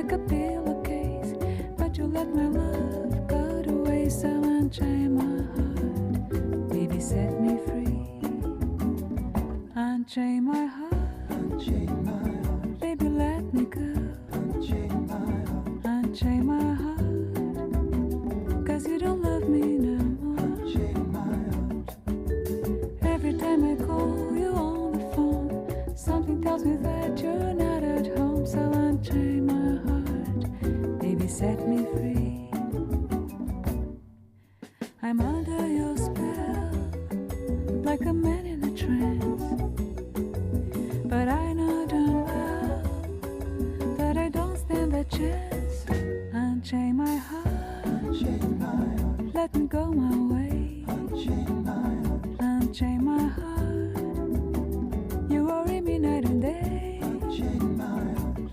like a pillowcase, but you let my love go to waste. So unchain my heart, baby, set me free. Unchain my heart, Unchain my heart, baby, let me go. unchain my heart, Unchain my heart, 'cause you don't love me no more. unchain my heart, Every time I call you on the phone, something tells me that you're not at home. So unchain my heart, baby, set me free. I'm under your spell, like a man in a trance. But I know darn well that I don't stand a chance. Unchain my heart, unchain my heart, let me go my way. unchain my heart, Unchain my heart, you worry me night and day. unchain my heart,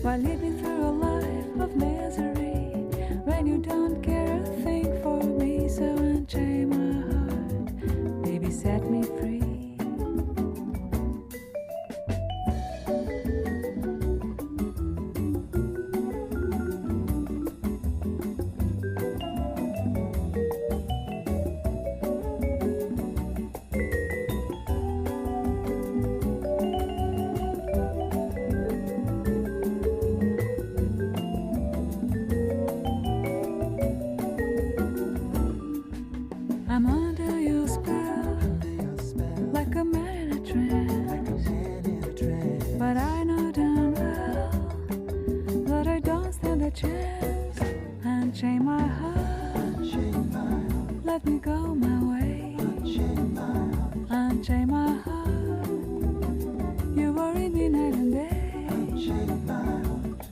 While living through a life of misery, when you don't care a thing for me. So unchain my heart, baby, set me free. I'm under your spell, under your spell, like a man in a trance. like a man in a trance. But I know damn well that I don't stand a chance. Unchain my heart, Unchain my heart, let me go my way. unchain my heart, Unchain my heart, you worry me night and day. unchain my heart,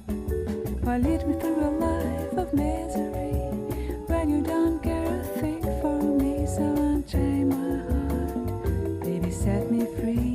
Why lead me through a life of misery when you don't care a thing for me? So unchain my heart, baby, set me free.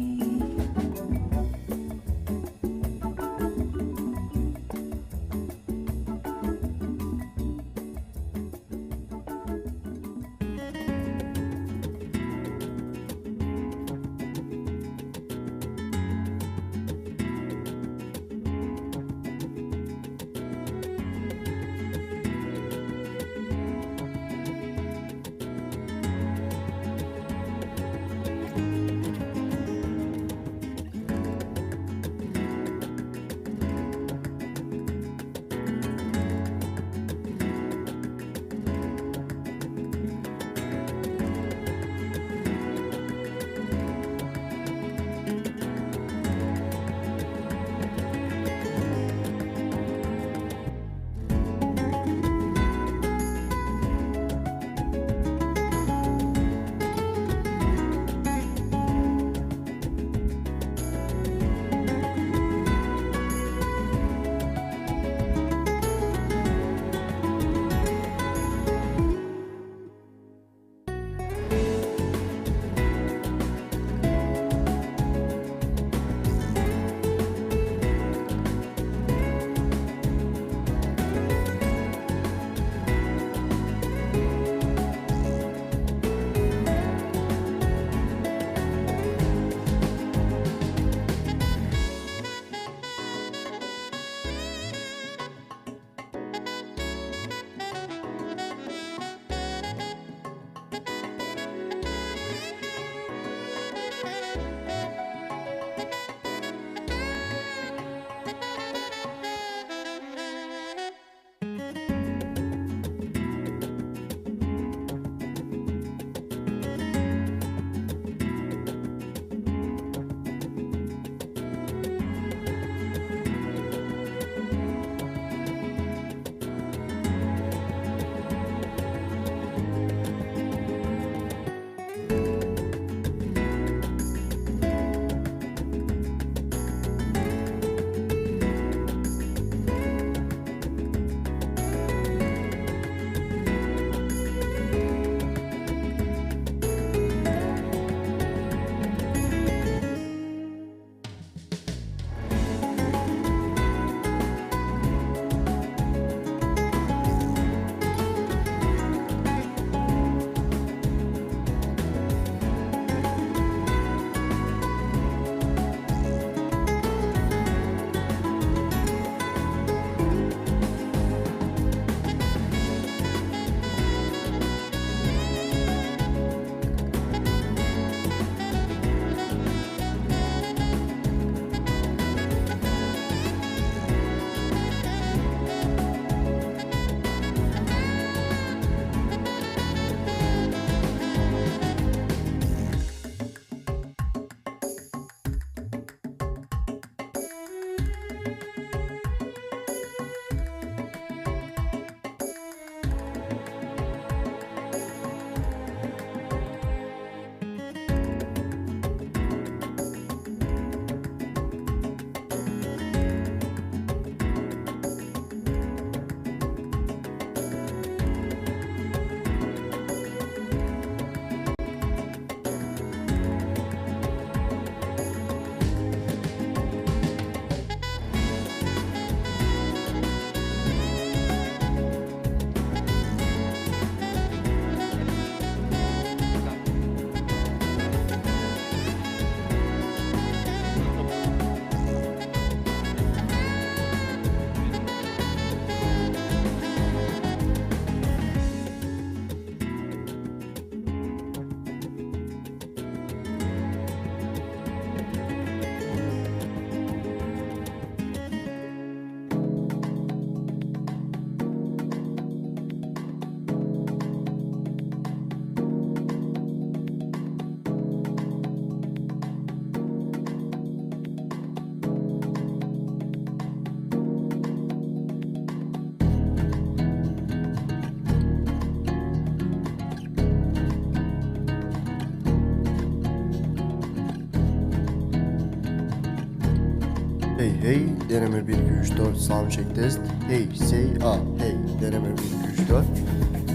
deneme 1 2 3 4 sound check test. Hey say a. Hey deneme 1 2 3 4.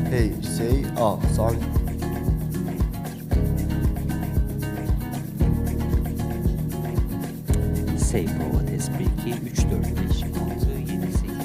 Hey say a. Sound. Say prova test 1 2 3 4 5 6 7 8 9 10.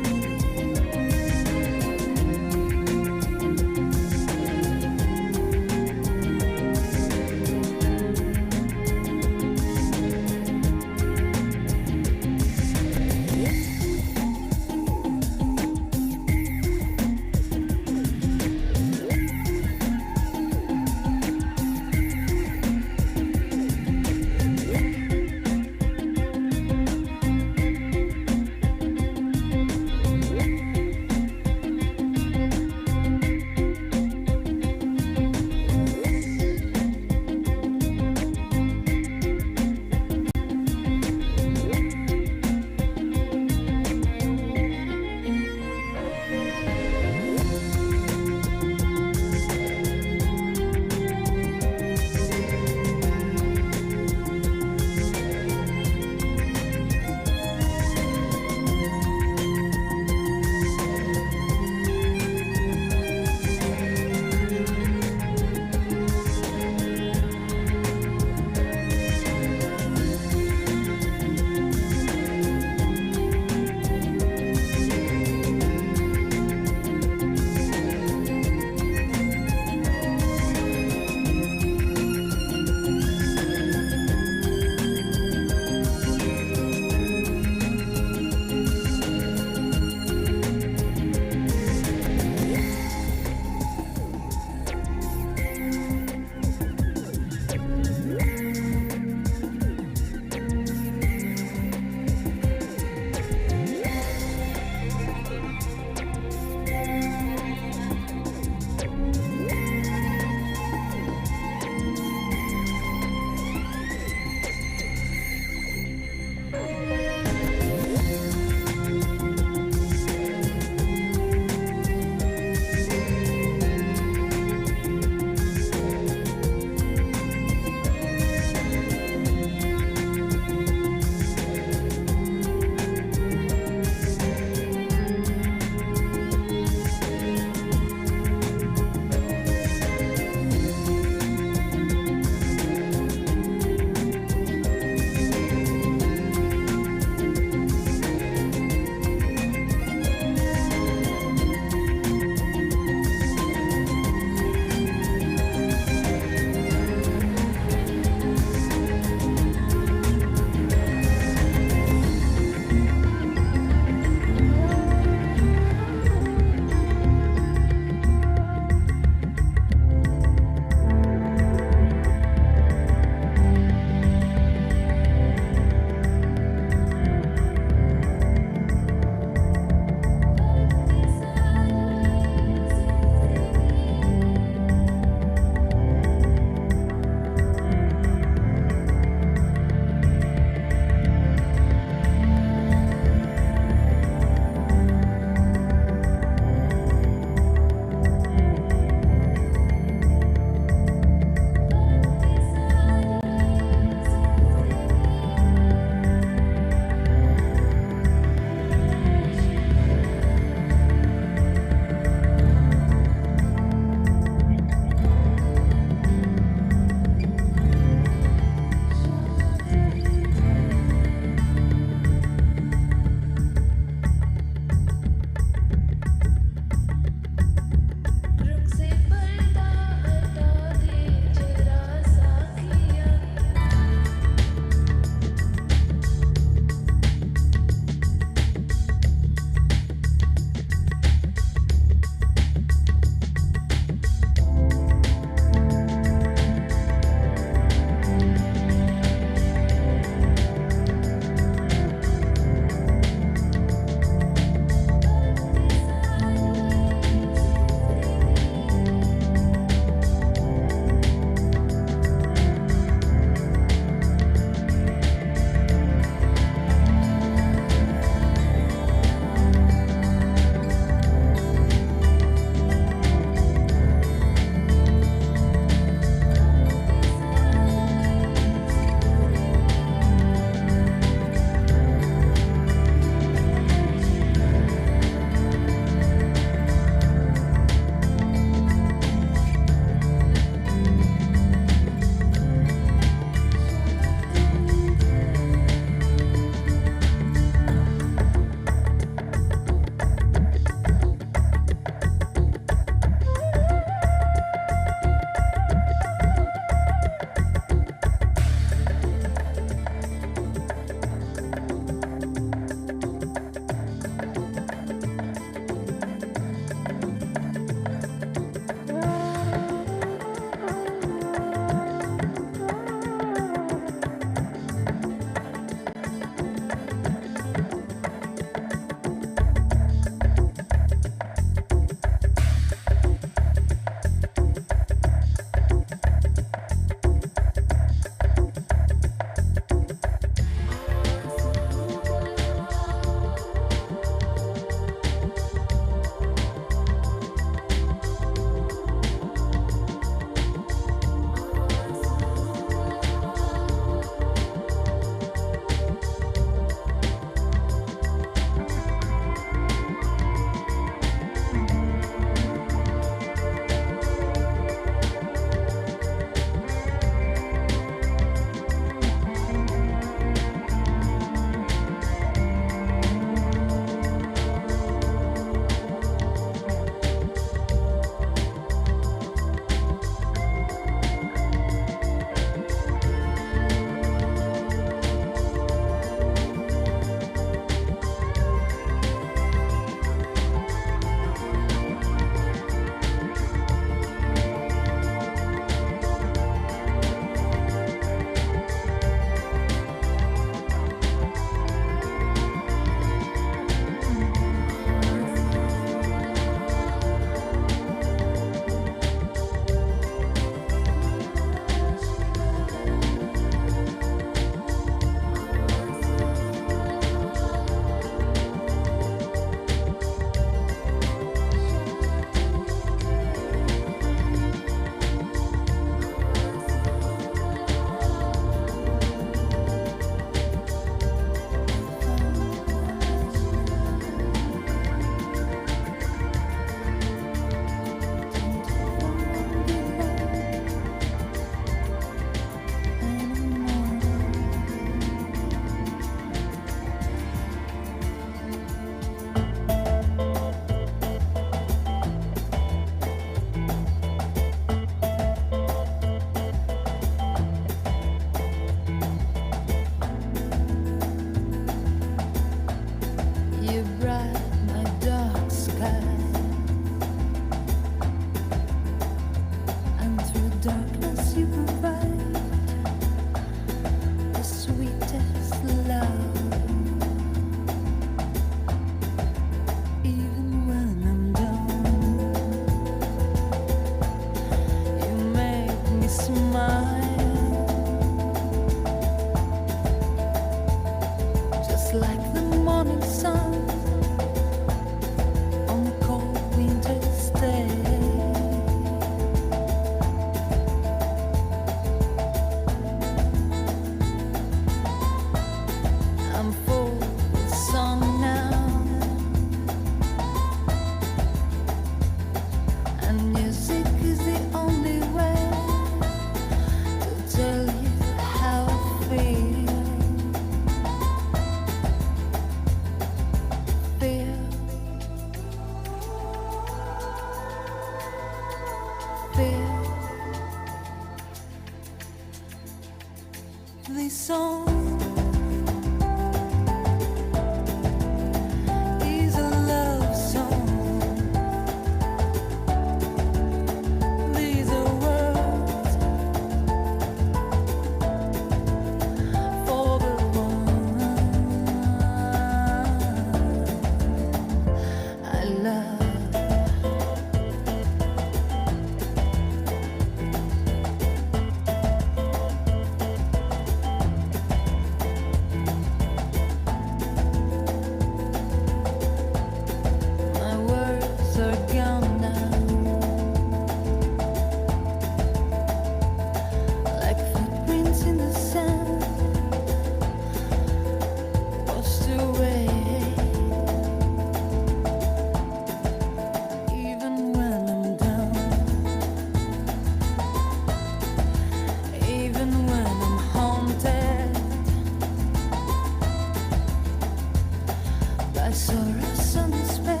saw us on this bed.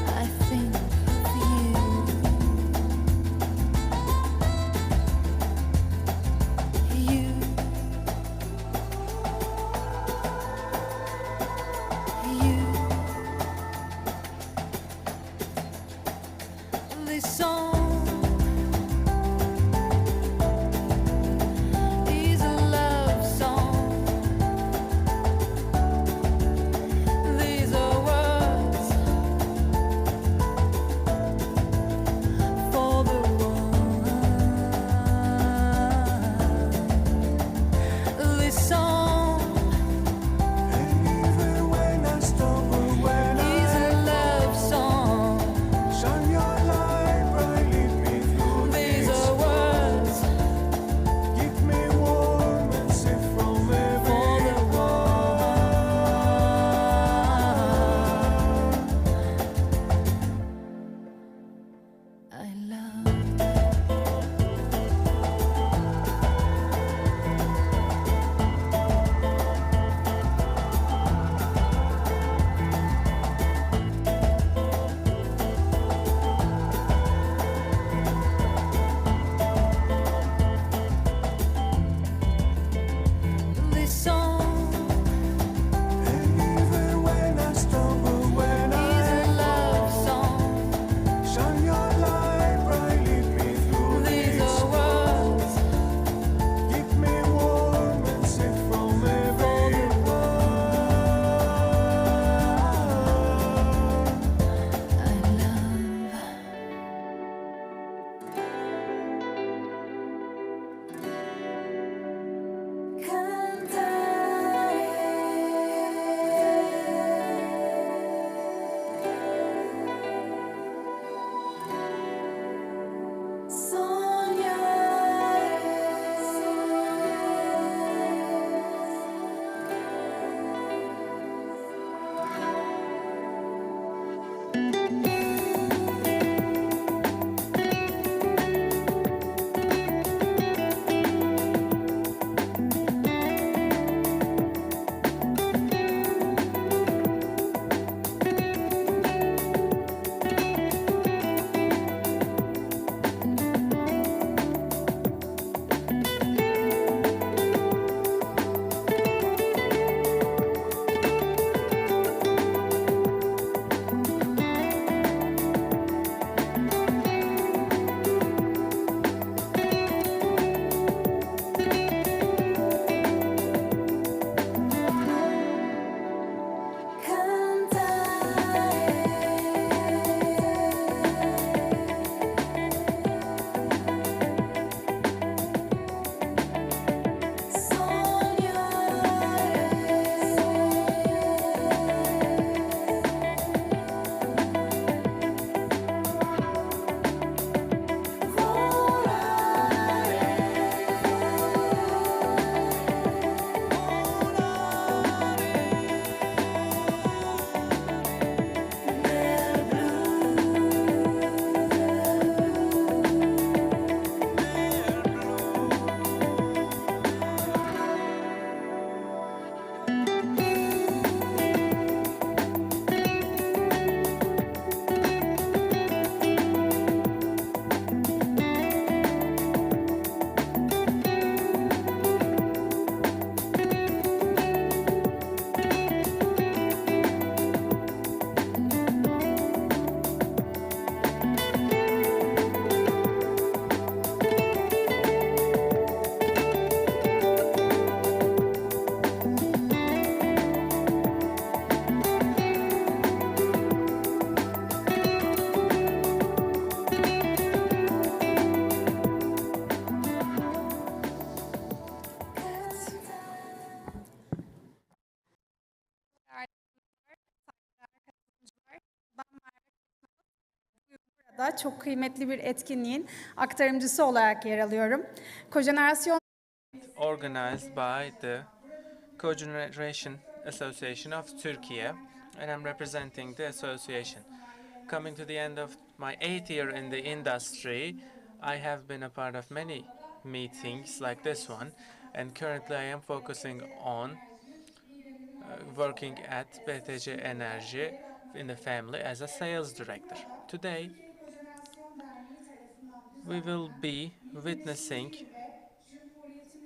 I think of you, this song is a love song. These are words for the one. This song And even when I stumble, when is a love song. shine your light bright, lead me through These this. are words Keep me warm and safe from for every the one. I love. This song And even when I stumble, when is a I love song. shine your light bright, lead me through These this. are words Keep me warm and safe from for every the one. I love. Da çok kıymetli bir etkinliğin aktarımcısı olarak yer alıyorum. Cogeneration organized by the Cogeneration Association of Turkey, and I'm representing the association. Coming to the end of my 8th year in the industry, I have been a part of many meetings like this one, and currently I am focusing on working at BTC Enerji in the family as a sales director. Today, Türkiye Cogeneration Derneği tarafından we will düzenlenen be 25. witnessing yıl ve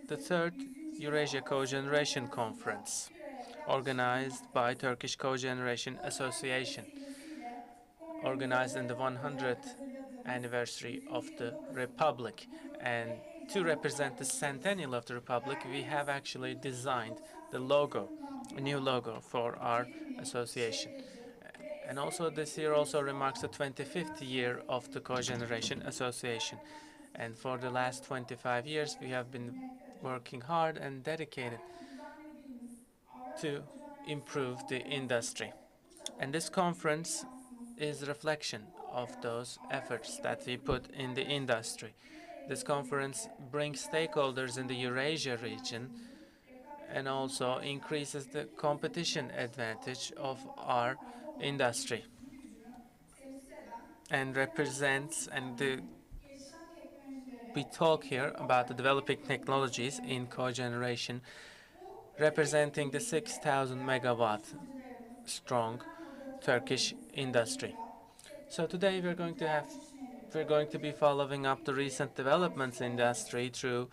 the Cumhuriyetimizin third 100. yılı Eurasia anmasının Cogeneration dolayısıyla Conference, bir araya gelmiş organized by bulunmaktayız. Turkish Cogeneration Bu özel gün Association, vesilesiyle kongremize organized in the ortak olarak 100th hazırladığımız anniversary 100. of the yıl logosunu Republic. gurur ve And to heyecanla represent the paylaşıyoruz. centennial of the Republic, we have Derneğimiz actually designed the 1998 logo, yılından a bu new yana logo for our verimli, association. çevreci ve And esnek also this üretim year also bilinçli remarks the olan 25th kojenerasyon year of the sektörünün Cogeneration gelişimini Association. yaygınlaşması And için for the kararlı last 25 years, we have been sürdürülmektedir. working hard and dedicated Her yıl düzenlediğimiz to Avrasya Kojenerasyon improve the industry. Konferansı bu And this çabaların bir conference is yansımasıdır. a reflection Bu of konferans those Avrasya efforts that we bölgesinin put in the paydaşları industry. bir araya This conference getirmekte, brings ihracat stakeholders in the sanayi Eurasia region sanayimizin rekabet and gücünü also artıran, increases the ülkemizin competition çalışma, advantage ve of inovasyona our katkı olan industry gücünü temsil eden and kojenerasyon represents sistemlerinin gelişen we teknolojilere talk here destek about the olarak developing hep birlikte technologies in yürümektedir. cogeneration Bu özel representing the etkinliğimizde 6,000 değerli megawatt konuşmacılarımız, strong egemen Turkish moderatörlerimiz industry. aracılığıyla So sektörün today güncel gelişmeleri we're going to be öğretici, following up the bilgili recent ve developments in tartışmalı the olacak. industry through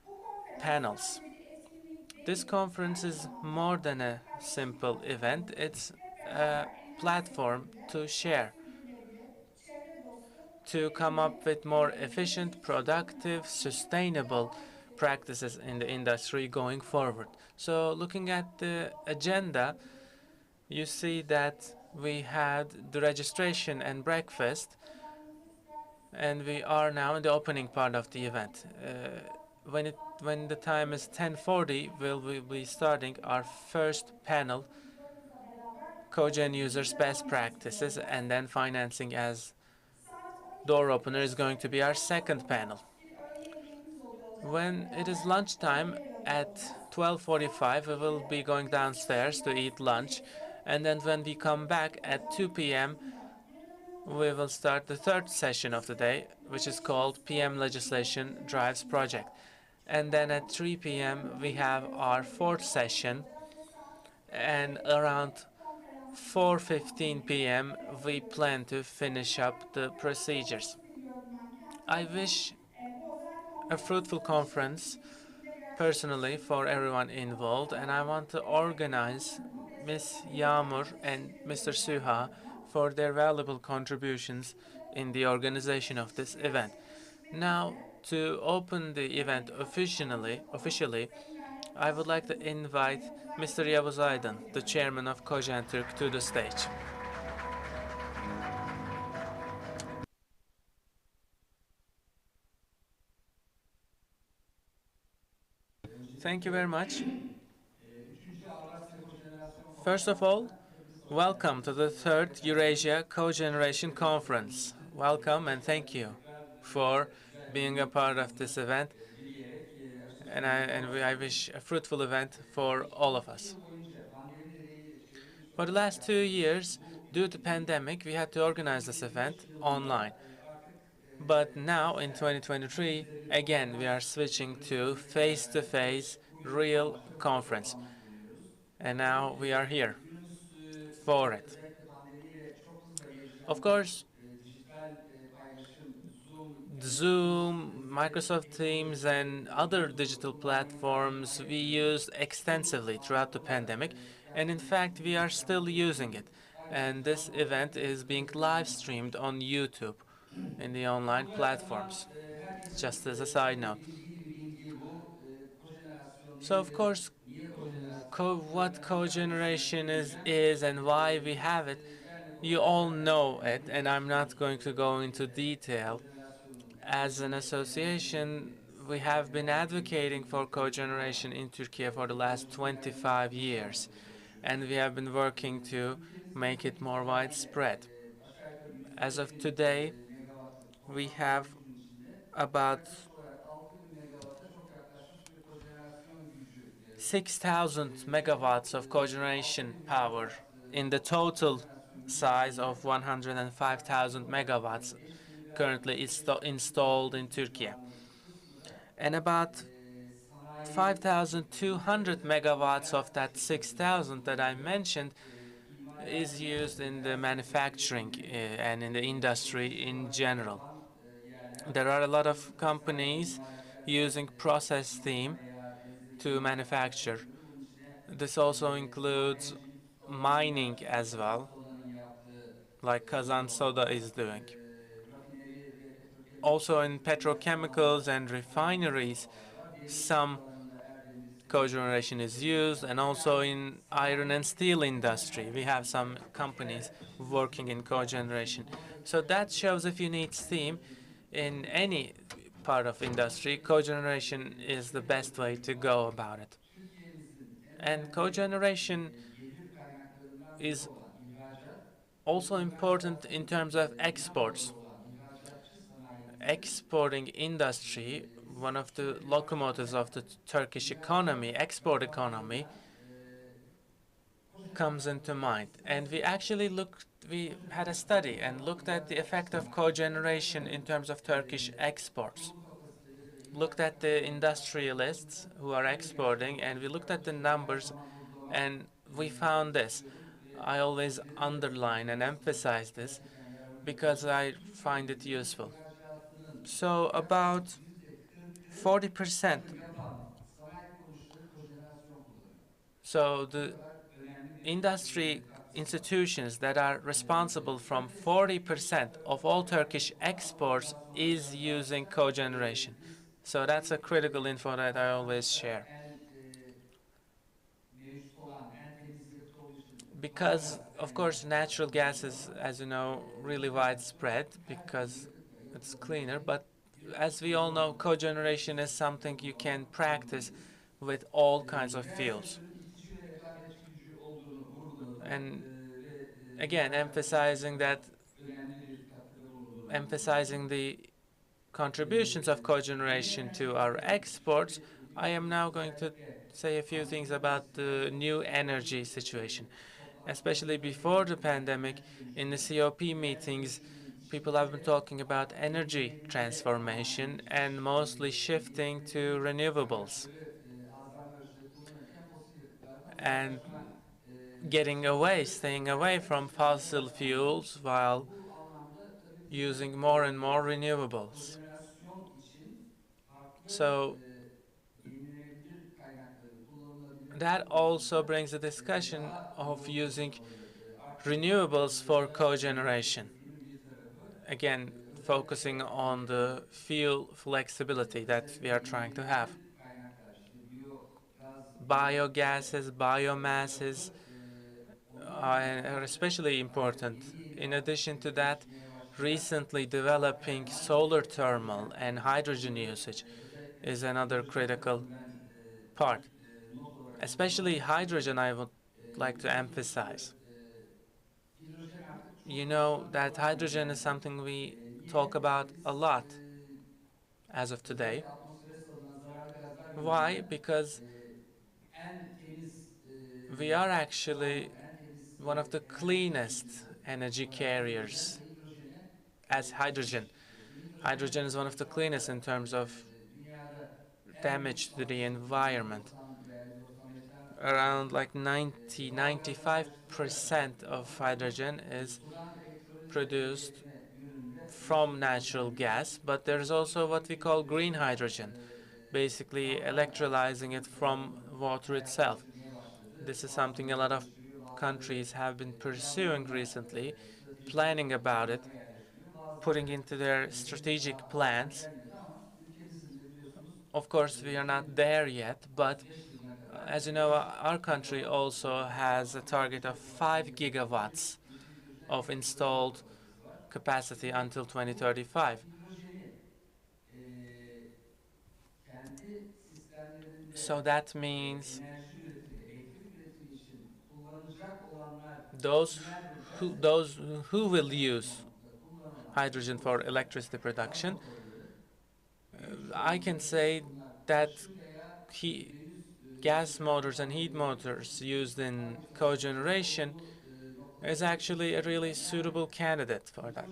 Bu konferans panels. sadece bir etkinlik This değil, conference aynı is more zamanda than a bir paylaşım simple event, platformudur. it's Hep a beraber enerji platform sektöründe to daha share, sürdürülebilir, çevre dostu, to come up verimli, with more efficient, gelişmiş productive, kojenerasyon sustainable devam edeceğiz. practices in the industry going forward. So looking at the agenda, you see that we had the registration and breakfast, and we are now in the opening part of the event. When the time is 10:40, we'll be starting our first panel, Cogen users best practices, and then financing as door opener is going to be our second panel. When it is lunchtime at 12:45, we will be going downstairs to eat lunch, and then when we come back at 2 p.m., we will start the third session of the day, which is called PM Legislation Drives Project. And then at 3 p.m., we have our fourth session, and around 4:15 p.m., we plan to finish up the procedures. I wish a fruitful conference personally for everyone involved, and I want to organize Ms. Yağmur and Mr. Suha for their valuable contributions in the organization of this event. Now, to open the event officially, I would like to invite Mr. Yavuz Aydın, the chairman of Kojentürk, to the stage. Thank you very much. First of all, welcome to the third Eurasia Cogeneration Conference. Welcome and thank you for being a part of this event. And I wish a fruitful event for all of us. For the last 2 years, due to pandemic, we had to organize this event online. But now in 2023, again, we are switching to face-to-face real conference. And now we are here for it. Of course, Zoom, Microsoft Teams, and other digital platforms we used extensively throughout the pandemic, and in fact, we are still using it. And this event is being live streamed on YouTube in the online platforms, just as a side note. So, of course, what cogeneration is and why we have it, you all know it, and I'm not going to go into detail. As an association, we have been advocating for cogeneration in Turkey for the last 25 years, and we have been working to make it more widespread. As of today, we have about 6,000 megawatts of cogeneration power in the total size of 105,000 megawatts currently installed in Turkey. And about 5,200 megawatts of that 6,000 that I mentioned is used in the manufacturing and in the industry in general. There are a lot of companies using process steam to manufacture. This also includes mining as well, like Kazan Soda is doing. Also in petrochemicals and refineries, some cogeneration is used, and also in iron and steel industry. We have some companies working in cogeneration. So that shows if you need steam in any part of industry, cogeneration is the best way to go about it. And cogeneration is also important in terms of exports. Exporting industry, one of the locomotives of the Turkish economy, export economy, comes into mind. And we had a study and looked at the effect of cogeneration in terms of Turkish exports. Looked at the industrialists who are exporting, and we looked at the numbers, and we found this. I always underline and emphasize this because I find it useful. So about 40%. So the industry institutions that are responsible from 40% of all Turkish exports is using cogeneration. So that's a critical info that I always share. Because, of course, natural gas is, as you know, really widespread because it's cleaner. But as we all know, cogeneration is something you can practice with all kinds of fuels. And again, emphasizing the contributions of cogeneration to our exports, I am now going to say a few things about the new energy situation. Especially before the pandemic, in the COP meetings, people have been talking about energy transformation and mostly shifting to renewables and staying away from fossil fuels while using more and more renewables. So that also brings a discussion of using renewables for cogeneration. Again, focusing on the fuel flexibility that we are trying to have. Biogases, biomasses are especially important. In addition to that, recently developing solar thermal and hydrogen usage is another critical part. Especially hydrogen, I would like to emphasize. You know that hydrogen is something we talk about a lot as of today. Why? Because we are actually one of the cleanest energy carriers as hydrogen. Hydrogen is one of the cleanest in terms of damage to the environment. Around like 95% of hydrogen is produced from natural gas, but there's also what we call green hydrogen, basically electrolyzing it from water itself. This is something a lot of countries have been pursuing recently, planning about it, putting into their strategic plans. Of course, we are not there yet, but as you know, our country also has a target of 5 gigawatts of installed capacity until 2035. So that means those who will use hydrogen for electricity production, I can say that gas motors and heat motors used in cogeneration is actually a really suitable candidate for that.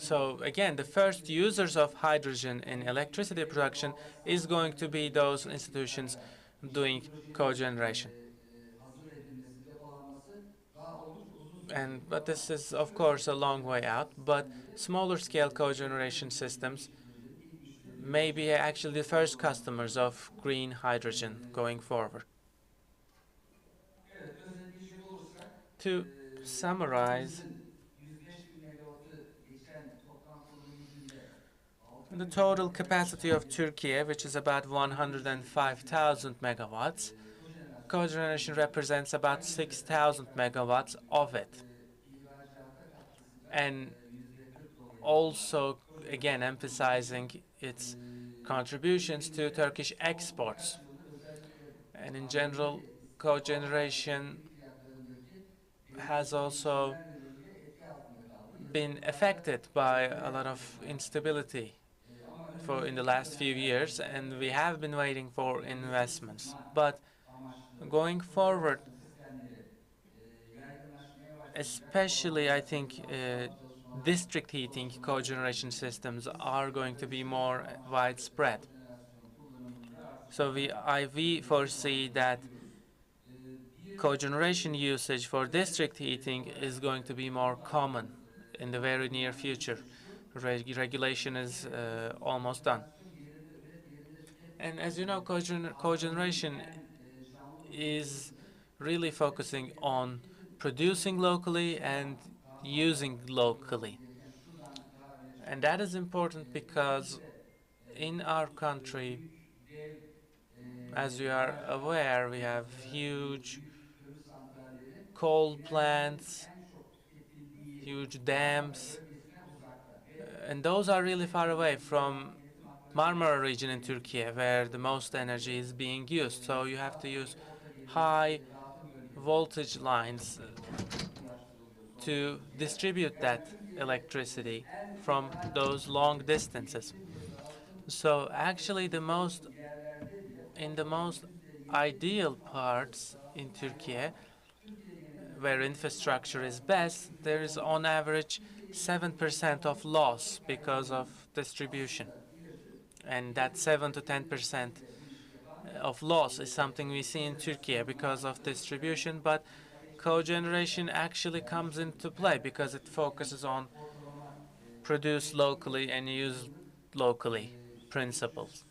So again, the first users of hydrogen in electricity production is going to be those institutions doing cogeneration. But this is of course a long way out, but smaller scale cogeneration systems may be actually the first customers of green hydrogen going forward. To summarize, the total capacity of Turkey, which is about 105,000 megawatts, cogeneration represents about 6,000 megawatts of it. And also, again, emphasizing its contributions to Turkish exports. And in general, cogeneration has also been affected by a lot of instability in the last few years, and we have been waiting for investments. But going forward, especially I think district heating cogeneration systems are going to be more widespread. So we foresee that cogeneration usage for district heating is going to be more common in the very near future. Regulation is almost done. And as you know, cogeneration is really focusing on producing locally and using locally. And that is important because in our country, as you are aware, we have huge coal plants, huge dams, and those are really far away from Marmara region in Turkey, where the most energy is being used. So you have to use high voltage lines to distribute that electricity from those long distances. So actually in the most ideal parts in Turkey, where infrastructure is best, there is on average 7% of loss because of distribution. And that 7 to 10% of loss is something we see in Turkey because of distribution, but cogeneration actually comes into play because it focuses on produce locally and use locally principles.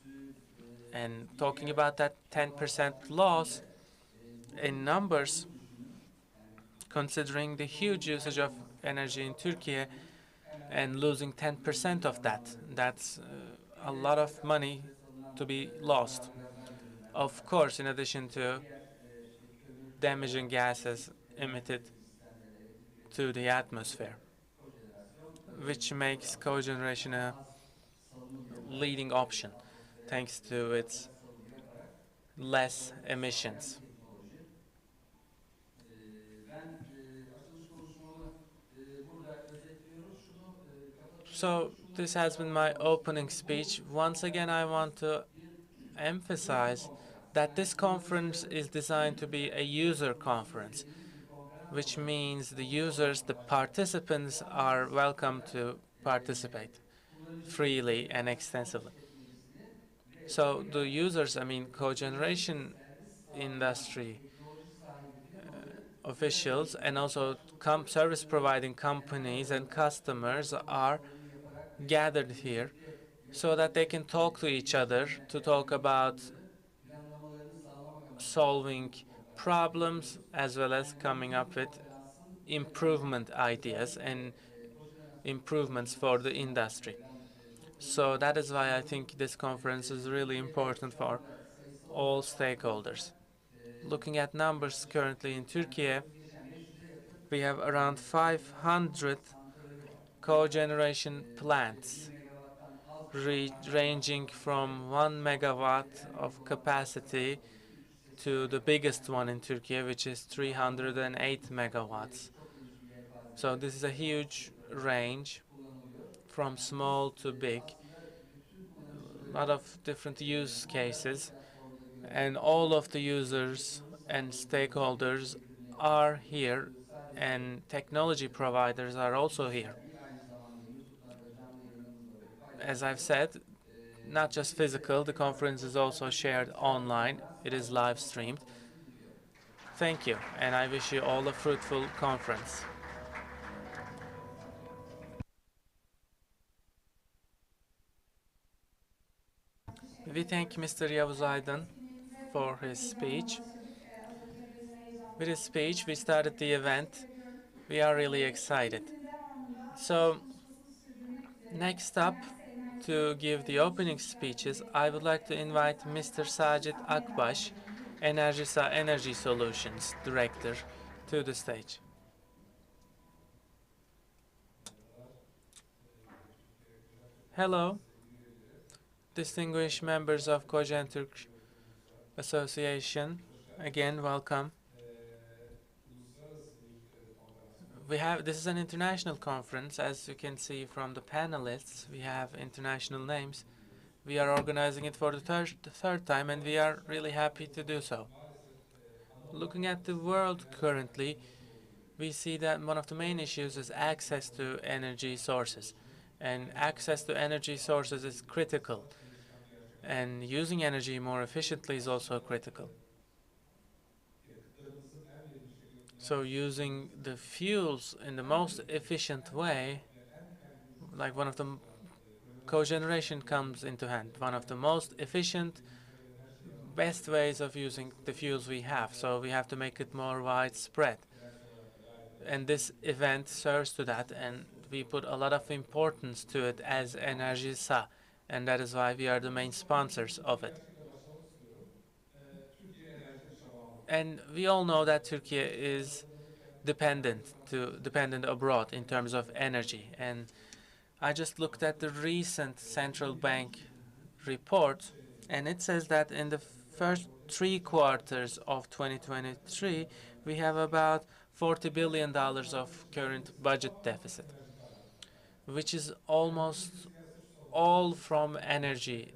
And talking about that 10% loss in numbers, considering the huge usage of energy in Turkey and losing 10% of that, that's a lot of money to be lost. Of course, in addition to damaging gases emitted to the atmosphere, which makes cogeneration a leading option thanks to its less emissions. So this has been my opening speech. Once again, I want to emphasize that this conference is designed to be a user conference, which means the users, the participants, are welcome to participate freely and extensively. So the users, I mean, cogeneration industry officials and also service providing companies and customers are gathered here so that they can talk to each other to talk about solving problems as well as coming up with improvement ideas and improvements for the industry. So that is why I think this conference is really important for all stakeholders. Looking at numbers currently in Turkey, we have around 500 cogeneration plants ranging from 1 megawatt of capacity to the biggest one in Turkey, which is 308 megawatts. So this is a huge range from small to big, a lot of different use cases, and all of the users and stakeholders are here, and technology providers are also here. as I've said, not just physical, the conference is also shared online. It is live streamed. Thank you, and I wish you all a fruitful conference. We thank Mr. Yavuz Aydın for his speech. With his speech, we started the event. We are really excited. So, next up, to give the opening speeches, I would like to invite Mr. Sajid Akbaş, Enerjisa Energy Solutions Director, to the stage. Hello, distinguished members of Cogeneration Association. Again, welcome. This is an international conference. As you can see from the panelists, we have international names. We are organizing it for the third time, and we are really happy to do so. Looking at the world currently, we see that one of the main issues is access to energy sources. And access to energy sources is critical. And using energy more efficiently is also critical. So using the fuels in the most efficient way, like one of the cogeneration comes into hand, one of the most efficient, best ways of using the fuels we have. So we have to make it more widespread. And this event serves to that, and we put a lot of importance to it as Enerjisa, and that is why we are the main sponsors of it. And we all know that Turkey is dependent abroad in terms of energy. And I just looked at the recent central bank report, and it says that in the first 3 quarters of 2023, we have about $40 billion of current budget deficit, which is almost all from energy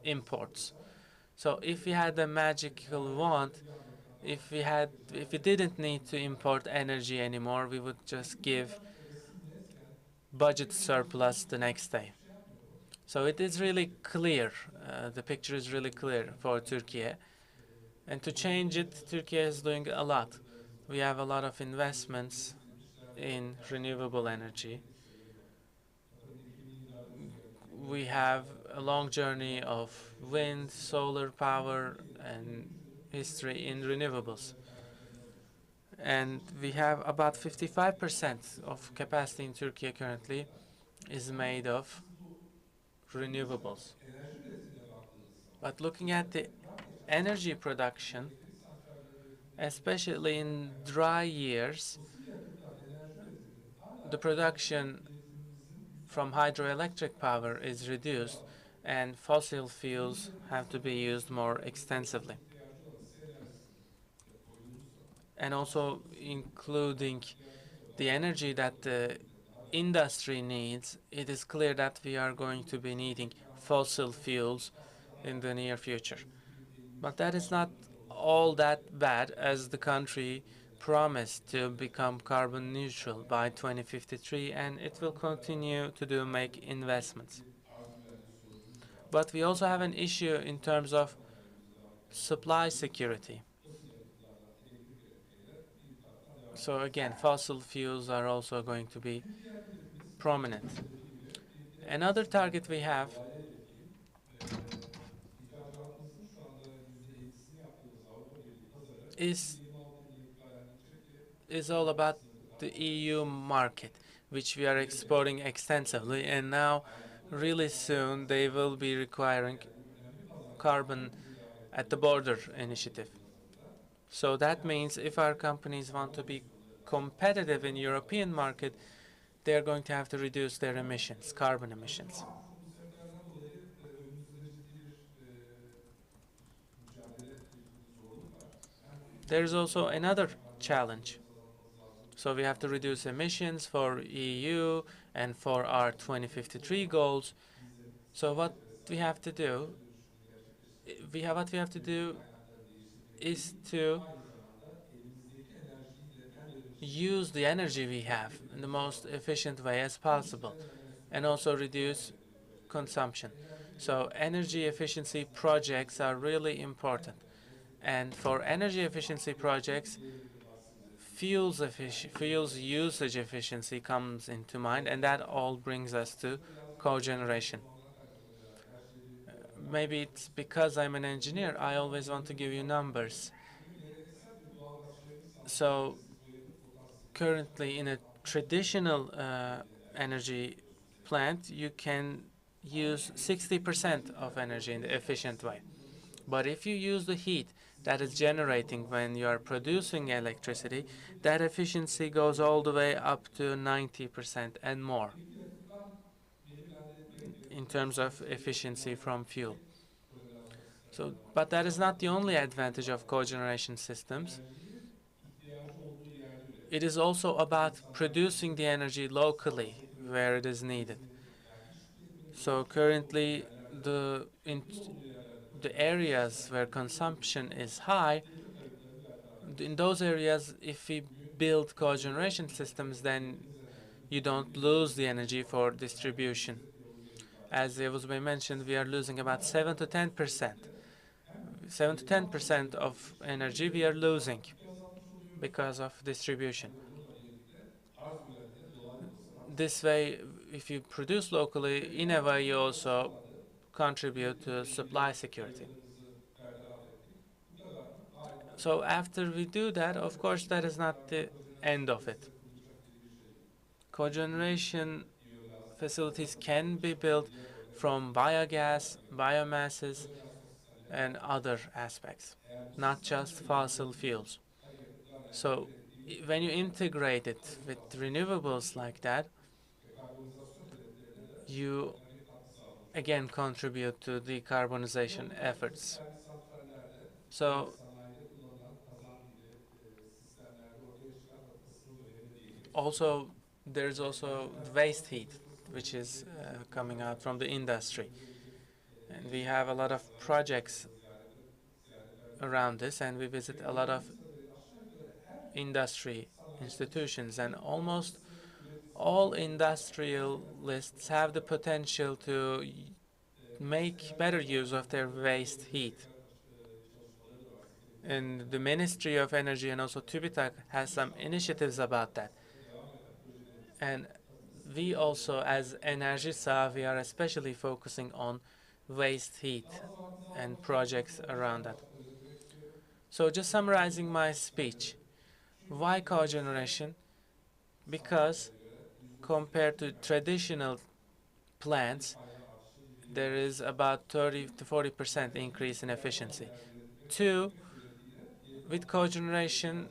imports. So if we had a magical wand, if we didn't need to import energy anymore, we would just give budget surplus the next day. So it is really clear, the picture is really clear for Turkey. And to change it, Turkey is doing a lot. We have a lot of investments in renewable energy. We have a long journey of wind, solar power, and history in renewables. And we have about 55% of capacity in Turkey currently is made of renewables. But looking at the energy production, especially in dry years, the production from hydroelectric power is reduced, and fossil fuels have to be used more extensively. And also including the energy that the industry needs, it is clear that we are going to be needing fossil fuels in the near future. But that is not all that bad, as the country promised to become carbon neutral by 2053, and it will continue to make investments. But we also have an issue in terms of supply security. So again, fossil fuels are also going to be prominent. Another target we have is all about the EU market, which we are exporting extensively, and now really soon they will be requiring carbon at the border initiative. So that means if our companies want to be competitive in European market, they are going to have to reduce their emissions, carbon emissions. There is also another challenge. So we have to reduce emissions for EU and for our 2053 goals. So what we have to do, is to use the energy we have in the most efficient way as possible, and also reduce consumption. So energy efficiency projects are really important. And for energy efficiency projects, fuels usage efficiency comes into mind, and that all brings us to cogeneration. Maybe it's because I'm an engineer, I always want to give you numbers. So currently in a traditional energy plant, you can use 60% of energy in the efficient way. But if you use the heat that is generating when you are producing electricity, that efficiency goes all the way up to 90% and more in terms of efficiency from fuel. So, but that is not the only advantage of cogeneration systems. It is also about producing the energy locally where it is needed. So currently, in the areas where consumption is high, in those areas, if we build cogeneration systems, then you don't lose the energy for distribution. As it was mentioned, we are losing about 7 to 10%. 7 to 10% of energy we are losing because of distribution. This way, if you produce locally, in a way you also contribute to supply security. So after we do that, of course, that is not the end of it. Cogeneration facilities can be built from biogas, biomasses, and other aspects, not just fossil fuels. So when you integrate it with renewables like that, you again contribute to decarbonization efforts. So also there's also waste heat, which is coming out from the industry. And we have a lot of projects around this, and we visit a lot of industry institutions, and almost all industrialists have the potential to make better use of their waste heat. And the Ministry of Energy and also TÜBİTAK has some initiatives about that. And we also, as Eurasia, we are especially focusing on waste heat and projects around that. So just summarizing my speech, why cogeneration? Because compared to traditional plants, there is about 30 to 40% increase in efficiency. Two, with cogeneration,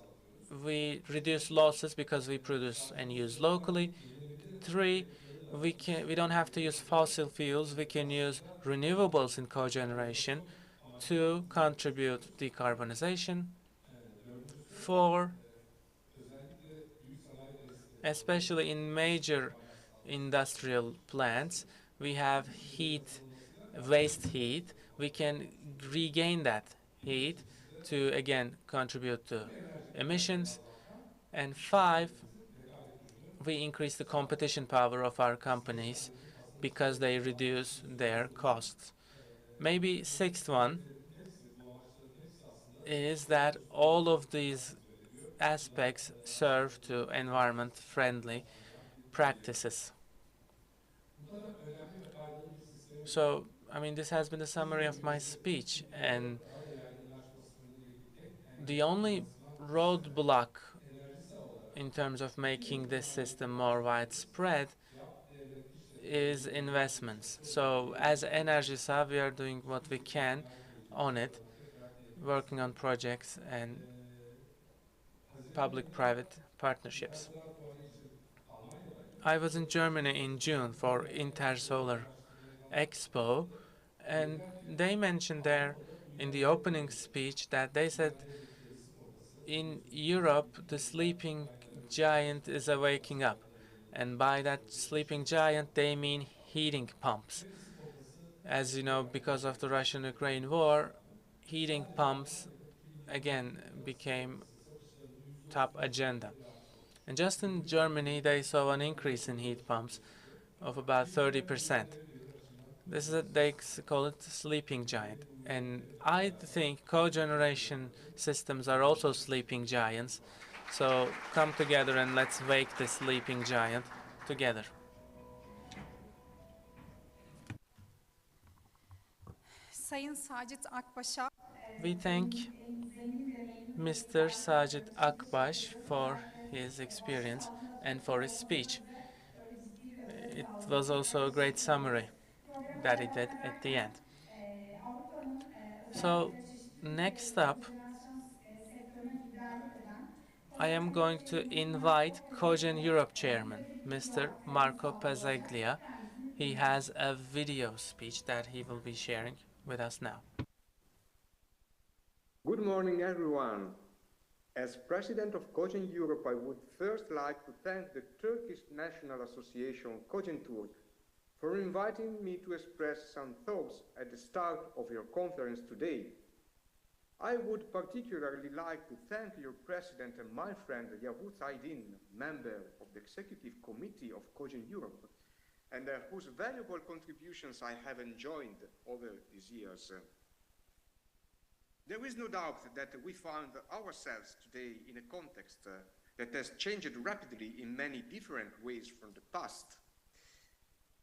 we reduce losses because we produce and use locally. Three, we don't have to use fossil fuels. We can use renewables in cogeneration to contribute decarbonization. Four, especially in major industrial plants, we have heat, waste heat. We can regain that heat to again contribute to emissions. And five, we increase the competition power of our companies because they reduce their costs. Maybe sixth one is that all of these aspects serve to environment-friendly practices. So, I mean, this has been the summary of my speech, and the only roadblock in terms of making this system more widespread is investments. So as Eurasia, we are doing what we can on it, working on projects and public-private partnerships. I was in Germany in June for Intersolar Expo, and they mentioned there in the opening speech that they said in Europe the sleeping giant is waking up, and by that sleeping giant they mean heating pumps. As you know, because of the Russian-Ukraine war, heating pumps again became top agenda. And just in Germany, they saw an increase in heat pumps of about 30%. This is they call it sleeping giant, and I think cogeneration systems are also sleeping giants. So come together and let's wake this sleeping giant together. Sayın Sacit Akbaş'a We thank Mr. Sajid Akbash for his experience and for his speech. It was also a great summary that he did at the end. So, next up, I am going to invite Cogen Europe Chairman, Mr. Marco Pezzaglia. He has a video speech that he will be sharing with us now. Good morning, everyone. As President of Cogen Europe, I would first like to thank the Turkish National Association Cogenturk for inviting me to express some thoughts at the start of your conference today. I would particularly like to thank your President and my friend Yavuz Aydin, member of the Executive Committee of Cogen Europe, and whose valuable contributions I have enjoyed over these years. There is no doubt that we find ourselves today in a context that has changed rapidly in many different ways from the past.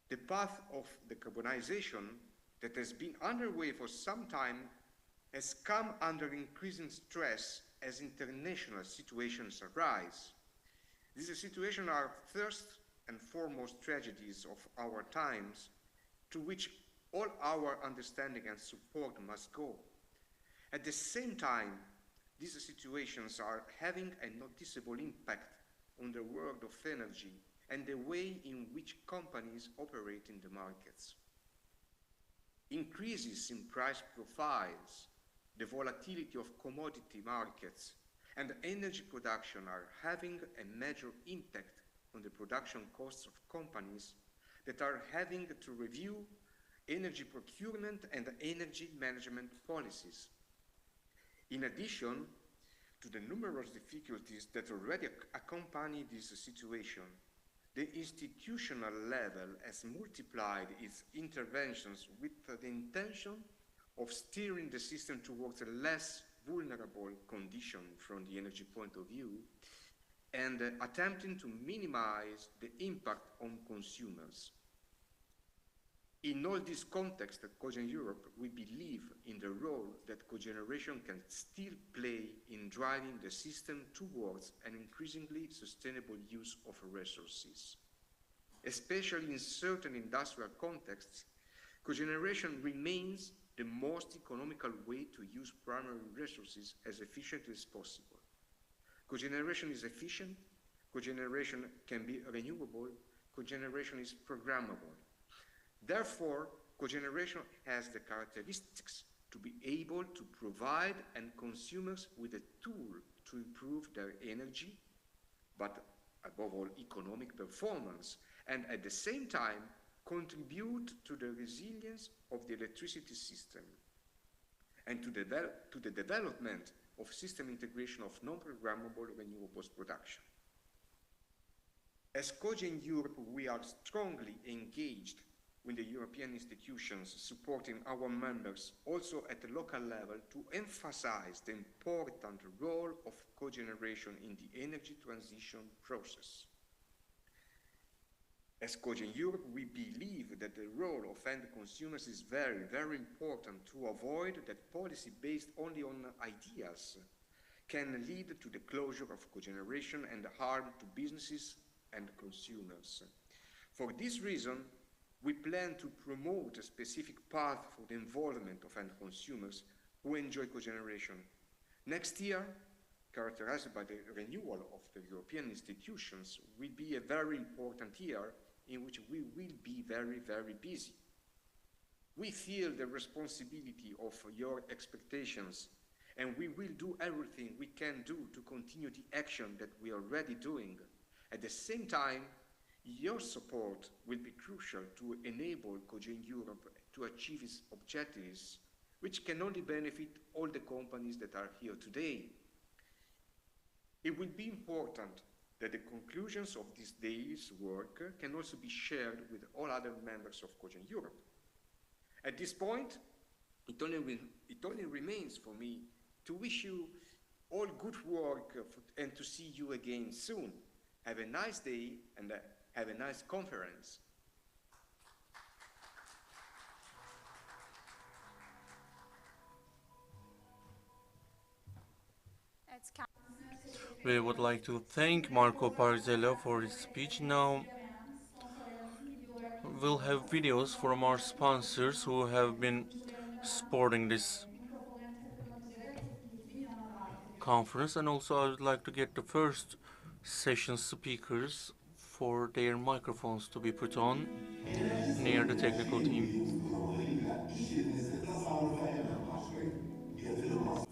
The path of decarbonization that has been underway for some time has come under increasing stress as international situations arise. These situations are first and foremost tragedies of our times, to which all our understanding and support must go. At the same time, these situations are having a noticeable impact on the world of energy and the way in which companies operate in the markets. Increases in price profiles, the volatility of commodity markets, and energy production are having a major impact on the production costs of companies that are having to review energy procurement and energy management policies. In addition to the numerous difficulties that already accompany this situation, the institutional level has multiplied its interventions with the intention of steering the system towards a less vulnerable condition from the energy point of view and attempting to minimize the impact on consumers. In all this context at Cogen Europe, we believe in the role that cogeneration can still play in driving the system towards an increasingly sustainable use of resources. Especially in certain industrial contexts, cogeneration remains the most economical way to use primary resources as efficiently as possible. Cogeneration is efficient, cogeneration can be renewable, cogeneration is programmable. Therefore, cogeneration has the characteristics to be able to provide end consumers with a tool to improve their energy, but above all economic performance, and at the same time contribute to the resilience of the electricity system and to the development of system integration of non-programmable renewables production. As Cogen Europe, we are strongly engaged with the European institutions supporting our members also at the local level to emphasize the important role of cogeneration in the energy transition process. As Cogen Europe, we believe that the role of end consumers is very, very important to avoid that policy based only on ideas can lead to the closure of cogeneration and harm to businesses and consumers. For this reason, we plan to promote a specific path for the involvement of end consumers who enjoy cogeneration. Next year, characterized by the renewal of the European institutions, will be a very important year in which we will be very, very busy. We feel the responsibility of your expectations, and we will do everything we can do to continue the action that we are already doing. At the same time, your support will be crucial to enable Cogen Europe to achieve its objectives, which can only benefit all the companies that are here today. It will be important that the conclusions of this day's work can also be shared with all other members of Cogen Europe. At this point, it only remains for me to wish you all good work and to see you again soon. Have a nice day and have a nice conference. Evet, We would like to thank Marco Parzella for his speech. Now we'll have videos from our sponsors who have been supporting this conference, and also I would like to get the first session speakers for their microphones to be put on near the technical team.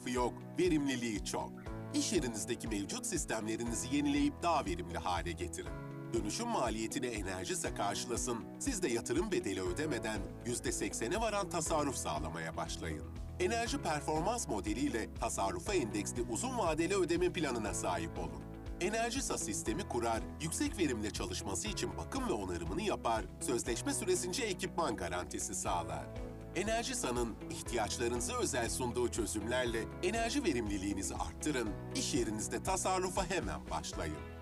Yok, verimliliği çok. İş yerinizdeki mevcut sistemlerinizi yenileyip daha verimli hale getirin. Dönüşüm maliyetini Enerjisa karşılasın, siz de yatırım bedeli ödemeden %80'e varan tasarruf sağlamaya başlayın. Enerji performans modeliyle tasarrufa endeksli uzun vadeli ödeme planına sahip olun. Enerjisa sistemi kurar, yüksek verimle çalışması için bakım ve onarımını yapar, sözleşme süresince ekipman garantisi sağlar. Enerjisa'nın ihtiyaçlarınıza özel sunduğu çözümlerle enerji verimliliğinizi arttırın, iş yerinizde tasarrufa hemen başlayın.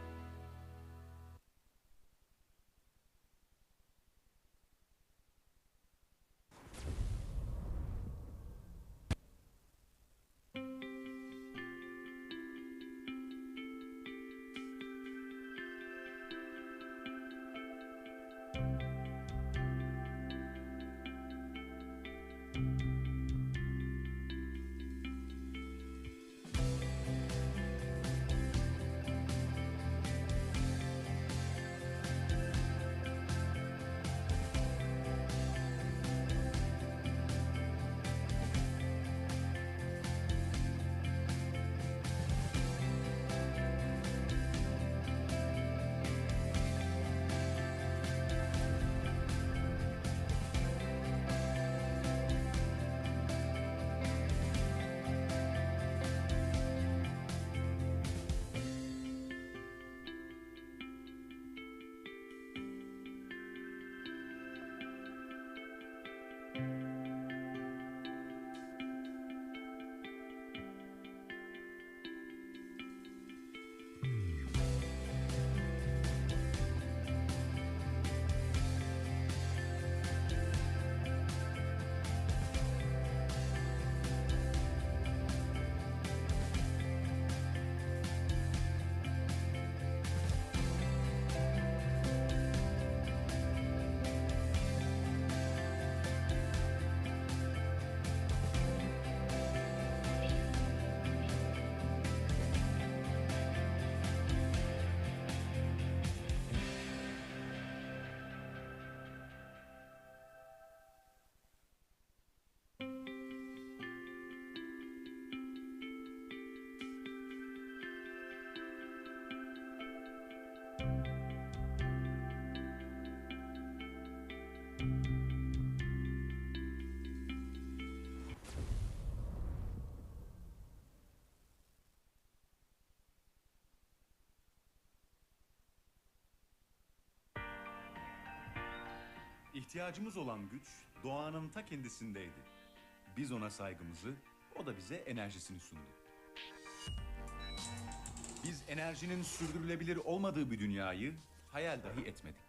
İhtiyacımız olan güç doğanın ta kendisindeydi. Biz ona saygımızı, o da bize enerjisini sundu. Biz enerjinin sürdürülebilir olmadığı bir dünyayı hayal dahi etmedik.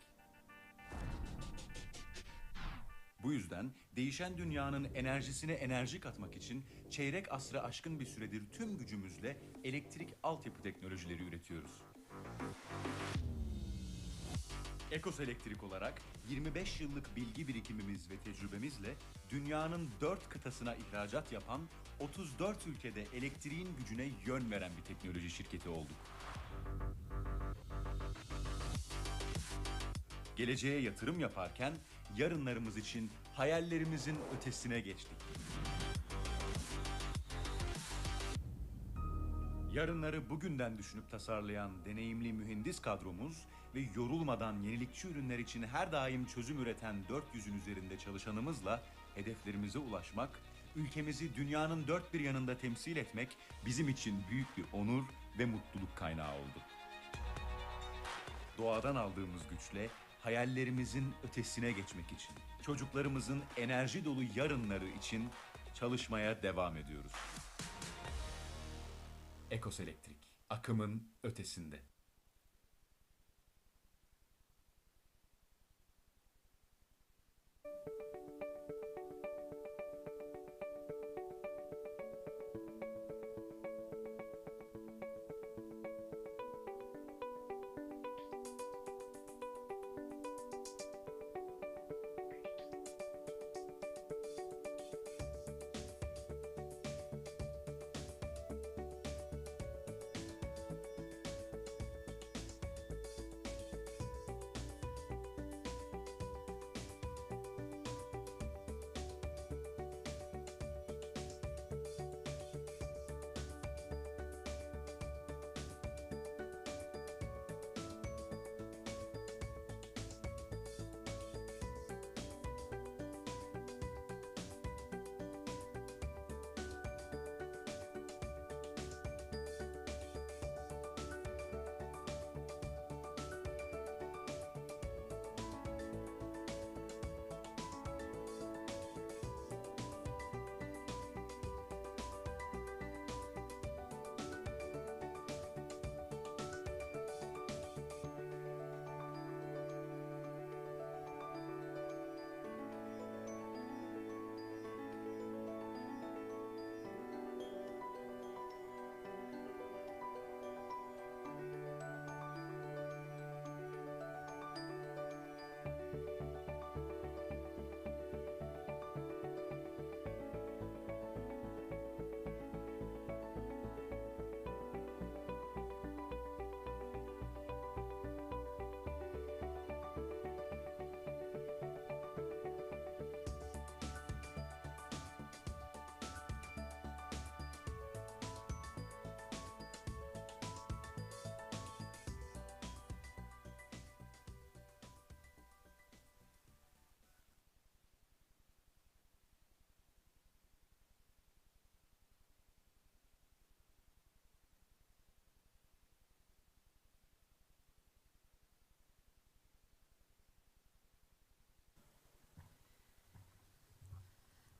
Bu yüzden değişen dünyanın enerjisine enerji katmak için çeyrek asrı aşkın bir süredir tüm gücümüzle elektrik altyapı teknolojileri üretiyoruz. Ekos Elektrik olarak 25 yıllık bilgi birikimimiz ve tecrübemizle dünyanın 4 kıtasına ihracat yapan 34 ülkede elektriğin gücüne yön veren bir teknoloji şirketi olduk. Geleceğe yatırım yaparken yarınlarımız için hayallerimizin ötesine geçtik. Yarınları bugünden düşünüp tasarlayan deneyimli mühendis kadromuz ve yorulmadan yenilikçi ürünler için her daim çözüm üreten 400'ün üzerinde çalışanımızla hedeflerimize ulaşmak, ülkemizi dünyanın dört bir yanında temsil etmek bizim için büyük bir onur ve mutluluk kaynağı oldu. Doğadan aldığımız güçle hayallerimizin ötesine geçmek için, çocuklarımızın enerji dolu yarınları için çalışmaya devam ediyoruz. Ekos Elektrik, akımın ötesinde.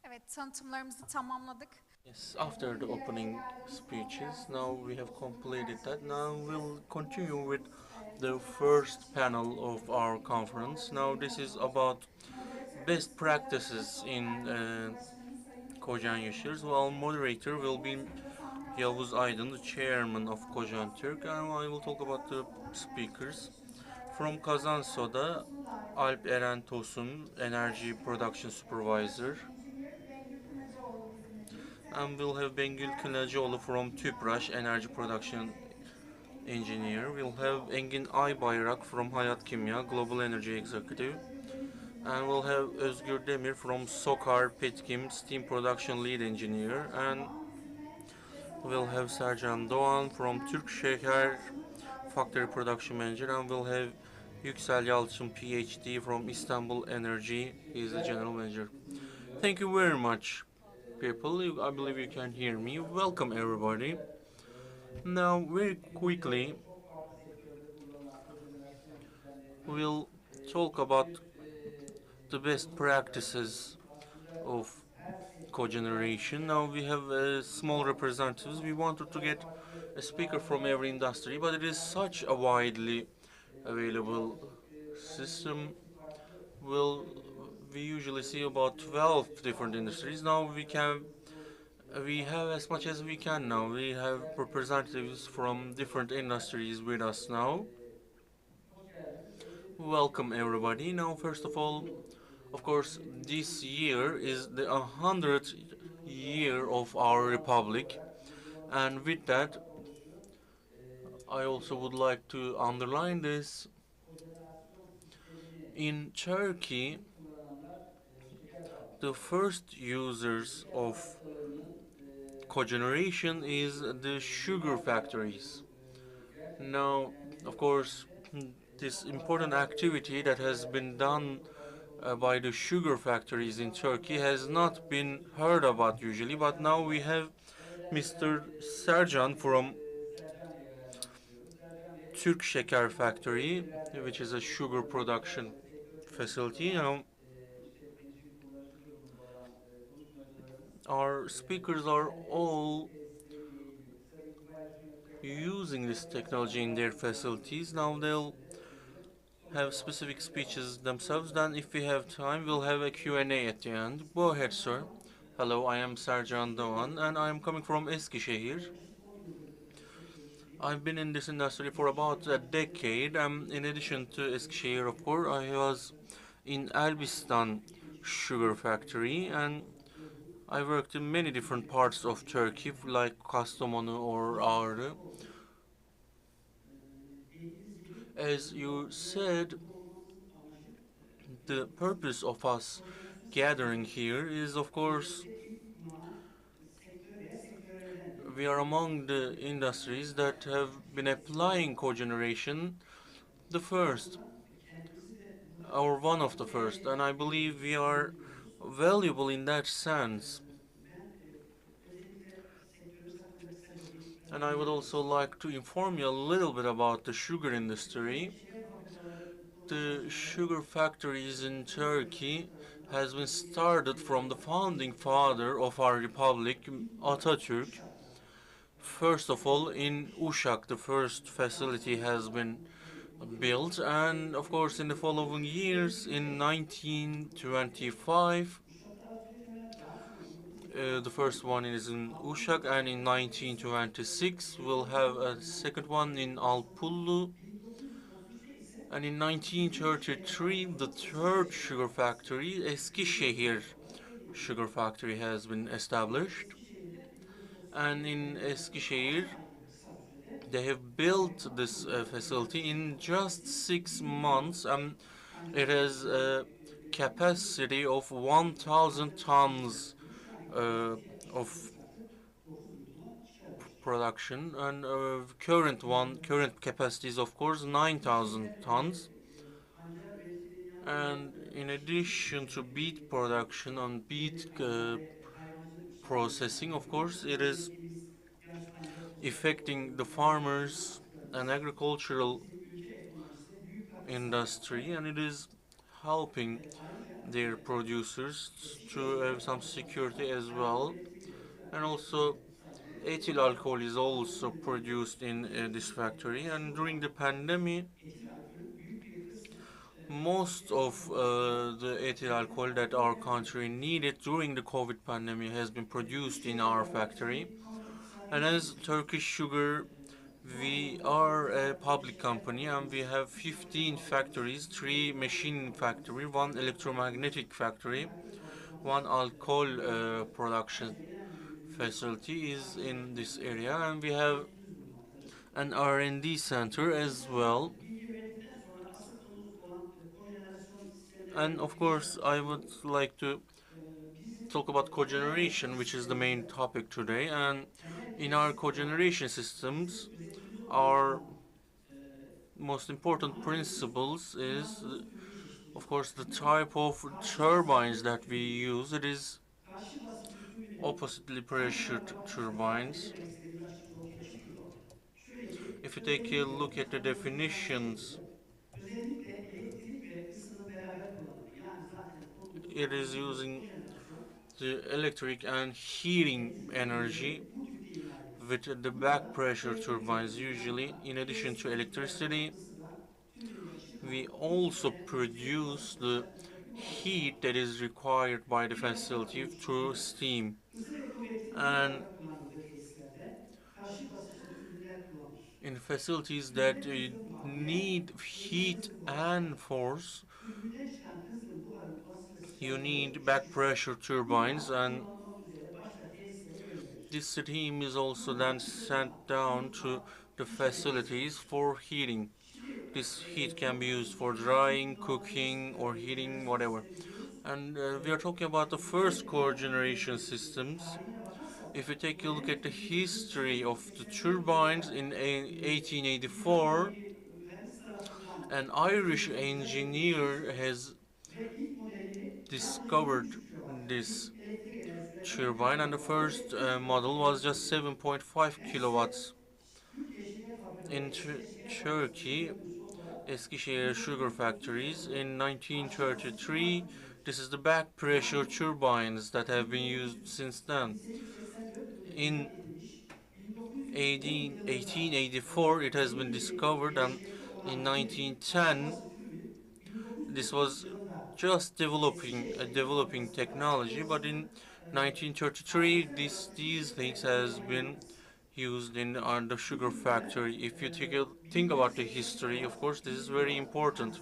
Evet, tanıtımlarımızı tamamladık. Yes, after the opening speeches, now we have completed that. Now we'll continue with the first panel of our conference. Now this is about best practices in Kocan Yaşarız. Well, moderator will be Yavuz Aydın, the chairman of Kocan Türk, and I will talk about the speakers. From Kazan Soda, Alp Eren Tosun, Energy Production Supervisor. And we'll have Bengül Kınacıoğlu from Tüpraş, Energy Production Engineer. We'll have Engin Aybayrak from Hayat Kimya, Global Energy Executive. And we'll have Özgür Demir from Sokar Petkim, Steam Production Lead Engineer. And we'll have Sercan Doğan from Türk Şeker Factory Production Manager. And we'll have Yüksel Yalçın, PhD from Istanbul Energy. He is the General Manager. Thank you very much, people. I believe you can hear me. Welcome, everybody. Now, very quickly, we'll talk about the best practices of cogeneration. Now we have small representatives. We wanted to get a speaker from every industry, but it is such a widely available system. We usually see about 12 different industries. Now we have as much as we can now. We have representatives from different industries with us now. Welcome everybody. Now, first of all, of course, this year is the 100th year of our republic, and with that, I also would like to underline this. In Turkey, the first users of cogeneration is the sugar factories. Now, of course, this important activity that has been done by the sugar factories in Turkey has not been heard about usually, but now we have Mr. Sercan from Türk Şeker Factory, which is a sugar production facility. Our speakers are all using this technology in their facilities. Now they'll have specific speeches themselves. Then if we have time, we'll have a Q&A at the end. Go ahead, sir. Hello, I am Sercan Doğan and I am coming from Eskişehir. I've been in this industry for about a decade. In addition to Eskişehir, of course, I was in Elbistan Sugar Factory and I worked in many different parts of Turkey, like Kastamonu or Ağrı. As you said, the purpose of us gathering here is, of course, we are among the industries that have been applying cogeneration the first, or one of the first, and I believe we are valuable in that sense. And I would also like to inform you a little bit about the sugar industry. The sugar factories in Turkey has been started from the founding father of our republic, Atatürk. First of all, in Uşak, the first facility has been built, and of course, in the following years, in 1925, the first one is in Uşak, and in 1926, we'll have a second one in Alpullu. And in 1933, the third sugar factory, Eskişehir Sugar Factory, has been established. And in Eskişehir, they have built this facility in just 6 months, and it has a capacity of 1,000 tons of production, and current capacity is of course 9,000 tons. And in addition to beet production and beet processing, of course, it is affecting the farmers and agricultural industry, and it is helping their producers to have some security as well. And also ethyl alcohol is also produced in this factory, and during the pandemic most of the ethyl alcohol that our country needed during the COVID pandemic has been produced in our factory. And as Turkish Sugar, we are a public company and we have 15 factories, 3 machine factory, 1 electromagnetic factory, 1 alcohol production facility is in this area, and we have an R&D center as well. And of course, I would like to talk about cogeneration, which is the main topic today. And in our cogeneration systems, our most important principles is, of course, the type of turbines that we use. It is oppositely pressured turbines. If you take a look at the definitions, it is using the electric and heating energy with the back pressure turbines usually. In addition to electricity, we also produce the heat that is required by the facility through steam. And in facilities that need heat and force, you need back pressure turbines, and this steam is also then sent down to the facilities for heating. This heat can be used for drying, cooking, or heating, whatever. And we are talking about the first cogeneration systems. If you take a look at the history of the turbines in 1884, an Irish engineer has discovered this turbine, and the first model was just 7.5 kilowatts. In Turkey, Eskişehir sugar factories in 1933. This is the back pressure turbines that have been used since then. In 1884, it has been discovered, and in 1910, this was just developing technology. But in 1933, these things has been used in the sugar factory. If you think about the history, of course, this is very important.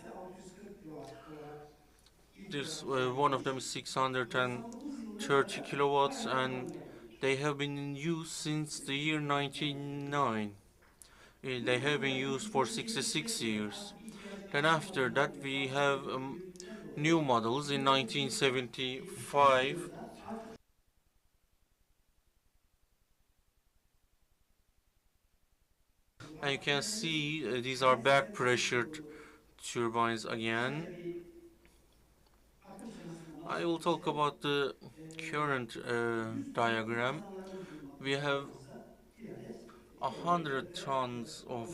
This one of them is 630 kilowatts, and they have been in use since the year 1909. They have been used for 66 years. Then after that, we have new models in 1975. And you can see these are back pressured turbines again. I will talk about the current diagram. We have 100 tons of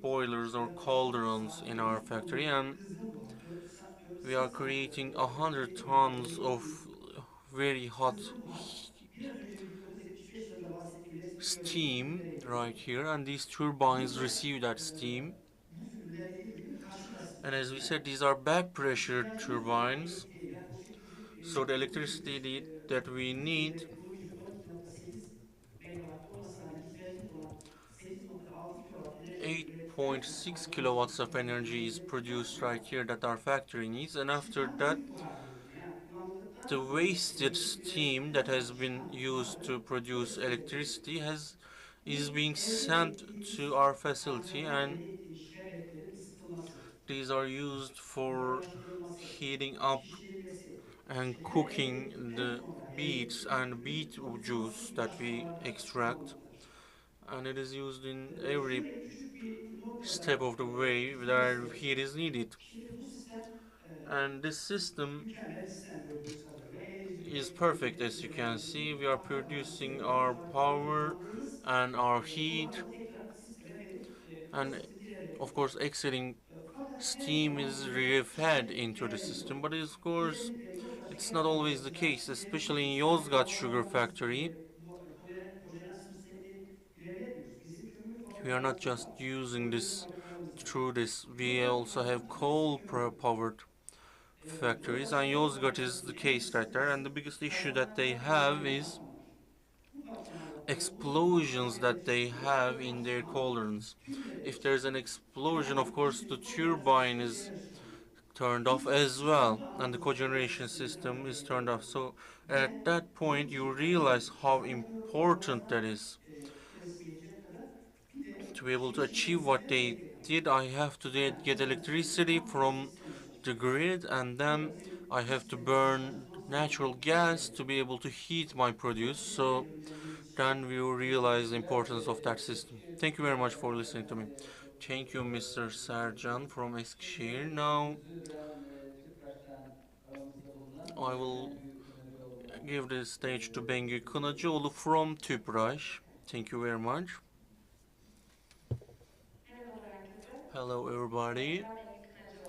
boilers or cauldrons in our factory, and we are creating 100 tons of very hot steam right here, and these turbines receive that steam. And as we said, these are back pressure turbines, so the electricity that we need, 8.6 kilowatts of energy is produced right here that our factory needs, and after that, the wasted steam that has been used to produce electricity is being sent to our facility, and these are used for heating up and cooking the beets and beet juice that we extract, and it is used in every step of the way where heat is needed. And this system is perfect. As you can see, we are producing our power and our heat, and of course exiting steam is refed into the system. But of course it's not always the case, especially in Yozgat sugar factory. We are not just using this through this, we also have coal powered factories, and Yozgat is the case right there. And the biggest issue that they have is explosions that they have in their cauldrons. If there's an explosion, of course the turbine is turned off as well, and the cogeneration system is turned off. So at that point you realize how important that is. To be able to achieve what they did, I have to get electricity from the grid, and then I have to burn natural gas to be able to heat my produce. So then we will realize the importance of that system. Thank you very much for listening to me. Thank you, Mr. Sercan from Eskişehir. Now I will give the stage to Bengü Kınacıoğlu from Tüpraş. Thank you very much. Hello everybody.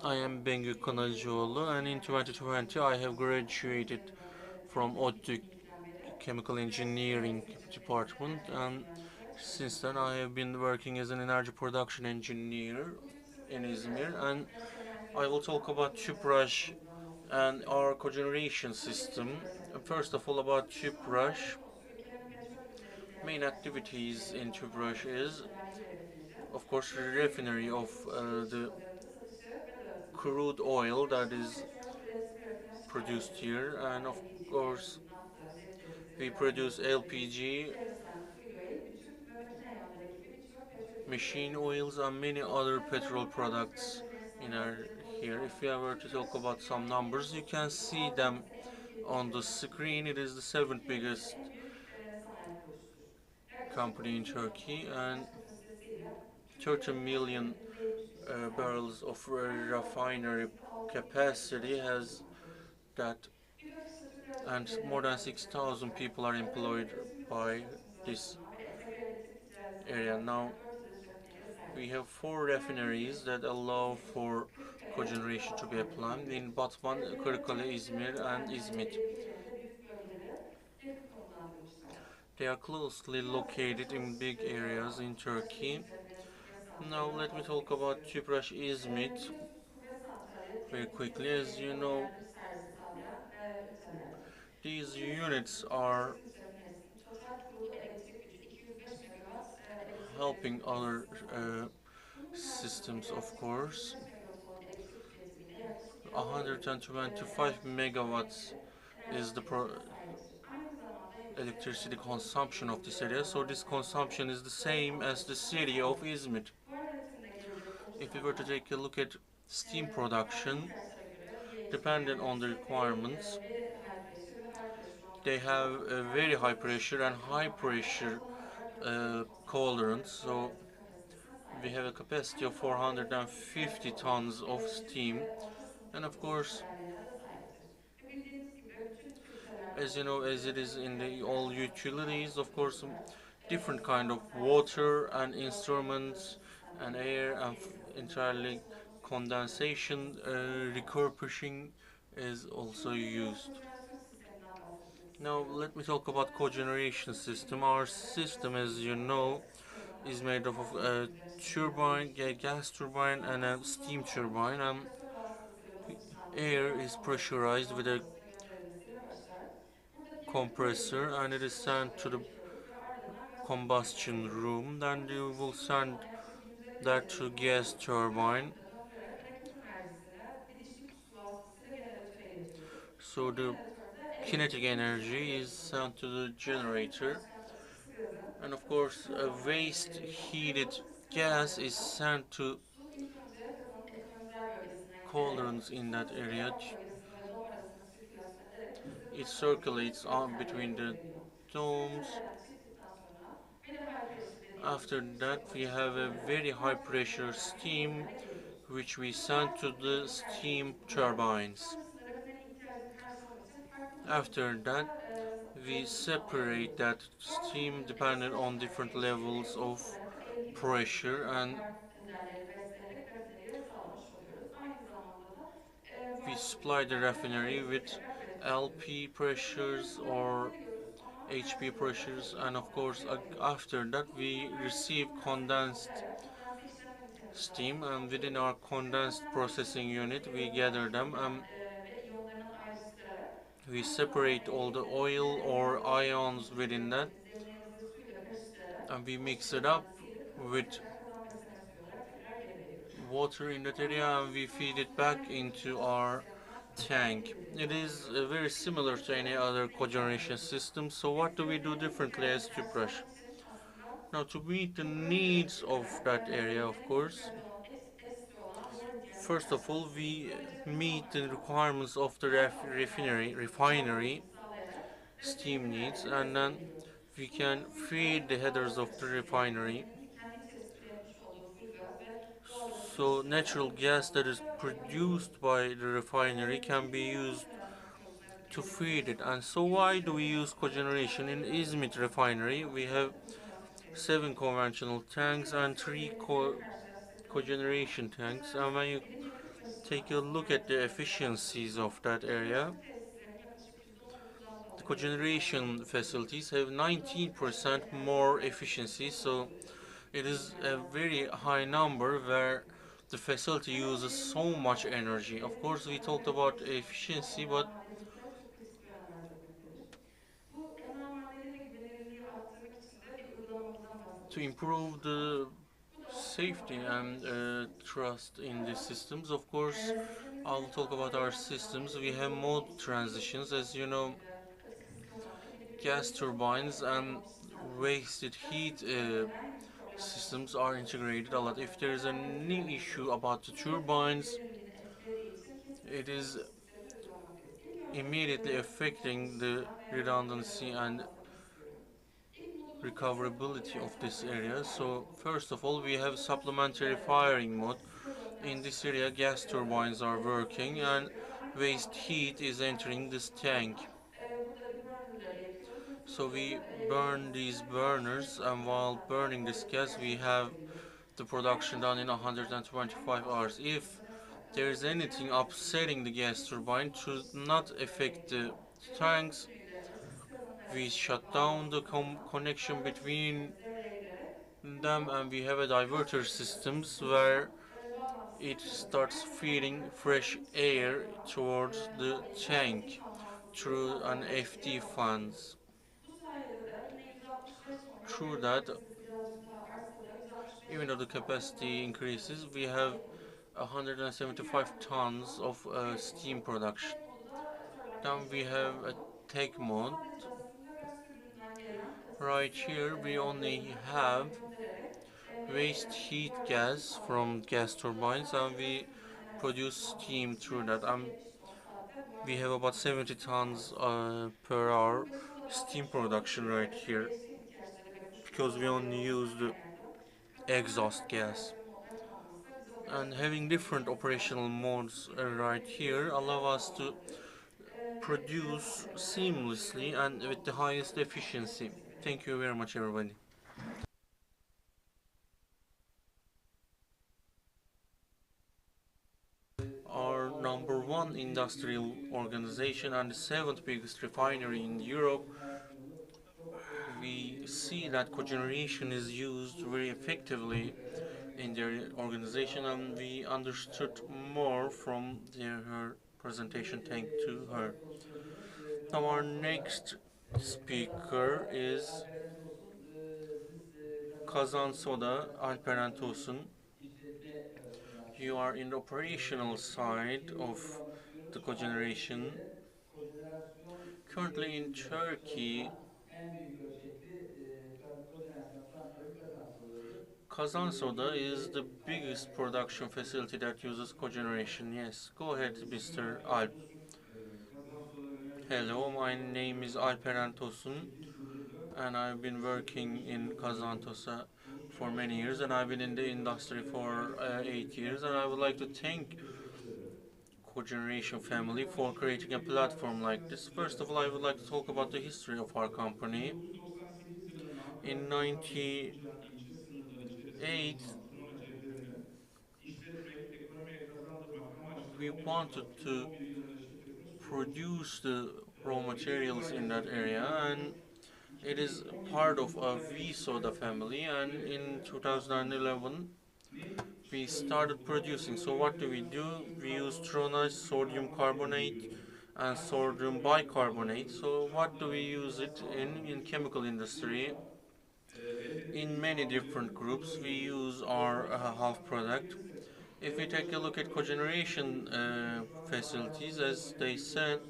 I am Bengü Kınacıoğlu, and in 2020 I have graduated from ODTÜ Chemical Engineering Department, and since then I have been working as an energy production engineer in İzmir, and I will talk about Tüpraş and our cogeneration system. First of all, about Tüpraş. Main activities in Tüpraş is, of course, refinery of the crude oil that is produced here, and of course we produce LPG, machine oils, and many other petrol products in our here. If we were to talk about some numbers, you can see them on the screen. It is the seventh biggest company in Turkey, and 30 million barrels of refinery capacity has that, and more than 6,000 people are employed by this area. Now, we have 4 refineries that allow for cogeneration to be applied in Batman, Kırıkkale, İzmir, and İzmit. They are closely located in big areas in Turkey. Now let me talk about Tüpraş İzmit very quickly. As you know, these units are helping other systems, of course. 125 megawatts is the electricity consumption of this area, so this consumption is the same as the city of Izmit. If we were to take a look at steam production, depending on the requirements, they have a very high pressure and high pressure cauldrons, so we have a capacity of 450 tons of steam, and of course, as you know, as it is in the all utilities, of course, different kind of water and instruments and air and entirely condensation refurbishing is also used. Now let me talk about cogeneration system. Our system, as you know, is made up of a turbine, a gas turbine, and a steam turbine, and air is pressurized with a compressor, and it is sent to the combustion room. Then you will send that to gas turbine. So the kinetic energy is sent to the generator, and of course a waste heated gas is sent to cauldrons in that area. It circulates on between the domes. After that, we have a very high pressure steam which we send to the steam turbines. After that, we separate that steam depending on different levels of pressure, and we supply the refinery with LP pressures or HP pressures, and of course after that we receive condensed steam, and within our condensed processing unit we gather them, and we separate all the oil or ions within that, and we mix it up with water in that area, and we feed it back into our tank. It is very similar to any other cogeneration system. So what do we do differently as Tüpraş? Now, to meet the needs of that area, of course, first of all, we meet the requirements of the refinery steam needs, and then we can feed the headers of the refinery. So natural gas that is produced by the refinery can be used to feed it. And so why do we use cogeneration in Izmit refinery? We have 7 conventional tanks and 3 cogeneration tanks. And when you take a look at the efficiencies of that area, the cogeneration facilities have 19% more efficiency. So it is a very high number where the facility uses so much energy. Of course, we talked about efficiency, but to improve the safety and trust in the systems, of course, I'll talk about our systems. We have mode transitions, as you know, gas turbines and wasted heat systems are integrated a lot. If there is a new issue about the turbines, it is immediately affecting the redundancy and recoverability of this area. So first of all, we have supplementary firing mode. In this area, gas turbines are working and waste heat is entering this tank. So we burn these burners, and while burning this gas, we have the production done in 125 hours. If there is anything upsetting the gas turbine to not affect the tanks, we shut down the connection between them, and we have a diverter systems where it starts feeding fresh air towards the tank through an FD fans. Through that, even though the capacity increases, we have 175 tons of steam production. Then we have a tech mode. Right here we only have waste heat gas from gas turbines, and we produce steam through that. We have about 70 tons per hour steam production right here because we only use the exhaust gas. And having different operational modes right here allow us to produce seamlessly and with the highest efficiency. Thank you very much, everybody. Our number one industrial organization and the seventh biggest refinery in Europe, we see that cogeneration is used very effectively in their organization, and we understood more from her presentation. Thank to her. Now our next speaker is Kazan Soda Alperen Tosun. You are in the operational side of the cogeneration. Currently in Turkey, Kazan Soda is the biggest production facility that uses cogeneration. Yes, go ahead, Mr. Alp. Hello, my name is Alperen Tosun, and I've been working in Kazan Soda for many years, and I've been in the industry for 8 years, and I would like to thank Cogeneration family for creating a platform like this. First of all, I would like to talk about the history of our company. In 98, we wanted to produce the raw materials in that area, and it is part of a V Soda family, and in 2011 we started producing. So what do? We use tronized sodium carbonate and sodium bicarbonate. So what do we use it in chemical industry? In many different groups we use our half product. If we take a look at cogeneration facilities, as they said,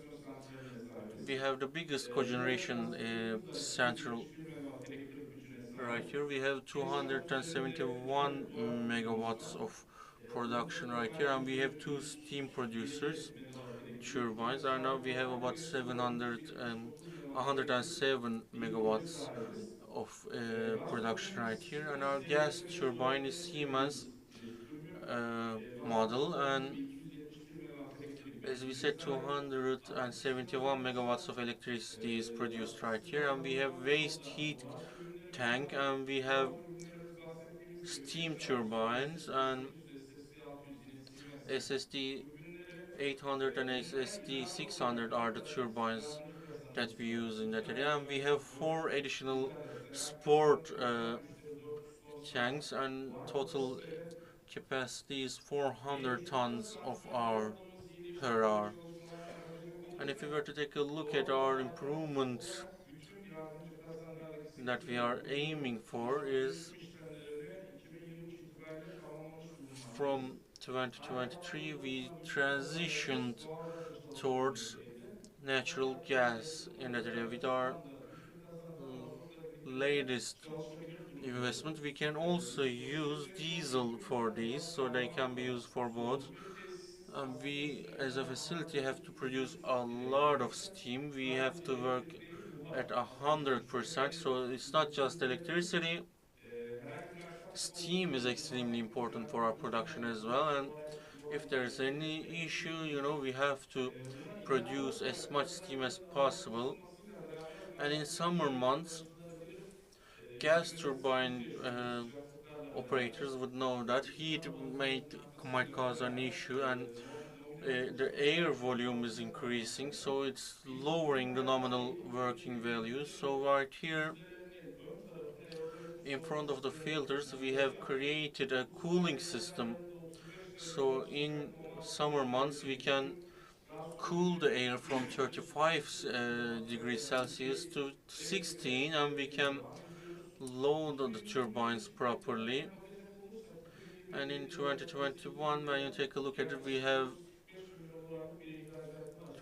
we have the biggest cogeneration central right here. We have 271 megawatts of production right here, and we have two steam producers turbines, and now we have about 107 megawatts of production right here, and our gas turbine is Siemens model, and as we said, 271 megawatts of electricity is produced right here, and we have waste heat tank, and we have steam turbines, and SSD 800 and SSD 600 are the turbines that we use in that area, and we have 4 additional sport tanks, and total capacity is 400 tons of hour per hour. And if we were to take a look at our improvements that we are aiming for, is from 2023 we transitioned towards natural gas in that area. With our latest investment, we can also use diesel for these, so they can be used for both. We as a facility have to produce a lot of steam. We have to work at 100%, so it's not just electricity. Steam is extremely important for our production as well, and if there's any issue, we have to produce as much steam as possible. And in summer months, gas turbine operators would know that heat might cause an issue, and the air volume is increasing, so it's lowering the nominal working values. So right here in front of the filters we have created a cooling system, so in summer months we can cool the air from 35 degrees Celsius to 16, and we can load the turbines properly. And in 2021, when you take a look at it, we have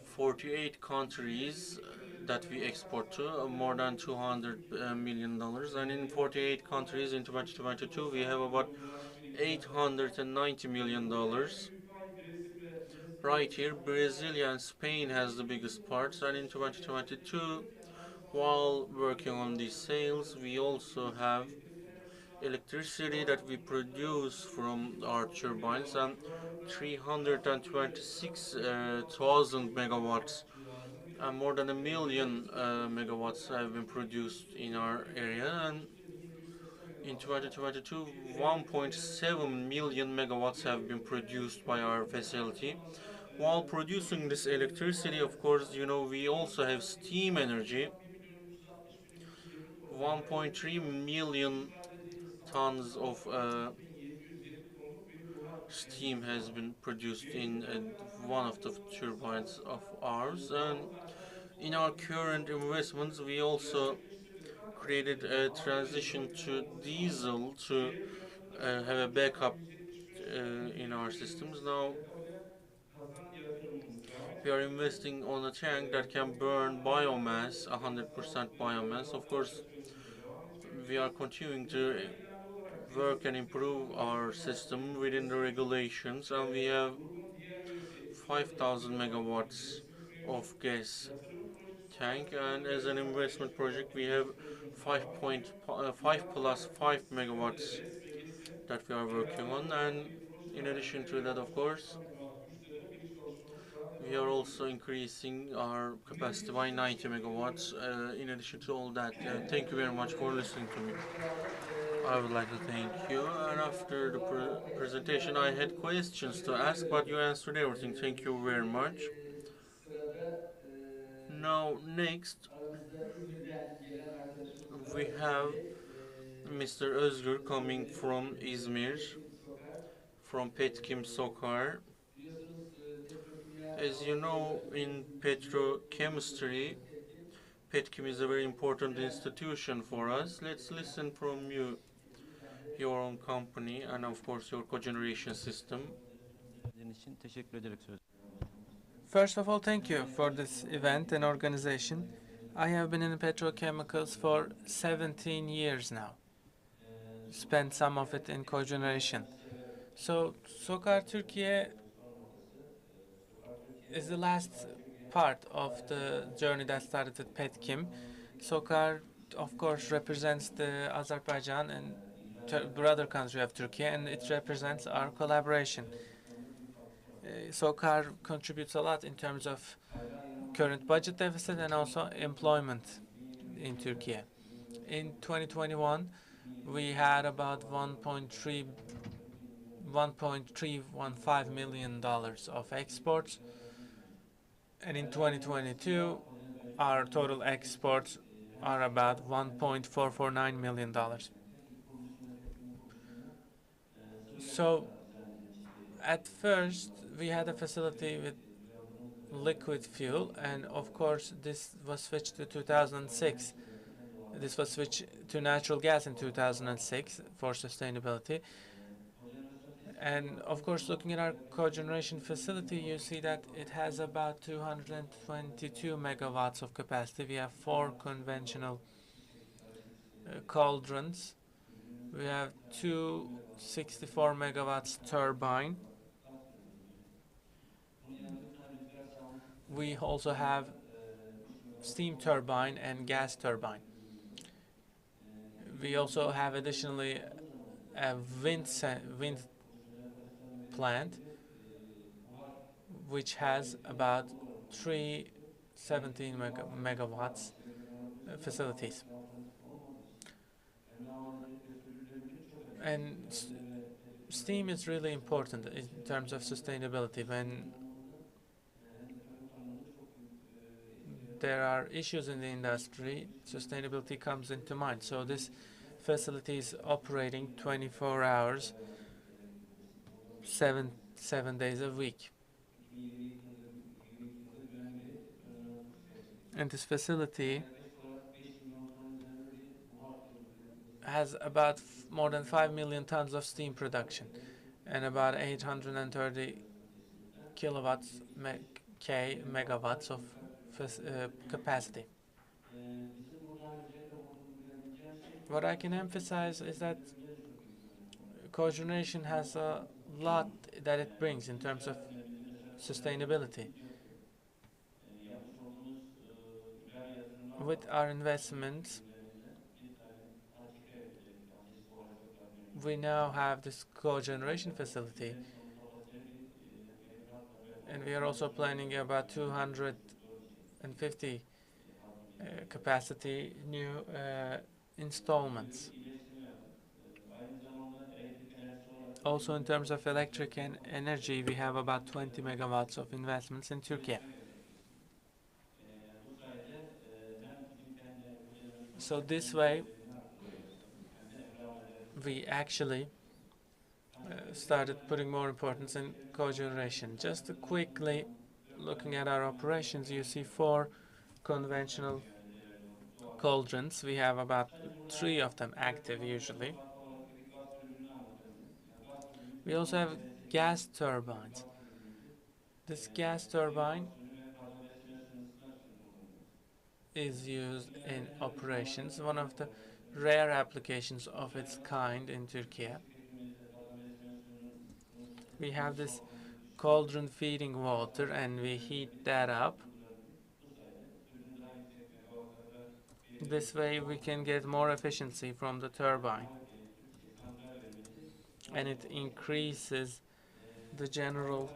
48 countries that we export to, more than $200 million. And in 48 countries in 2022, we have about $890 million. Right here, Brazil and Spain has the biggest parts. And in 2022, while working on these sales, we also have electricity that we produce from our turbines, and 326,000 megawatts and more than a million megawatts have been produced in our area. And in 2022, 1.7 million megawatts have been produced by our facility. While producing this electricity, of course, we also have steam energy. 1.3 million tons of steam has been produced in one of the turbines of ours. And in our current investments, we also created a transition to diesel to have a backup in our systems. Now we are investing on a tank that can burn biomass, 100% biomass. Of course, we are continuing to work and improve our system within the regulations, and we have 5,000 megawatts of gas tank, and as an investment project we have 5 plus 5 megawatts that we are working on. And in addition to that, of course, we are also increasing our capacity by 90 megawatts. In addition to all that, thank you very much for listening to me. I would like to thank you. And after the presentation, I had questions to ask, but you answered everything. Thank you very much. Now, next, we have Mr. Özgür coming from Izmir, from Petkim Sokar. As you know, in petrochemistry, Petkim is a very important institution for us. Let's listen from you, your own company, and of course your cogeneration system. First of all, thank you for this event and organization. I have been in petrochemicals for 17 years now. Spent some of it in cogeneration. So Sokar Türkiye is the last part of the journey that started with Petkim. Sokar, of course, represents the Azerbaijan and brother country of Turkey, and it represents our collaboration. Sokar contributes a lot in terms of current budget deficit and also employment in Turkey. In 2021, we had about $1.315 million of exports, and in 2022, our total exports are about $1.449 million. So at first, we had a facility with liquid fuel, and of course, this was switched to 2006. This was switched to natural gas in 2006 for sustainability. And of course, looking at our cogeneration facility, you see that it has about 222 megawatts of capacity. We have 4 conventional cauldrons. We have 2 64 megawatts turbine. We also have steam turbine and gas turbine. We also have additionally a wind plant, which has about 317 megawatts facilities. And steam is really important in terms of sustainability. When there are issues in the industry, sustainability comes into mind. So this facility is operating 24 hours, seven days a week. And this facility has about more than 5 million tons of steam production and about 830 kilowatts megawatts of capacity. What I can emphasize is that cogeneration has a lot that it brings in terms of sustainability. With our investments, we now have this cogeneration facility, and we are also planning about 250 capacity new installments. Also, in terms of electric and energy, we have about 20 megawatts of investments in Turkey. So this way, we actually started putting more importance in cogeneration. Just quickly looking at our operations, you see 4 conventional cauldrons. We have about 3 of them active usually. We also have gas turbines. This gas turbine is used in operations, one of the rare applications of its kind in Turkey. We have this cauldron feeding water and we heat that up. This way we can get more efficiency from the turbine, and it increases the general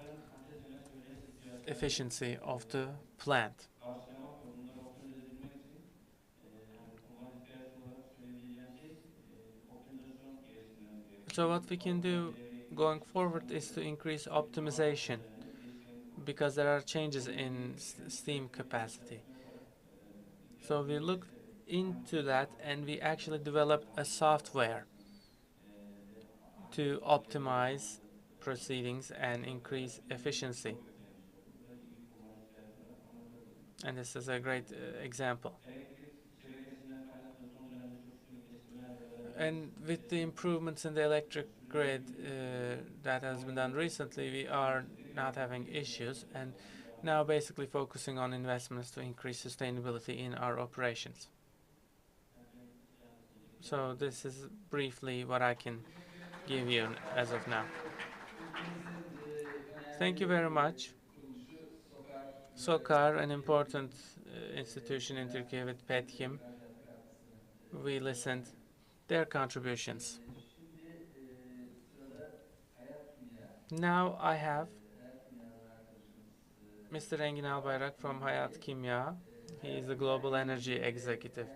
efficiency of the plant. So what we can do going forward is to increase optimization, because there are changes in steam capacity. So we looked into that and we actually developed a software to optimize proceedings and increase efficiency. And this is a great example. And with the improvements in the electric grid that has been done recently, we are not having issues and now basically focusing on investments to increase sustainability in our operations. So this is briefly what I can give you as of now. Thank you very much. SOKAR, an important institution in Turkey with Petkim, we listened their contributions. Now I have Mr. Engin Albayrak from Hayat Kimya. He is the Global Energy Executive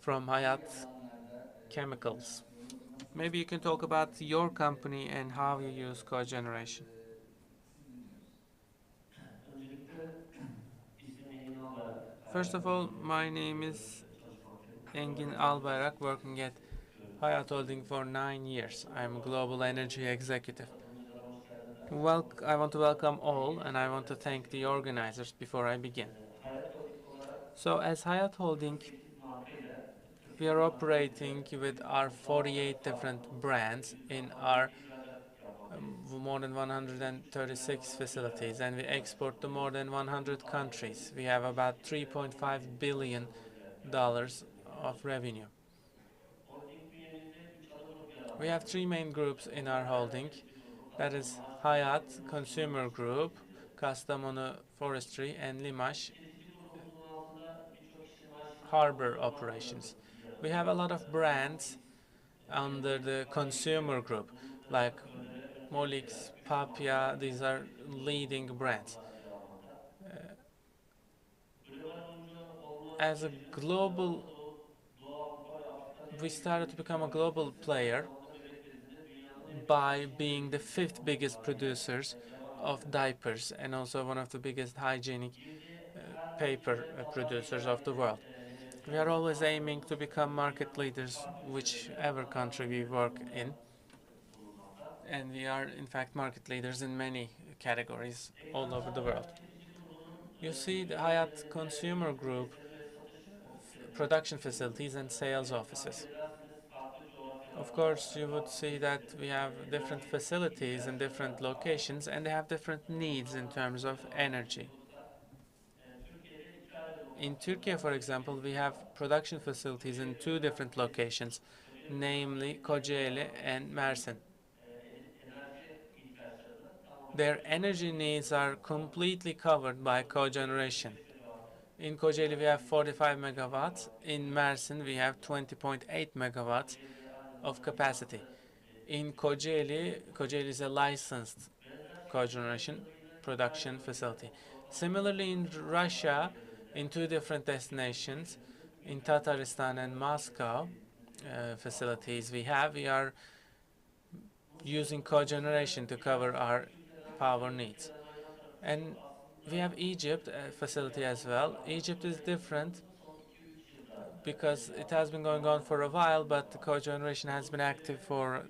from Hayat Chemicals. Maybe you can talk about your company and how you use cogeneration. First of all, my name is Engin Albayrak, working at Hayat Holding for 9 years. I'm a Global Energy Executive. I want to welcome all, and I want to thank the organizers before I begin. So as Hayat Holding, we are operating with our 48 different brands in our more than 136 facilities, and we export to more than 100 countries. We have about $3.5 billion of revenue. We have 3 main groups in our holding. That is Hayat Consumer Group, Kastamonu Forestry, and Limash Harbor Operations. We have a lot of brands under the consumer group, like Molix, Papia. These are leading brands. As a global, we started to become a global player by being the fifth biggest producers of diapers and also one of the biggest hygienic paper producers of the world. We are always aiming to become market leaders, whichever country we work in. And we are, in fact, market leaders in many categories all over the world. You see the Hayat Consumer Group production facilities and sales offices. Of course, you would see that we have different facilities in different locations and they have different needs in terms of energy. In Turkey, for example, we have production facilities in two different locations, namely Kocaeli and Mersin. Their energy needs are completely covered by cogeneration. In Kocaeli, we have 45 megawatts. In Mersin, we have 20.8 megawatts of capacity. In Kocaeli is a licensed cogeneration production facility. Similarly, in Russia, in two different destinations, in Tatarstan and Moscow facilities we are using cogeneration to cover our power needs. And we have Egypt facility as well. Egypt is different because it has been going on for a while, but the cogeneration has been active for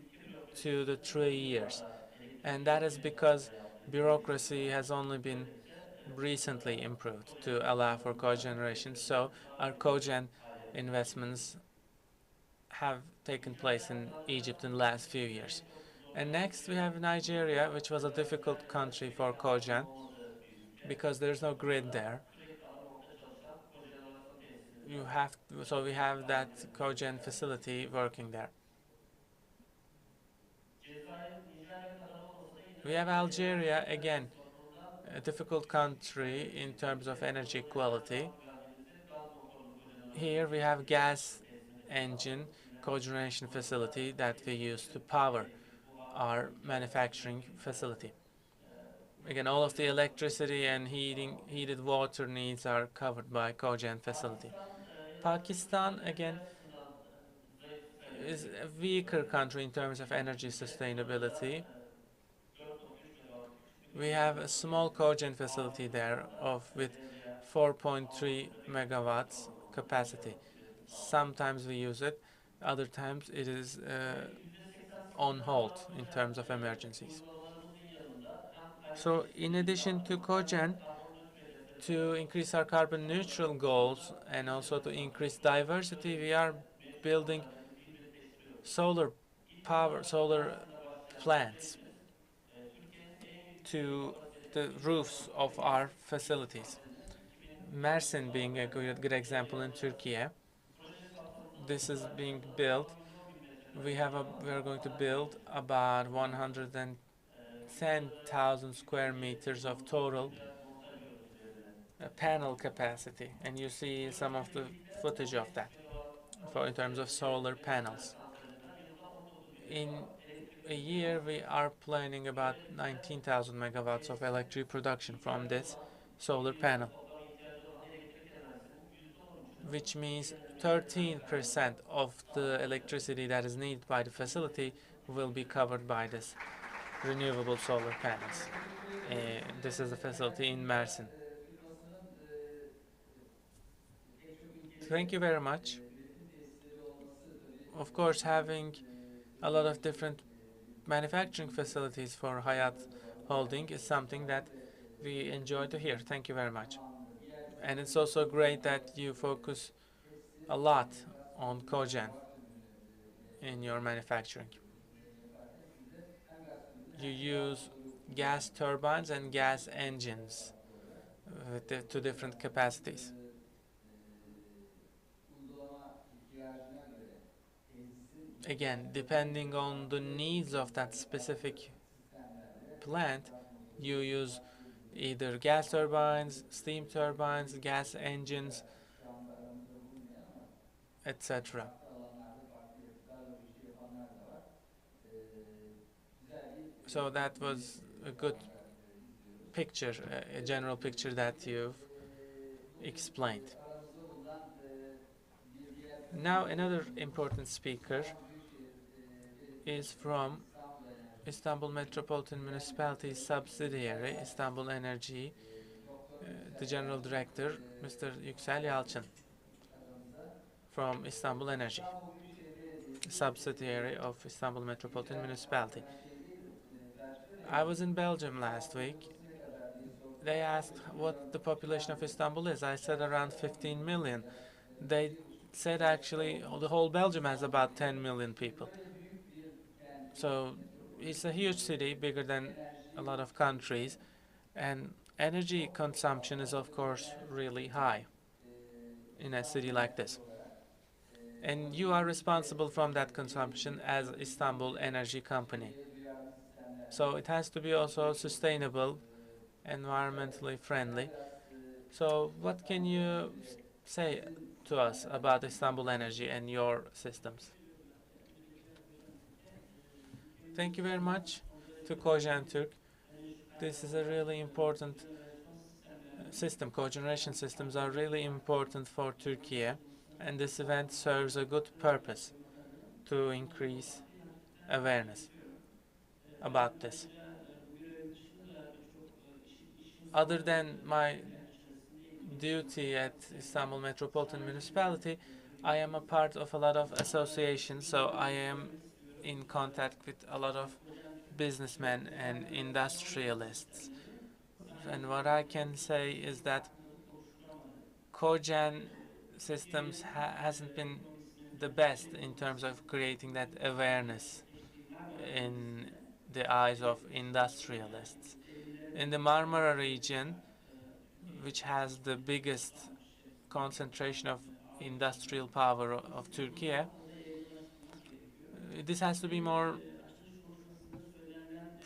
2 to 3 years. And that is because bureaucracy has only been recently improved to allow for cogeneration. So our cogen investments have taken place in Egypt in the last few years. And next we have Nigeria, which was a difficult country for cogen because there's no grid there. So we have that cogen facility working there. We have Algeria, again, a difficult country in terms of energy quality. Here we have gas engine cogeneration facility that we use to power our manufacturing facility. Again, all of the electricity and heated water needs are covered by cogen facility. Pakistan, again, is a weaker country in terms of energy sustainability. We have a small cogen facility there with 4.3 megawatts capacity. Sometimes we use it, other times it is on hold in terms of emergencies. So in addition to cogen, to increase our carbon neutral goals and also to increase diversity, we are building solar plants to the roofs of our facilities. Mersin being a good example in Turkey. This is being built. We are going to build about 110,000 square meters of total panel capacity, and you see some of the footage of that in terms of solar panels. In a year, we are planning about 19,000 megawatts of electric production from this solar panel, which means 13% of the electricity that is needed by the facility will be covered by this renewable solar panels. This is a facility in Mersin. Thank you very much. Of course, having a lot of different manufacturing facilities for Hayat Holding is something that we enjoy to hear. Thank you very much. And it's also great that you focus a lot on cogen in your manufacturing. You use gas turbines and gas engines with the two different capacities. Again, depending on the needs of that specific plant, you use either gas turbines, steam turbines, gas engines, etc. So that was a good picture, a general picture that you've explained. Now another important speaker is from Istanbul Metropolitan Municipality subsidiary, Istanbul Energy, the General Director, Mr. Yüksel Yalçın from Istanbul Energy, subsidiary of Istanbul Metropolitan Municipality. I was in Belgium last week. They asked what the population of Istanbul is. I said around 15 million. They said actually the whole Belgium has about 10 million people. So it's a huge city, bigger than a lot of countries, and energy consumption is of course really high in a city like this. And you are responsible from that consumption as Istanbul Energy Company. So it has to be also sustainable, environmentally friendly. So what can you say to us about Istanbul Energy and your systems? Thank you very much to Cogen Türk. This is a really important system. Cogeneration systems are really important for Turkey, and this event serves a good purpose to increase awareness about this. Other than my duty at Istanbul Metropolitan Municipality, I am a part of a lot of associations, so I am in contact with a lot of businessmen and industrialists. And what I can say is that Cogen systems hasn't been the best in terms of creating that awareness in the eyes of industrialists. In the Marmara region, which has the biggest concentration of industrial power of Turkey, this has to be more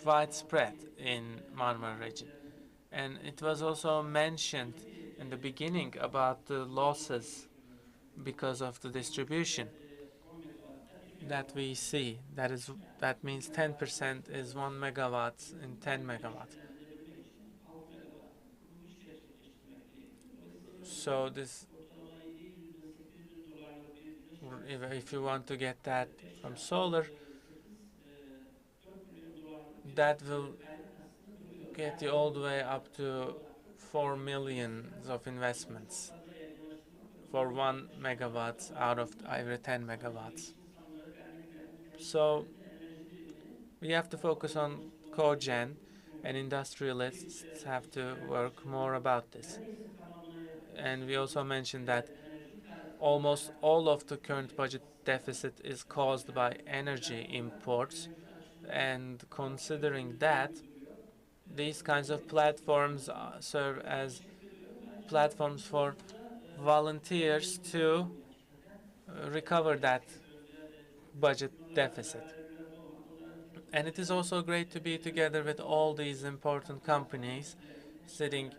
widespread in Marmara region. And it was also mentioned in the beginning about the losses because of the distribution that we see. That means 10% is 1 megawatt in 10 megawatt. So this, if you want to get that from solar, that will get you all the way up to 4 million of investments for 1 megawatt out of every 10 megawatts. So we have to focus on cogen, and industrialists have to work more about this. And we also mentioned that almost all of the current budget deficit is caused by energy imports, and considering that, these kinds of platforms serve as platforms for volunteers to recover that budget deficit. And it is also great to be together with all these important companies sitting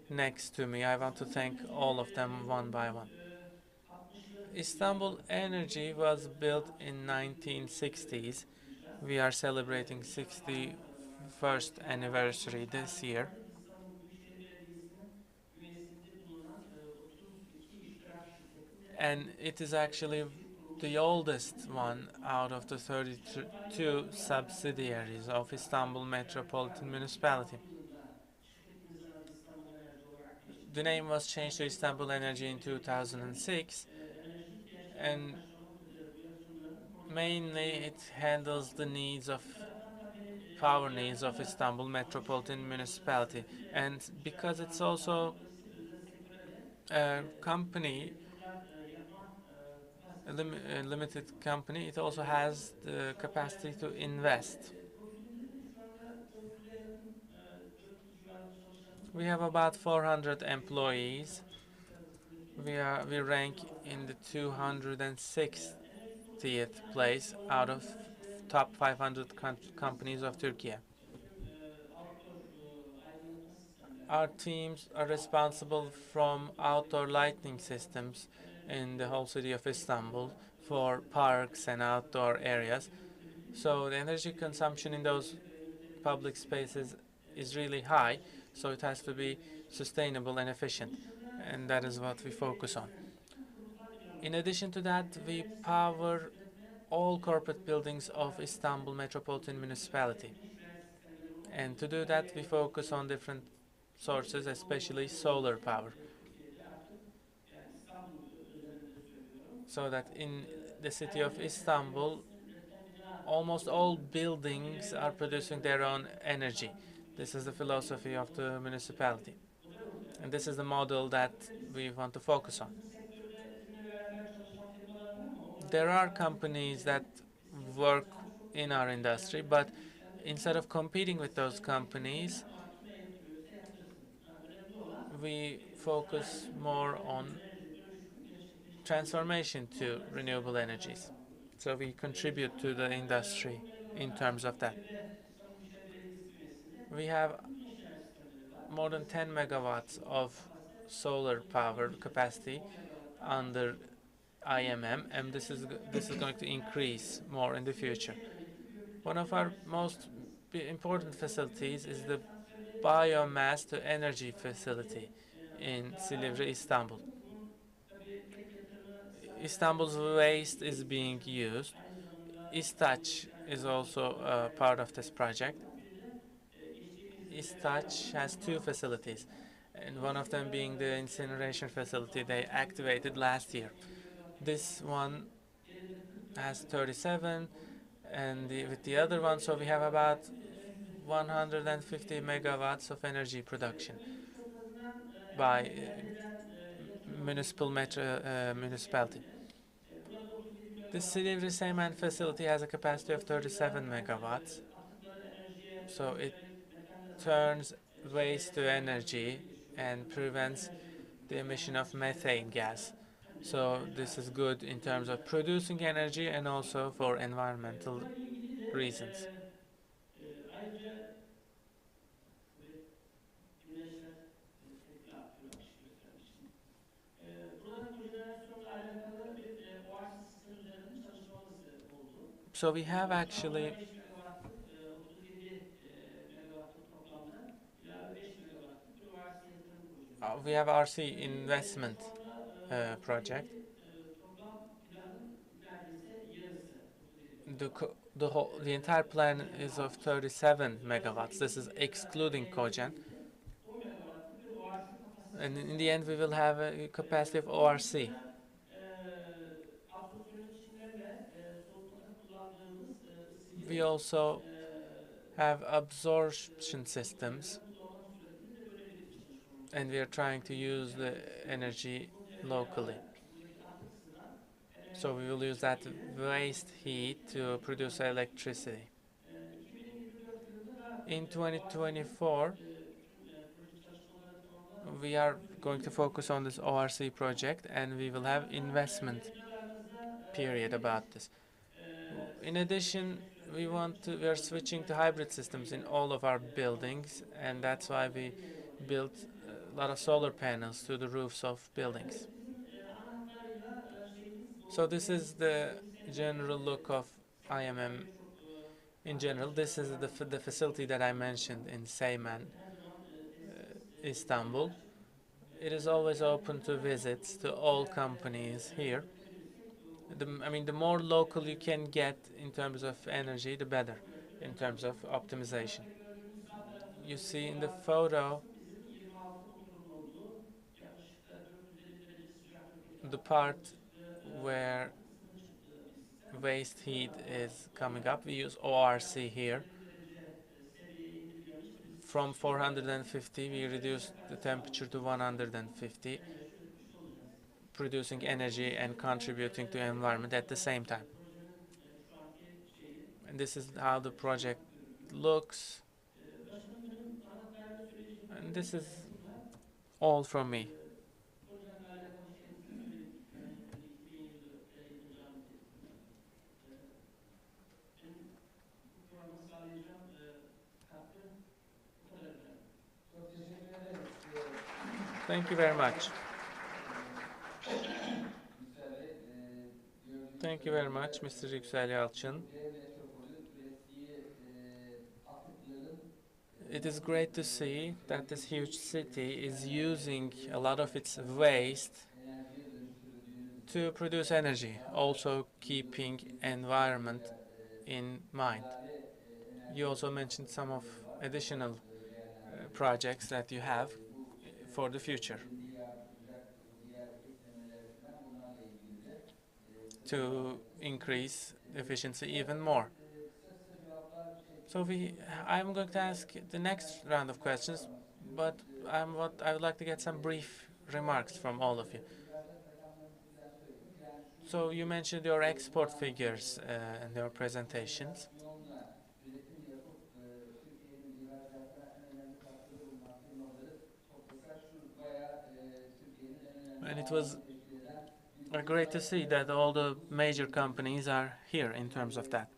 next to me. I want to thank all of them one by one. Istanbul Energy was built in 1960s. We are celebrating 61st anniversary this year. And it is actually the oldest one out of the 32 subsidiaries of Istanbul Metropolitan Municipality. The name was changed to Istanbul Energy in 2006, and mainly it handles the needs of power needs of Istanbul Metropolitan Municipality. And because it's also a company, a limited company, it also has the capacity to invest. We have about 400 employees. We rank in the 260th place out of top 500 companies of Turkey. Our teams are responsible from outdoor lighting systems in the whole city of Istanbul for parks and outdoor areas. So the energy consumption in those public spaces is really high, so it has to be sustainable and efficient, and that is what we focus on. In addition to that, we power all corporate buildings of Istanbul Metropolitan Municipality. And to do that, we focus on different sources, especially solar power. So that in the city of Istanbul, almost all buildings are producing their own energy. This is the philosophy of the municipality. And this is the model that we want to focus on. There are companies that work in our industry, but instead of competing with those companies, we focus more on transformation to renewable energies. So we contribute to the industry in terms of that. We have more than 10 megawatts of solar power capacity under IMM, and this is going to increase more in the future. One of our most important facilities is the biomass to energy facility in Silivri, Istanbul. Istanbul's waste is being used. İstaç is also part of this project. İstaç has two facilities, and one of them being the incineration facility they activated last year. This one has 37, and with the other one, so we have about 150 megawatts of energy production by municipality. The Silivri Cement facility has a capacity of 37 megawatts, so it turns waste to energy and prevents the emission of methane gas. So this is good in terms of producing energy and also for environmental reasons. So we have actually we have RC investment project. The entire plan is of 37 megawatts. This is excluding cogen. And in the end, we will have a capacity of ORC. We also have absorption systems, and we are trying to use the energy locally. So we will use that waste heat to produce electricity. In 2024, we are going to focus on this ORC project, and we will have investment period about this. In addition, we are switching to hybrid systems in all of our buildings, and that's why we built a lot of solar panels to the roofs of buildings. So this is the general look of IMM in general. This is the facility that I mentioned in Seymen, Istanbul. It is always open to visits to all companies here. The more local you can get in terms of energy, the better in terms of optimization. You see in the photo the part where waste heat is coming up. We use ORC here. From 450, we reduced the temperature to 150, producing energy and contributing to the environment at the same time. And this is how the project looks. And this is all from me. Thank you very much. Thank you very much, Mr. Yüksel Yalçın. It is great to see that this huge city is using a lot of its waste to produce energy, also keeping environment in mind. You also mentioned some of additional projects that you have for the future to increase efficiency even more. So I'm going to ask the next round of questions, but I would like to get some brief remarks from all of you. So you mentioned your export figures in your presentations. And it was great to see that all the major companies are here in terms of that.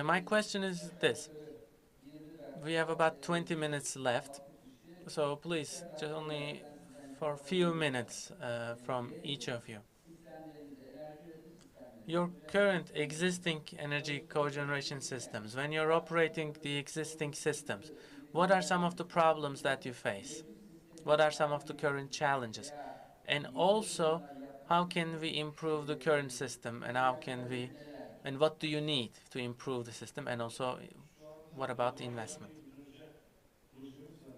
My question is this. We have about 20 minutes left, so please, just only for a few minutes from each of you. Your current existing energy cogeneration systems, when you're operating the existing systems, what are some of the problems that you face? What are some of the current challenges? And also, how can we improve the current system, and what do you need to improve the system, and also what about the investment?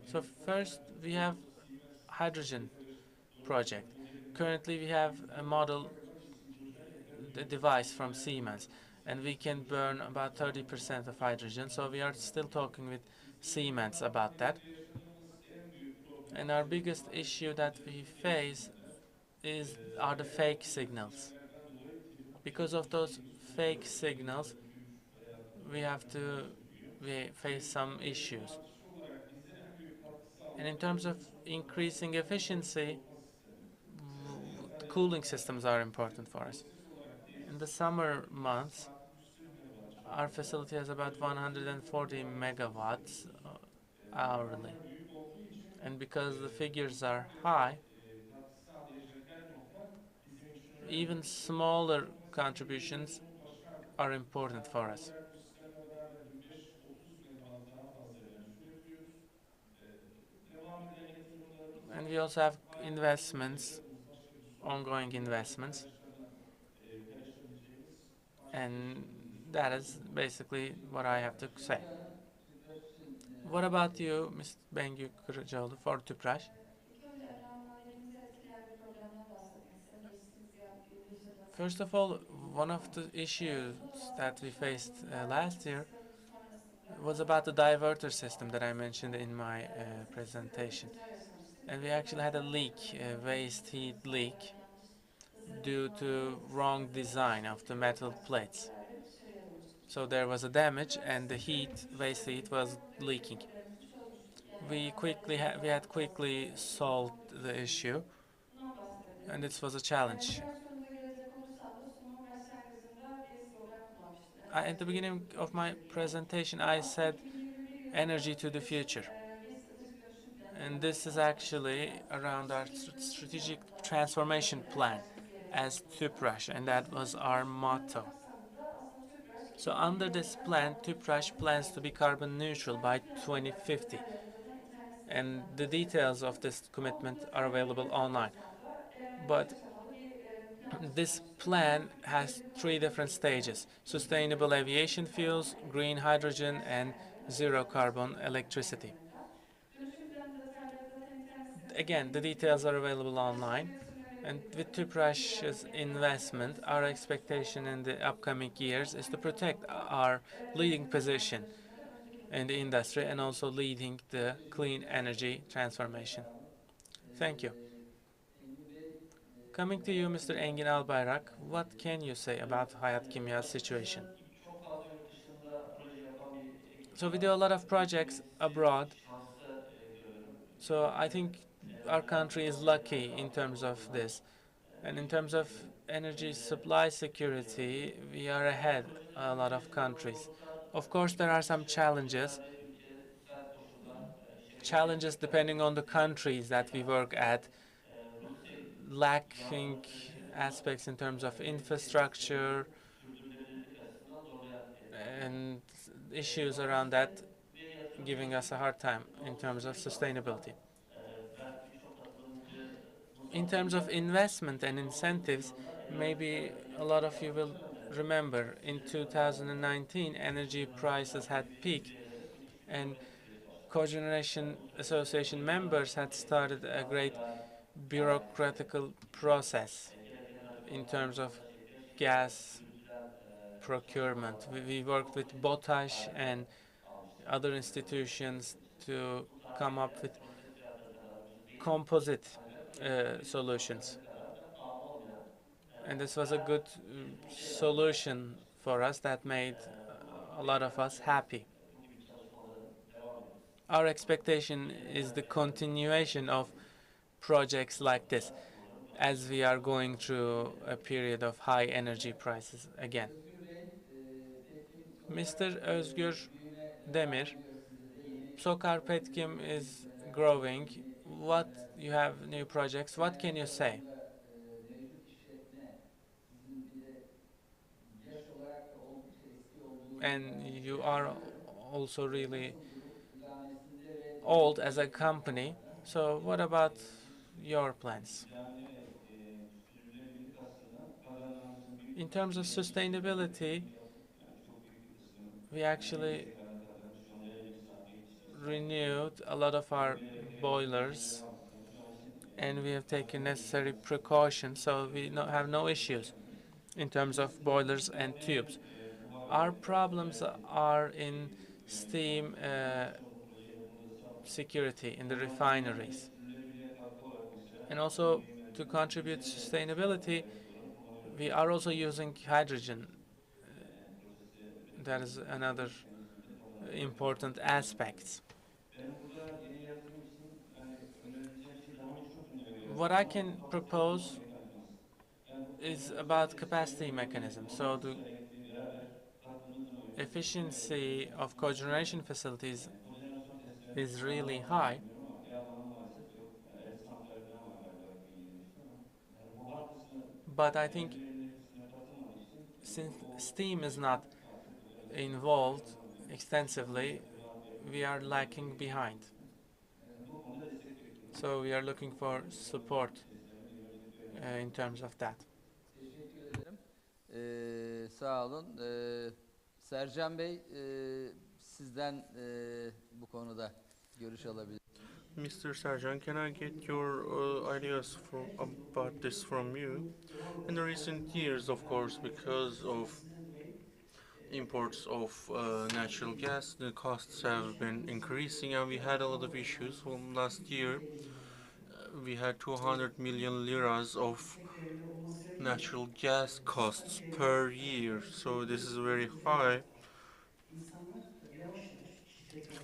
So first, we have hydrogen project. Currently, we have a model, the device from Siemens, and we can burn about 30% of hydrogen. So we are still talking with Siemens about that. And our biggest issue that we face are the fake signals. Because of those fake signals, we face some issues. And in terms of increasing efficiency, cooling systems are important for us. In the summer months, our facility has about 140 megawatts hourly. And because the figures are high, even smaller contributions are important for us. And we also have investments, ongoing investments, and that is basically what I have to say. What about you, Ms. Bengü Kırıcıoğlu, for Tüpraş? İlk önce önemli olan hepimizi etkileyen bir problemden bahsetmek isterim. Geçtiğimiz yıl yaşadığımız. First of all, one of the issues that we faced last year was about the diverter system that I mentioned in my presentation. And we actually had a leak, a waste heat leak, due to wrong design of the metal plates. So there was a damage, and the waste heat was leaking. We had quickly solved the issue, and this was a challenge. At the beginning of my presentation, I said energy to the future. And this is actually around our strategic transformation plan as Tüpraş, and that was our motto. So under this plan, Tüpraş plans to be carbon neutral by 2050. And the details of this commitment are available online. But this plan has 3 different stages: sustainable aviation fuels, green hydrogen, and zero carbon electricity. Again, the details are available online. And with Tüpraş's investment, our expectation in the upcoming years is to protect our leading position in the industry and also leading the clean energy transformation. Thank you. Coming to you, Mr. Engin Albayrak, what can you say about Hayat Kimya's situation? So we do a lot of projects abroad. So I think our country is lucky in terms of this. And in terms of energy supply security, we are ahead a lot of countries. Of course, there are some challenges depending on the countries that we work at, lacking aspects in terms of infrastructure and issues around that, giving us a hard time in terms of sustainability. In terms of investment and incentives, maybe a lot of you will remember in 2019 energy prices had peaked and Cogeneration Association members had started a great bureaucratical process in terms of gas procurement. We worked with BOTAŞ and other institutions to come up with composite solutions. And this was a good solution for us that made a lot of us happy. Our expectation is the continuation of projects like this as we are going through a period of high energy prices again. Mr. Özgür Demir, Sokar Petkim is growing. What you have new projects? What can you say? And you are also really old as a company. So what about your plans? In terms of sustainability, we actually renewed a lot of our boilers and we have taken necessary precautions so we have no issues in terms of boilers and tubes. Our problems are in steam security in the refineries. And also to contribute to sustainability, we are also using hydrogen. That is another important aspect. What I can propose is about capacity mechanism. So the efficiency of cogeneration facilities is really high. But I think since steam is not involved extensively, we are lacking behind. So we are looking for support in terms of that. Teşekkür ederim. Sağ olun. Sercan Bey, sizden bu konuda görüş alabilir. Mr. Sarjan, can I get your ideas about this from you? In the recent years, of course, because of imports of natural gas, the costs have been increasing and we had a lot of issues. From last year, we had 200 million liras of natural gas costs per year, so this is very high.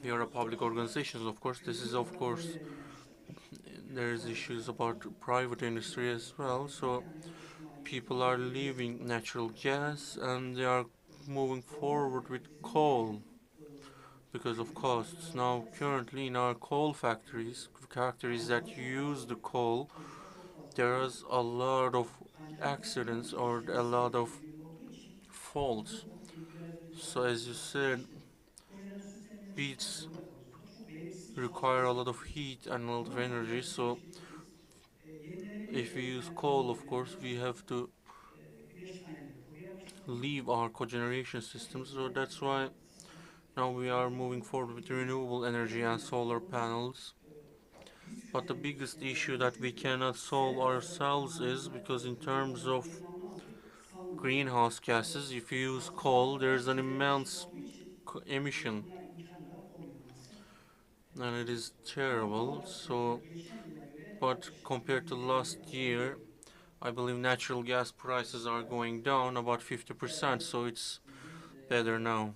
We are a public organization, of course. This is, of course, there's issues about private industry as well. So people are leaving natural gas and they are moving forward with coal because of costs. Now, currently in our coal factories that use the coal, there is a lot of accidents or a lot of faults. So as you said, beats require a lot of heat and a lot of energy. So if we use coal, of course, we have to leave our cogeneration systems. So that's why now we are moving forward with renewable energy and solar panels. But the biggest issue that we cannot solve ourselves is because in terms of greenhouse gases, if you use coal, there's an immense emission and it is terrible. So, but compared to last year, I believe natural gas prices are going down about 50%, so it's better now.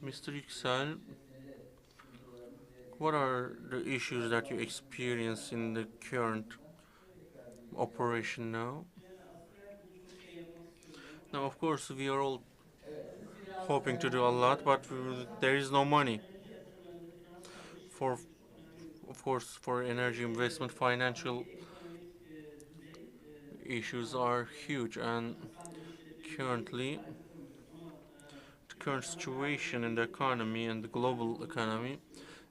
Mr. Yüksel, what are the issues that you experience in the current operation now? Now, of course, we are all hoping to do a lot, but there is no money. Of course, for energy investment, financial issues are huge, and currently, the current situation in the economy and the global economy,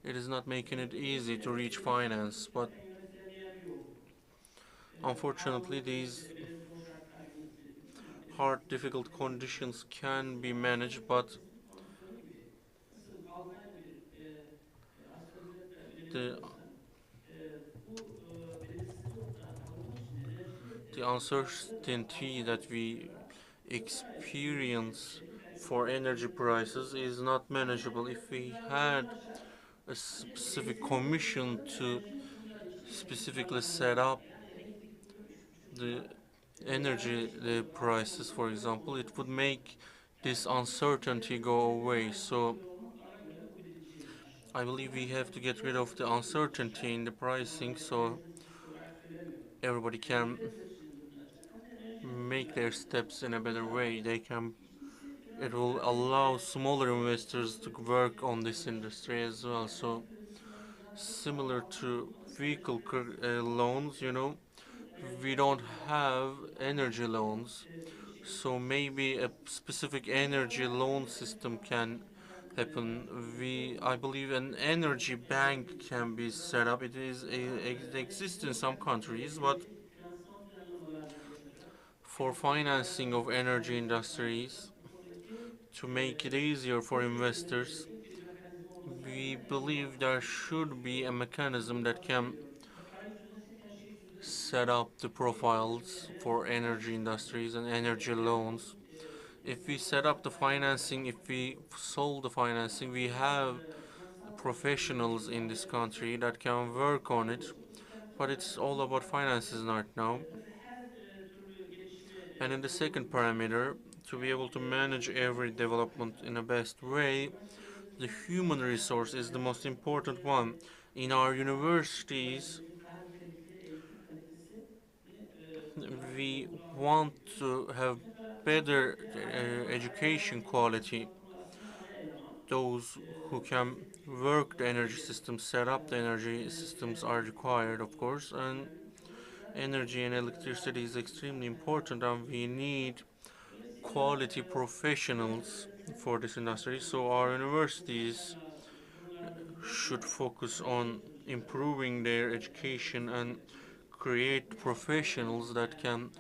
it is not making it easy to reach finance. But Unfortunately, these hard, difficult conditions can be managed, but Onu sorayım ki nasıl 6 ayda bir asgari ücretle the ödenebiliyorsa bu belirsizlikleri ortadan kaldırmak için enerji the fiyatları da uncertainty 6 ay that we sonra experience belli for prensipler energy prices getiriyorlar. is not Ancak manageable. If we icraatları had yaparsak a ancak specific eriten commission yatırımcıların to enerji kurları için elektrik specifically harcamaları set var. up Yani elektrik kuru 3,5 lira. the energy the prices, for example, it would make this Yani uncertainty go away. So bana göre bu birinci aşama. I believe we have to get rid of the uncertainty in the pricing so Olarak söylemiyorum. everybody can Yatırımcının hem enerji make their steps in a better Fakat way. It will yani allow smaller investors to work on this industry as well. So similar to vehicle loans, we don't have energy loans. So maybe a specific energy loan system can happen. I believe an energy bank can be set up. It exists in some countries, but finansman planlamalarını yapacak. for financing of energy industries, to make it easier for investors, we believe there should be a mechanism that can set up the profiles for energy industries and energy loans. If we set up the financing, if we solve the financing, we have professionals in this country that can work on it, but it's all about finances right now. And in the second parameter, to be able to manage every development in the best way, the human resource is the most important one. In our universities, we want to have better education quality. Those who can work the energy systems, set up the energy systems are required, of course, and energy and electricity is extremely important, and we need quality professionals for this industry. So our universities should focus on improving their education and create professionals that can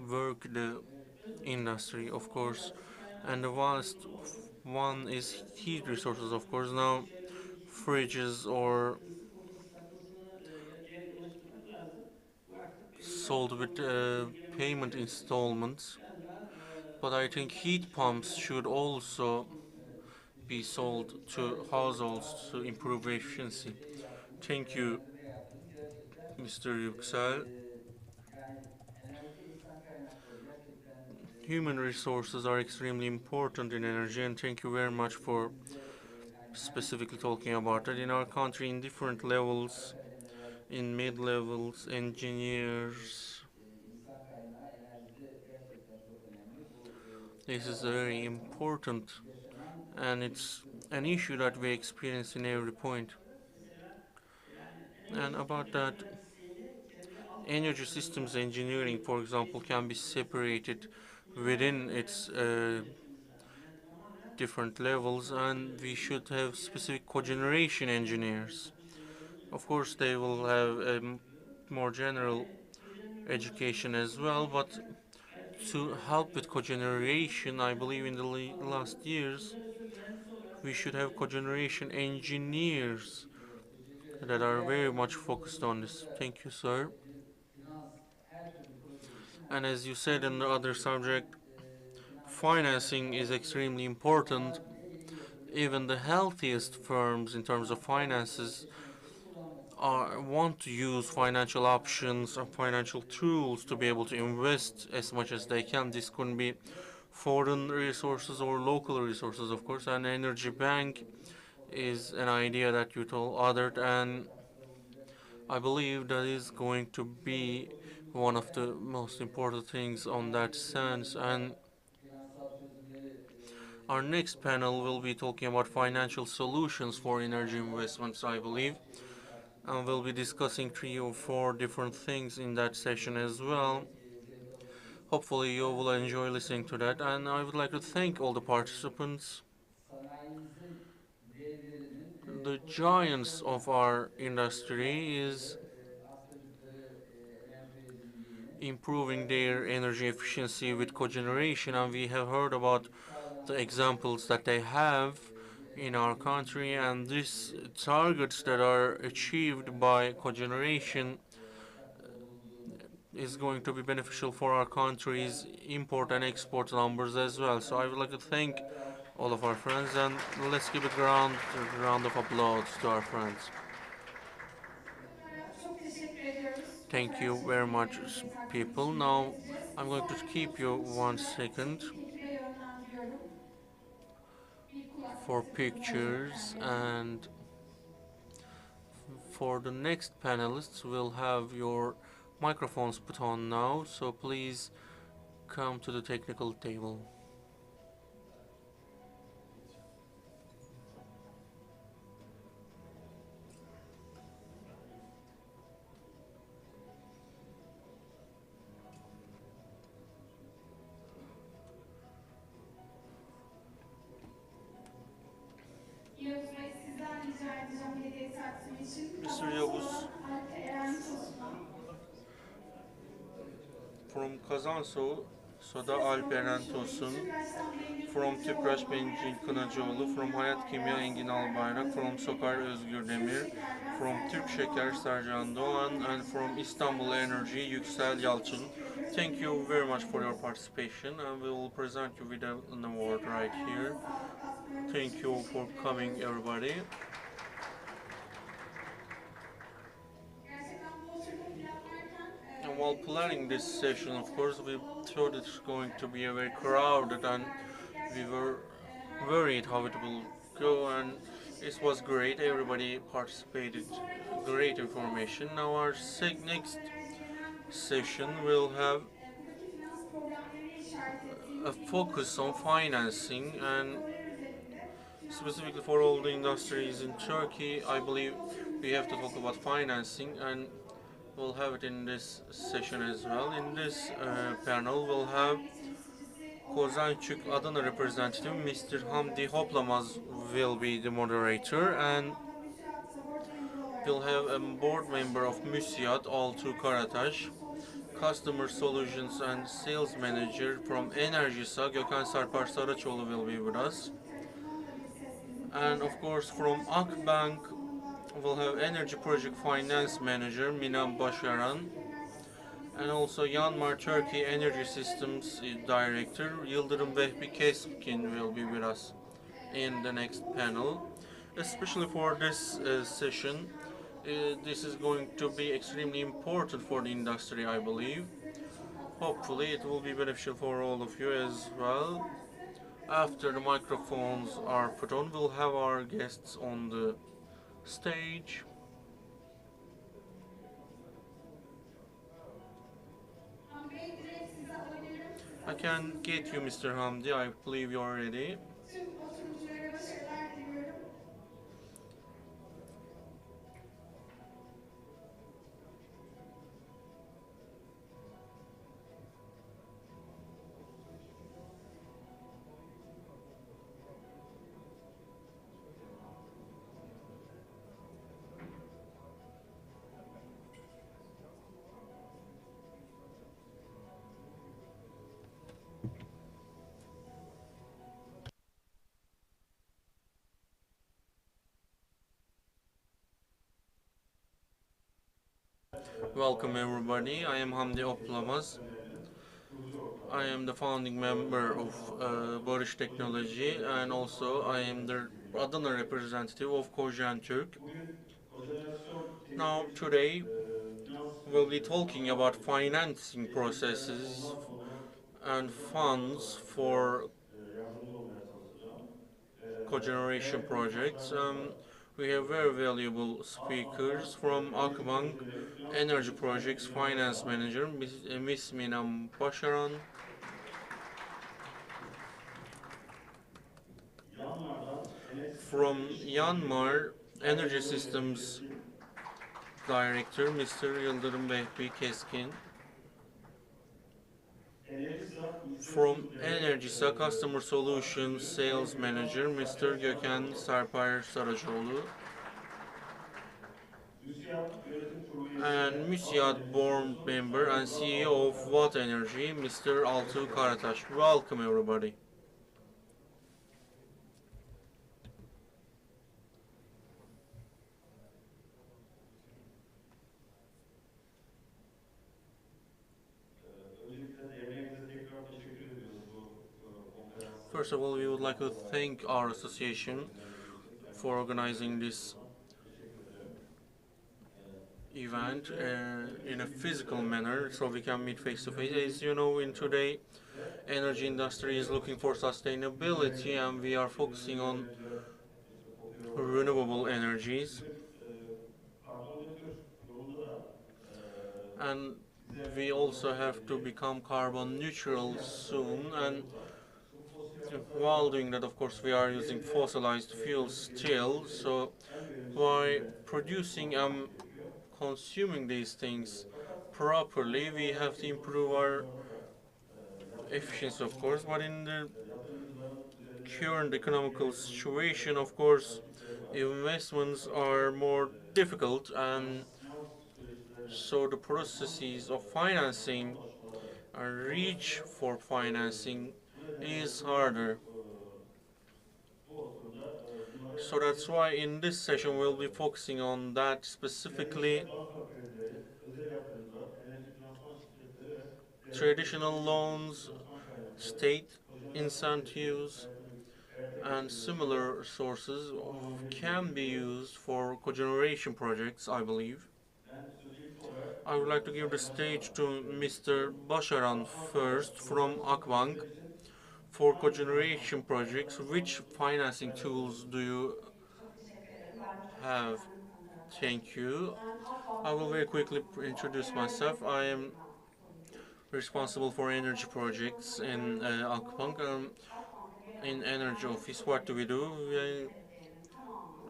work the industry, of course. And the last one is heat resources, of course. Now, fridges or sold with payment installments, but I think heat pumps should also be sold to households to improve efficiency. Thank you, Mr. Yüksel. Human resources are extremely important in energy, and thank you very much for specifically talking about it. In our country, in different levels, in mid-levels, engineers, this is very important, and it's an issue that we experience in every point. And about that, energy systems engineering, for example, can be separated within its different levels, and we should have specific cogeneration engineers. Of course, they will have a more general education as well, but to help with cogeneration, I believe in the last years, we should have cogeneration engineers that are very much focused on this. Thank you, sir. And as you said in the other subject, financing is extremely important. Even the healthiest firms in terms of finances want to use financial options and financial tools to be able to invest as much as they can. This could be foreign resources or local resources, of course. An energy bank is an idea that you told othered, and I believe that is going to be one of the most important things on that sense. And our next panel will be talking about financial solutions for energy investments, I believe. And we'll be discussing 3 or 4 different things in that session as well. Hopefully you will enjoy listening to that, and I would like to thank all the participants. The giants of our industry is improving their energy efficiency with cogeneration, and we have heard about the examples that they have in our country, and these targets that are achieved by cogeneration is going to be beneficial for our country's import and export numbers as well. So I would like to thank all of our friends, and let's give a round of applause to our friends. Çok teşekkür ediyoruz. Thank you Fotoğraf very çekimini much, görüntülendirmek people. için Now bekleteceğiz. I'm going to Sonraki keep you oturum 1 dışında second teknik ekibe yönlendiriyorum. Bir kulaklık for takılmalı pictures, kendilerine. and for the next panelists we'll have your microphones put on now, so please come to the technical table. Yavuz Bey, sizden rica edeceğim hediye taksimi için. Mr. Kazançlı Yavuz olan Alp Eren Tosun'a. from Kazanso, Soda Alperen Tosun, from Tüpraş Bengül Kınacıoğlu, from Hayat Kimya Engin Albayrak, from Sokar Özgür Demir, from Türk Şeker Sercan Doğan, and from Istanbul Energy Yüksel Yalçın. Thank you very much for your participation, and we will present you with an award right here. Thank you for coming, everybody. And while planning this session, of course, we thought it's going to be a very crowded, and we were worried how it will go, and it was great. Everybody participated. Great information. Now our next session will have a focus on financing, and specifically for all the industries in Turkey. I believe we have to talk about financing, and we'll have it in this session as well. In this panel, we'll have Kozançuk Adana representative Mr. Hamdi Hoplamaz will be the moderator, and we'll have a board member of Müsiyat, Altuğ Karataş, Customer Solutions and Sales Manager from Enerjisa, Gökhan Sarpar Saraçoğlu will be with us. And of course from Akbank, we'll have Energy Project Finance Manager Mina Başaran, and also Yanmar Turkey Energy Systems Director Yıldırım Vehbi Keskin will be with us in the next panel. Especially for this session, this is going to be extremely important for the industry, I believe. Hopefully it will be beneficial for all of you as well. After the microphones are put on, we'll have our guests on the stage. I can get you, Mr. Hamdi. I believe you're ready. Welcome everybody, I am Hamdi Oplamaz. I am the founding member of Barış Technology, and also I am the Adana representative of Cogeneration. Now today we'll be talking about financing processes and funds for cogeneration projects. We have very valuable speakers from Akbank Energy Projects Finance Manager, Ms. Mina Başaran. From Yanmar Energy Systems Director, Mr. Yıldırım Vehbi Keskin. From Enerjisa Customer Solutions Sales Manager, Mr. Gökhan Sarpar Saraçoğlu. and MÜSİAD board member and CEO of Watt Energy, Mr. Altuğ Karataş. Welcome everybody. First of all, we would like to thank our association for organizing this event in a physical manner so we can meet face to face. As you know, in today, energy industry is looking for sustainability and we are focusing on renewable energies. And we also have to become carbon neutral soon, and while doing that, of course, we are using fossilized fuels still. So by producing and consuming these things properly, we have to improve our efficiency, of course. But in the current economical situation, of course, investments are more difficult, and so the processes of financing and reach for financing is harder. So that's why in this session we'll be focusing on that specifically. Traditional loans, state incentives, and similar sources can be used for cogeneration projects, I believe. I would like to give the stage to Mr. Basharan first from Akbank. For cogeneration projects, which financing tools do you have? Thank you. I will very quickly introduce myself. I am responsible for energy projects in Akbank. In energy office, what do? We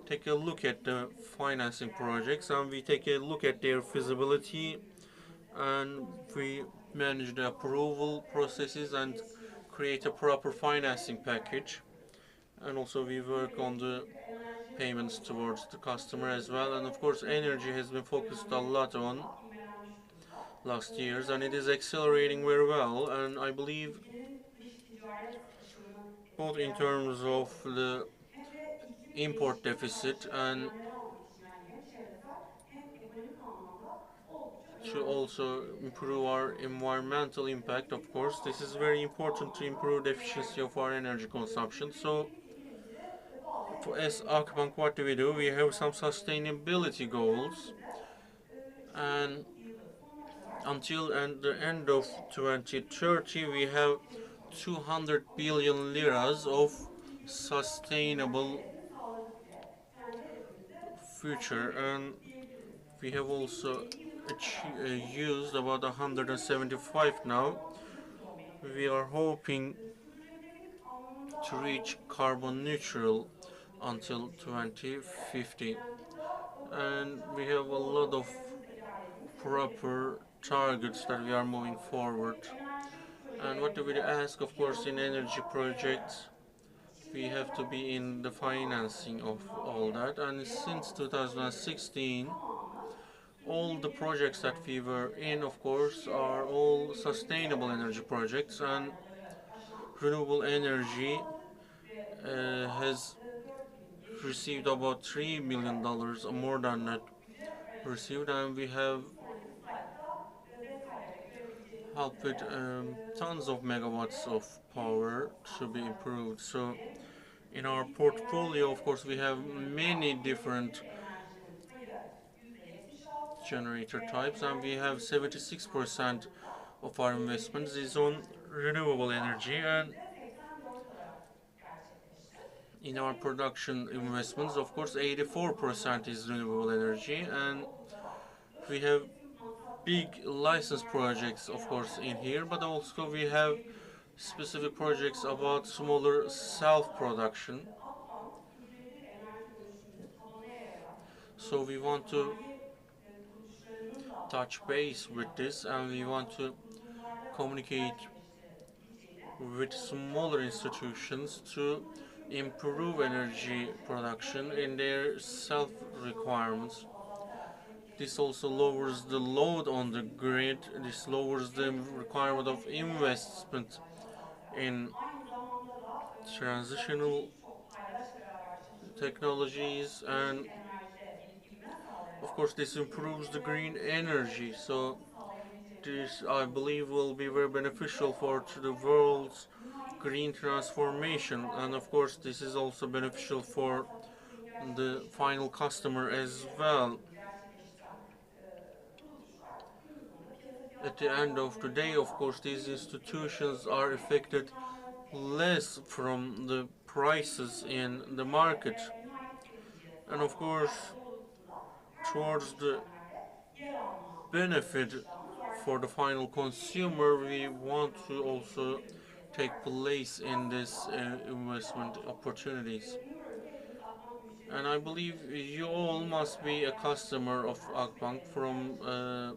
take a look at the financing projects and we take a look at their feasibility, and we manage the approval processes and create a proper financing package. And also we work on the payments towards the customer as well. And of course, energy has been focused a lot on last years, and it is accelerating very well. And I believe both in terms of the import deficit and to also improve our environmental impact. Of course, this is very important to improve the efficiency of our energy consumption. So as Akbank, what do? We have some sustainability goals, and until the end of 2030 we have 200 billion liras of sustainable future, and we have also used about 175 now. We are hoping to reach carbon neutral until 2050, and we have a lot of proper targets that we are moving forward. And what do we ask? Of course, in energy projects, we have to be in the financing of all that. And since 2016, all the projects that we were in, of course, are all sustainable energy projects, and renewable energy has received about $3 million, more than that received, and we have helped with tons of megawatts of power to be improved. So in our portfolio, of course, we have many different generator types, and we have 76% of our investments is on renewable energy, and in our production investments, of course, 84% is renewable energy, and we have big license projects, of course, in here, but also we have specific projects about smaller self-production. So we want to touch base with this, and we want to communicate with smaller institutions to improve energy production in their self requirements. This also lowers the load on the grid. This lowers the requirement of investment in transitional technologies, and of course this improves the green energy. So this, I believe, will be very beneficial for the world's green transformation, and of course this is also beneficial for the final customer as well. At the end of the day, of course, these institutions are affected less from the prices in the market. And of course, towards the benefit for the final consumer, we want to also take place in this investment opportunities. And I believe you all must be a customer of Akbank from a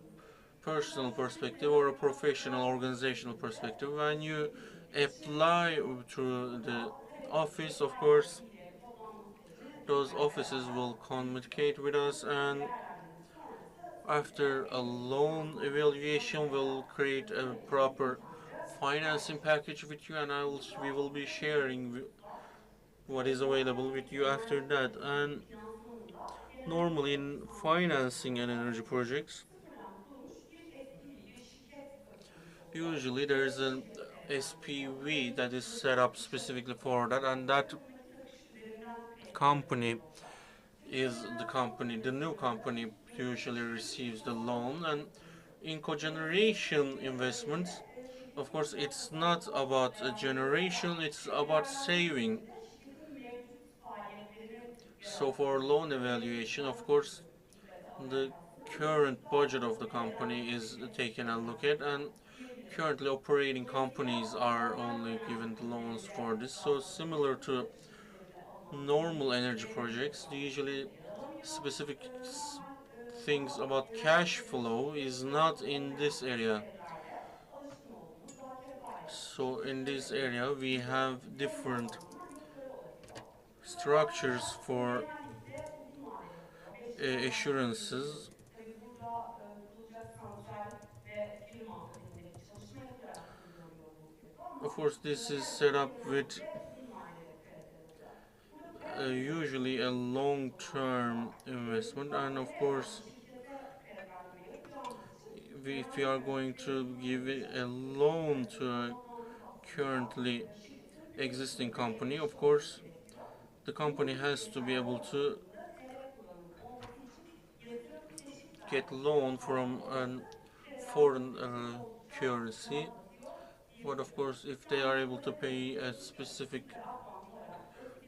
personal perspective or a professional organizational perspective. When you apply to the office, of course, those offices will communicate with us, and after a loan evaluation we'll create a proper financing package with you, and we will be sharing what is available with you after that. And normally in financing and energy projects, usually there is an SPV that is set up specifically for that, and that company is the new company usually receives the loan. And in cogeneration investments, of course, it's not about a generation, it's about saving. So for loan evaluation, of course, the current budget of the company is taken a look at, and currently operating companies are only given the loans for this. So similar to normal energy projects, usually specific things about cash flow is not in this area. So in this area we have different structures for assurances. Of course, this is set up with usually a long-term investment, and of course, if we are going to give a loan to a currently existing company, of course, the company has to be able to get loan from a foreign currency. But of course, if they are able to pay a specific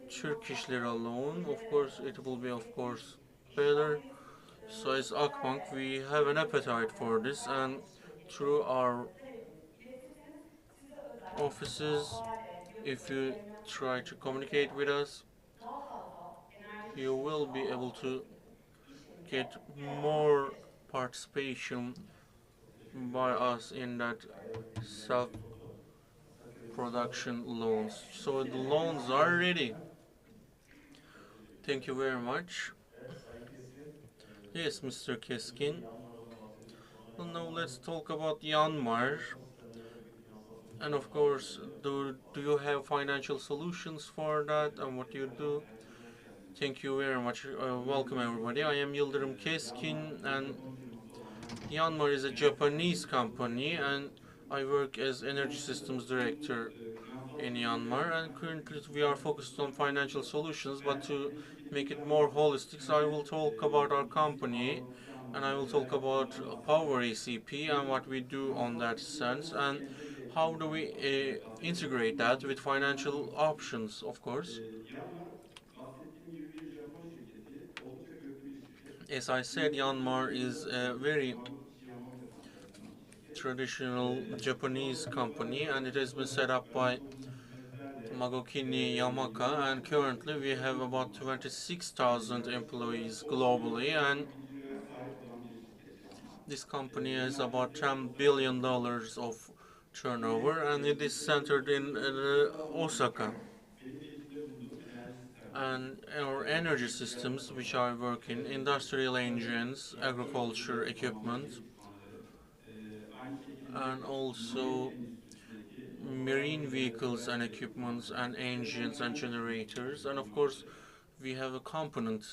Turkish lira loan, of course, it will be, of course, better. So as Akbank, we have an appetite for this, and through our offices, if you try to communicate with us, you will be able to get more participation by us in that self-production loans. So the loans are ready. Thank you very much. Yes, Mr. Keskin. Well, now let's talk about Myanmar. And of course, do you have financial solutions for that, and what do you do? Thank you very much. Welcome everybody. I am Yıldırım Keskin, and Myanmar is a Japanese company, and I work as Energy Systems Director in Myanmar, and currently we are focused on financial solutions, but to make it more holistic, so I will talk about our company, and I will talk about Power ACP and what we do on that sense, and how do we integrate that with financial options, of course. As I said, Myanmar is a very traditional Japanese company, and it has been set up by Magokini Yamaka, and currently we have about 26,000 employees globally, and this company has about $10 billion of turnover, and it is centered in Osaka. and our energy systems, which I work in, industrial engines, agriculture equipment, Aynı şekilde and marine also endüstrisindeki marine motorlar ve vehicles and motorlar equipments and ve engines and komponent generators, and of course bulunmaktadır. we have a component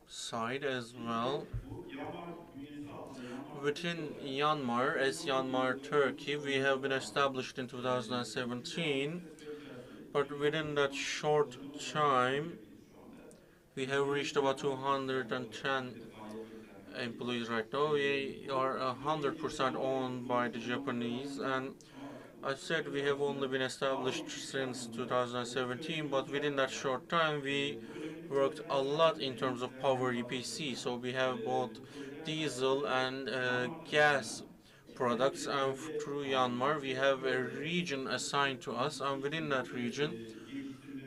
side as İşte well. bu Yanmar bünyesi altında Yanmar Türkiye Within olarak Myanmar, as 2017 Myanmar yılında kurulmuş Turkey, we have olmamıza been rağmen established in biz şu anda bu 2017, sektör içerisinde but within 230'dan that short yakın olarak time çalışmaktayız şu anda. we have reached about 170'den fazla işletme olarak 210 faaliyet göstermekteyiz. employees right now. We are Bunun içinde 100% Yanmar owned by the Endüstrisi'nin olmamıza Japanese, rağmen and ama I bu said sektör we have only içerisinde been daha established çok iş since yapmamıza, sürekli 2017, but within that güncellememize, short time we bu önemli worked a projeler lot sayesinde in terms of Sercan power Bey EPC. bahsettiğinden So we have both bu projeler diesel sayesinde and Yanmar gas tarafından ciddi products, bir and bölge through haline Myanmar we getirdik. have a Böylece region assigned to us, and within that region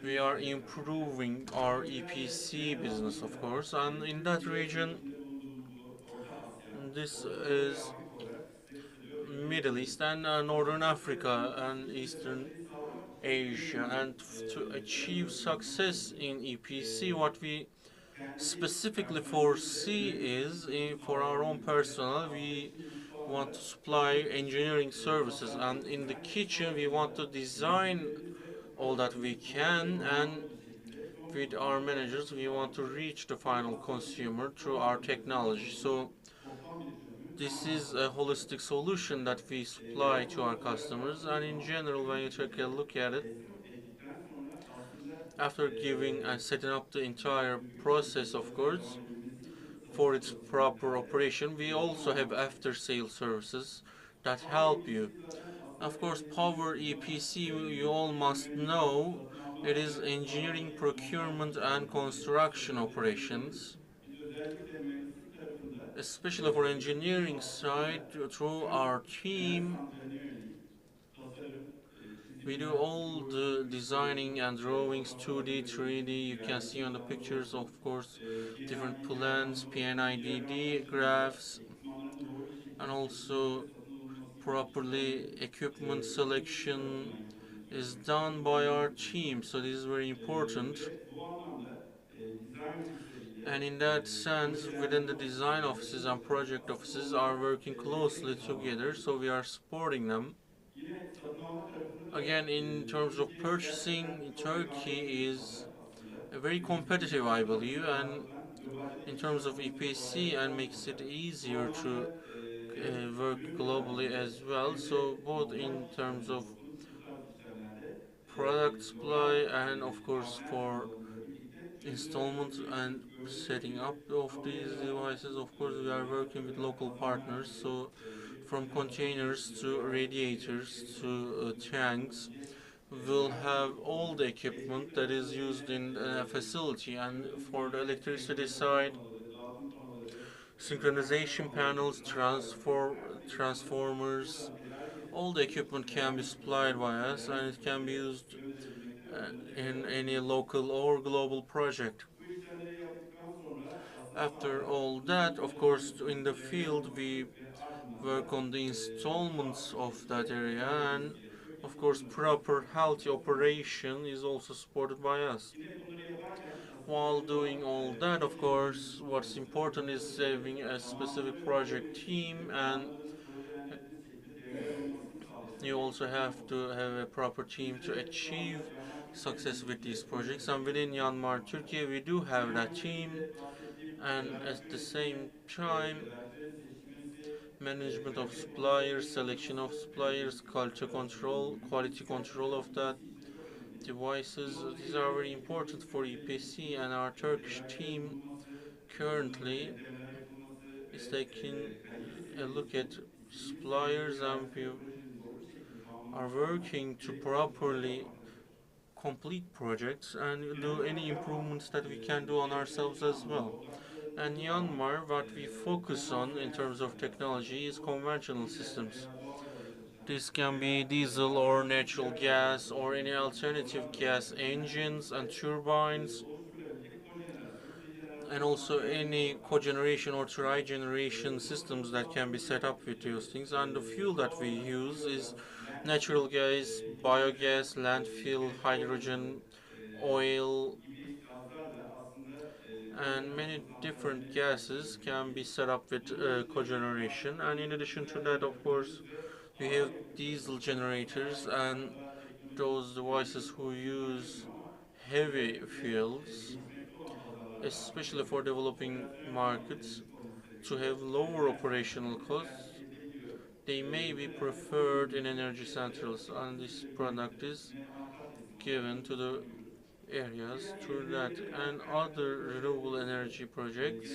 we geliştirmemiz are gereken improving our projelerle EPC genel business, of anlamıyla course, and in that Türkiye ve region içinde bulunduğumuz Orta Asya, this Orta Doğu ve is Afrika olarak size kısaca Middle belirtebilirim. East and Northern Bu Africa içerisinde and istediğimiz Eastern başarıyı sağlamak için en Asia, önemli and to achieve öngördüğümüz success şeyimiz in EPC, what we kendi specifically personelimizle foresee is for our own sağlayabilmemiz ve personnel we aslında want to mutfağında supply birçok engineering services, and tasarımı in the ben kitchen we want to sonrasında design müdürlerimizle all that we oldukça can, and donanımlı bir şekilde son with our kullanıcıya managers we ulaştırma want to halinde reach the bir final tasarımı, consumer through son our aşamasında technology. hazırladığımız So toplam bir çözümü this is a tamamlamaktadır. holistic solution that we supply Genel to our olarak customers, baktığımız and in zaman general when you take a Türkiye'de look at it, teslim ettikten sonra aslında after giving and setting up the entire process, of çalışmaya course, devam edebilmesi için for satış its çalışmaları proper içinde operation, we also have tamamlanmaktadır. after sale services that Power help you. EPC zaten Of aslında course, kelimesini Power duyduğunuz zaman EPC, you all must engineering, know, satın alma it is ve engineering, maliyet, montaj procurement, and construction kısımları içerisindeydi. operations, Biz özellikle mühendislik tarafında especially for ülke engineering side, kapsamında through hem our genel team. santraline yönelik tasarım, We do çizimler, all the görmüş designing olduğunuz and drawings, fotoğraflarda 2D, 3D. görebildiğiniz You can üzere see on the diagramlar pictures, olsun, of course, different PNID plans, diagramlar olsun, bu PNIDD diagramlar sonucunda graphs, ekipmanların doğru bir and şekilde seçilmesi also ve satın alınması için properly işçilerin equipment üretim selection tarafından yapıldığını is söylemek done by our team. So this is very important. ve bu anlamda design And ofislerinde in that sense, within the projelendirme design ofislerinde offices and project aslında offices are onlara working closely destek together, sağlamaktadır. so we are supporting them. Yine satın alma tarafında da Again, in terms of Türkiye gerçekten purchasing, çok rekabetçi Turkey bir is pazar aslında. very Ciddi competitive, I rekabet believe, tarafında and dağıtılan globalde de in iş terms of yapmamızı EPC, and kolaylaştıran makes it pazar. Bu easier to anlamda hem work ürün globally tedarikte as well. hem So de both montaj in terms işlemlerinde of olsun bu tarz işlemlerde product global supply and of course partner for firmalarımızla birlikte installment çözülebilirliği and gördüğümüz setting gibi up of kamuya these yarayan devices, of course we are working with faktörler local kazanlar partners. gibi So bir from kojenerasyon containers tesisinde to veya radiators elektrik to tesisinde tanks, kullanılabilecek will herhangi have bir all the ekipmanın equipment teslim that is tarafında used yine in a facility. And for the electricity senkronize side, panoları, dağıtım panoları, interkonneksiyon synchronization panoları, panels, rampaları her bir ekipmanın transformers, buradan tedarik all edilip the equipment can be herhangi bir supplied proje, by us, and herhangi it bir can be projeye used gönderebilmekte ve bunu in tekrar any kullanılmaktadır. local or global project. Bu işlemleri yaptıktan sonra aslında After sahada all that, of course, uygulamalarımızın in the yerinde field we olması ve ardından work da on the installments sağlıklı bir of that şekilde area, devam and edilmesi gerekiyor of ki course firmamızın proper healthy çalışması operation is also supported by us. yine bunları yaparken aslında While önemli olan doing all that, of proje course, yöneticisi what's olması, important is projeleri having a specific project tamamlayabilmesi team, ve and planladığınız, projelendirdiğiniz şekilde devreye alınmasını you sağlayabilmek also önemli have to olmaktadır. have a proper team to Bizde şu anda achieve Yanmar Türkiye success with these bünyesinde projects. And projeleri within Myanmar, bulunmakta. Turkey, we do have Yine that aynı team, şekilde bahsettiğim and tedarik at the yönetimi, same time, tedarikçilerin seçilmesi, management of kalite kontrollerinin suppliers, selection of yapılması, suppliers, culture control, quality sistem control of that geliştirilmesi için de çok önemli. devices. Bunun These are very şekilde important for EPC, and our Turkish tedariklerin team bulunması, bunun currently denetlemeler yapılması is ve taking kalite a look seviyesi at istediğimiz seviyeye suppliers, and we gelmesi ve projenin doğru bir şekilde are tamamlanması adına working to gerekli çalışmaları properly yapmaktadır. complete projects and Genel do any olarak Yanmar improvements that we can do on projeleri ourselves şu as anda well. And odakladığımız alan Myanmar, what we focus on in konvansiyonel terms of sistemler. technology is Bu conventional dizel systems. veya doğalgazla çalışan This can be veya diesel or alternatif natural diğer kaynaklarla gas or any çalışan alternative motorlarla gas çalışan engines and sistemlerde turbines, oluşturulabilecek kojenerasyon, and dejenerasyon also malzemeleri any olarak cogeneration or trigeneration systems that can be set up with those things. And the fuel that we use is natural gas, biogas, landfill, hydrogen, oil, and many different gases can be set up with cogeneration. And in addition to that, of course, we have diesel generators and those devices who use heavy fuels, especially for developing markets, to have lower operational costs. They may be preferred in energy centrals, and this product is given to the areas through that. And other renewable energy projects,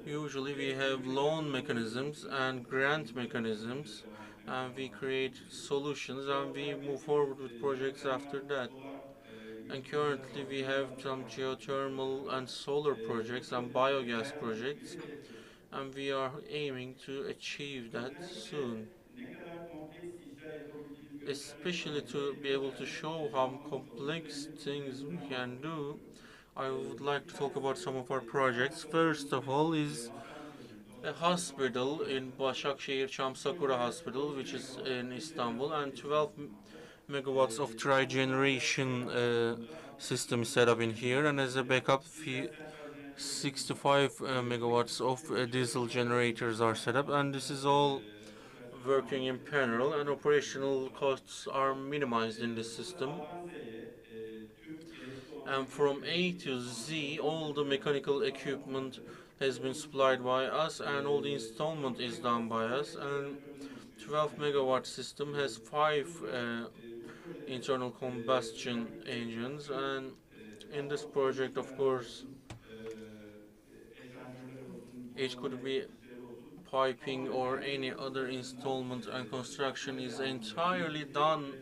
usually we have loan mechanisms and grant mechanisms, and we create solutions and we move forward with projects after that. And currently we have some geothermal and solar projects and biogas projects, and we are aiming to achieve that soon, especially to be able to show how complex things we can do. I would like to talk about some of our projects. First of all is a hospital in Başakşehir Çamsakura Hospital, which is in Istanbul, and 12 megawatts of tri-generation system is set up in here, and as a backup, 65 megawatts of diesel generators are set up, and this is all working in parallel, and operational costs are minimized in this system. And from A to Z, all the mechanical equipment has been supplied by us, and all the installment is done by us. And 12 megawatt system has 5 internal combustion engines, and in this project, of course, it could be piping or any other installment, and construction is entirely done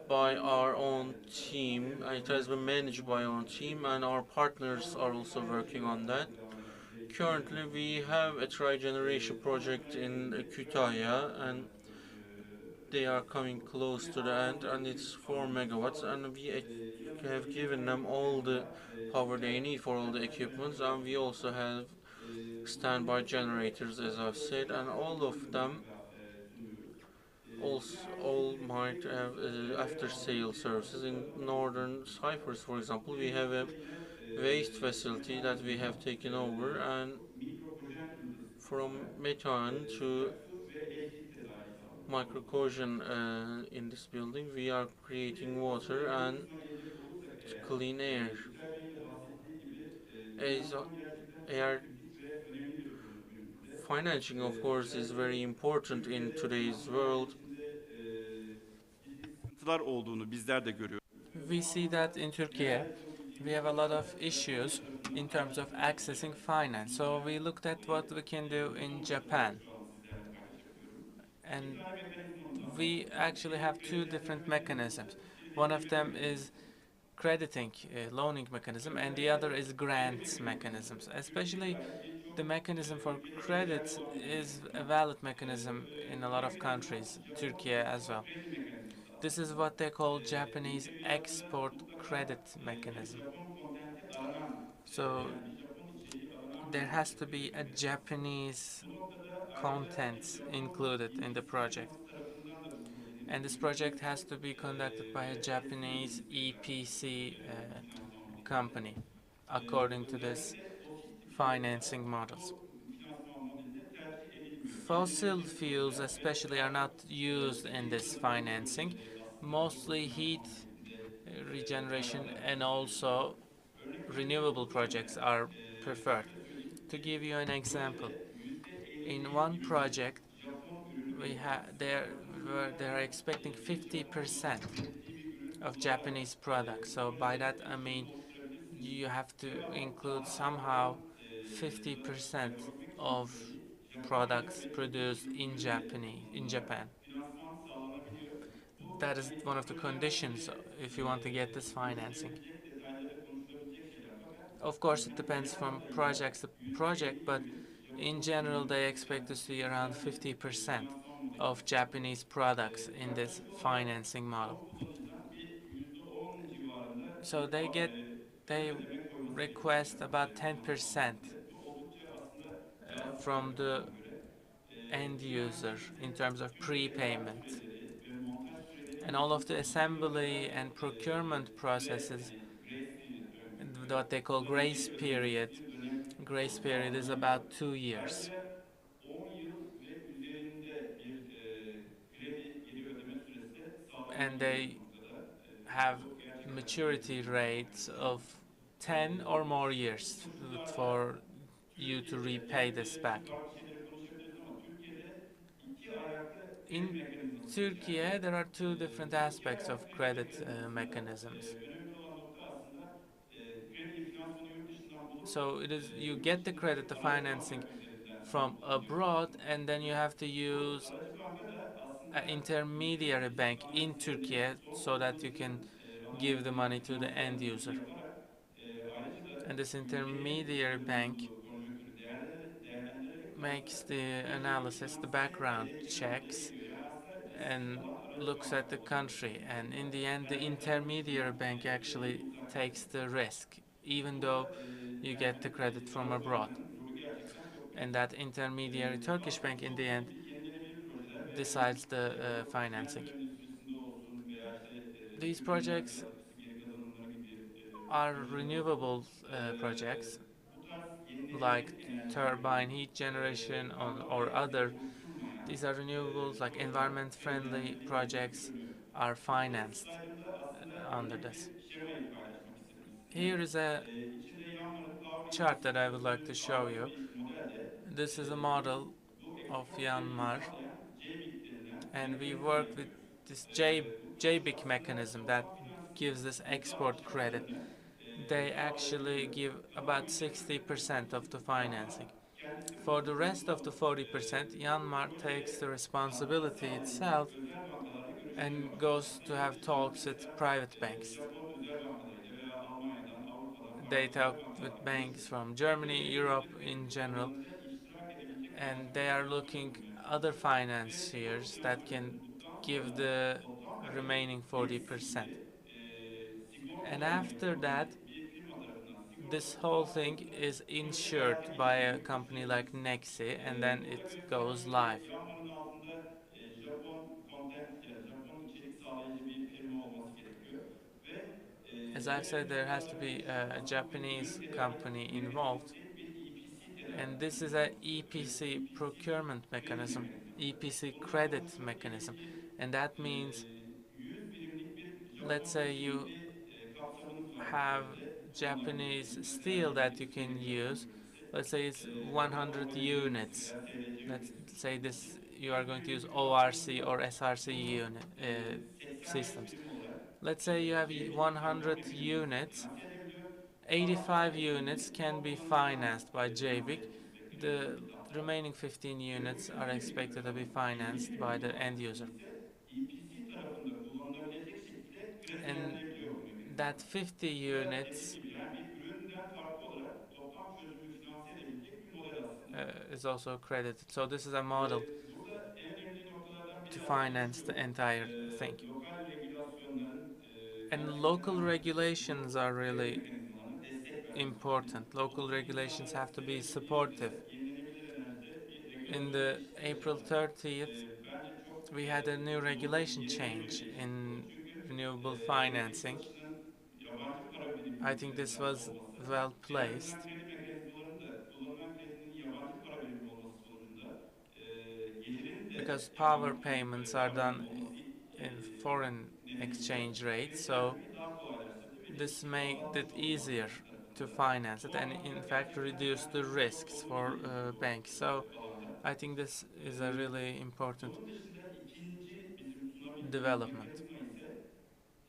by our own team. It has been managed by our own team, and our partners are also working on that. Currently, we have a tri-generation project in Kütahya, and they are coming close to the end, and it's 4 megawatts, and we have given them all the power they need for all the equipment, and we also have standby generators, as I've said, and all of them also all might have after-sale services. In northern Cyprus, for example, we have a waste facility that we have taken over, and from methane to microcogen in this building, we are creating water and clean air. As air financing, of course, is very important in today's world. We see that in Turkey we have a lot of issues in terms of accessing finance. So we looked at what we can do in Japan. And we actually have two different mechanisms. One of them is crediting, loaning mechanism, and the other is grants mechanisms. Especially the mechanism for credit is a valid mechanism in a lot of countries, Turkey as well. This is what they call Japanese export credit mechanism. So there has to be a Japanese content included in the project. And this project has to be conducted by a Japanese EPC company according to this financing models. Fossil fuels especially are not used in this financing. Mostly heat regeneration and also renewable projects are preferred. To give you an example, in one project they're expecting 50% of Japanese products. So by that I mean you have to include somehow 50% of products produced in Japan. That is one of the conditions if you want to get this financing. Of course, it depends from project to project, but in general, they expect to see around 50% of Japanese products in this financing model. So they request about 10% from the end user in terms of prepayment. And all of the assembly and procurement processes, have what they call grace period. Grace period is about 2 years. Ayrıca 10 yıl ve üzerinde bir kredi geri ödeme süresi de And sağlanabiliyor they bu noktada. have Bu gerçekten maturity rates önemli. of 10 or more Bu years koşullarda for you to Türkiye'de, repay yani this bütün back. farklı şeyleri konuşabiliriz ama Türkiye'de iki ayaklı kredi In mekanizması Turkey, geçerli. there are two different Bu iki aspects of ayaklı kredi credit mekanizmasında mechanisms. önemli olan nokta aslında krediyi finansmanı yurt dışından bulup So it is you yurt get the dışındaki credit, bir the aracı financing banka üzerinden from bulunuyor. abroad, and then you have to Bu use aracı banka da an aslında intermediary bütün bank in istikametslerini Turkey son so that you can kullanıcının give the ramanetini, money to the end finansmanını user. yaparak ayrıca da And this ülkenin intermediary ekonomik bank durumunu, konjonktürü değerlendirerek makes aslında the projeyi analysis, the finanse background edebilme noktaya checks, geliyor. Yani aslında risk and alan aracı looks at banka the oluyor country. bu And in noktada. the end, the Gerçekten yurt intermediary dışından bank krediyi actually bulacak takes şekilde. the risk, even though Burada you get the yani credit from aracı abroad. bankanın rolü gerçekten çok And büyük. that intermediary Turkish bank in the Aslında end çok büyük yenilenebilir projeler ve hani decides the financing. tüketim endüstrisinde olsun veya işte These tüm dünya projects katkısı geri kazanımlarının bir are projeler olsun. renewable projects Bu tarz like yenilenebilir enerjileri turbine heat generation or bankalara other. ihtiyaç oluşturmayan These are renewable, like projeler environment en friendly önemli hedef projects görünüyor. are Bu financed slaytımda aslında under örnek this. bir şemayı paylaşmak istedim sizinle. Here is a İçinde Yanmar'ın chart kavramaması that I would like to show you. ağırlıklı bir modelde This is a biz model bu of export kredisini Myanmar, sağlayan JBIC denilen bir and we mekanizma work with yapıyoruz. this Bu kuruluş JBIC aslında mechanism that toplam finansın gives this export credit. %60'larını They actually sağlayabiliyor. give Kalan about %40'ını 60% of the Myanmar financing. kendisi For the rest of the kurumsal 40%, Myanmar takes the projeye katkıda responsibility sağlayabilecek itself özel bankalarla görüşmeleri and başlattık. goes to Yurt have dışından talks with mesela private banks. Japon özel bankalarıyla veya Almanya'dan, Avrupa'dan They farklı talk özel with bankalarla banks görüşüp from Germany, kredi Europe getirme in general, programlarında iştirak edebilecek and başka they are organizasyonları looking bulmaya other çalıştık. Ve bu financiers that finansmanı can bulduktan give sonra the toplam kredinin remaining hepsi 40%. And sigortalı after that, bir firma tarafından this sigortalı whole daha thing sonrasında is projeye insured vermek by için a yurt company dışı like Nexi, and then burada it gösterdiğim goes gibi live. Yanmar'ın altında Japon content ya Japon içerik sağlayıcı bir firma olması gerekiyor ve As I've said, there has to be a aslında bu Japanese ürün company tedarik involved, mekanizması bir EPC tedarik and this is a EPC EPC procurement kredi mechanism, mekanizması. EPC Bunun credit anlamı şu mechanism, diyelim ki and that means, 100 birimlik bir let's Japon say you steel kapsamınız var have projede. Japanese Bunların steel herhangi that you bir can sektör use. projesi, Let's say it's ortalama 100 derece ürünüsü units. veya SDC Let's ürünüsü. say this you are going to use 100 birimlik bir ORC kapsamınız or var. SRC Bunu unit 85 systems. birim olarak Let's say you have JBIC 100 mekanizması units. finanse edebiliyor. Kalan 85 15 units birimlik can be komponentlerden financed by finanse JBIC. etmesi bekleniyor The şirket tarafından. remaining 15 Ve bu units 100 are birimlik expected to be rakamın 50 financed by birimlik the end kapasitesini user. ise EPC tarafında kullanılabilecek şekilde And kredilendirebiliyor bu mekanizma. that 50 Bu da units dediğim gibi yani bir üründen farklı olarak toplam çözümü finanse edebilecek bir model aslında. is also credited. So this is a model Burada en önemli noktalardan to biri aslında finance şu, the entire thing. lokal regülasyonların And local gerçekten regulations are bu kredi really mekanizmalarına destek vermesi important. gerekiyor. Local 30 regulations have to be Nisan'da supportive. yenilenebilir enerjide bir In regülasyon the değişikliği April yaşandı. 30th, Bence çok we had a new doğru bir regulation yenilenebilir bir change değişiklik in bu. Çünkü renewable elektrik financing. satışının yabancı para birimi I think this üzerinden was olması, well diğer placed kredi mekanizmalarının da kullanılan kredinin yabancı para birimi olması sonucunda gelirinin de because power yabancı payments are para done birimi olması in foreign exchange rates, so daha kolaylaştırdı ve this riski made it azaltmış oldu easier bankalar to tarafından. finance it Bu and in anlamda fact gerçekten reduce the ben çok risks olumlu for değilim banks. bu So alanda. I think this is a really important Bunun dışında ikinci bizim sunabildiğimiz development. mekanizma ise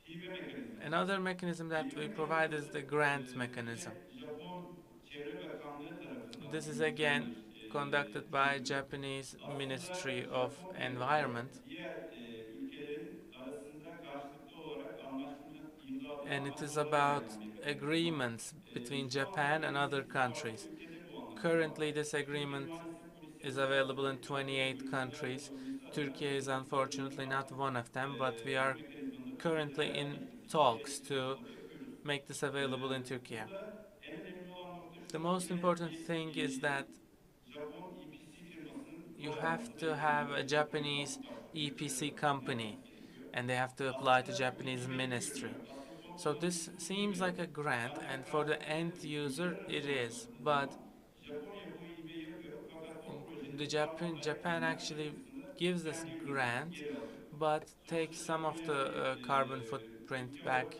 hibe mekanizması. Another mechanism that we provide is the grant mechanism. Japon Çevre Bakanlığı tarafından This is again yürütülen, conducted by Japanese Ministry of Environment, diğer ülkelerin arasında karşılıklı olarak anlaşmanın imzalanan and it is aşamaları about belirleyen bir mekanizma. agreements between Japan and other countries. Currently, this agreement is available in 28 countries. Turkey is unfortunately not one of them, but we are currently in talks to make this available in Turkey. The most important thing is that you have to have a Japanese EPC company, and they have to apply to Japanese ministry. So this seems like a grant, and for the end user it is, but Japan actually gives this grant, but takes some of the carbon footprint back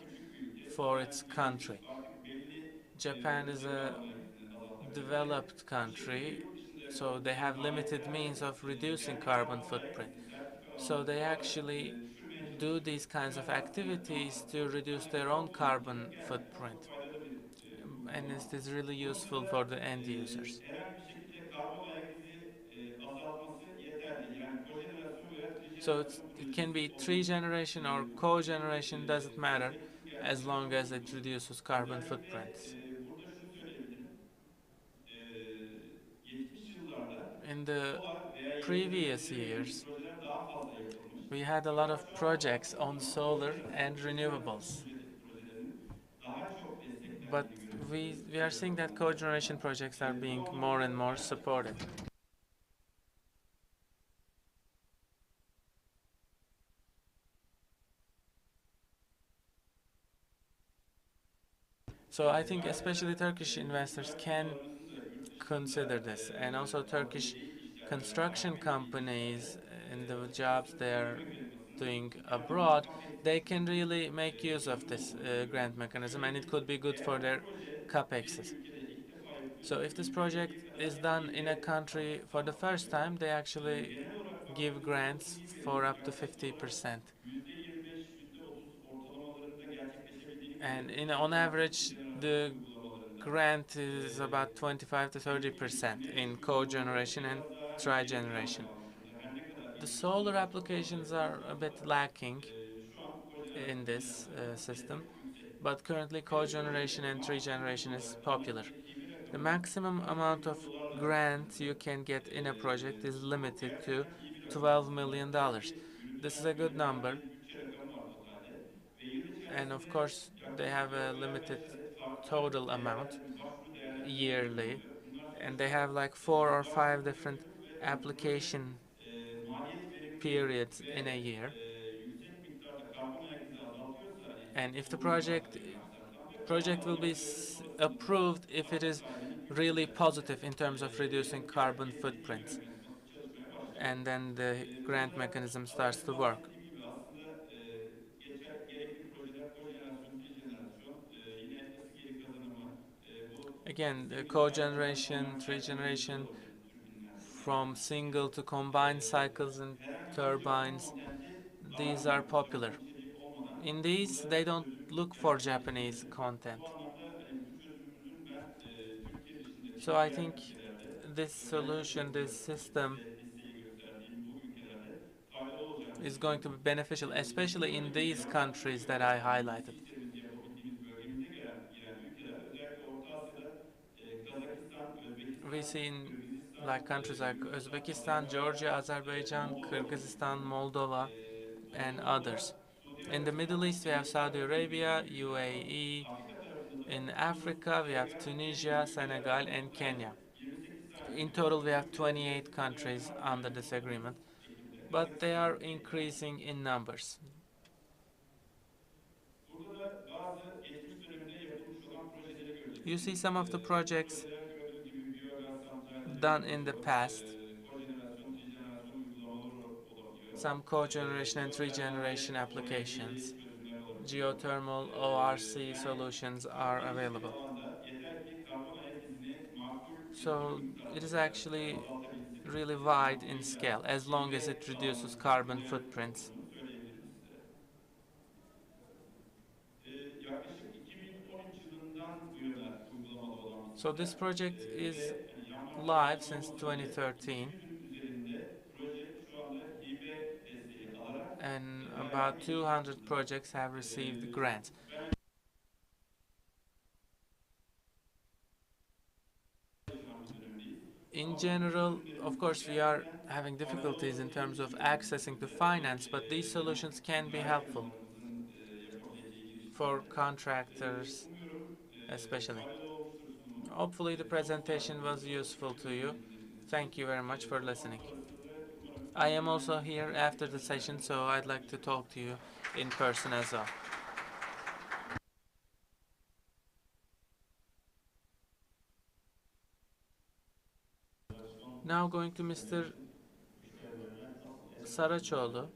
for its country. Japan is a developed country, so they have limited means of reducing carbon footprint. So they actually do these kinds of activities to reduce their own carbon footprint. And it is really useful for the end users. So it can be tree generation or cogeneration, doesn't matter, as long as it reduces carbon footprints. In the previous years, we had a lot of projects on solar and renewables. But we are seeing that cogeneration projects are being more and more supported. So I think especially Turkish investors can consider this, and also Turkish construction companies and the jobs they're doing abroad, they can really make use of this grant mechanism, and it could be good for their capexes. So if this project is done in a country for the first time, they actually give grants for up to 50%. And on average, the grant is about 25 to 30% in cogeneration and trigeneration. The solar applications are a bit lacking in this system, but currently cogeneration and trigeneration is popular. The maximum amount of grant you can get in a project is limited to $12 million. This is a good number, and of course they have a limited total amount yearly, and they have like 4 or 5 different application periods in a year. And if the project will be approved if it is really positive in terms of reducing carbon footprints, and then the grant mechanism starts to work. Again, the cogeneration, trigeneration, from single to combined cycles and turbines, these are popular. In these, they don't look for Japanese content. So I think this solution, this system, is going to be beneficial, especially in these countries that I highlighted. We see in like countries like Uzbekistan, Georgia, Azerbaijan, Kyrgyzstan, Moldova, and others. In the Middle East, we have Saudi Arabia, UAE. In Africa, we have Tunisia, Senegal, and Kenya. In total, we have 28 countries under this agreement, but they are increasing in numbers. You see some of the projects done in the past. Some cogeneration and trigeneration applications. Geothermal ORC solutions are available. So it is actually really wide in scale as long as it reduces carbon footprints. So this project is live since 2013, and about 200 projects have received grants. In general, of course, we are having difficulties in terms of accessing to finance, but these solutions can be helpful for contractors especially. Hopefully the presentation was useful to you. Thank you very much for listening. I am also here after the session, so I'd like to talk to you in person as well. Now going to Mr. müşterilerine nasıl Saraçoğlu, sunuyor?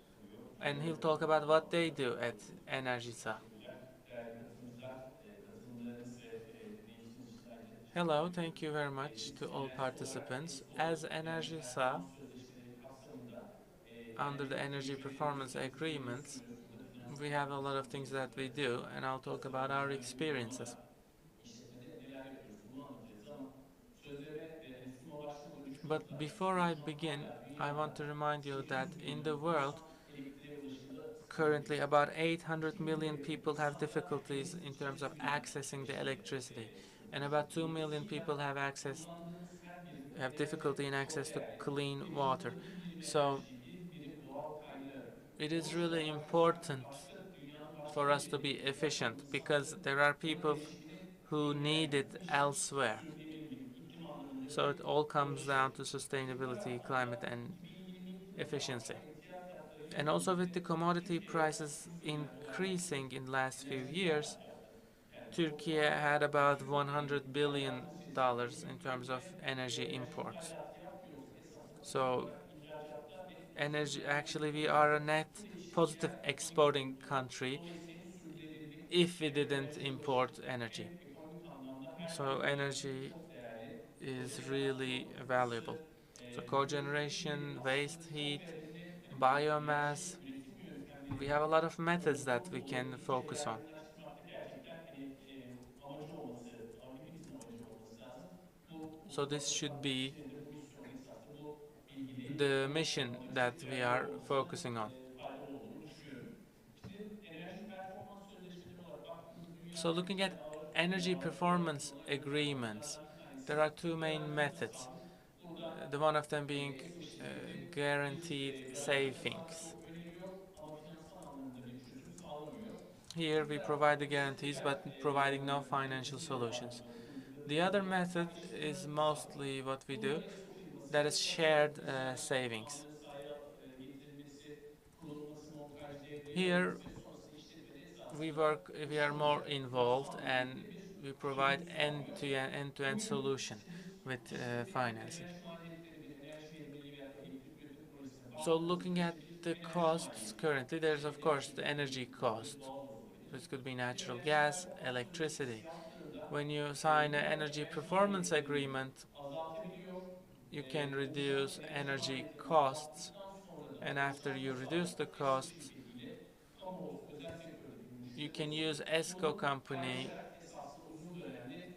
and he'll talk about what they do at Enerjisa. Teşekkürler. Değerli katılımlarınız ve dinleyiciniz için de aynı şekilde teşekkür Hello, ediyorum. thank you very much to Biz all enerjisi olarak participants. eski As enerji Enerjisa, performans sözleşmeleri kapsamında under the kendi energy performance hizmetlerini agreements, sunuyoruz. Burada we finansal have a lot of things that we do, and I'll talk about our experiences. işletmede neler yapıyoruz bunu anlatacağız ama sözlerime sunuma başlamadan 3 But nokta. before I Şu ana begin, kadar I want to dünyada remind you that 800 in the milyon world, insan elektriğe ulaşımda sıkıntı currently yaşıyor. about 800 million İkinci, people have insanlar difficulties deniz in terms of içerisinde accessing the yaşamaya electricity, and sıkıntı about 2 çekiyor. million people Dolayısıyla have access kullandığımız her birim have değerli, difficulty in çok access to değerli. clean Ve bizim water. burada bir birim So enerjiyi, birim doğal kaynağı it is really oluşturarak mesela important dünyanın for başka bir us to be yerinde yaşayan efficient because insanların there are buna people erişimini who need it engellememiz, elsewhere. sürdürülebilirlik, iklim anlamında So it bir all comes proje. down to Bir sustainability, taraftan climate, da and 2020 yılında efficiency. artan emtia fiyatlarıyla And also with the birlikte commodity Türkiye prices uzun süre devam edecek increasing in the last few enerji years, ihracat yaptı. Yani çok Turkey fazla had about çünkü $100 ithalatın içerisinde billion in terms of yükümlülükte energy enerji imports. ithalatı yapmıyorsa esasında doğal So olarak ihracatta bir energy, sıkıntı actually we are a yaşayacağız. net Bu positive değişiklikler exporting 2020 yılında country dolayısıyla sürdürülebilirlik if we hem didn't enerjiye ulaşım import energy. hem ekonomik anlamda her So türlü energy çok değerli. is really Kojenerasyon valuable. kısası So üretim cogeneration, yeri waste aslında çok heat, kalemli biomass, üretim we yöntemlerini have a lot of methods that dolu we dolu can bir şeyler focus on. yaygınlaştırmakta gerçekten amacı olması, hepimizin amacı olması lazım. Bu So this should be sizin de bu misyonda esasında bu bilgileri the ortaya mission koymak that çok we değerli are olmasının focusing on. faydalı olduğunu düşünüyorum. Şimdi enerji performans sözleşmeleri olarak baktığımızda So dünyada looking iki at tane energy ağırlıklı performance kullanılan yöntem var. agreements, Bunlardan bir there tanesi are two main garantili methods. tasarruf. Burada The one of them being ESO şirketi bir guaranteed garantili tasarrufu savings. öneriyor ama finansal anlamda bir çözüm sağlamıyor. Here Bir we provide the taraftan guarantees but diğer providing no financial yönetimde solutions. varlıklı The other bakıldığında method is paylaşımlı tasarruf. mostly what we do, Burada ESO that is firması shared tasarruf dizayn, savings. ekipmanların sahaya getirilmesi, kurulması, montaj, devreye Here alınması ve sonrasında işletmede esasında we are more çalışılacak involved finansal and nitelikte bir we provide çözüm sağlıyor. end-to-end Bugün solution bir with işletmenin financing. enerji maliyetleri, bir enerji verimliliği veya elektrik üretim projesine So looking baktığımızda at bir the enerji costs maliyeti, currently, there's of course the elektrik energy olabilir, cost. doğalgaz olabilir. This could be Bir natural enerji gas, performans electricity. sözleşmesi yaptığında When you sign an bu energy enerji performance maliyetlerini agreement, azaltabiliyor. you can Oluşan reduce enerji energy maliyetlerini costs, azalttıktan sonra da and after çalışan you reduce the tasarruf ESO costs, şirketiyle kamu özel sektördeki bir you müşteri can arası use ESCO bunu company paylaşarak esasında uzun dönemli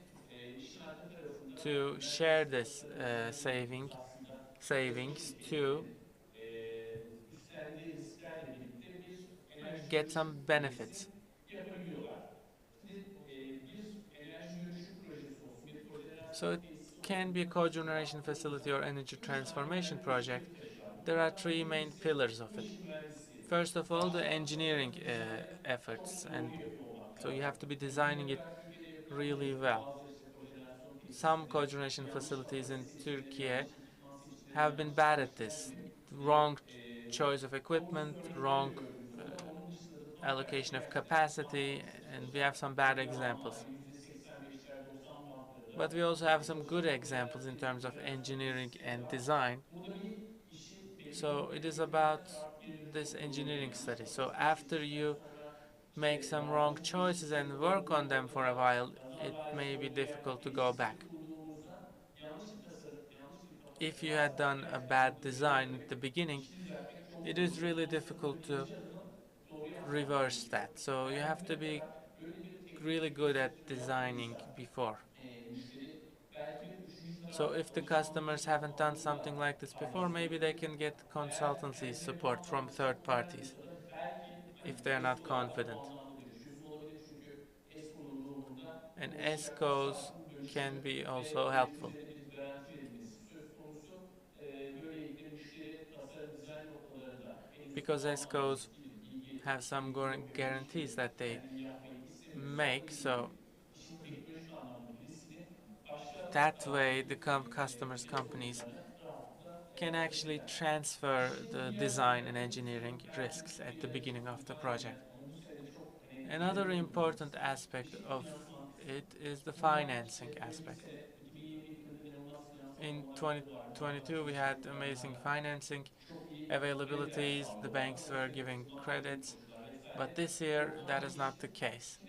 işin arka tarafında to enerji share this tasarruflarını öngörebiliyoruz aslında. ESO savings to şirketlerinin üstlendiği risklerle birlikte bir enerji get some dönüşüm benefits. projesi yapabiliyorlar. Şimdi bir enerji dönüşüm projesi olsun, bir So kojenerasyon it tesisi can olsun be a cogeneration facility baktığımızda or energy 3 tane transformation temel project. özellik taşıyor. There are Bunlardan three main birincisi pillars of bu it. işin mühendisliği. First of all, the Baştan engineering tasarım, dizayn efforts, çok and doğru yapıyor olmak so you lazım. have to be Bugüne designing it kadar Türkiye'de yapılan really mesela well. bazı işte kojenerasyon Some tesisleri cogeneration yanlış facilities kapasite in seçimleri, Turkey yanlış ekipman seçimleri, have been yanlış bad at siparişler this. gibi Wrong choice of kamu equipment, sorunları wrong gördüğümüz ama onun dışında da tam tersi allocation of gerçekten tam capacity, kapasite and we çalışan have some bad yağmalar, examples. %85'ler 90 But bantlarda we also have some good çalışan examples in terms of kojenerasyon engineering tesisleri and var. design. Burada bir işin belli bir So noktaya it is getirdikten about sonra artık birinin this çok doğru engineering yanlış study. So kapasite after seçtikten you sonra make işte some wrong bazı choices and değişikliklerin work on olduğu them for a noktada while, it kazanlar may be olduğu yerde difficult to go tesisi back. kurduğumuzda yanlış bir tasarım, yanlış bir If kapasite you had varsa done a gerçekten bad bunu geri design at dönmek, the beginning, işi düzeltmek çok it zor is oluyor. really Dolayısıyla burada difficult to birinci adımı doğru yapmak reverse gerekiyor. that. So you Eğer have to bugüne be kadar böyle bir really teknik good at prosedür designing yapmadıysa before. müşteri belki bir üçüncü So taraf if the danışmanlık customers haven't done something firmalarıyla like this before, maybe they paylaşılabilir. can get Eğer consultancy kendileri support from yapamamışsa third bu parties noktada da belki if they're not ESCO'larda bu confident. anlamda bir çözüm olabilir. Çünkü ESCO'nun ruhunda And oluşacak ESCOs tasarrufun dönüşümü can be ve also helpful üzerine bir garanti verilmesi söz konusu. Böylelikle müşteri tasarım dizayn noktalarında henüz because kullanmadığı ESCOs bilgi, have some guarantees that they kendini yapmayı istemiyorsa make. So işin teknolojik anlamda riskini başka that way the tarafın customers' companies rahatlıkla can actually transfer the design and engineering risks at the beginning of the project. Another important aspect of it is the financing aspect. In 2022, we had amazing financing availabilities, the banks were giving credits, but this year that is not the case.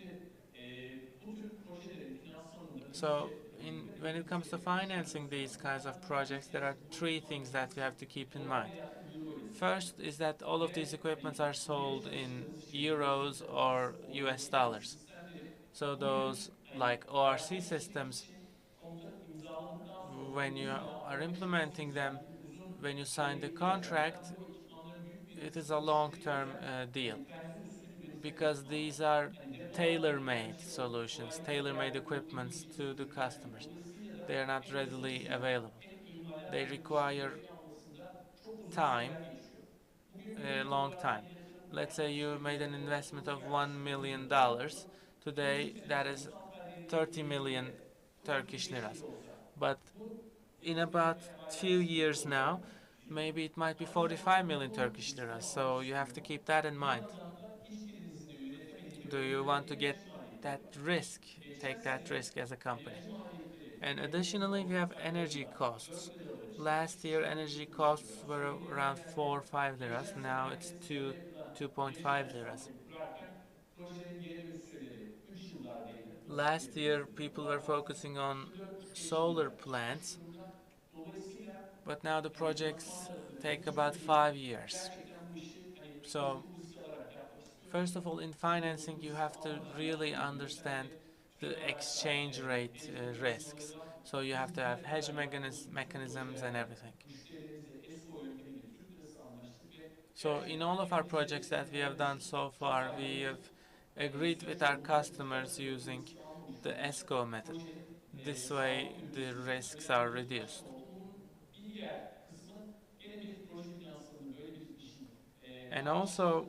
So when it comes to financing these kinds of projects, there are three things that we have to keep in mind. First is that all of these equipments are sold in euros or US dollars. So those like ORC systems, when you are implementing them, when you sign the contract, it is a long-term deal because these are tailor-made solutions, tailor-made equipments to the customers. They are not readily available. They require time, a long time. Let's say you made an investment of $1 million. Today, that is 30 million Turkish liras. But in about few years now, maybe it might be 45 million Turkish liras. So you have to keep that in mind. Do you want to get that risk, take that risk as a company? And additionally, we have energy costs. Last year, energy costs were around 4 or 5 liras. Now it's 2.5 liras. Last year, people were focusing on solar plants, but now the projects take about 5 years. So, first of all, in financing, you have to really understand the exchange rate risks. So you have to have hedge mechanisms and everything. So in all of our projects that we have done so far, we have agreed with our customers using the ESCO method. This way, the risks are reduced. And also,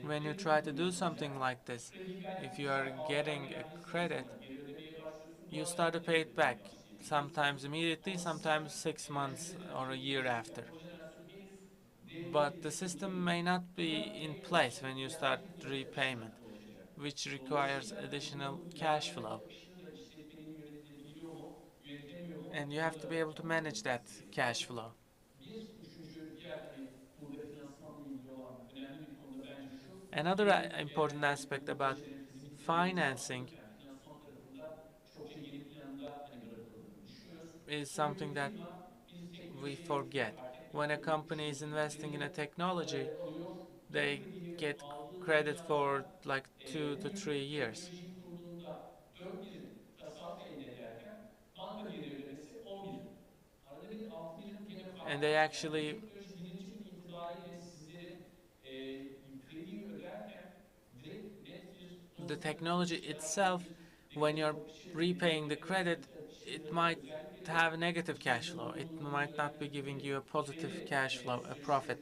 when you try to do something like this, if you are getting a credit, you start to pay it back, sometimes immediately, sometimes 6 months or a year after. But the system may not be in place when you start repayment, which requires additional cash flow. And you have to be able to manage that cash flow. Another important aspect about financing is something that we forget. When a company is investing in a technology, they get credit for like 2 to 3 years. And they actually the technology itself, when you're repaying the credit, it might have a negative cash flow. It might not be giving you a positive cash flow, a profit.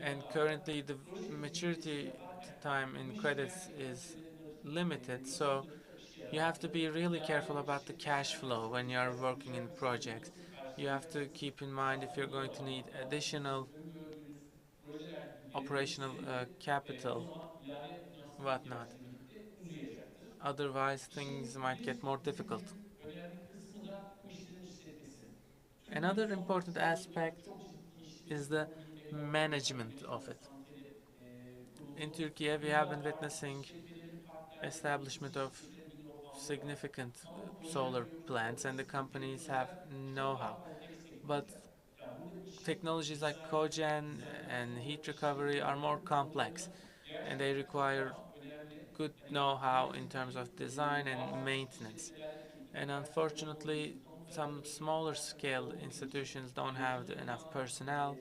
And currently, the maturity time in credits is limited, so you have to be really careful about the cash flow when you are working in projects. You have to keep in mind if you're going to need additional operational capital, whatnot. Otherwise, things might get more difficult. Another important aspect is the management of it. In Turkey, we have been witnessing establishment of significant solar plants, and the companies have know-how. But technologies like cogen and heat recovery are more complex, and they require good know-how in terms of design and maintenance. And unfortunately, some smaller scale institutions don't have enough personnel.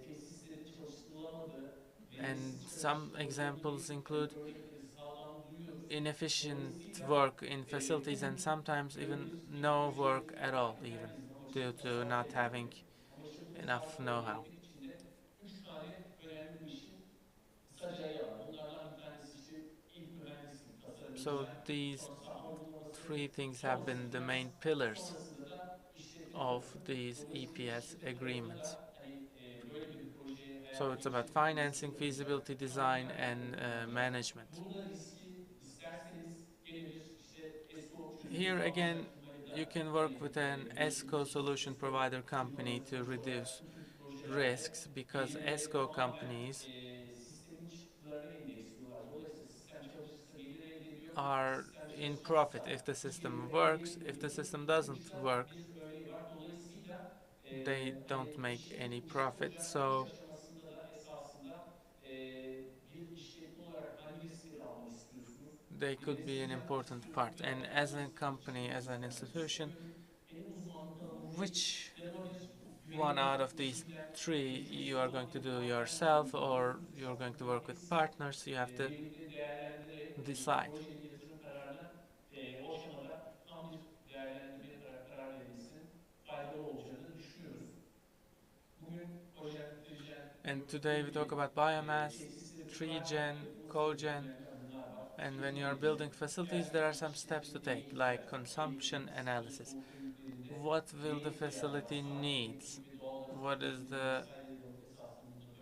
And some examples include inefficient work in facilities and sometimes even no work at all, even due to not having enough know-how. So these three things have been the main pillars of these EPS agreements. So it's about financing, feasibility design, and management. Here again, you can work with an ESCO solution provider company to reduce risks because ESCO companies are in profit if the system works. If the system doesn't work, they don't make any profit. So they could be an important part. And as a company, as an institution, which one out of these three you are going to do yourself or you're going to work with partners, you have to decide. And today we talk about biomass, trigen, cogen, and when you are building facilities, there are some steps to take, like consumption analysis. What will the facility need? What is the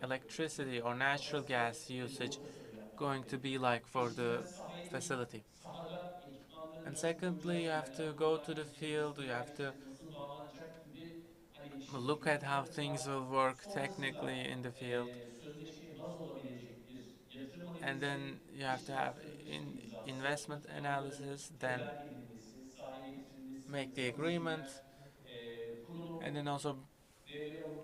electricity or natural gas usage going to be like for the facility? And secondly, you have to go to the field, you have to look at how things will work technically in the field. And then you have to have investment analysis, then make the agreement, and then also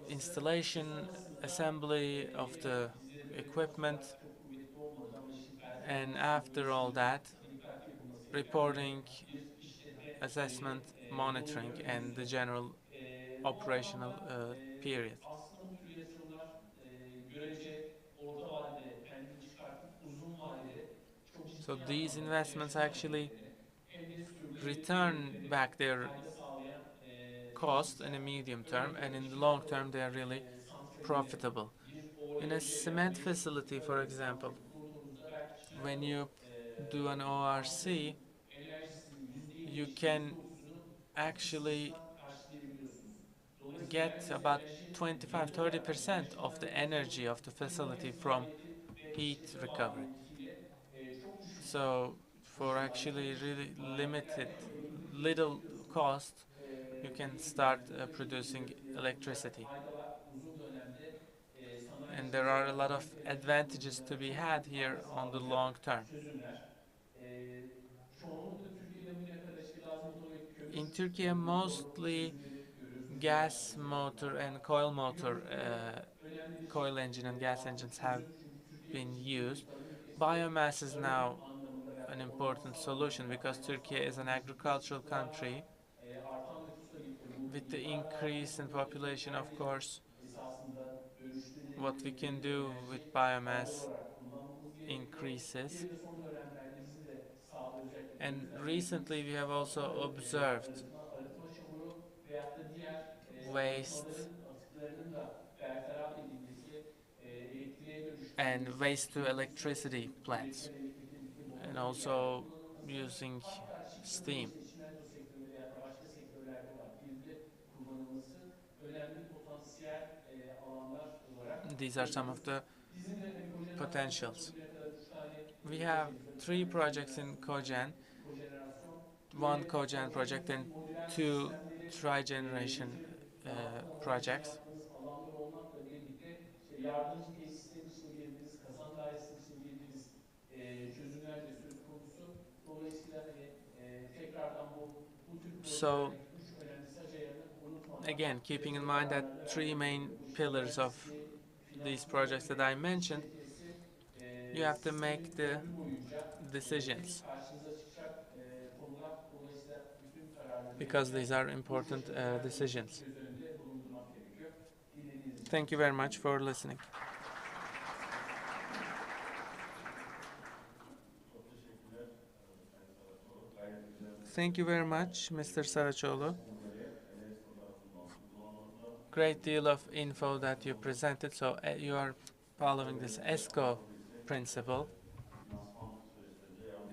installation, assembly of the equipment, and after all that, reporting, assessment, monitoring, and the general operational period. So these investments actually return back their cost in the medium term, and in the long term they are really profitable. In a cement facility, for example, when you do an ORC, you can actually get about 25-30% of the energy of the facility from heat recovery. So for actually really limited, little cost, you can start producing electricity. And there are a lot of advantages to be had here on the long term. In Turkey, mostly gas motor and coil motor, coil engine and gas engines have been used. Biomass is now an important solution because Turkey is an agricultural country. With the increase in population, of course, what we can do with biomass increases. And recently we have also observed waste and waste to electricity plants, and also using steam. These are some of the potentials. We have 3 projects in Cogen, 1 Cogen project and 2 Trigeneration projects. So again, keeping in mind that 3 main pillars of these projects that I mentioned, you have to make the decisions because these are important decisions. Thank you very much for listening. Thank you very much, Mr. Saraçoğlu. Great deal of info that you presented. So you are following this ESCO principle,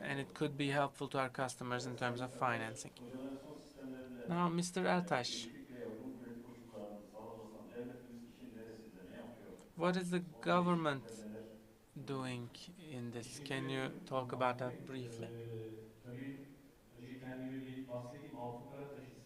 and it could be helpful to our customers in terms of financing. Now, Mr. Ertaş, what is the government doing in this? Can you talk about that briefly? Tabii önce kendimi bir bahsedeyim. Altınkara Taşı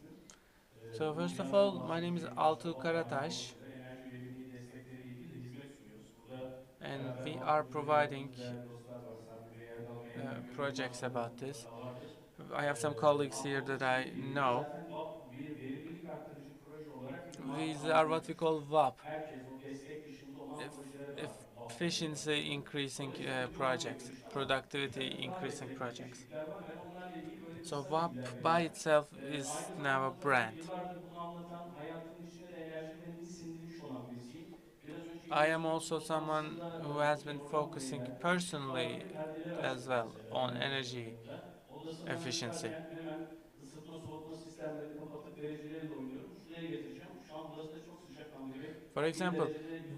So first of all, my name is Altuğ Karataş, enerji verimliliği destekleriyle ilgili de hizmet sunuyoruz. Burada and beraber we muhabbet are ettiğimiz providing değerli dostlar var. Sabri Bey, Erdal Bey, Emrah Gönül projects vardır, about this. mutlaka vardır. I have some colleagues here that I know. Zaten VAP bir verimlilik arttırıcı proje olarak bir These are what we call VAP, herkes o destek dışında olan projelere var. efficiency increasing projects, productivity increasing projects. So VAP by itself is now a brand. Yıllardır bunu anlatan, hayatın içine de enerji verimini sindirmiş olan birisiyim. Biraz önce I am also someone who has been focusing personally as well on energy efficiency. hemen ısıtma soğutma sistemlerini kapatıp derecelerle oynuyorum. Şuraya getireceğim. Şu an burası da çok sıcakkanlı gibi. For example,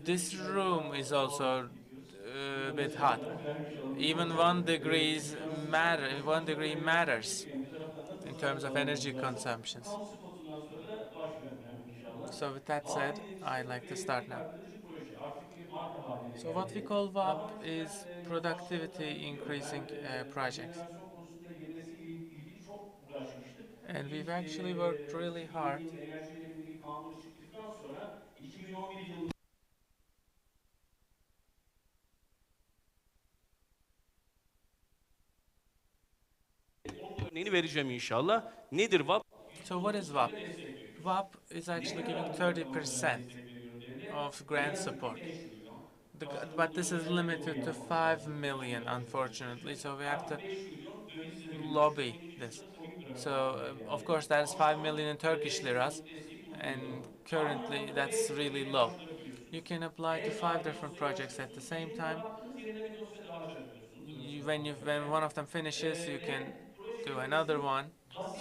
this room is also a bit hot. Even 1 degree matters in terms of energy consumptions. So with that said, I'd like to start now. So what we call VAP is productivity increasing projects. And we've actually worked really hard örneğini vereceğim inşallah. Nedir VAP? So what is VAP? VAP is actually giving 30% of grant support. But this is limited to 5 million, unfortunately, so we have to lobby this. So, of course, that is 5 million in Turkish liras, and currently that's really low. You can apply to 5 different projects at the same time. When one of them finishes, you can do another one,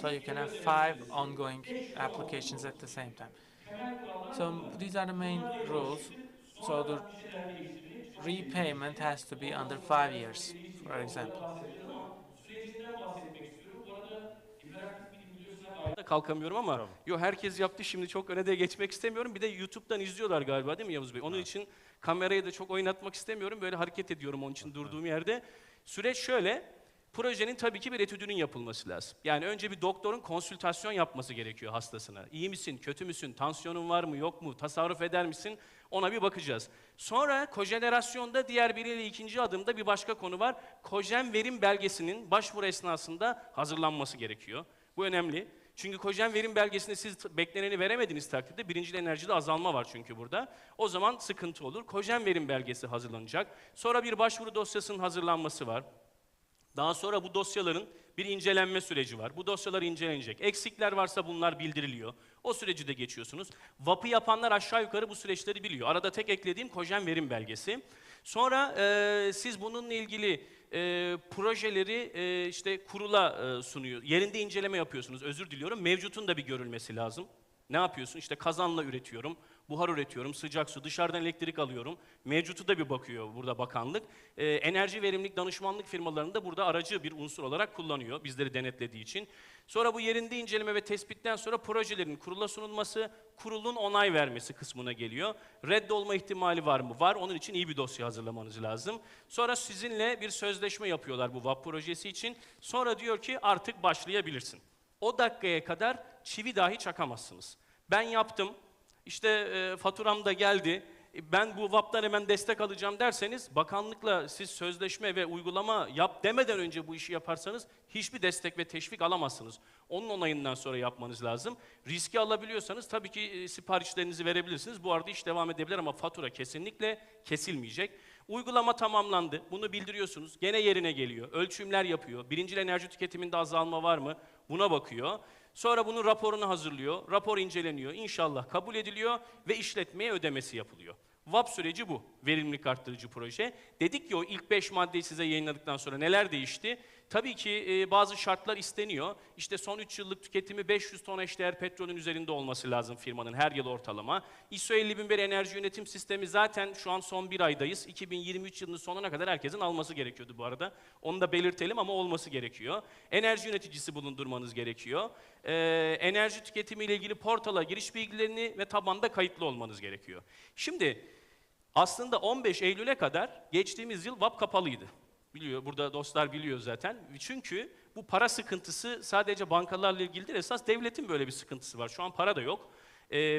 so you can have 5 ongoing applications at the same time. So these are the main rules. So the repayment has to be under 5 years, for example. Kalkamıyorum ama herkes yaptı, şimdi çok öne de geçmek istemiyorum. Bir de YouTube'dan izliyorlar galiba, değil mi Yavuz Bey? Onun için kamerayı da çok oynatmak istemiyorum. Böyle hareket ediyorum onun için durduğum yerde. Süreç şöyle. Projenin tabii ki bir etüdünün yapılması lazım. Yani önce bir doktorun konsültasyon yapması gerekiyor hastasına. İyi misin, kötü müsün, tansiyonun var mı, yok mu, tasarruf eder misin? Ona bir bakacağız. Sonra kojenerasyonda diğer biriyle ikinci adımda bir başka konu var. Kojen verim belgesinin başvuru esnasında hazırlanması gerekiyor. Bu önemli. Çünkü kojen verim belgesinde siz bekleneni veremediğiniz takdirde birincil enerjide azalma var çünkü burada. O zaman sıkıntı olur. Kojen verim belgesi hazırlanacak. Sonra bir başvuru dosyasının hazırlanması var. Daha sonra bu dosyaların bir incelenme süreci var. Bu dosyalar incelenecek. Eksikler varsa bunlar bildiriliyor. O süreci de geçiyorsunuz. VAP'ı yapanlar aşağı yukarı bu süreçleri biliyor. Arada tek eklediğim kojen verim belgesi. Sonra siz bununla ilgili projeleri işte kurula sunuyor. Yerinde inceleme yapıyorsunuz. Özür diliyorum. Mevcutun da bir görülmesi lazım. Ne yapıyorsun? İşte kazanla üretiyorum, buhar üretiyorum, sıcak su, dışarıdan elektrik alıyorum. Mevcutu da bir bakıyor burada bakanlık. Enerji verimlilik danışmanlık firmalarını da burada aracı bir unsur olarak kullanıyor, bizleri denetlediği için. Sonra bu yerinde inceleme ve tespitten sonra projelerin kurula sunulması, kurulun onay vermesi kısmına geliyor. Reddolma ihtimali var mı? Var. Onun için iyi bir dosya hazırlamanız lazım. Sonra sizinle bir sözleşme yapıyorlar bu VAP projesi için. Sonra diyor ki artık başlayabilirsin. O dakikaya kadar çivi dahi çakamazsınız. Ben yaptım, işte faturam da geldi, ben bu VAP'tan hemen destek alacağım derseniz, bakanlıkla siz sözleşme ve uygulama yap demeden önce bu işi yaparsanız hiçbir destek ve teşvik alamazsınız. Onun onayından sonra yapmanız lazım. Riski alabiliyorsanız tabii ki siparişlerinizi verebilirsiniz. Bu arada iş devam edebilir ama fatura kesinlikle kesilmeyecek. Uygulama tamamlandı. Bunu bildiriyorsunuz. Gene yerine geliyor. Ölçümler yapıyor. Birincil enerji tüketiminde azalma var mı? Buna bakıyor. Sonra bunun raporunu hazırlıyor. Rapor inceleniyor. İnşallah kabul ediliyor ve işletmeye ödemesi yapılıyor. VAP süreci bu. Verimlilik arttırıcı proje. Dedik ki o ilk 5 maddeyi size yayınladıktan sonra neler değişti? Tabii ki bazı şartlar isteniyor. İşte son 3 yıllık tüketimi 500 ton eşdeğer petrolün üzerinde olması lazım firmanın her yıl ortalama. ISO 50001 enerji yönetim sistemi zaten şu an son bir aydayız. 2023 yılının sonuna kadar herkesin alması gerekiyordu bu arada. Onu da belirtelim ama olması gerekiyor. Enerji yöneticisi bulundurmanız gerekiyor. Enerji tüketimiyle ilgili portala giriş bilgilerini ve tabanda kayıtlı olmanız gerekiyor. Şimdi aslında 15 Eylül'e kadar geçtiğimiz yıl VAP kapalıydı. Biliyor, burada dostlar biliyor zaten. Çünkü Bu para sıkıntısı sadece bankalarla ilgili değil, esas devletin böyle bir sıkıntısı var. Şu an para da yok.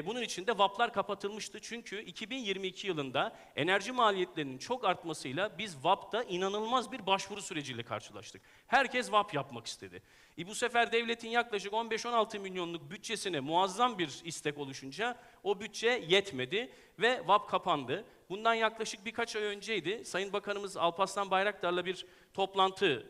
Bunun için de VAP'lar kapatılmıştı. Çünkü 2022 yılında enerji maliyetlerinin çok artmasıyla biz VAP'ta inanılmaz bir başvuru süreciyle karşılaştık. Herkes VAP yapmak istedi. Bu sefer devletin yaklaşık 15-16 milyonluk bütçesine muazzam bir istek oluşunca o bütçe yetmedi ve VAP kapandı. Bundan yaklaşık birkaç ay önceydi. Sayın Bakanımız Alparslan Bayraktar'la bir toplantı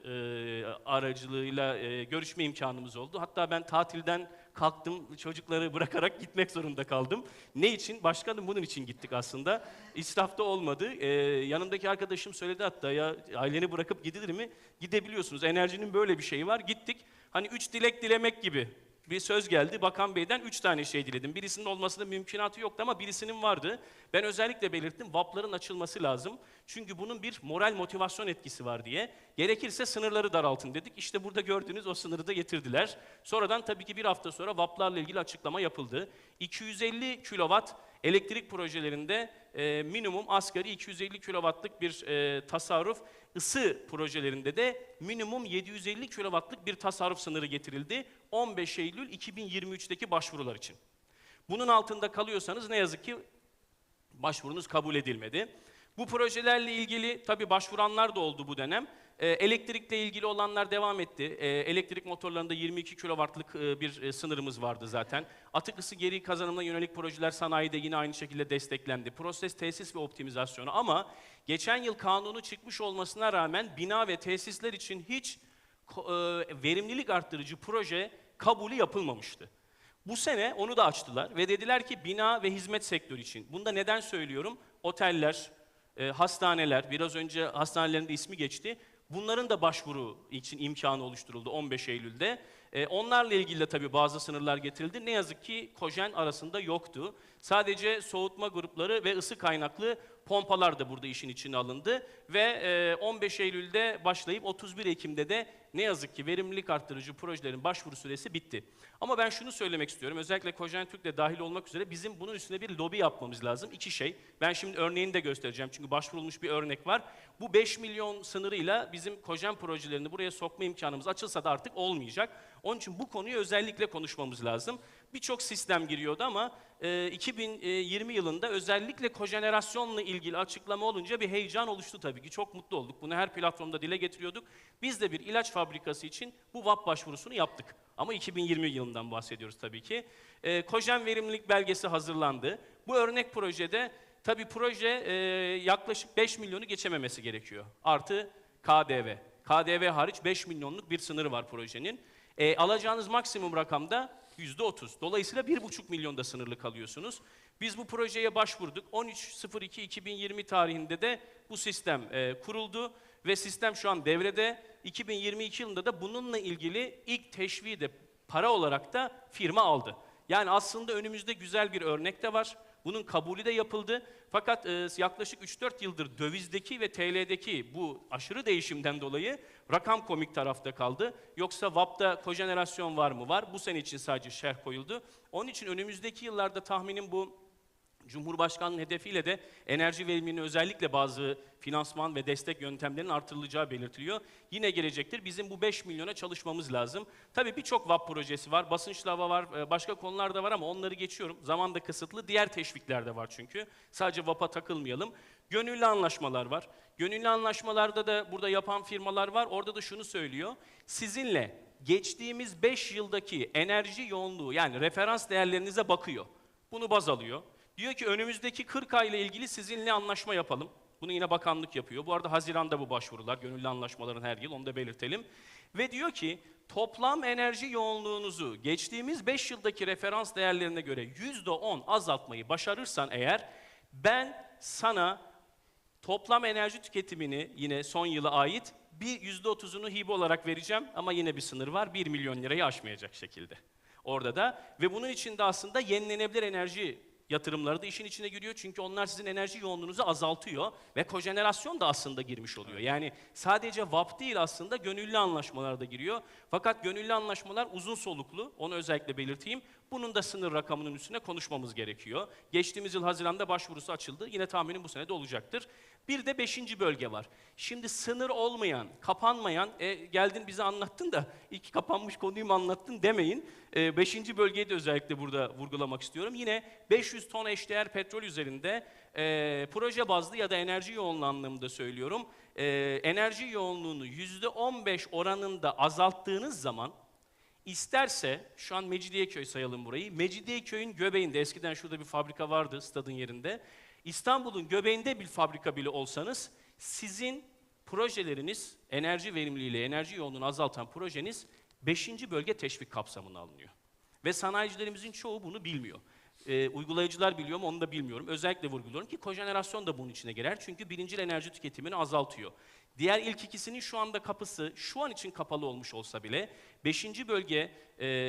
aracılığıyla görüşme imkanımız oldu. Hatta ben tatilden kalktım, çocukları bırakarak gitmek zorunda kaldım. Ne için? Başkanım bunun için gittik aslında. İsrafta olmadı. Yanımdaki arkadaşım söyledi hatta, ya aileni bırakıp gidilir mi? Gidebiliyorsunuz. Enerjinin böyle bir şeyi var. Gittik. Hani 3 dilek dilemek gibi bir söz geldi. Bakan Bey'den 3 tane şey diledim. Birisinin olmasının mümkünatı yoktu ama birisinin vardı. Ben özellikle belirttim, VAP'ların açılması lazım. Çünkü bunun bir moral motivasyon etkisi var diye. Gerekirse sınırları daraltın dedik. İşte burada gördüğünüz o sınırı da getirdiler. Sonradan tabii ki bir hafta sonra VAP'larla ilgili açıklama yapıldı. 250 kilowatt elektrik projelerinde minimum asgari 250 kilowattlık bir tasarruf, ısı projelerinde de minimum 750 kilowattlık bir tasarruf sınırı getirildi 15 Eylül 2023'teki başvurular için. Bunun altında kalıyorsanız ne yazık ki başvurunuz kabul edilmedi. Bu projelerle ilgili tabii başvuranlar da oldu bu dönem. Elektrikle ilgili olanlar devam etti. Elektrik motorlarında 22 kW'lık bir sınırımız vardı zaten. Atık ısı geri kazanımına yönelik projeler sanayide yine aynı şekilde desteklendi. Proses, tesis ve optimizasyonu, ama geçen yıl kanunu çıkmış olmasına rağmen bina ve tesisler için hiç verimlilik arttırıcı proje kabulü yapılmamıştı. Bu sene onu da açtılar ve dediler ki bina ve hizmet sektörü için. Bunu da neden söylüyorum? Oteller, hastaneler, biraz önce hastanelerin de ismi geçti. Bunların da başvuru için imkanı oluşturuldu 15 Eylül'de. Onlarla ilgili de tabii bazı sınırlar getirildi. Ne yazık ki Cogen arasında yoktu. Sadece soğutma grupları ve ısı kaynaklı pompalar da burada işin içine alındı. Ve 15 Eylül'de başlayıp 31 Ekim'de de ne yazık ki verimlilik arttırıcı projelerin başvuru süresi bitti. Ama ben şunu söylemek istiyorum. Özellikle Cogen Türk de dahil olmak üzere bizim bunun üstüne bir lobi yapmamız lazım. İki şey. Ben şimdi örneğini de göstereceğim. Çünkü başvurulmuş bir örnek var. Bu 5 milyon sınırıyla bizim Cogen projelerini buraya sokma imkanımız açılsa da artık olmayacak. Onun için bu konuyu özellikle konuşmamız lazım. Birçok sistem giriyordu ama 2020 yılında özellikle kojenerasyonla ilgili açıklama olunca bir heyecan oluştu tabii ki. Çok mutlu olduk. Bunu her platformda dile getiriyorduk. Biz de bir ilaç fabrikası için bu VAP başvurusunu yaptık. Ama 2020 yılından bahsediyoruz tabii ki. Cogen verimlilik belgesi hazırlandı. Bu örnek projede tabii proje yaklaşık 5 milyonu geçememesi gerekiyor. Artı KDV. KDV hariç 5 milyonluk bir sınırı var projenin. Alacağınız maksimum rakamda %30. Dolayısıyla 1,5 milyonda sınırlı kalıyorsunuz. Biz bu projeye başvurduk. 13.02.2020 tarihinde de bu sistem kuruldu ve sistem şu an devrede. 2022 yılında da bununla ilgili ilk teşviği de para olarak da firma aldı. Yani aslında önümüzde güzel bir örnek de var. Bunun kabulü de yapıldı. Fakat yaklaşık 3-4 yıldır dövizdeki ve TL'deki bu aşırı değişimden dolayı rakam komik tarafta kaldı. Yoksa VAP'ta kojenerasyon var mı? Var. Bu sene için sadece şerh koyuldu. Onun için önümüzdeki yıllarda tahminim bu Cumhurbaşkanı'nın hedefiyle de enerji verimliliğinin özellikle bazı finansman ve destek yöntemlerinin artırılacağı belirtiliyor. Yine gelecektir. Bizim bu 5 milyona çalışmamız lazım. Tabii birçok VAP projesi var, basınçlı hava var, başka konular da var ama onları geçiyorum. Zaman da kısıtlı. Diğer teşvikler de var çünkü. Sadece VAP'a takılmayalım. Gönüllü anlaşmalar var. Gönüllü anlaşmalarda da burada yapan firmalar var. Orada da şunu söylüyor. Sizinle geçtiğimiz 5 yıldaki enerji yoğunluğu, yani referans değerlerinize bakıyor. Bunu baz alıyor. Diyor ki önümüzdeki 40 ay ile ilgili sizinle anlaşma yapalım. Bunu yine bakanlık yapıyor. Bu arada Haziran'da bu başvurular, gönüllü anlaşmaların her yıl, onu da belirtelim. Ve diyor ki toplam enerji yoğunluğunuzu geçtiğimiz 5 yıldaki referans değerlerine göre %10 azaltmayı başarırsan eğer, ben sana toplam enerji tüketimini yine son yıla ait bir %30'unu hibe olarak vereceğim ama yine bir sınır var, 1 milyon lirayı aşmayacak şekilde. Orada da ve bunun için de aslında yenilenebilir enerji yatırımları da işin içine giriyor çünkü onlar sizin enerji yoğunluğunuzu azaltıyor ve kojenerasyon da aslında girmiş oluyor. Yani sadece VAP değil, aslında gönüllü anlaşmalar da giriyor. Fakat gönüllü anlaşmalar uzun soluklu, onu özellikle belirteyim. Bunun da sınır rakamının üstüne konuşmamız gerekiyor. Geçtiğimiz yıl Haziran'da başvurusu açıldı. Yine tahminim bu sene de olacaktır. Bir de 5. bölge var. Şimdi sınır olmayan, kapanmayan, geldin bize anlattın da ilk kapanmış konuyu mu anlattın demeyin. 5. bölgeyi de özellikle burada vurgulamak istiyorum. Yine 500 ton eşdeğer petrol üzerinde proje bazlı ya da enerji yoğunluğu anlamında söylüyorum. Enerji yoğunluğunu %15 oranında azalttığınız zaman, İsterse, şu an Mecidiyeköy sayalım burayı, Mecidiyeköy'ün göbeğinde, eskiden şurada bir fabrika vardı stadın yerinde, İstanbul'un göbeğinde bir fabrika bile olsanız, sizin projeleriniz, enerji verimliliğiyle, enerji yoğunluğunu azaltan projeniz 5. bölge teşvik kapsamına alınıyor. Ve sanayicilerimizin çoğu bunu bilmiyor. Uygulayıcılar biliyor mu onu da bilmiyorum. Özellikle vurguluyorum ki kojenerasyon da bunun içine girer. Çünkü birincil enerji tüketimini azaltıyor. Diğer ilk ikisinin şu anda kapısı şu an için kapalı olmuş olsa bile 5. bölge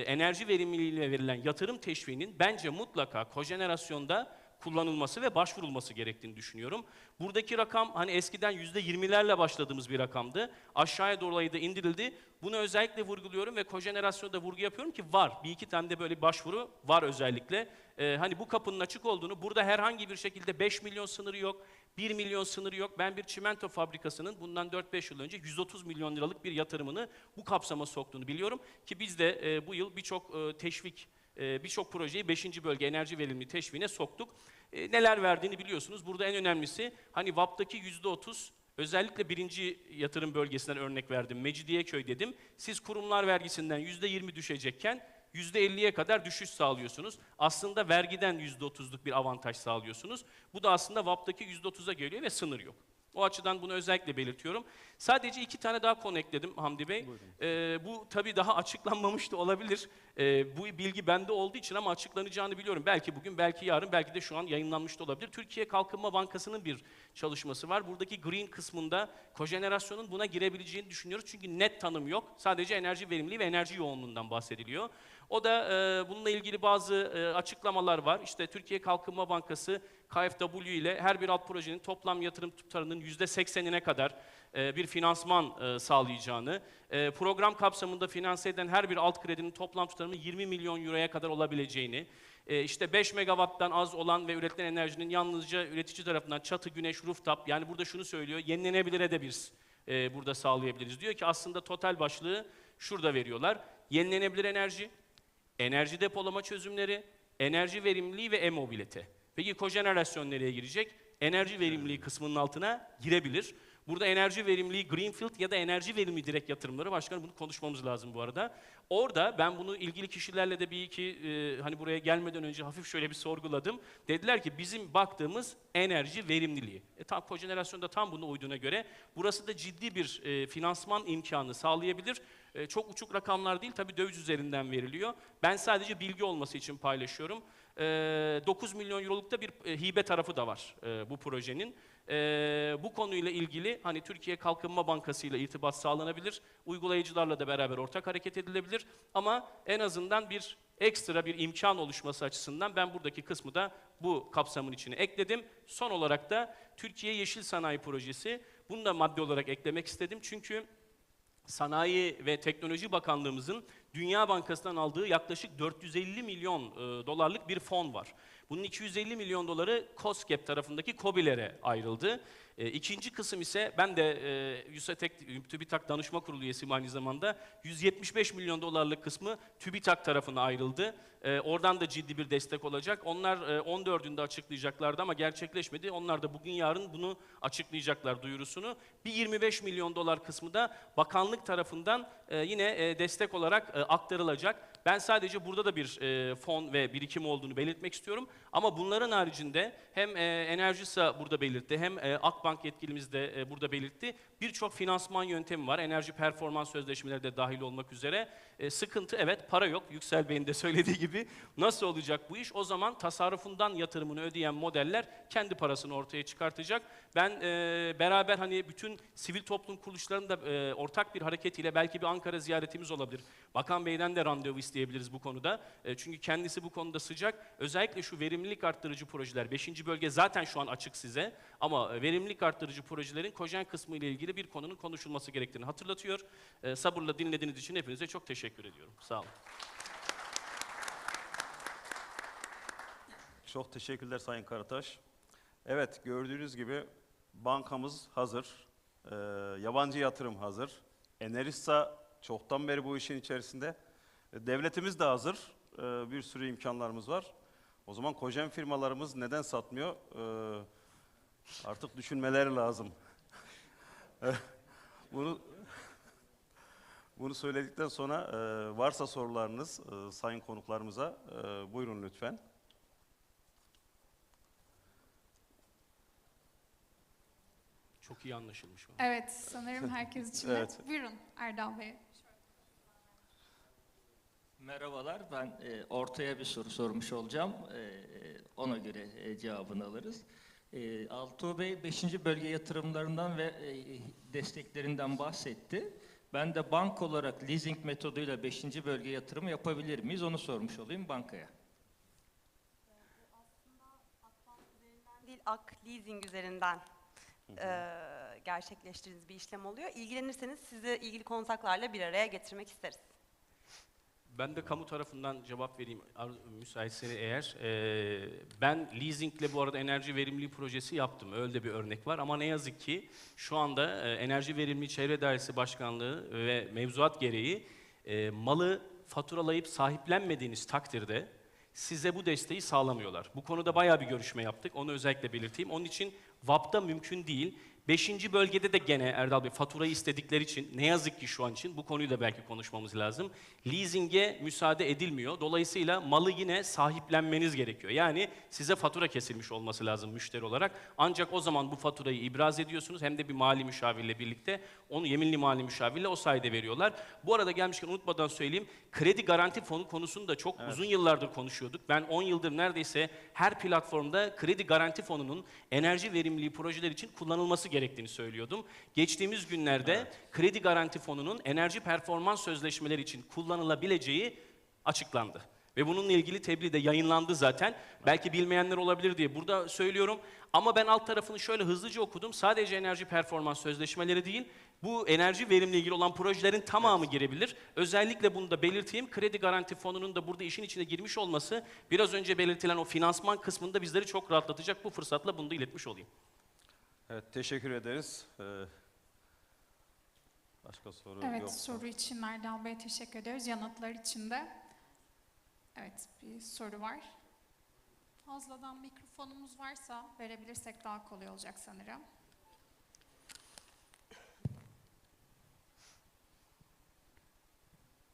enerji verimliliğine verilen yatırım teşviğinin bence mutlaka kojenerasyonda kullanılması ve başvurulması gerektiğini düşünüyorum. Buradaki rakam hani eskiden %20'lerle başladığımız bir rakamdı. Aşağıya doğru da indirildi. Bunu özellikle vurguluyorum ve kojenerasyonda vurgu yapıyorum ki var. Bir iki tane de böyle bir başvuru var özellikle. Hani bu kapının açık olduğunu, burada herhangi bir şekilde 5 milyon sınırı yok, 1 milyon sınırı yok. Ben bir çimento fabrikasının bundan 4-5 yıl önce 130 milyon liralık bir yatırımını bu kapsama soktuğunu biliyorum. Ki biz de bu yıl birçok teşvik, birçok projeyi 5. bölge enerji verimliliği teşviğine soktuk. Neler verdiğini biliyorsunuz. Burada en önemlisi hani VAP'taki %30, özellikle 1. yatırım bölgesinden örnek verdim. Mecidiyeköy dedim. Siz kurumlar vergisinden %20 düşecekken %50'ye kadar düşüş sağlıyorsunuz. Aslında vergiden %30'luk bir avantaj sağlıyorsunuz. Bu da aslında VAP'taki %30'a geliyor ve sınır yok. O açıdan bunu özellikle belirtiyorum. Sadece 2 tane daha konu ekledim Hamdi Bey. Bu tabii daha açıklanmamış da olabilir. Bu bilgi bende olduğu için ama açıklanacağını biliyorum. Belki bugün, belki yarın, belki de şu an yayınlanmış da olabilir. Türkiye Kalkınma Bankası'nın bir çalışması var. Buradaki green kısmında kojenerasyonun buna girebileceğini düşünüyoruz. Çünkü net tanım yok. Sadece enerji verimliliği ve enerji yoğunluğundan bahsediliyor. O da bununla ilgili bazı açıklamalar var. İşte Türkiye Kalkınma Bankası KfW ile her bir alt projenin toplam yatırım tutarının %80'ine kadar bir finansman sağlayacağını, program kapsamında finanse edilen her bir alt kredinin toplam tutarının 20 milyon euroya kadar olabileceğini, işte 5 megawatttan az olan ve üretilen enerjinin yalnızca üretici tarafından çatı, güneş, rooftop, yani burada şunu söylüyor, yenilenebilire de biz burada sağlayabiliriz. Diyor ki aslında total başlığı şurada veriyorlar. Yenilenebilir enerji, enerji depolama çözümleri, enerji verimliliği ve e-mobilite. Peki kojenerasyon nereye girecek? Enerji verimliliği kısmının altına girebilir. Burada enerji verimliliği greenfield ya da enerji verimliliği direkt yatırımları, başkanım bunu konuşmamız lazım bu arada. Orada ben bunu ilgili kişilerle de bir iki hani buraya gelmeden önce hafif şöyle bir sorguladım. Dediler ki bizim baktığımız enerji verimliliği. Tam kojenerasyonda tam buna uyduğuna göre burası da ciddi bir finansman imkanı sağlayabilir. Çok uçuk rakamlar değil, tabii döviz üzerinden veriliyor. Ben sadece bilgi olması için paylaşıyorum. 9 milyon eurolukta bir hibe tarafı da var bu projenin. Bu konuyla ilgili hani Türkiye Kalkınma Bankası ile irtibat sağlanabilir, uygulayıcılarla da beraber ortak hareket edilebilir ama en azından bir ekstra bir imkan oluşması açısından ben buradaki kısmı da bu kapsamın içine ekledim. Son olarak da Türkiye Yeşil Sanayi Projesi, bunu da madde olarak eklemek istedim çünkü Sanayi ve Teknoloji Bakanlığımızın Dünya Bankası'ndan aldığı yaklaşık 450 milyon dolarlık bir fon var. Bunun 250 milyon doları COSGAP tarafındaki KOBİ'lere ayrıldı. İkinci kısım ise ben de TÜBİTAK Danışma Kurulu üyesiyim aynı zamanda. 175 milyon dolarlık kısmı TÜBİTAK tarafına ayrıldı. Oradan da ciddi bir destek olacak. Onlar 14'ünde açıklayacaklardı ama gerçekleşmedi. Onlar da bugün yarın bunu açıklayacaklar duyurusunu. Bir 25 milyon dolar kısmı da bakanlık tarafından yine destek olarak aktarılacak. Ben sadece burada da bir fon ve birikim olduğunu belirtmek istiyorum. Ama bunların haricinde hem Enerjisa burada belirtti, hem Akbank yetkilimiz de burada belirtti. Birçok finansman yöntemi var. Enerji performans sözleşmeleri de dahil olmak üzere. Sıkıntı evet, para yok. Yüksel Bey'in de söylediği gibi. Nasıl olacak bu iş? O zaman tasarrufundan yatırımını ödeyen modeller kendi parasını ortaya çıkartacak. Ben beraber hani bütün sivil toplum kuruluşlarının da ortak bir hareketiyle belki bir Ankara ziyaretimiz olabilir. Bakan Bey'den de randevu isteyebiliriz bu konuda. Çünkü kendisi bu konuda sıcak. Özellikle şu verimlilik arttırıcı projeler, 5. bölge zaten şu an açık size. Ama verimlilik arttırıcı projelerin kojen kısmı ile ilgili bir konunun konuşulması gerektiğini hatırlatıyor. Sabırla dinlediğiniz için hepinize çok teşekkür ediyorum. Sağ olun. Çok teşekkürler Sayın Karataş. Evet, gördüğünüz gibi bankamız hazır, yabancı yatırım hazır, Enerjisa çoktan beri bu işin içerisinde, devletimiz de hazır, bir sürü imkanlarımız var. O zaman kojen firmalarımız neden satmıyor? Artık düşünmeleri lazım. Bunu söyledikten sonra varsa sorularınız sayın konuklarımıza buyurun lütfen. Çok iyi anlaşılmış. Evet, sanırım herkes için de. Evet. Buyurun Erdal Bey. Merhabalar, ben ortaya bir soru sormuş olacağım. Ona göre cevabını alırız. Altuğ Bey 5. bölge yatırımlarından ve desteklerinden bahsetti. Ben de bank olarak leasing metoduyla 5. bölge yatırımı yapabilir miyiz? Onu sormuş olayım bankaya. Değil, AK Leasing üzerinden gerçekleştirdiğiniz bir işlem oluyor. İlgilenirseniz sizi ilgili kontaklarla bir araya getirmek isteriz. Ben de kamu tarafından cevap vereyim müsaitseniz eğer. Ben leasingle bu arada enerji verimliliği projesi yaptım. Öyle de bir örnek var ama ne yazık ki şu anda Enerji Verimliliği Çevre Dairesi Başkanlığı ve mevzuat gereği malı faturalayıp sahiplenmediğiniz takdirde size bu desteği sağlamıyorlar. Bu konuda bayağı bir görüşme yaptık. Onu özellikle belirteyim. Onun için VAP'ta mümkün değil. 5. bölgede de gene Erdal Bey faturayı istedikleri için ne yazık ki şu an için bu konuyu da belki konuşmamız lazım. Leasing'e müsaade edilmiyor. Dolayısıyla malı yine sahiplenmeniz gerekiyor. Yani size fatura kesilmiş olması lazım müşteri olarak. Ancak o zaman bu faturayı ibraz ediyorsunuz. Hem de bir mali müşavirle birlikte. Onu yeminli mali müşavirle o sayede veriyorlar. Bu arada gelmişken unutmadan söyleyeyim. Kredi garanti fonu konusunu da çok uzun yıllardır konuşuyorduk. Ben 10 yıldır neredeyse her platformda kredi garanti fonunun enerji verimliliği projeler için kullanılması gerektiğini söylüyordum. Geçtiğimiz günlerde kredi garanti fonunun enerji performans sözleşmeleri için kullanılabileceği açıklandı. Ve bununla ilgili tebliğ de yayınlandı zaten. Belki bilmeyenler olabilir diye burada söylüyorum. Ama ben alt tarafını şöyle hızlıca okudum. Sadece enerji performans sözleşmeleri değil, bu enerji verimle ilgili olan projelerin tamamı girebilir. Özellikle bunu da belirteyim. Kredi garanti fonunun da burada işin içine girmiş olması biraz önce belirtilen o finansman kısmında bizleri çok rahatlatacak. Bu fırsatla bunu da iletmiş olayım. Evet, teşekkür ederiz. Başka soru yok. Evet, soru için Erdal Bey'e teşekkür ediyoruz. Yanıtlar için de. Evet, bir soru var. Fazladan mikrofonumuz varsa verebilirsek daha kolay olacak sanırım.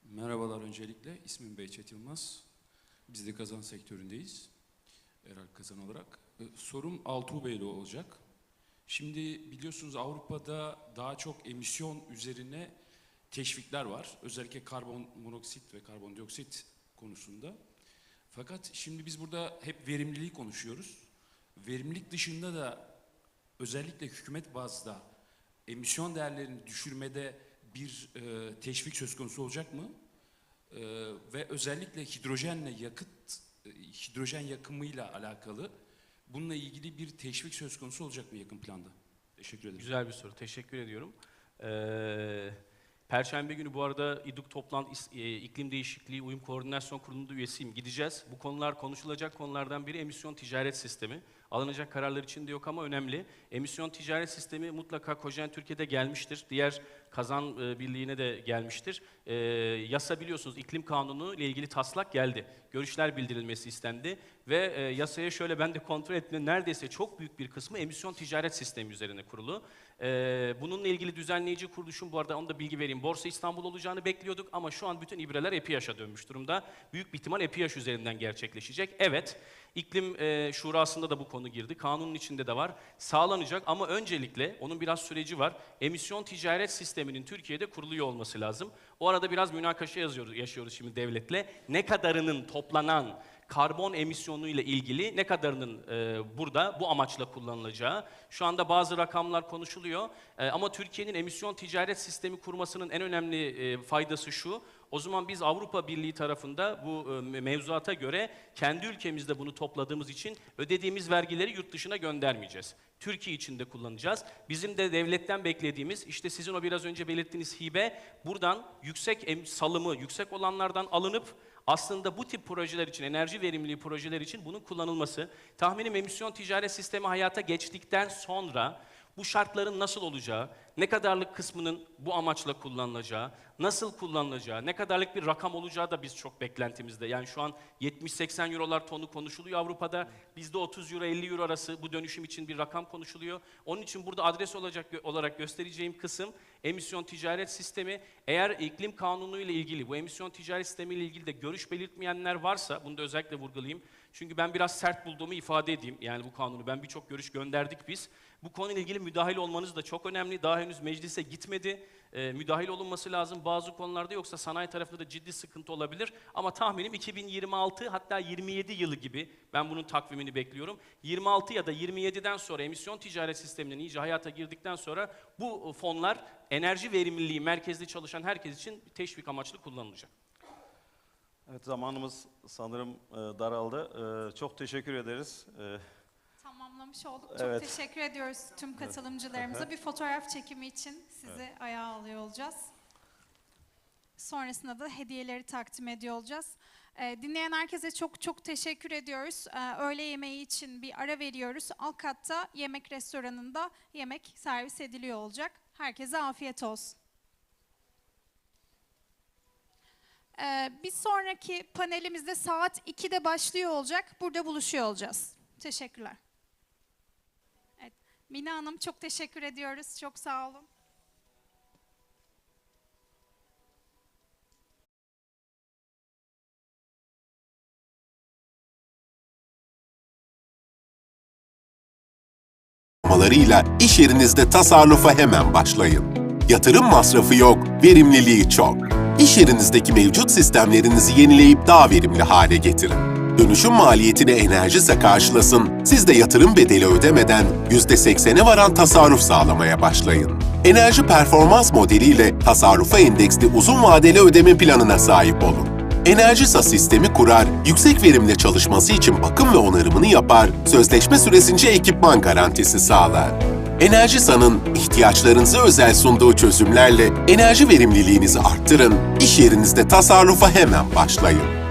Merhabalar öncelikle. İsmim Behçet Yılmaz. Biz de kazan sektöründeyiz. Herhalde kazan olarak. Sorum Altuğ Bey'le olacak. Şimdi biliyorsunuz Avrupa'da daha çok emisyon üzerine teşvikler var. Özellikle karbon monoksit ve karbondioksit konusunda. Fakat şimdi biz burada hep verimliliği konuşuyoruz. Verimlilik dışında da özellikle hükümet bazda emisyon değerlerini düşürmede bir teşvik söz konusu olacak mı? Ve özellikle hidrojen yakımıyla alakalı bununla ilgili bir teşvik söz konusu olacak mı yakın planda? Teşekkür ederim. Güzel bir soru. Teşekkür ediyorum. Perşembe günü bu arada İDUK İklim Değişikliği Uyum Koordinasyon Kurulu'nda üyesiyim. Gideceğiz. Bu konular konuşulacak konulardan biri emisyon ticaret sistemi. Alınacak kararlar içinde yok ama önemli. Emisyon ticaret sistemi mutlaka Cogen Türkiye'de gelmiştir. Diğer kazan birliğine de gelmiştir. Yasa biliyorsunuz iklim kanunu ile ilgili taslak geldi. Görüşler bildirilmesi istendi. Ve yasaya şöyle ben de kontrol ettim. Neredeyse çok büyük bir kısmı emisyon ticaret sistemi üzerine kurulu. Bununla ilgili düzenleyici kuruluşun bu arada onu da bilgi vereyim. Borsa İstanbul olacağını bekliyorduk ama şu an bütün ibreler EPİAŞ'a dönmüş durumda. Büyük bir ihtimal EPİAŞ üzerinden gerçekleşecek. Evet, iklim şurasında da bu konu girdi. Kanunun içinde de var. Sağlanacak ama öncelikle onun biraz süreci var. Emisyon ticaret sisteminin Türkiye'de kuruluyor olması lazım. O arada biraz münakaşa yaşıyoruz şimdi devletle. Ne kadarının toplanan karbon emisyonu ile ilgili ne kadarının burada bu amaçla kullanılacağı. Şu anda bazı rakamlar konuşuluyor. Ama Türkiye'nin emisyon ticaret sistemi kurmasının en önemli faydası şu. O zaman biz Avrupa Birliği tarafında bu mevzuata göre kendi ülkemizde bunu topladığımız için ödediğimiz vergileri yurt dışına göndermeyeceğiz. Türkiye için de kullanacağız. Bizim de devletten beklediğimiz, işte sizin o biraz önce belirttiğiniz hibe, buradan yüksek salımı, yüksek olanlardan alınıp aslında bu tip projeler için, enerji verimliliği projeler için bunun kullanılması. Tahminim emisyon ticaret sistemi hayata geçtikten sonra Bu şartların nasıl olacağı, ne kadarlık kısmının bu amaçla kullanılacağı, nasıl kullanılacağı, ne kadarlık bir rakam olacağı da biz çok beklentimizde. Yani şu an 70-80 eurolar tonu konuşuluyor Avrupa'da. Bizde 30 euro 50 euro arası bu dönüşüm için bir rakam konuşuluyor. Onun için burada adres olarak göstereceğim kısım emisyon ticaret sistemi. Eğer iklim kanunu ile ilgili, bu emisyon ticaret sistemi ile ilgili de görüş belirtmeyenler varsa, bunu da özellikle vurgulayayım. Çünkü ben biraz sert bulduğumu ifade edeyim. Yani bu kanunu ben birçok görüş gönderdik biz. Bu konuyla ilgili müdahil olmanız da çok önemli. Daha henüz meclise gitmedi. Müdahil olunması lazım bazı konularda, yoksa sanayi tarafında da ciddi sıkıntı olabilir. Ama tahminim 2026 hatta 27 yılı gibi ben bunun takvimini bekliyorum. 26 ya da 27'den sonra emisyon ticaret sisteminin iyice hayata girdikten sonra bu fonlar enerji verimliliği merkezli çalışan herkes için teşvik amaçlı kullanılacak. Evet, zamanımız sanırım daraldı. Çok teşekkür ederiz. Tamamlamış olduk. Evet. Çok teşekkür ediyoruz tüm katılımcılarımıza. Bir fotoğraf çekimi için sizi ayağa alıyor olacağız. Sonrasında da hediyeleri takdim ediyor olacağız. Dinleyen herkese çok çok teşekkür ediyoruz. Öğle yemeği için bir ara veriyoruz. Alt katta yemek restoranında yemek servis ediliyor olacak. Herkese afiyet olsun. Bir sonraki panelimizde saat 2'de başlıyor olacak. Burada buluşuyor olacağız. Teşekkürler. Evet, Mina Hanım çok teşekkür ediyoruz. Çok sağ olun. İş yerinizde tasarrufa hemen başlayın. Yatırım masrafı yok, verimliliği çok. İş yerinizdeki mevcut sistemlerinizi yenileyip daha verimli hale getirin. Dönüşüm maliyetini Enerjisa karşılasın, siz de yatırım bedeli ödemeden %80'e varan tasarruf sağlamaya başlayın. Enerji performans modeliyle tasarrufa endeksli uzun vadeli ödeme planına sahip olun. Enerjisa sistemi kurar, yüksek verimle çalışması için bakım ve onarımını yapar, sözleşme süresince ekipman garantisi sağlar. Enerjisa'nın ihtiyaçlarınıza özel sunduğu çözümlerle enerji verimliliğinizi arttırın, iş yerinizde tasarrufa hemen başlayın.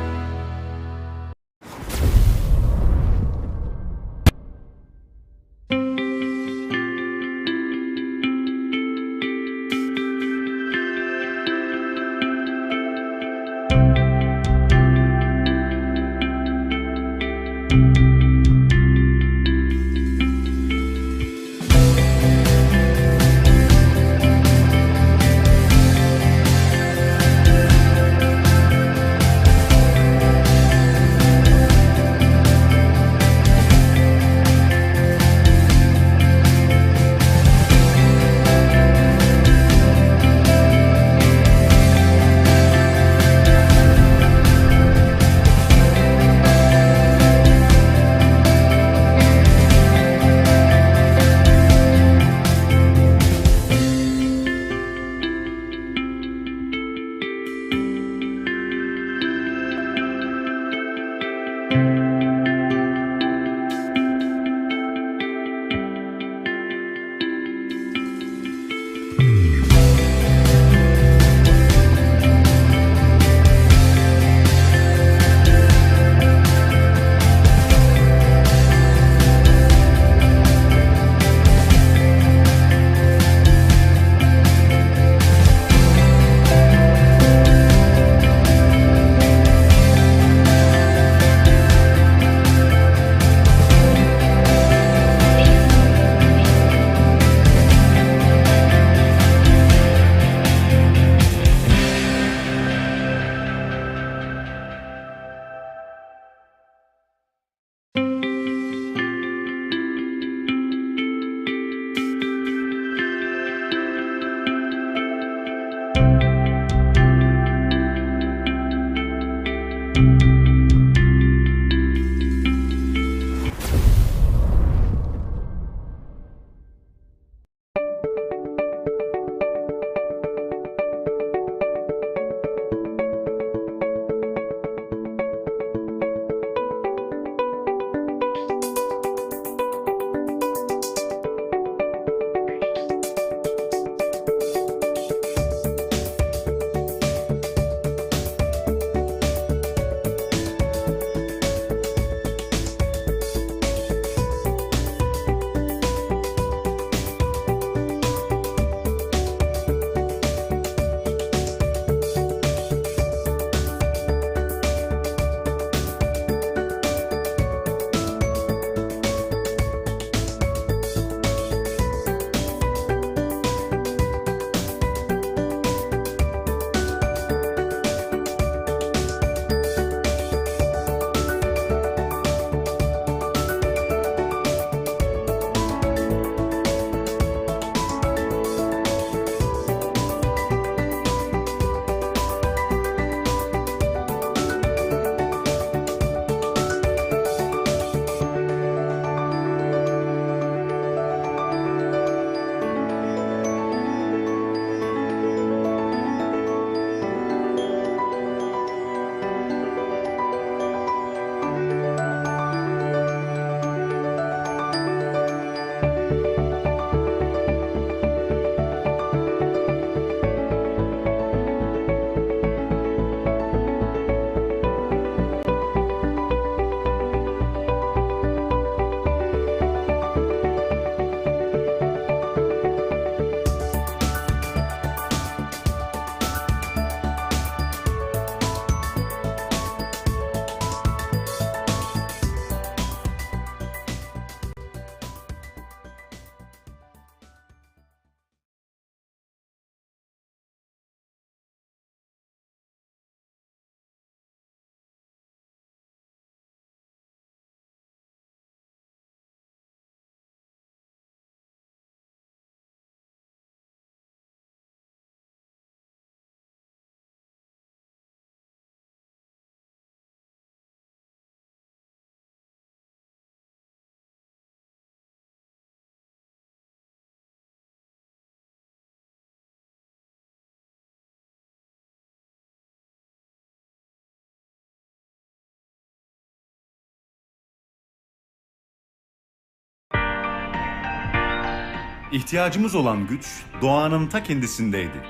İhtiyacımız olan güç doğanın ta kendisindeydi.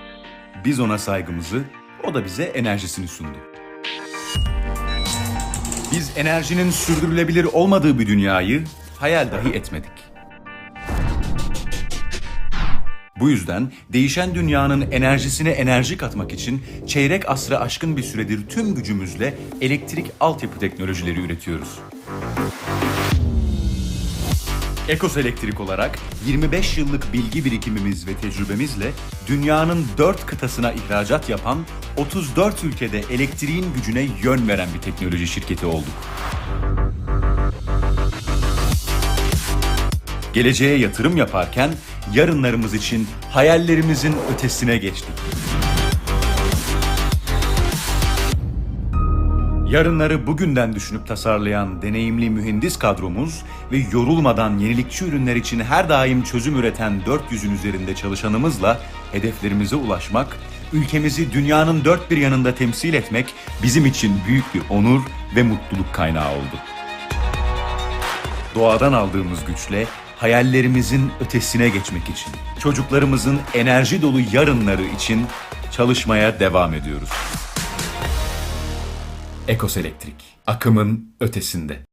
Biz ona saygımızı, o da bize enerjisini sundu. Biz enerjinin sürdürülebilir olmadığı bir dünyayı hayal dahi etmedik. Bu yüzden değişen dünyanın enerjisine enerji katmak için çeyrek asrı aşkın bir süredir tüm gücümüzle elektrik altyapı teknolojileri üretiyoruz. Ekos Elektrik olarak 25 yıllık bilgi birikimimiz ve tecrübemizle dünyanın 4 kıtasına ihracat yapan, 34 ülkede elektriğin gücüne yön veren bir teknoloji şirketi olduk. Geleceğe yatırım yaparken yarınlarımız için hayallerimizin ötesine geçtik. Yarınları bugünden düşünüp tasarlayan deneyimli mühendis kadromuz ve yorulmadan yenilikçi ürünler için her daim çözüm üreten 400'ün üzerinde çalışanımızla hedeflerimize ulaşmak, ülkemizi dünyanın dört bir yanında temsil etmek bizim için büyük bir onur ve mutluluk kaynağı oldu. Doğadan aldığımız güçle hayallerimizin ötesine geçmek için, çocuklarımızın enerji dolu yarınları için çalışmaya devam ediyoruz. Ekos Elektrik, akımın ötesinde.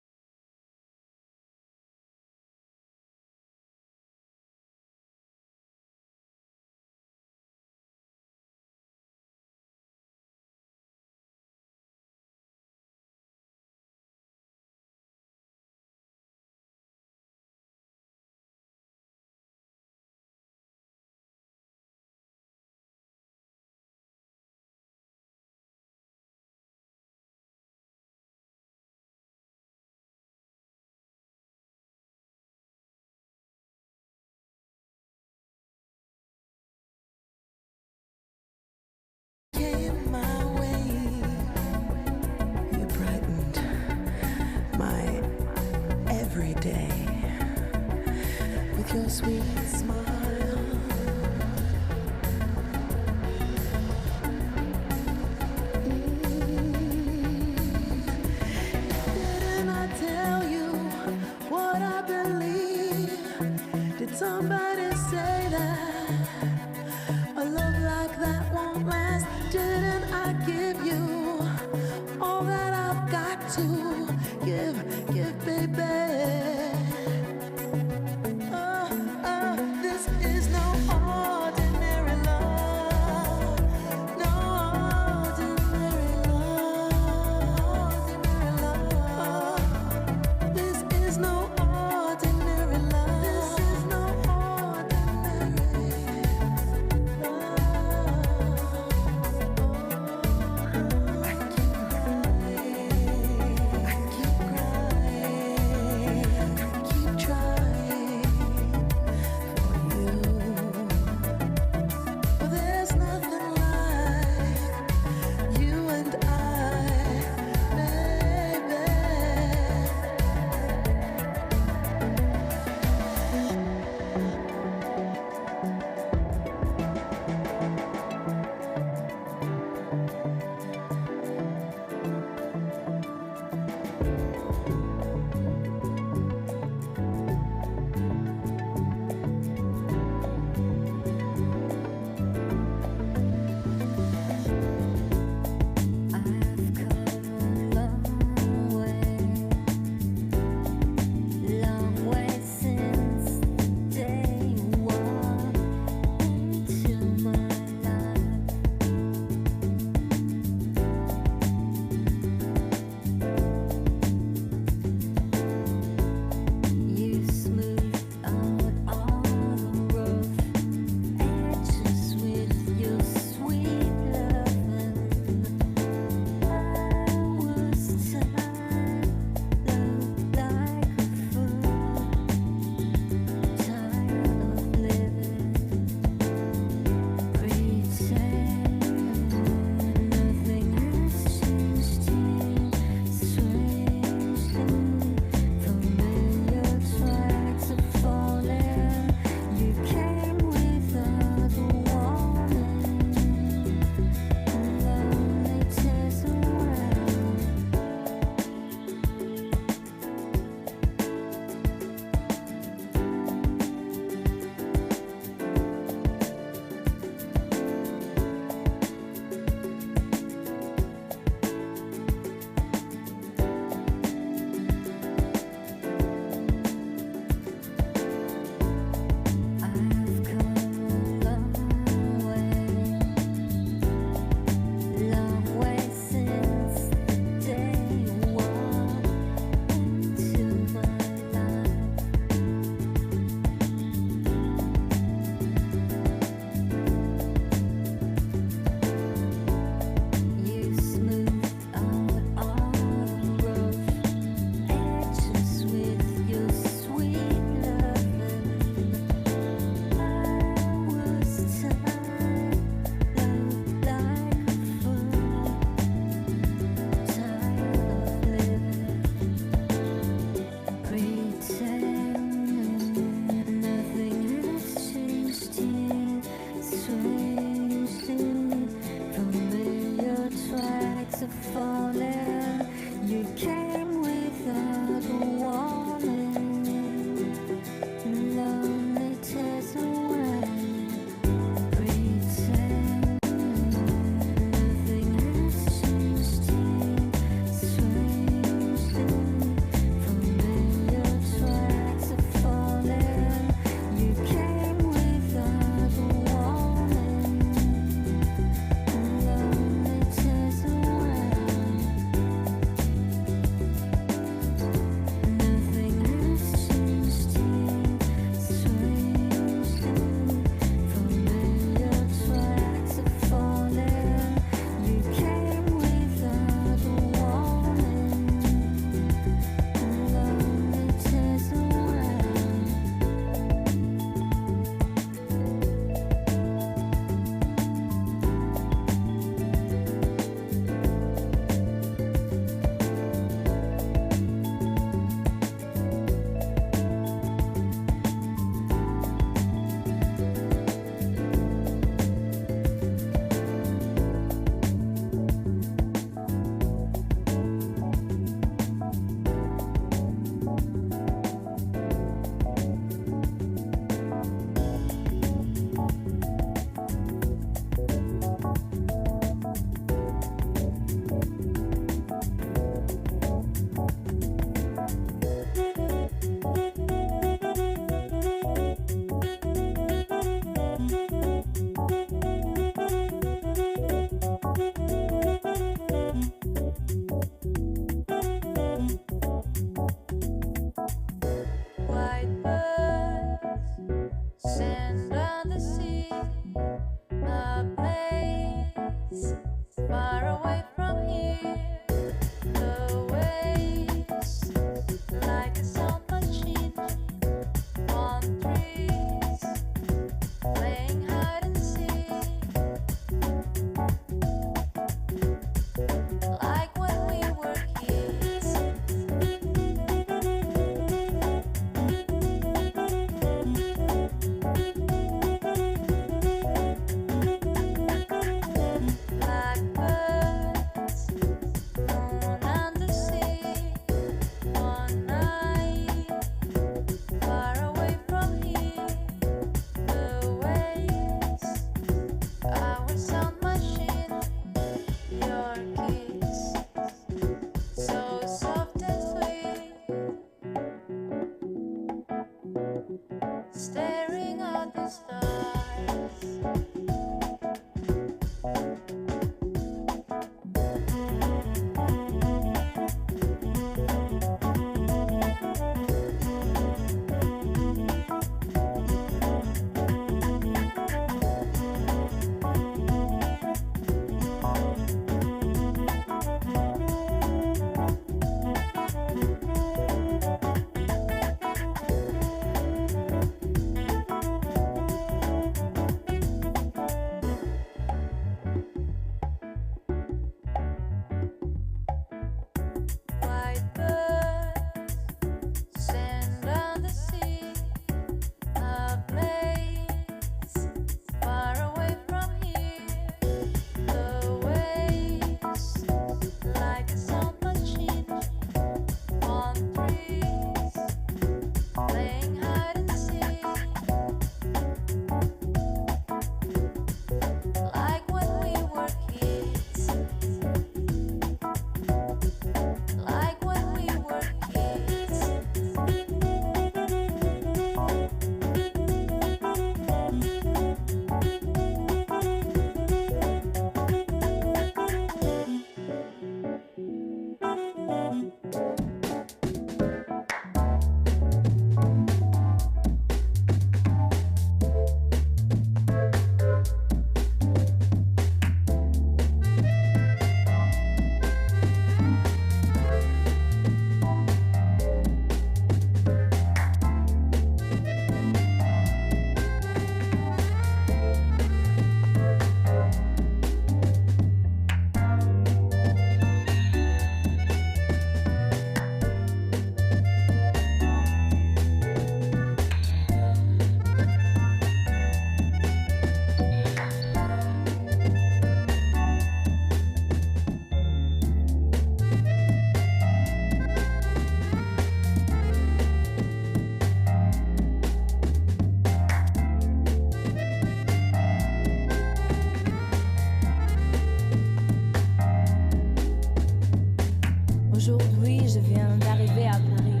Aujourd'hui, je viens d'arriver à Paris.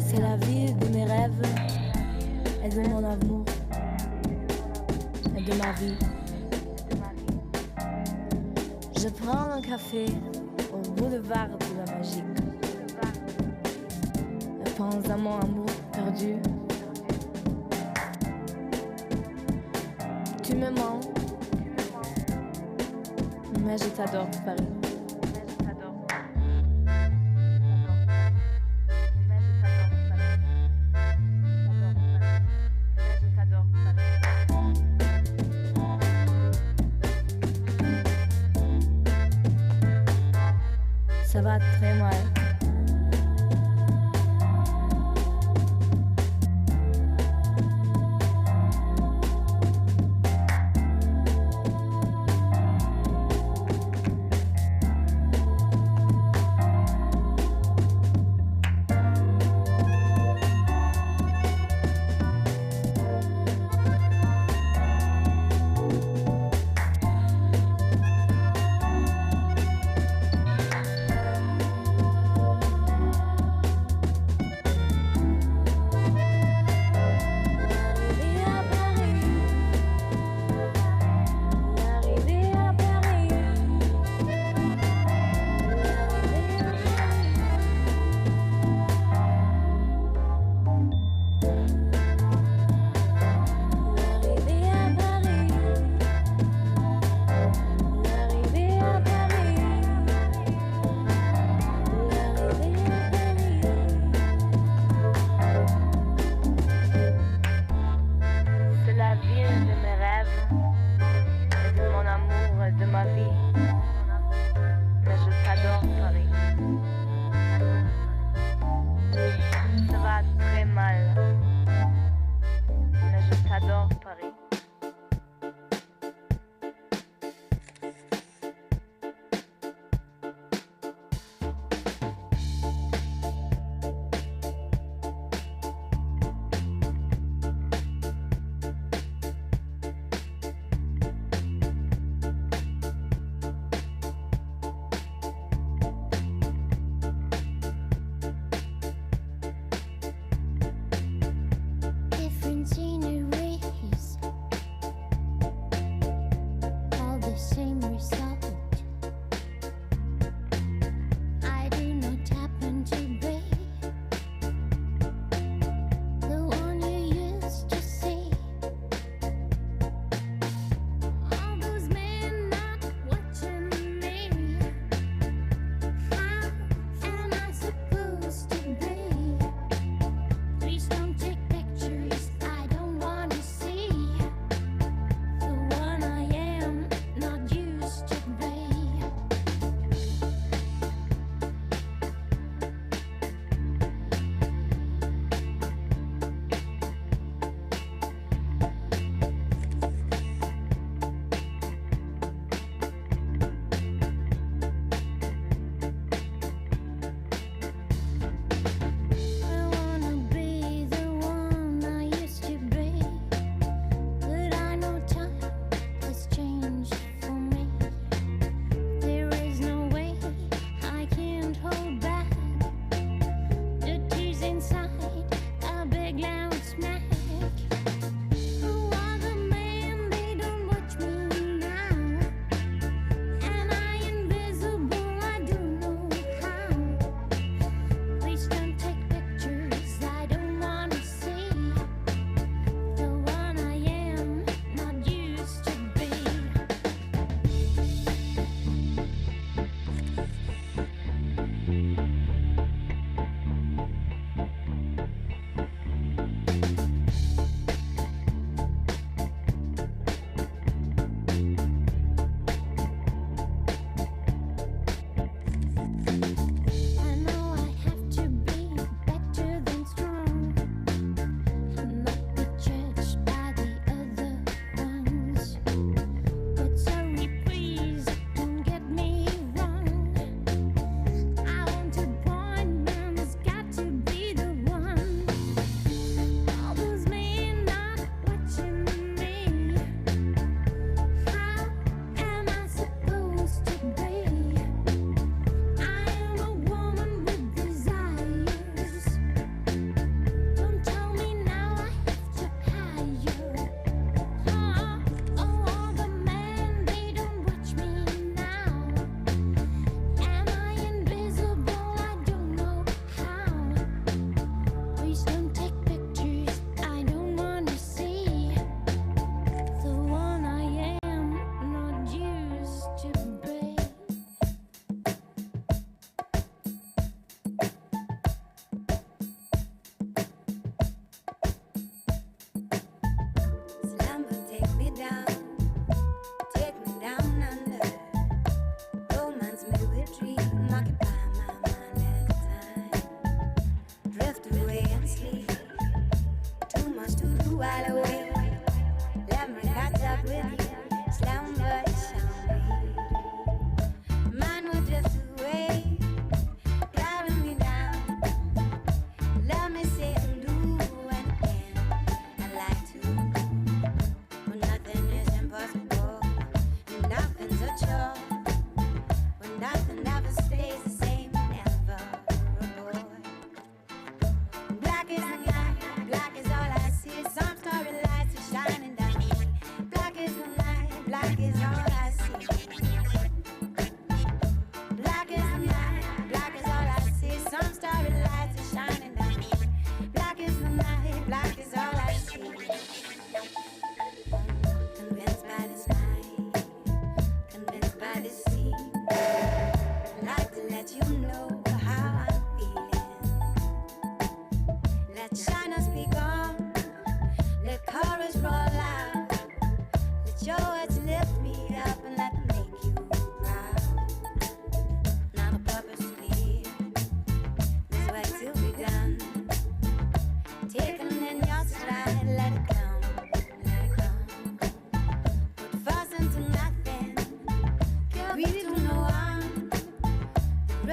C'est la ville de mes rêves et de mon amour et de ma vie. Je prends un café au boulevard de la Magique. Je pense à mon amour perdu. Tu me mens, mais je t'adore, Paris. Ça va très mal.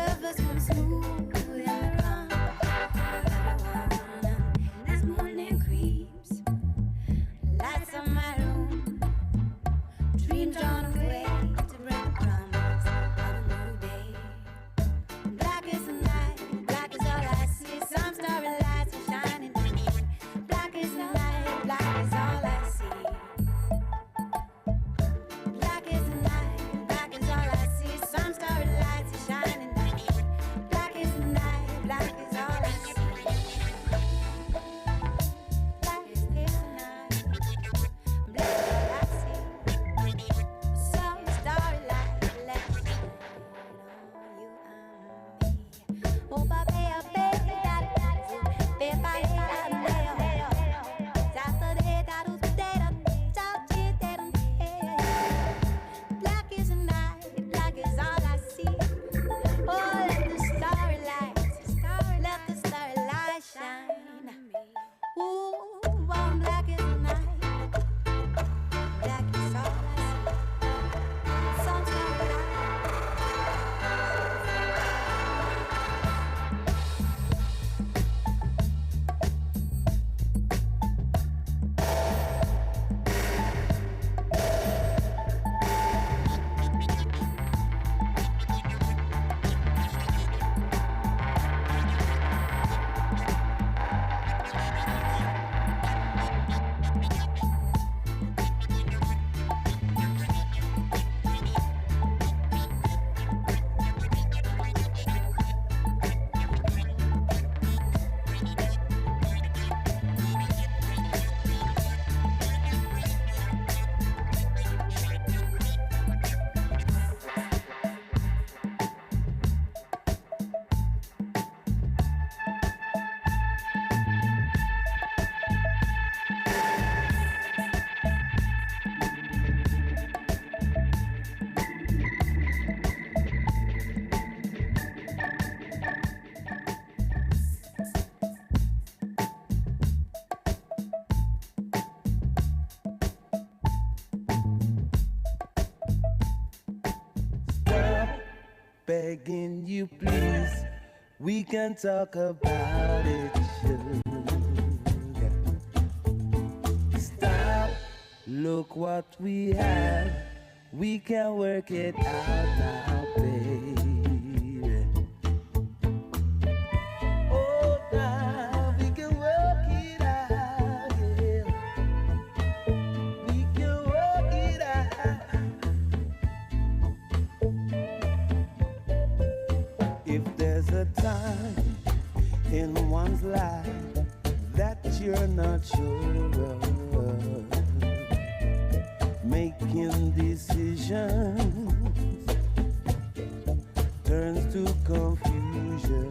of us come smooth and calm. Everyone, as morning creeps, lights on my room, dreams on the way to bring the promise of a new day. Black is the night, black is all I see. Some starry lights are shining. Black is the night, black is all I see. Black is the night, black is all I see. Some starry lights are shining. Black is the night, black is all I see. Black is the night, black is all I see. Some starry lights, let's shine on you and me. Oh, black is the night, black is all I see. Oh, let the starry light shine. Ooh, oh, black is the night, black is all I see. Some starry lights. Begging you please, we can talk about it, sugar. Stop, look what we have, we can work it out now, baby. Oh, now we can work it out, yeah. We can work it out. If there's a time in one's life that you're not sure of, making decisions turns to confusion.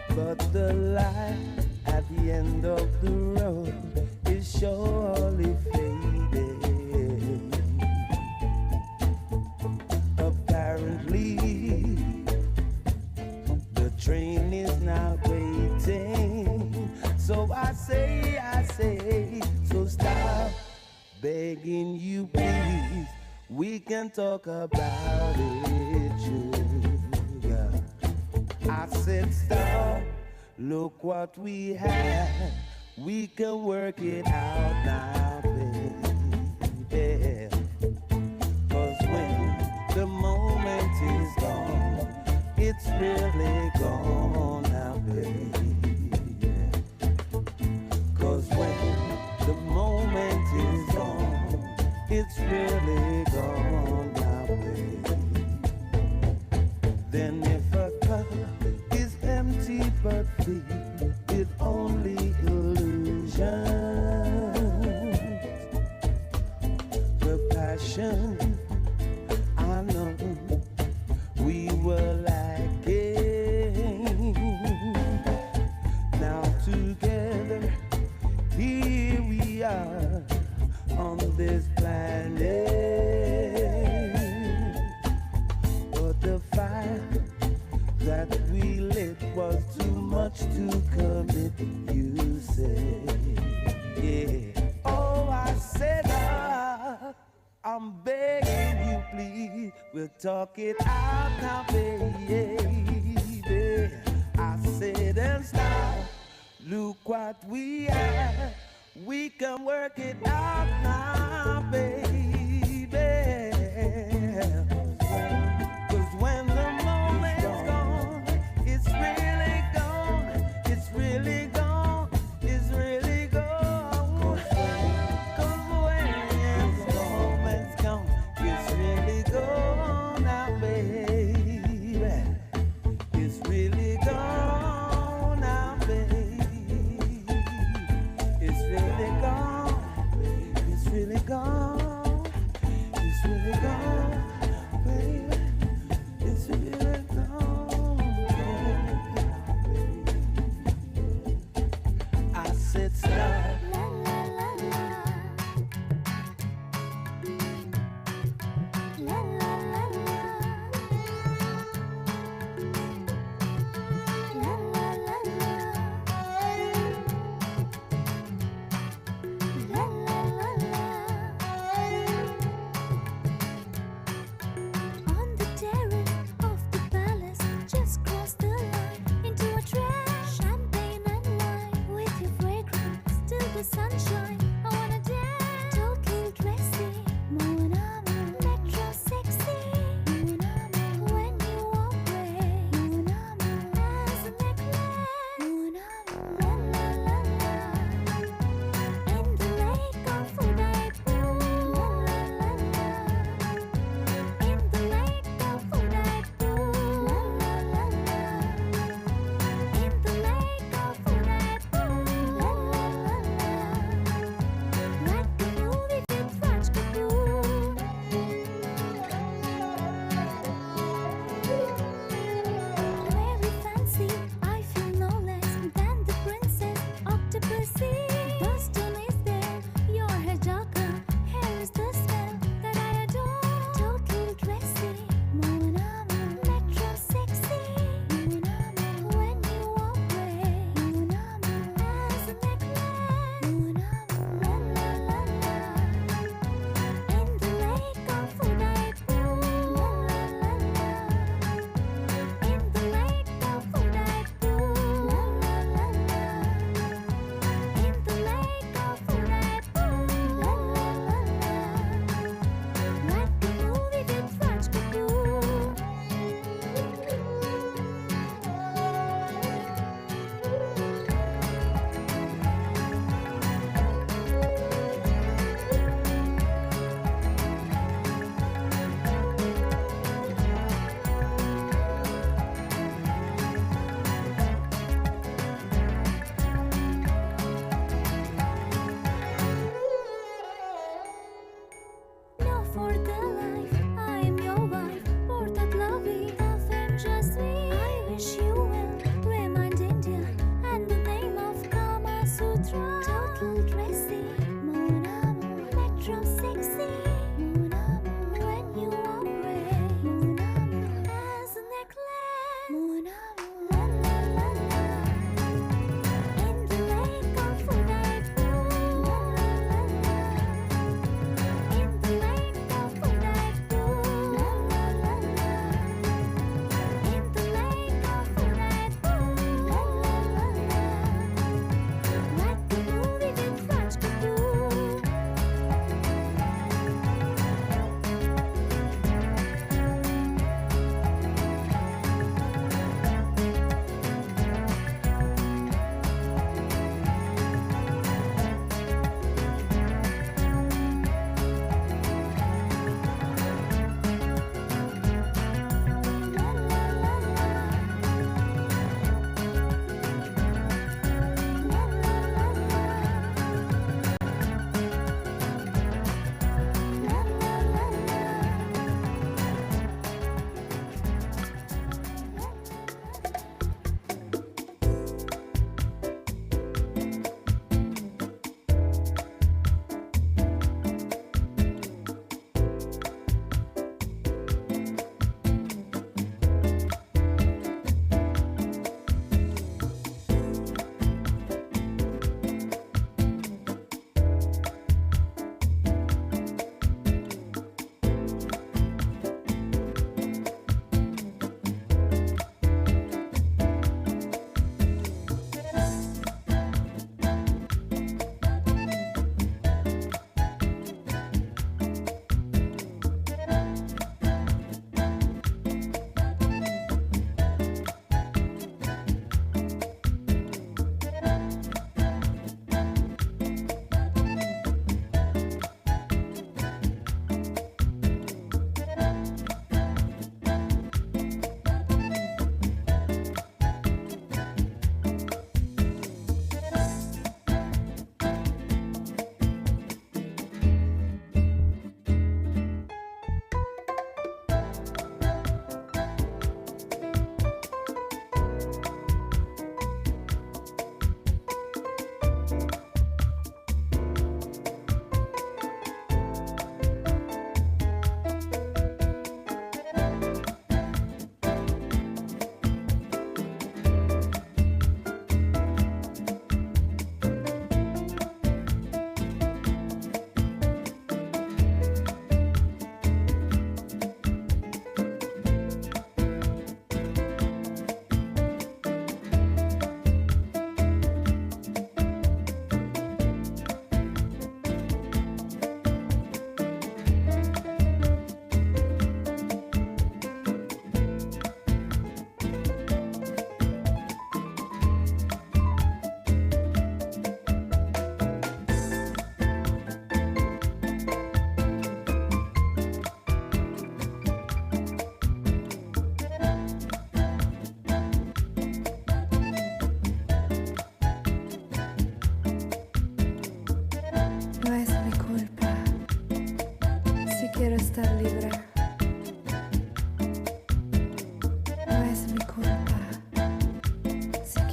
But the light at the end of the road is surely fading. Apparently, the train is not waiting. So I say, so stop begging you, please. We can talk about it, sugar. I said, stop, look what we have. We can work it out now, baby. 'Cause when the moment is gone, it's really gone now, baby. 'Cause when the moment is gone, it's really gone now, baby. Then if a cup is empty but filled with only illusions, the passion I know we were lacking. Now together, here we are on this planet. But the fire We'll talk it out now, baby. I said and stop. Look what we have. We can work it out now, baby. 'Cause when the moment's gone, it's really gone. It's really gone. It's really gone. 'Cause when the moment's gone, it's really gone now, baby. It's really gone now, baby. It's really gone. It's really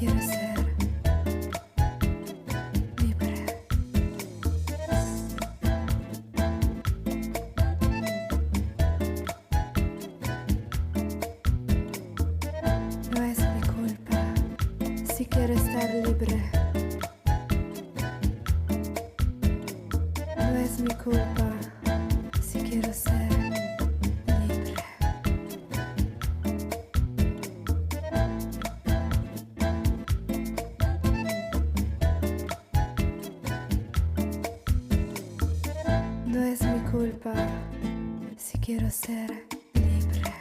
quiero ser libre. No es mi culpa si quiero estar libre. No es mi culpa si quiero ser libre. No es mi culpa si quiero ser libre.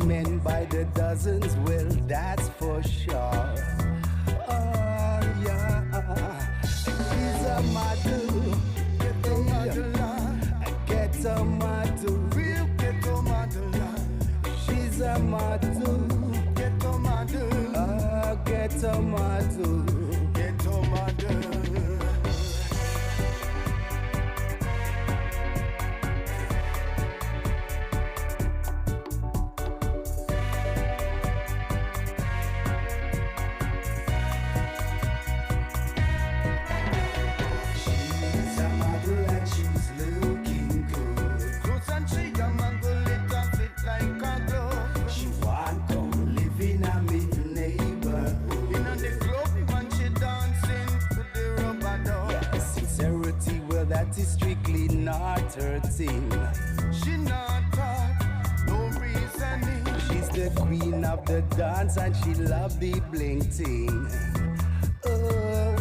men by the dozens, well, that's for sure. Oh, yeah. She's a model. Ghetto model. Ghetto model. Real ghetto model. She's a model. Ghetto model. Ghetto model. Ghetto model. That is strictly not her thing. She not talk, no reasoning. She's the queen of the dance and she love the bling ting. Oh,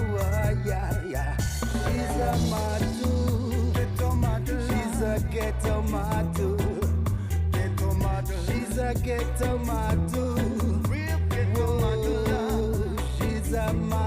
yeah, yeah. She's a model. Ghetto model. She's a ghetto model. Ghetto model. She's a ghetto model. Real ghetto model. She's a model.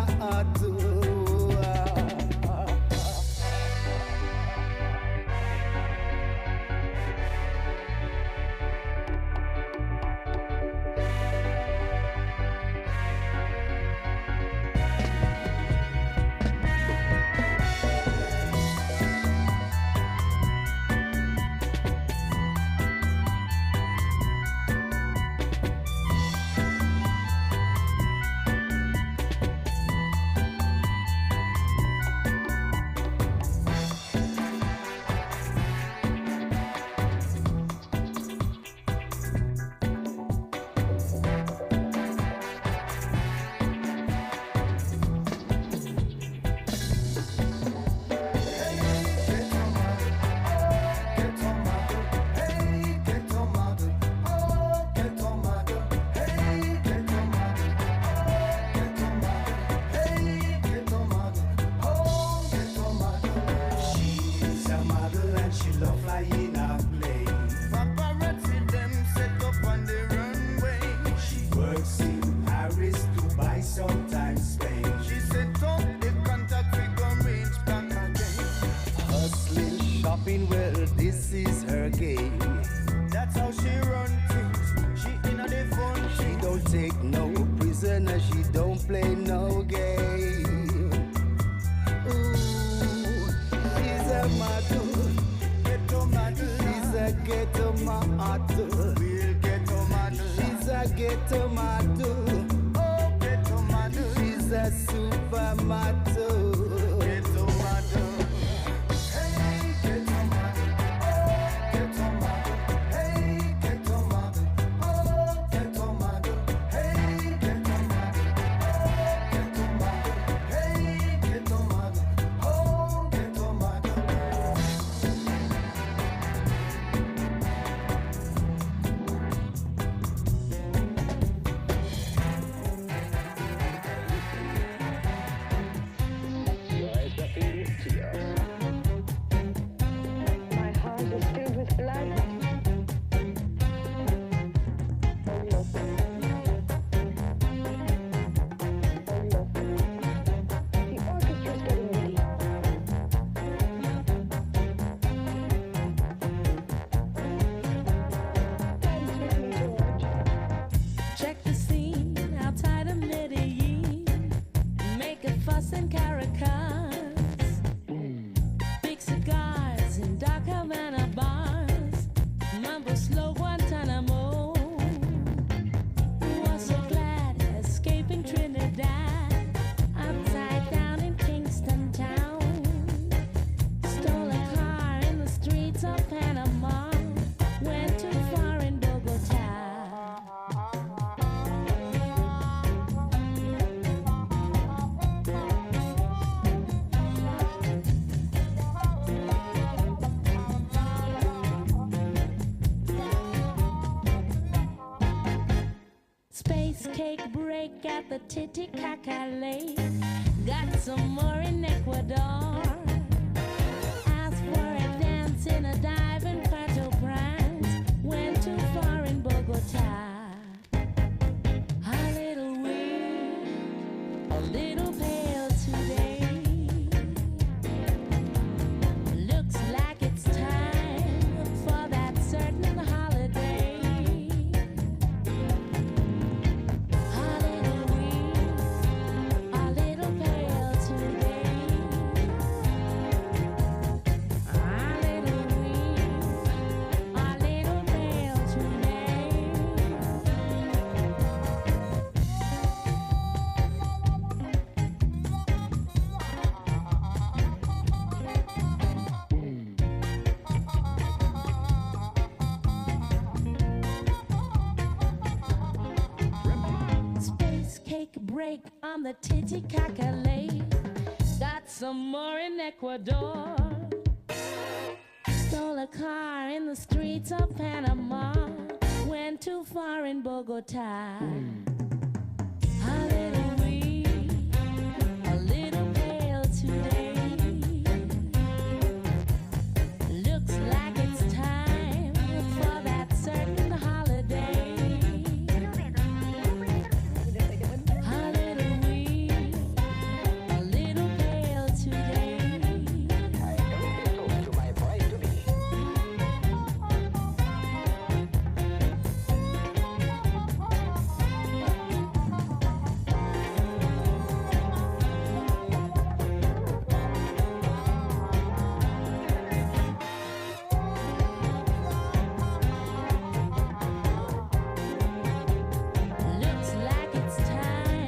Cake break at the Titicaca Lake. Got some more in Ecuador. Asked for a dance in a dive in Puerto Prince. Went too far in Bogota. break on the Titicaca Lake. Got some more in Ecuador. Stole a car in the streets of Panama. Went too far in Bogota. A little weak, a little pale today. Looks like it's time for that certain holiday. A little weak, a little pale today. Looks like it's time.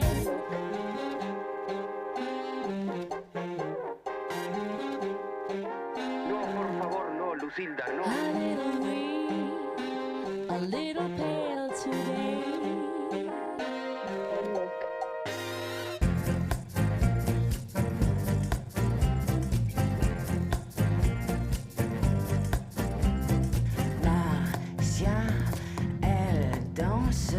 No, por favor, no, Lucinda, no. A little weak, a little pale today. Marcia, elle danse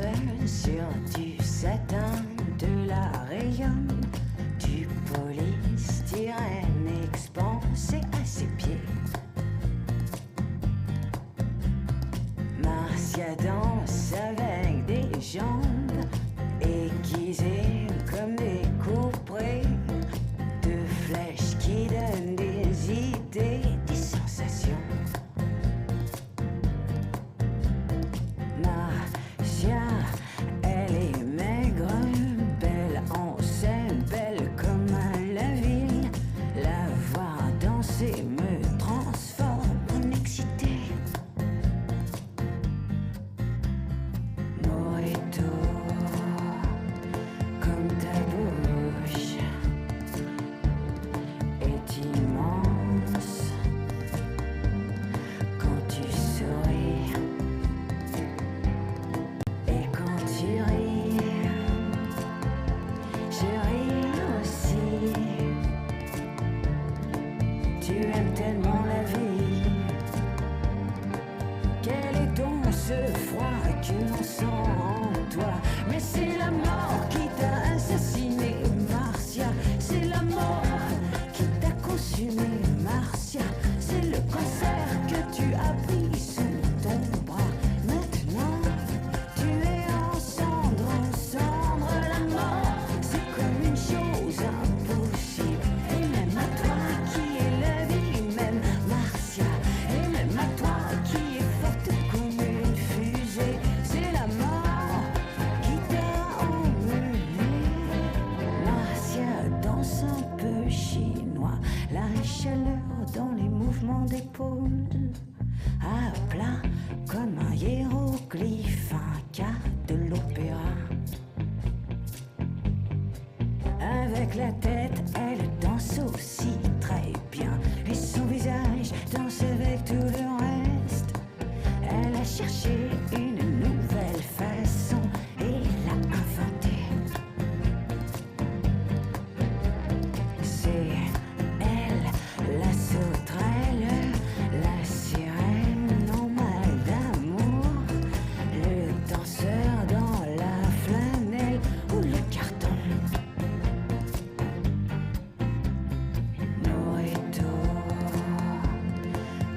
sur du satin, de la rayonne, du polystyrène expansé à ses pieds. Marcia danse avec des jambes aiguisées comme des couperets de flèches qui donnent des idées, des sensations. Marcia, elle est maigre, belle en scène, belle comme la ville. La voir danser me transforme en excité. Mojito, comme ta bouche est immense quand tu souris. Et quand tu ris, je ris aussi. Tu aimes tellement la vie. Quel est donc ce froid que l'on sent en toi? Mais c'est la mort qui t'a assassiné, Marcia. C'est la mort qui t'a consumé, Marcia. C'est le cancer que tu as pris sous ton bras. Maintenant, tu es en cendre, la mort, c'est comme une chose impossible. Et même à toi qui est la vie même, Marcia, et même à toi qui est forte comme une fusée, c'est la mort qui t'a emmené. Marcia danse un peu chinois, la chaleur dans les mouvements d'épaule. À plat comme un hiéroglyphe, un cas de l'opéra. Avec la tête, elle danse aussi très bien. Et son visage danse avec tout le reste. Elle a cherché une nouvelle façon et l'a inventée. C'est elle, la sauterelle, la sirène en mal d'amour, le danseur dans la flanelle ou le carton. Mojito,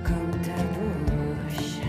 comme ta bouche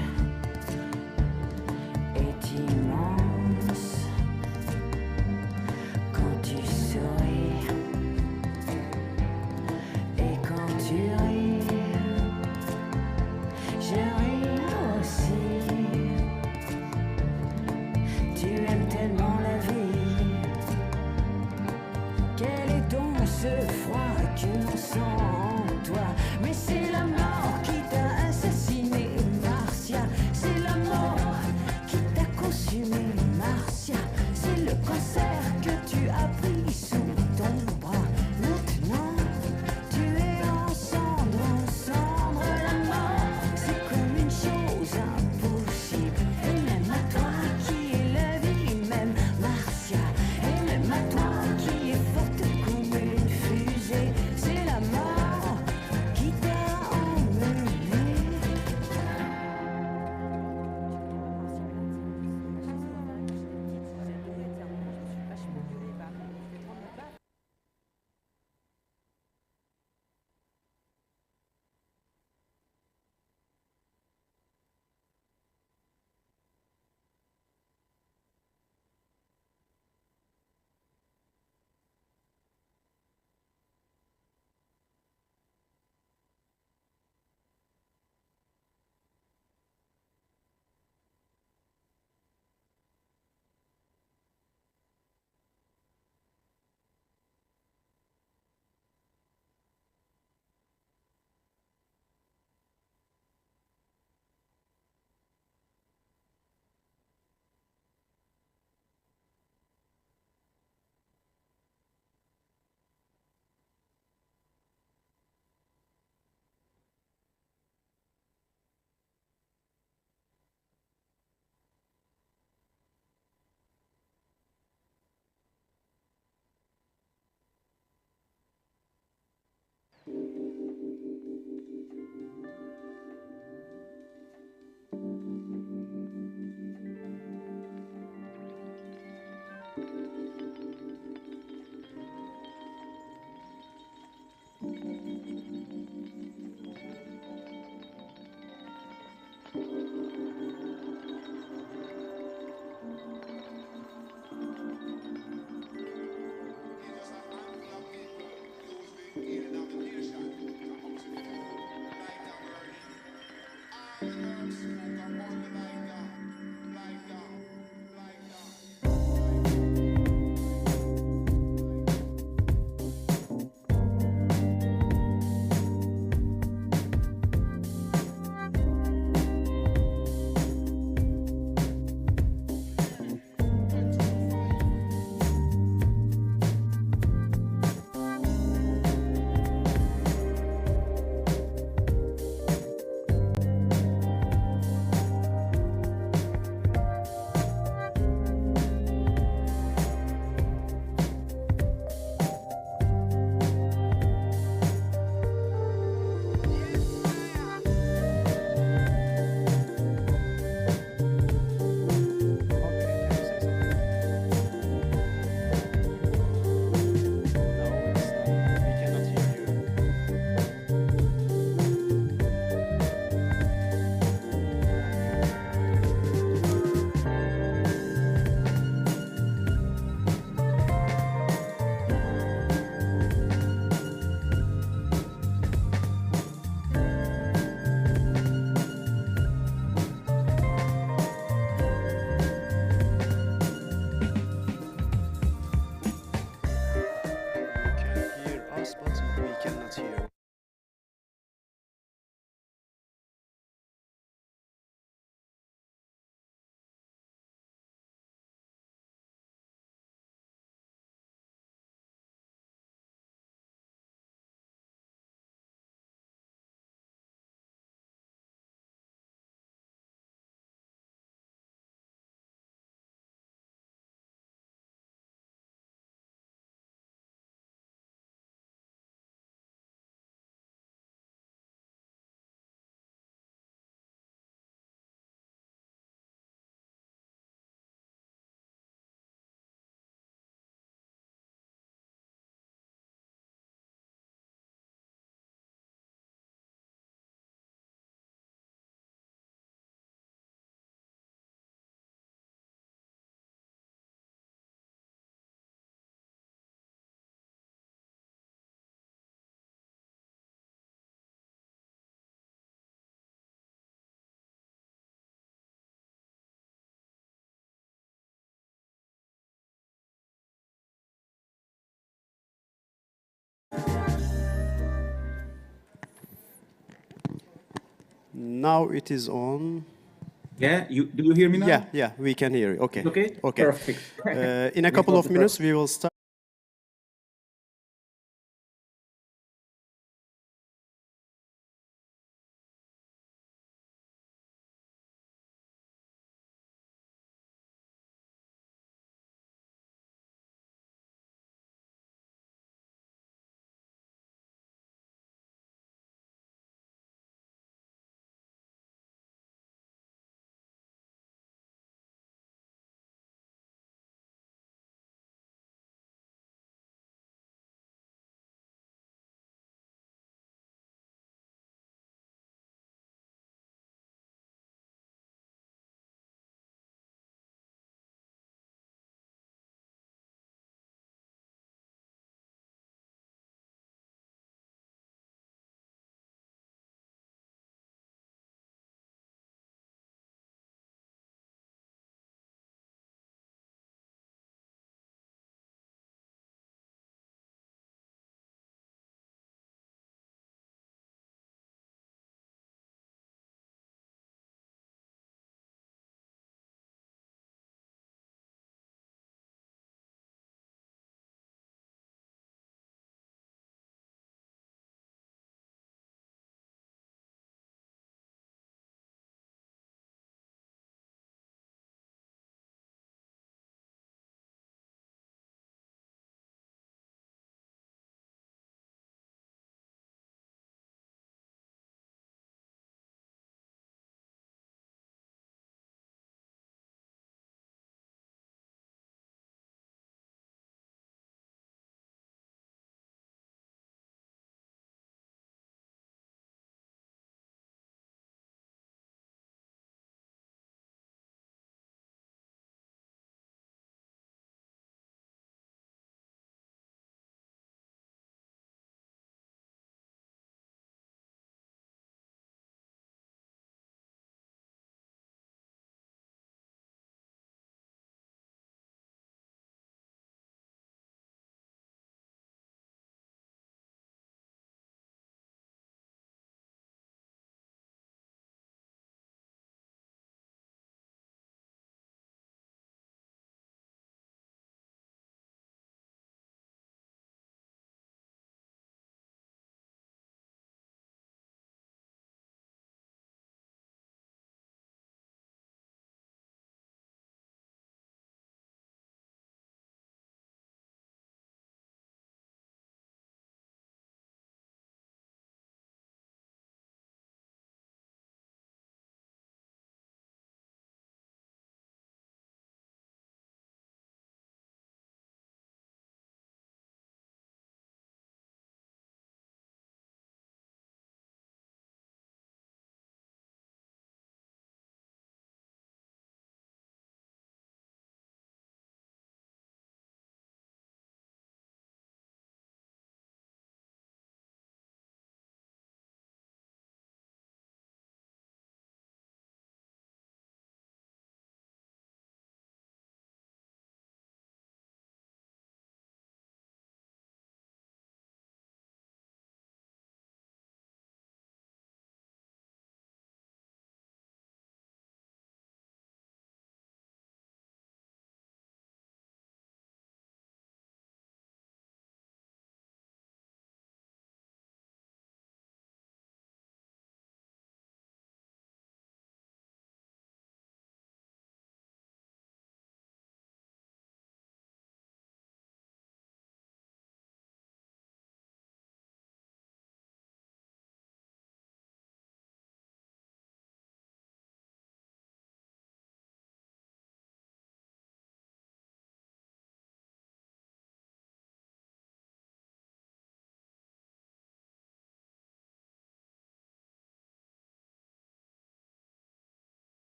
Now it is on. Yeah, do you hear me now? Yeah, we can hear you. Okay. Okay? Okay. Perfect. In a couple of minutes, we will start.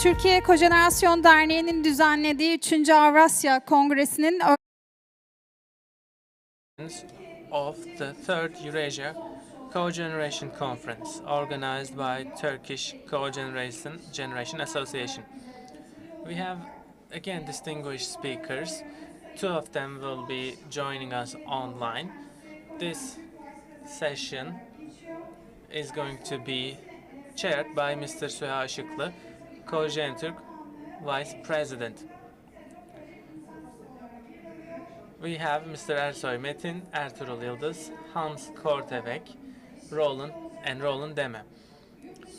Türkiye Cogeneration Derneği'nin düzenlediği 3. Eurasia Kongresi'nin of the Third Eurasia Cogeneration Conference, organized by Turkish Cogeneration Association. We have, again, distinguished speakers. Two of them will be joining us online. This session is going to be chaired by Mr. Süha Işıklı, Cogen Vice President. We have Mr. Ersoy Metin, Ertuğrul Yıldız, Hans Kortevek, Roland Deme.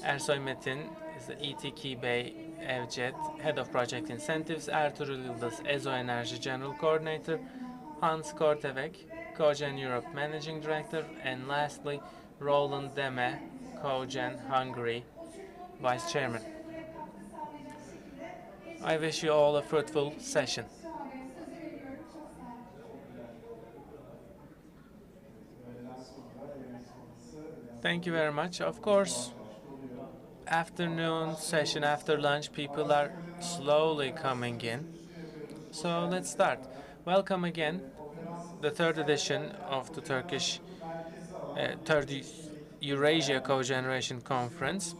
Ersoy Metin is the ETK Bay Evjet, Head of Project Incentives, Ertuğrul Yıldız, EZO Energy General Coordinator, Hans Kortevek, Cogen Europe Managing Director, and lastly, Roland Deme, Cogen Hungary Vice Chairman. I wish you all a fruitful session. Thank you very much. Of course, afternoon session after lunch, people are slowly coming in. So let's start. Welcome again, the third edition of the third Eurasia Cogeneration Conference.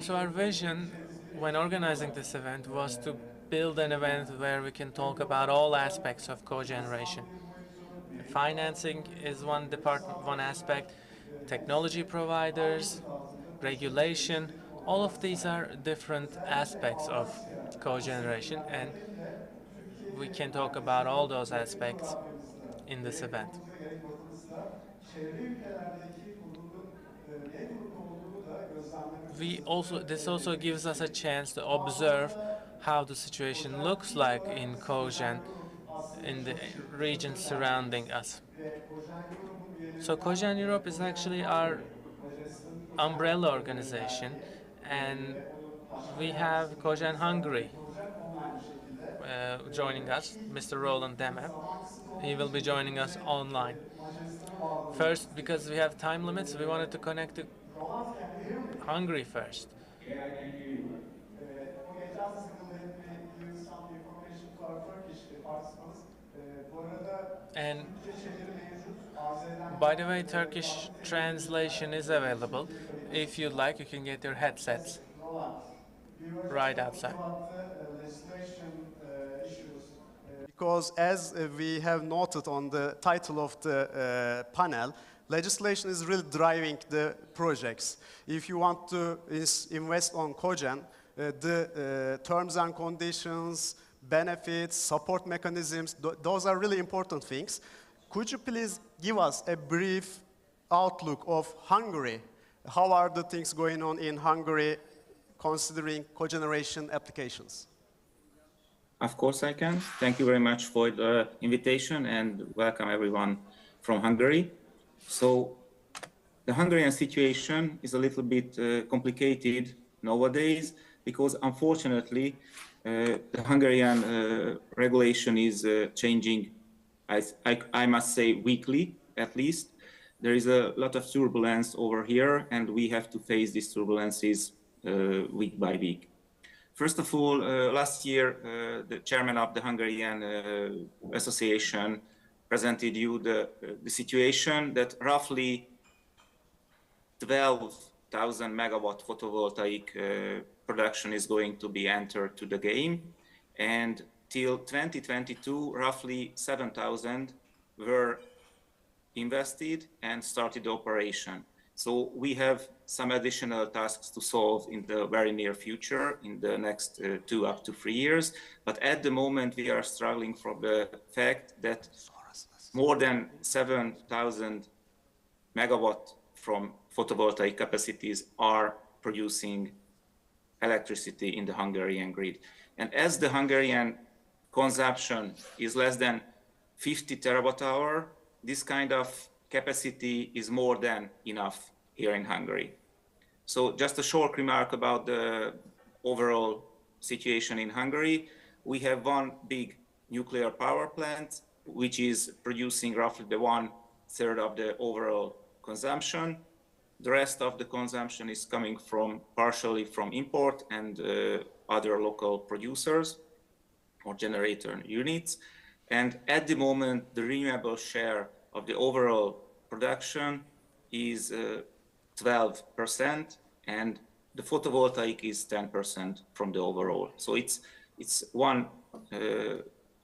So our vision when organizing this event was to build an event where we can talk about all aspects of cogeneration. Financing is one aspect, technology providers, regulation, all of these are different aspects of cogeneration, and we can talk about all those aspects in this event. This also gives us a chance to observe how the situation looks like in Cogen, in the regions surrounding us. So Cogen Europe is actually our umbrella organization, and we have Cogen Hungary joining us, Mr. Roland Deme. He will be joining us online. First, because we have time limits, we wanted to connect to Hungary first. And by the way, Turkish translation is available. If you'd like, you can get your headsets right outside. Because as we have noted on the title of the panel, legislation is really driving the projects. If you want to invest on Cogen, the terms and conditions, benefits, support mechanisms, those are really important things. Could you please give us a brief outlook of Hungary? How are the things going on in Hungary considering cogeneration applications? Of course I can. Thank you very much for the invitation and welcome everyone from Hungary. So the Hungarian situation is a little bit complicated nowadays because unfortunately the Hungarian regulation is changing, I must say, weekly at least. There is a lot of turbulence over here and we have to face these turbulences week by week. First of all, last year, the chairman of the Hungarian Association presented you the situation that roughly 12,000 megawatt photovoltaic production is going to be entered to the game. And till 2022, roughly 7,000 were invested and started operation. So we have some additional tasks to solve in the very near future, in the next 2 up to 3 years. But at the moment, we are struggling from the fact that more than 7,000 megawatt from photovoltaic capacities are producing electricity in the Hungarian grid. And as the Hungarian consumption is less than 50 terawatt hour, this kind of capacity is more than enough here in Hungary. So just a short remark about the overall situation in Hungary. We have one big nuclear power plant, which is producing roughly the 1/3 of the overall consumption. The rest of the consumption is coming from partially from import and other local producers or generator units. And at the moment, the renewable share of the overall production is 12%, and the photovoltaic is 10% from the overall. So it's one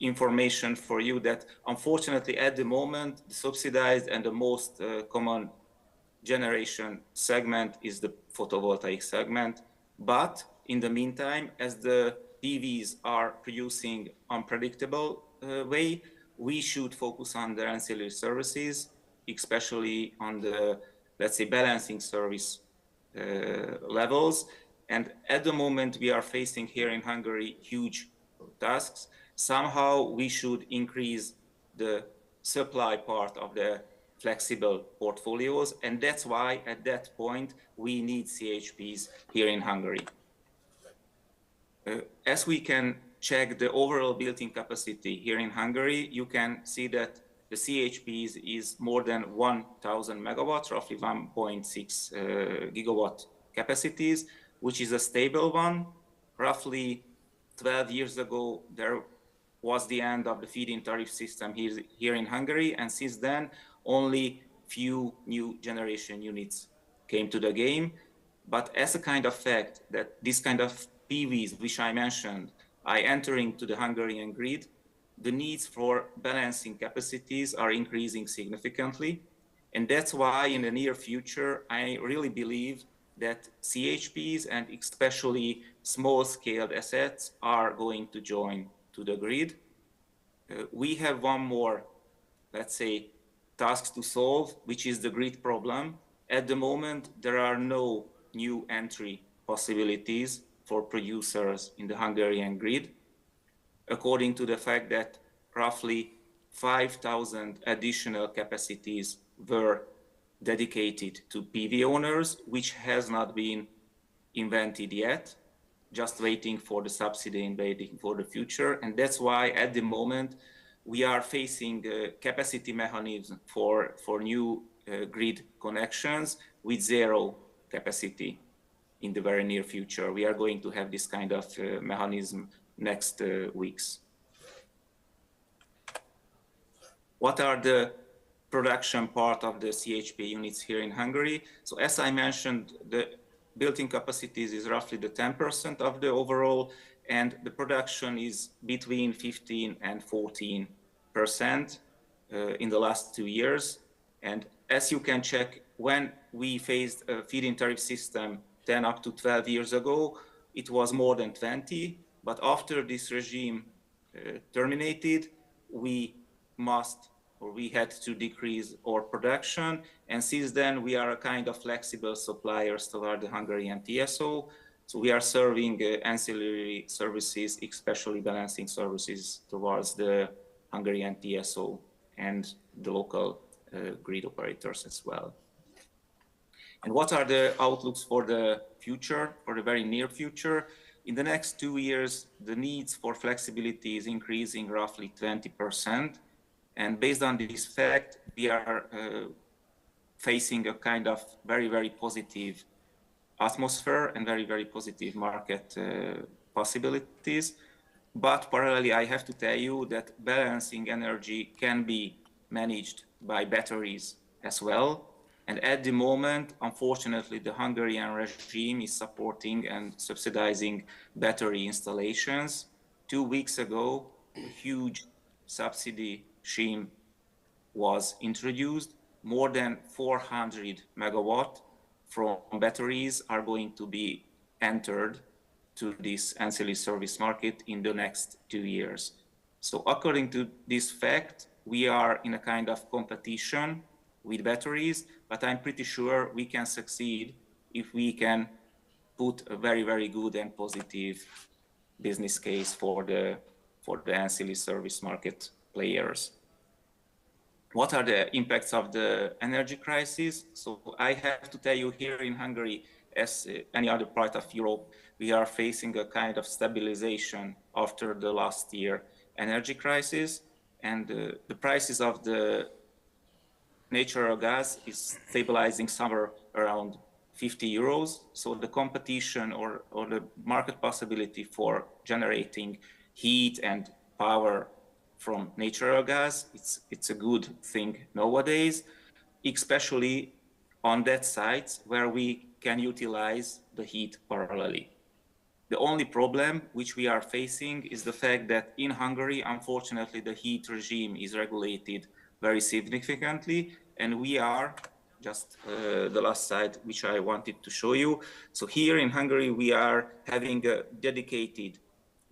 information for you that unfortunately at the moment, the subsidized and the most common generation segment is the photovoltaic segment. But in the meantime, as the PVs are producing unpredictable way, we should focus on the ancillary services, especially on the, let's say, balancing service levels. And at the moment, we are facing here in Hungary huge tasks. Somehow we should increase the supply part of the flexible portfolios, and that's why at that point we need CHPs here in Hungary. As we can check the overall built-in capacity here in Hungary, you can see that the CHPs is more than 1,000 megawatts, roughly 1.6 gigawatt capacities, which is a stable one. Roughly 12 years ago, there was the end of the feed-in tariff system here in Hungary, and since then, only few new generation units came to the game. But as a kind of fact that this kind of PVs, which I mentioned, are entering to the Hungarian grid, the needs for balancing capacities are increasing significantly. And that's why in the near future, I really believe that CHPs and especially small-scaled assets are going to join to the grid. We have one more, let's say, task to solve, which is the grid problem. At the moment, there are no new entry possibilities for producers in the Hungarian grid, according to the fact that roughly 5,000 additional capacities were dedicated to PV owners, which has not been invented yet, just waiting for the subsidy and waiting for the future. And that's why at the moment, we are facing a capacity mechanism for new grid connections with zero capacity in the very near future. We are going to have this kind of mechanism next weeks. What are the production part of the CHP units here in Hungary? So as I mentioned, the built-in capacities is roughly the 10% of the overall, and the production is between 15 and 14% in the last 2 years. And as you can check, when we faced a feed-in tariff system 10 up to 12 years ago, it was more than 20. But after this regime terminated, we had to decrease our production. And since then, we are a kind of flexible suppliers toward the Hungarian TSO. So we are serving ancillary services, especially balancing services towards the Hungarian TSO and the local grid operators as well. And what are the outlooks for the future, for the very near future? In the next 2 years, the needs for flexibility is increasing roughly 20%. And based on this fact, we are facing a kind of very, very positive atmosphere and very, very positive market possibilities. But parallelly, I have to tell you that balancing energy can be managed by batteries as well. And at the moment, unfortunately, the Hungarian regime is supporting and subsidizing battery installations. 2 weeks ago, a huge subsidy scheme was introduced. More than 400 megawatt from batteries are going to be entered to this ancillary service market in the next 2 years. So according to this fact, we are in a kind of competition with batteries, but I'm pretty sure we can succeed if we can put a very, very good and positive business case for the ancillary service market players. What are the impacts of the energy crisis? So I have to tell you, here in Hungary, as any other part of Europe, we are facing a kind of stabilization after the last year energy crisis, and the prices of the natural gas is stabilizing somewhere around 50 euros. So the competition or the market possibility for generating heat and power from natural gas, it's a good thing nowadays, especially on that sites where we can utilize the heat parallelly. The only problem which we are facing is the fact that in Hungary, unfortunately, the heat regime is regulated very significantly, and we are, just the last slide which I wanted to show you. So here in Hungary, we are having a dedicated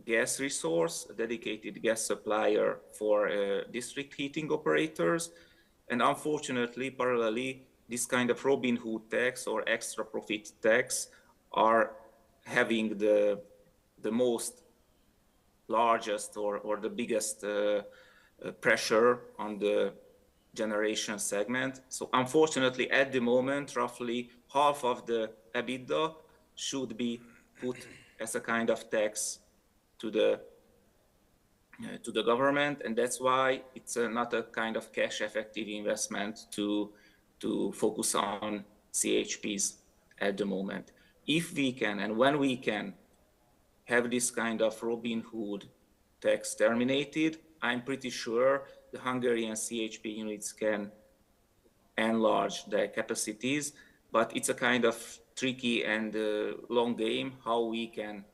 gas resource, a dedicated gas supplier for district heating operators. And unfortunately, parallelly, this kind of Robin Hood tax or extra profit tax are having the most largest or the biggest pressure on the generation segment. So unfortunately, at the moment, roughly half of the EBITDA should be put as a kind of tax to the government, and that's why it's not a kind of cash effective investment to focus on CHPs at the moment. If we can and when we can have this kind of Robin Hood tax terminated, I'm pretty sure the Hungarian CHP units can enlarge their capacities, but it's a kind of tricky and long game how we can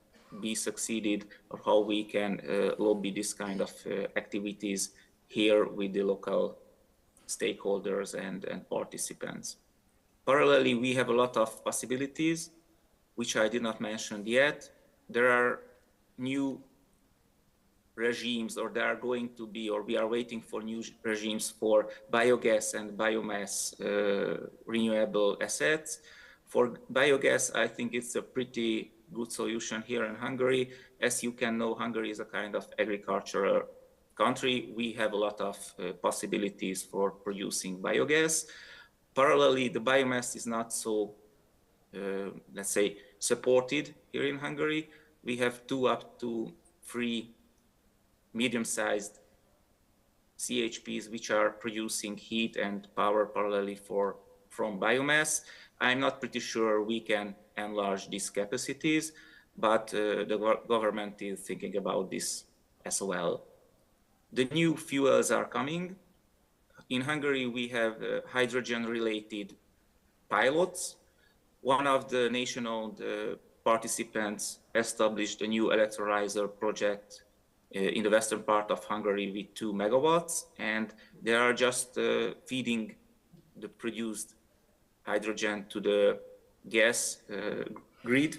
be succeeded or how we can lobby this kind of activities here with the local stakeholders and participants. Parallelly, we have a lot of possibilities, which I did not mention yet. There are new regimes, or there are going to be, or we are waiting for new regimes for biogas and biomass renewable assets. For biogas, I think it's a pretty good solution here in Hungary. As you can know, Hungary is a kind of agricultural country. We have a lot of possibilities for producing biogas. Parallelly, the biomass is not so, let's say, supported here in Hungary. We have 2 up to 3 medium-sized CHPs which are producing heat and power parallelly from biomass. I'm not pretty sure we can enlarge these capacities, but the government is thinking about this as well. The new fuels are coming. In Hungary, we have hydrogen-related pilots. One of the nation-owned participants established a new electrolyzer project in the western part of Hungary with 2 megawatts, and they are just feeding the produced hydrogen to the gas grid.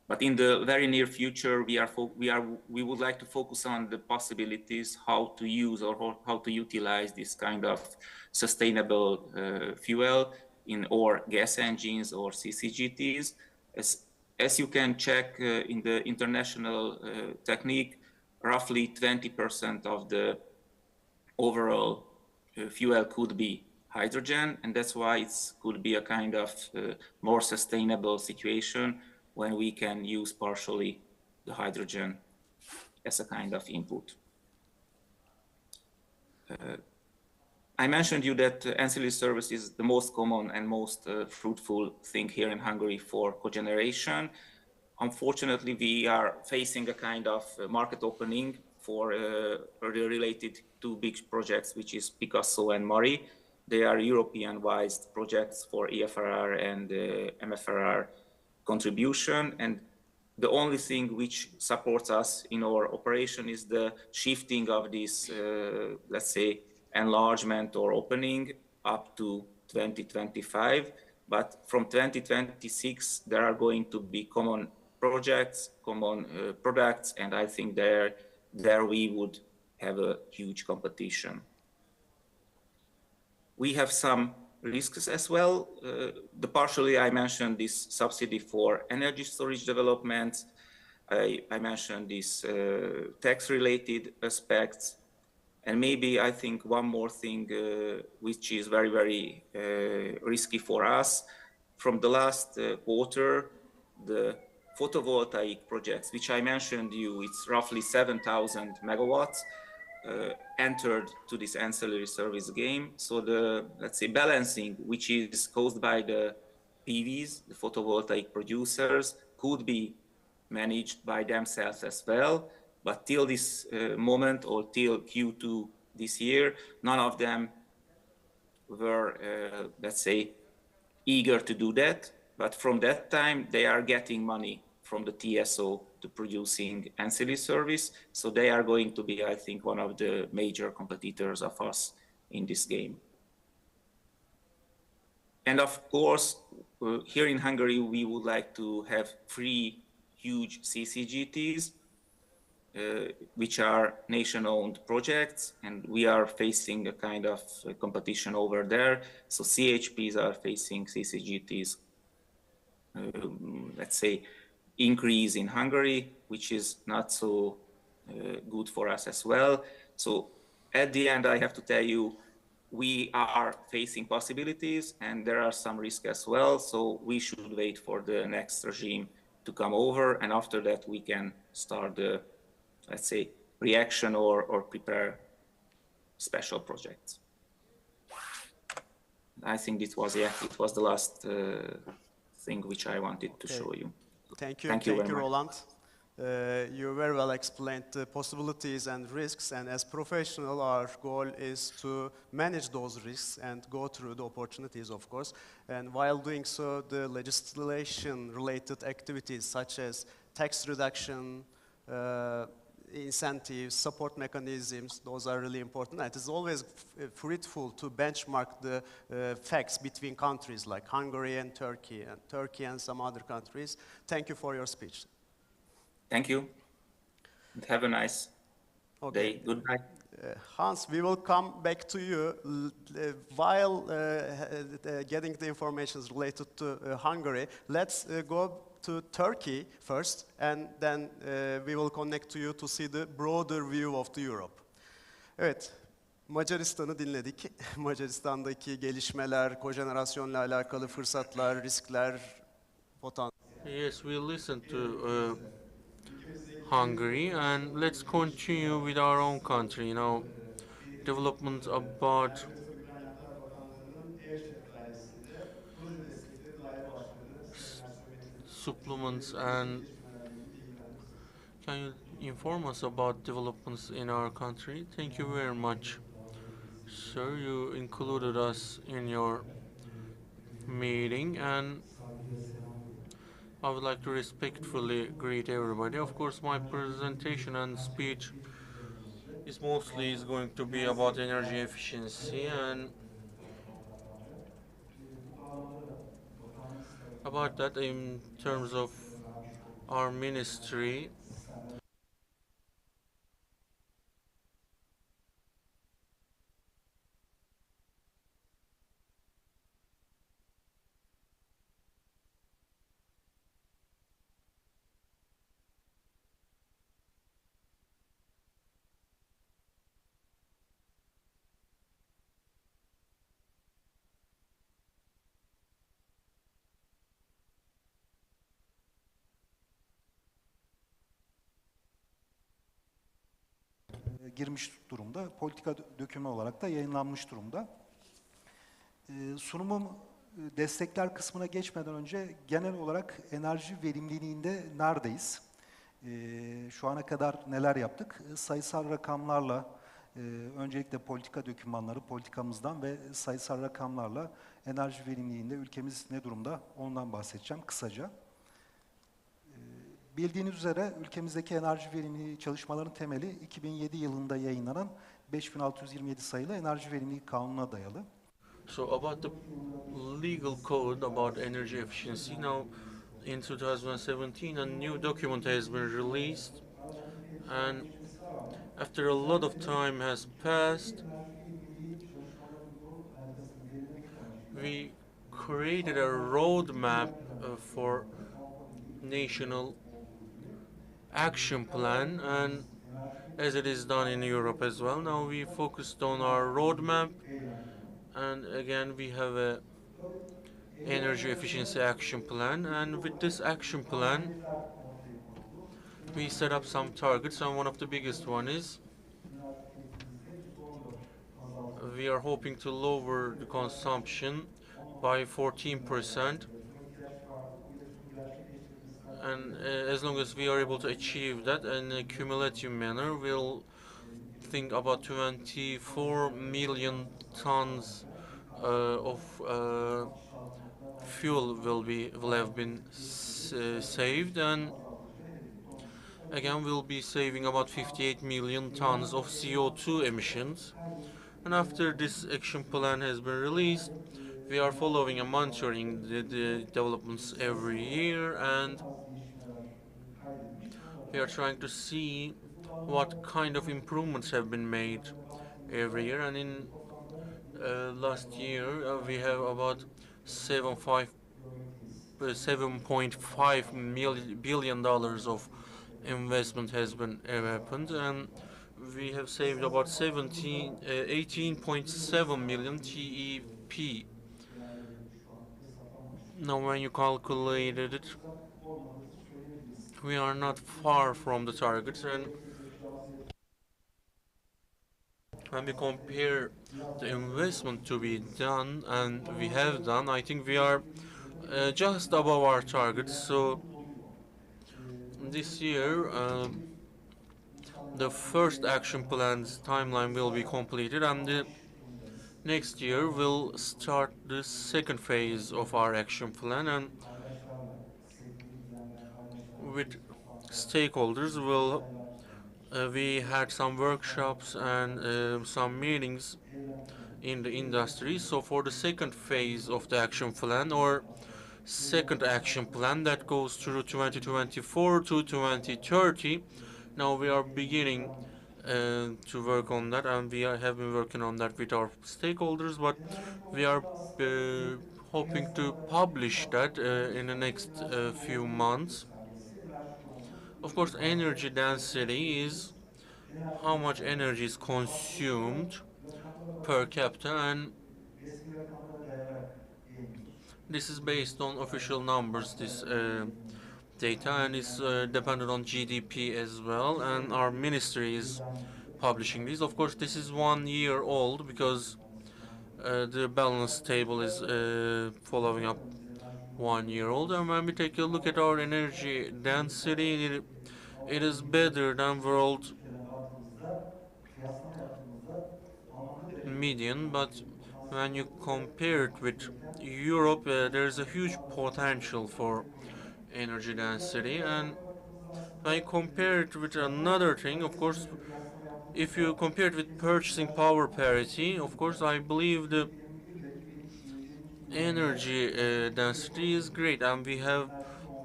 But in the very near future, we would like to focus on the possibilities how to use or how to utilize this kind of sustainable fuel in our gas engines or CCGTs. As you can check in the international technique, roughly 20% of the overall fuel could be hydrogen, and that's why it could be a kind of more sustainable situation when we can use partially the hydrogen as a kind of input. I mentioned you that ancillary service is the most common and most fruitful thing here in Hungary for cogeneration. Unfortunately, we are facing a kind of market opening for related to big projects, which is Picasso and Mari. They are European-wide projects for EFRR and MFRR contribution. And the only thing which supports us in our operation is the shifting of this, let's say, enlargement or opening up to 2025. But from 2026, there are going to be common projects, common products, and I think there we would have a huge competition. We have some risks as well. Partially, I mentioned this subsidy for energy storage developments. I mentioned these tax-related aspects. And maybe I think one more thing which is very, very risky for us. From the last quarter, the photovoltaic projects, which I mentioned you, it's roughly 7,000 megawatts, entered to this ancillary service game. So the, let's say, balancing, which is caused by the PVs, the photovoltaic producers, could be managed by themselves as well. But till this moment, or till Q2 this year, none of them were, let's say, eager to do that. But from that time, they are getting money from the TSO to producing ancillary service. So they are going to be, I think, one of the major competitors of us in this game. And of course, here in Hungary, we would like to have 3 huge CCGTs, which are nation-owned projects, and we are facing a kind of competition over there. So CHPs are facing CCGTs, let's say, increase in Hungary, which is not so good for us as well. So at the end, I have to tell you, we are facing possibilities and there are some risks as well. So we should wait for the next regime to come over, and after that we can start the, let's say, reaction or prepare special projects. I think it was the last thing which I wanted to show you. Thank you. Thank you very much. Roland. You very well explained the possibilities and risks, and as professional, our goal is to manage those risks and go through the opportunities, of course. And while doing so, the legislation-related activities such as tax reduction, incentives, support mechanisms, those are really important. And it is always fruitful to benchmark the facts between countries like Hungary and Turkey and some other countries. Thank you for your speech. Thank you. And have a nice day. Good night. Hans, we will come back to you while getting the information related to Hungary. Let's go to Turkey first, and then we will connect to you to see the broader view of the Europe. Evet, Macaristan'ı dinledik. Macaristan'daki gelişmeler, kojenerasyonla alakalı fırsatlar, riskler, potansiyel. Yes, we listened to Hungary, and let's continue with our own country. You know, developments about supplements, and can you inform us about developments in our country? Thank you very much, sir. You included us in your meeting, and I would like to respectfully greet everybody. Of course, my presentation and speech is mostly going to be about energy efficiency and about that in terms of our ministry. Girmiş durumda. Politika dökümü olarak da yayınlanmış durumda. Sunumum destekler kısmına geçmeden önce genel olarak enerji verimliliğinde neredeyiz? Şu ana kadar neler yaptık? Sayısal rakamlarla, öncelikle politika dokümanları, politikamızdan ve sayısal rakamlarla enerji verimliliğinde ülkemiz ne durumda? Ondan bahsedeceğim kısaca. Bildiğiniz üzere ülkemizdeki enerji verimliliği çalışmaların temeli 2007 yılında yayınlanan 5627 sayılı enerji verimliliği kanununa dayalı. So about the legal code about energy efficiency, now in 2017 a new document has been released, and after a lot of time has passed, we created a roadmap for national action plan, and as it is done in Europe as well. Now we focused on our roadmap, and again we have a energy efficiency action plan, and with this action plan we set up some targets, and one of the biggest one is we are hoping to lower the consumption by 14%, And as long as we are able to achieve that in a cumulative manner, we'll think about 24 million tons of fuel will have been saved, and again we'll be saving about 58 million tons of CO2 emissions. And after this action plan has been released, we are following and monitoring the developments every year, and we are trying to see what kind of improvements have been made every year. And in last year, we have about 7.5 billion dollars of investment has been happened, and we have saved about 18.7 million TEP. Now, when you calculated it, we are not far from the targets, and when we compare the investment to be done and we have done, I think we are just above our targets. So this year, the first action plan's timeline will be completed, and the next year we'll start the second phase of our action plan, and with stakeholders we had some workshops and some meetings in the industry. So for the second phase of the action plan, or second action plan that goes through 2024 to 2030, now we are beginning to work on that, and we have been working on that with our stakeholders, but we are hoping to publish that in the next few months. Of course, energy density is how much energy is consumed per capita, and this is based on official numbers, this data, and is dependent on GDP as well, and our ministry is publishing this. Of course, this is 1 year old because the balance table is following up 1 year old, and when we take a look at our energy density, it is better than world median, but when you compare it with Europe, there is a huge potential for energy density. And when you compare it with another thing, of course, if you compare it with purchasing power parity, of course, I believe the energy density is great, and we have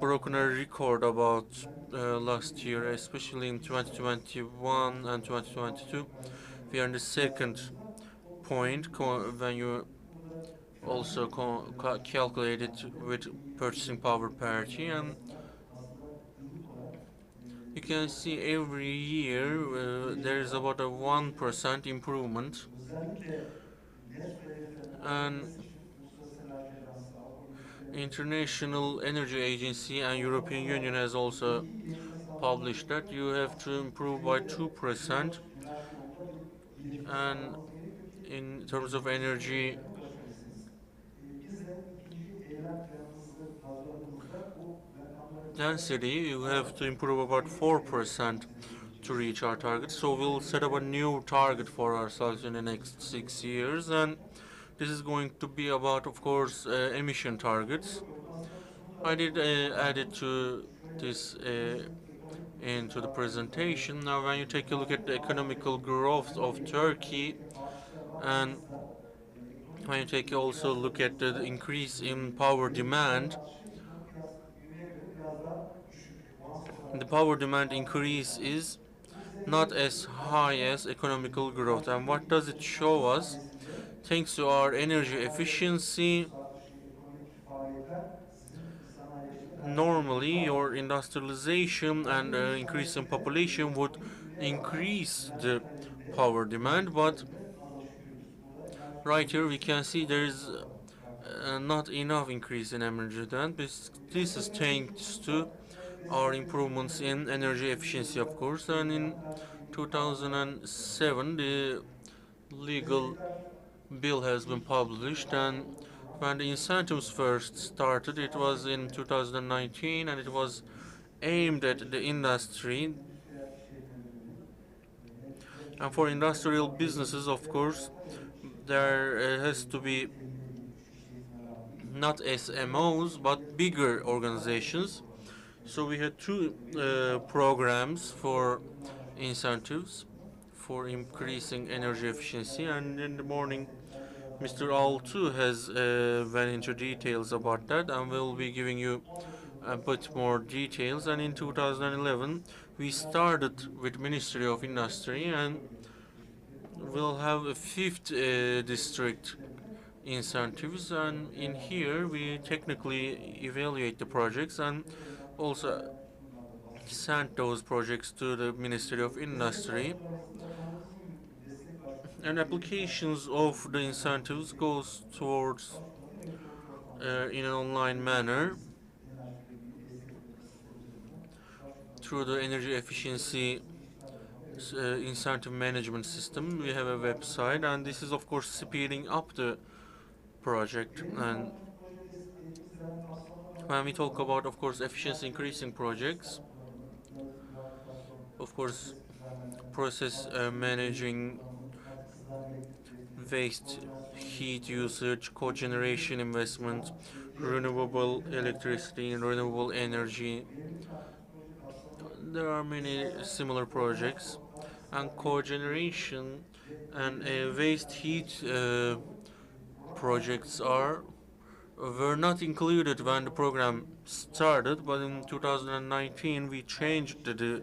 broken a record about last year, especially in 2021 and 2022. We are in the second point when you also calculate it with purchasing power parity, and you can see every year there is about a 1% improvement, and International Energy Agency and European Union has also published that you have to improve by 2%, and in terms of energy density, you have to improve about 4% to reach our target. So we'll set up a new target for ourselves in the next 6 years, and this is going to be about, of course, emission targets. I did add it to this into the presentation. Now, when you take a look at the economical growth of Turkey, and when you take also a look at the increase in power demand, the power demand increase is not as high as economical growth. And what does it show us? Thanks to our energy efficiency, normally your industrialization and increase in population would increase the power demand, but right here we can see there is not enough increase in energy demand. This is thanks to our improvements in energy efficiency, of course. And in 2007 the legal bill has been published, and when the incentives first started, it was in 2019, and it was aimed at the industry. And for industrial businesses, of course, there has to be not SMOs, but bigger organizations. So we had two programs for incentives for increasing energy efficiency, and in the morning Mr. Altu has went into details about that, and we'll be giving you a bit more details. And in 2011 we started with Ministry of Industry, and we'll have a fifth district incentives, and in here we technically evaluate the projects and also send those projects to the Ministry of Industry, and applications of the incentives goes towards in an online manner through the energy efficiency incentive management system. We have a website, and this is of course speeding up the project. And when we talk about, of course, efficiency increasing projects, of course, process managing waste heat usage, cogeneration investment, renewable electricity and renewable energy. There are many similar projects, and cogeneration and waste heat projects were not included when the program started, but in 2019 we changed the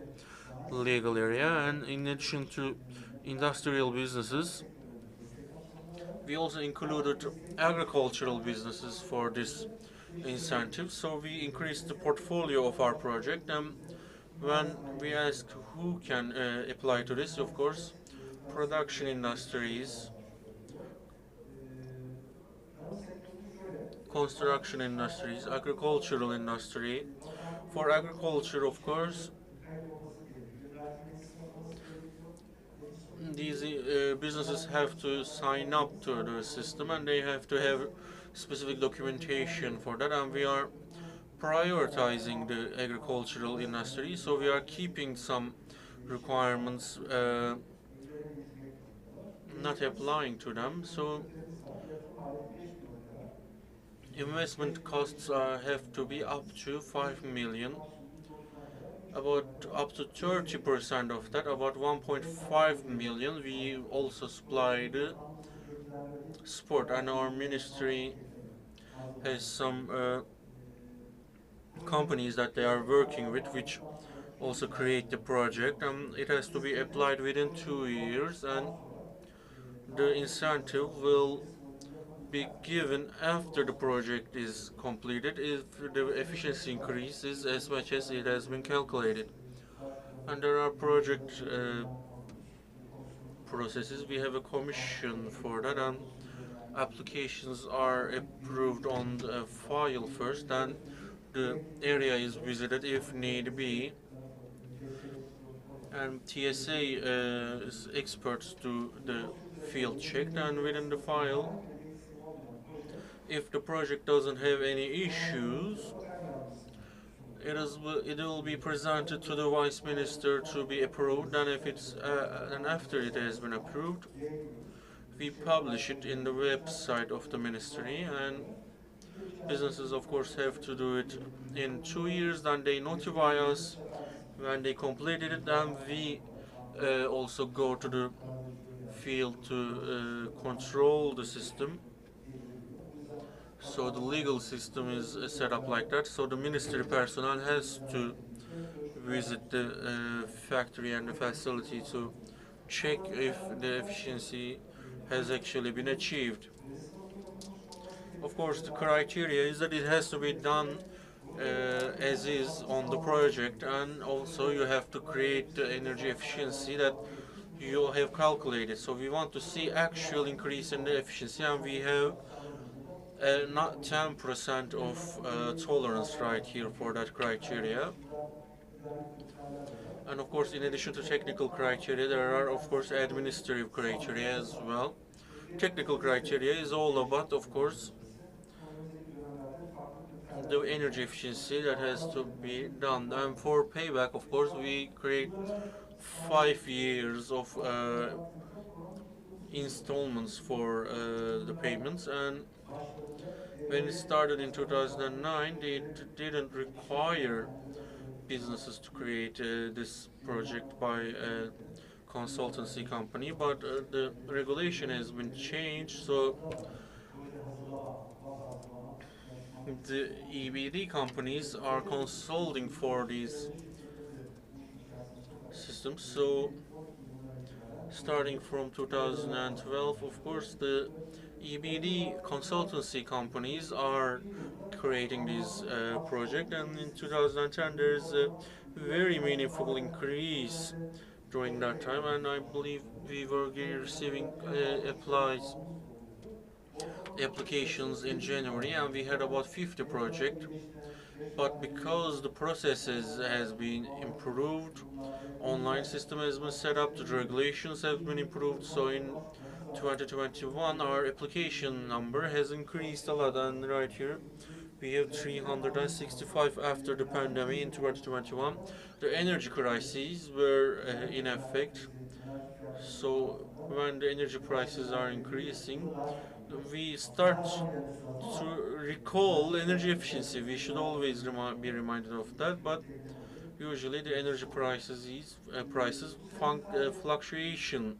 legal area, and in addition to industrial businesses, we also included agricultural businesses for this incentive. So we increased the portfolio of our project, and when we asked who can apply to this, of course, production industries, construction industries, agricultural industry. For agriculture, of course, these businesses have to sign up to the system, and they have to have specific documentation for that, and we are prioritizing the agricultural industry, so we are keeping some requirements not applying to them. So investment costs have to be up to 5 million. About up to 30% of that, about 1.5 million, we also supply the support, and our ministry has some companies that they are working with, which also create the project, and it has to be applied within 2 years, and the incentive will be given after the project is completed if the efficiency increases as much as it has been calculated. And there are project processes. We have a commission for that, and applications are approved on the file first, and the area is visited if need be, and TSA experts do the field check, and within the file, if the project doesn't have any issues, it will be presented to the Vice Minister to be approved, and if it's and after it has been approved, we publish it in the website of the ministry, and businesses of course have to do it in 2 years. Then they notify us when they completed it, and we also go to the field to control the system. So the legal system is set up like that. So the ministry personnel has to visit the factory and the facility to check if the efficiency has actually been achieved. Of course, the criteria is that it has to be done as is on the project, and also you have to create the energy efficiency that you have calculated. So we want to see actual increase in the efficiency, and we have not 10% of tolerance right here for that criteria. And of course, in addition to technical criteria, there are of course administrative criteria as well. Technical criteria is all about, of course, the energy efficiency that has to be done. And for payback, of course, we create 5 years of installments for the payments. And when it started in 2009, it didn't require businesses to create this project by a consultancy company, but the regulation has been changed, so the EBD companies are consulting for these systems. So starting from 2012, of course, the EBD consultancy companies are creating this project, and in 2010 there's a very meaningful increase during that time, and I believe we were receiving applications in January, and we had about 50 projects. But because the processes has been improved, online system has been set up, the regulations have been improved, so in 2021 our application number has increased a lot, and right here we have 365 after the pandemic in 2021. The energy crises were in effect, so when the energy prices are increasing, we start to recall energy efficiency. We should always be reminded of that, but usually the energy prices fluctuation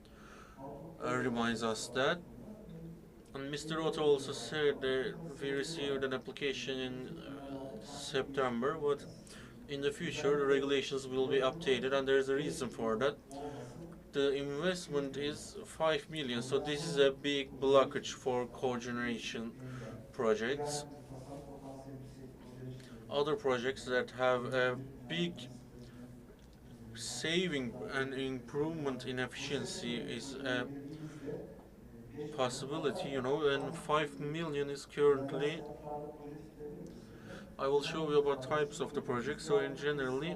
reminds us that. And Mr. Otto also said that we received an application in September, but in the future the regulations will be updated, and there is a reason for that. The investment is 5 million, so this is a big blockage for cogeneration projects. Other projects that have a big saving and improvement in efficiency is a possibility, and 5 million is currently. I will show you about types of the project. So in generally,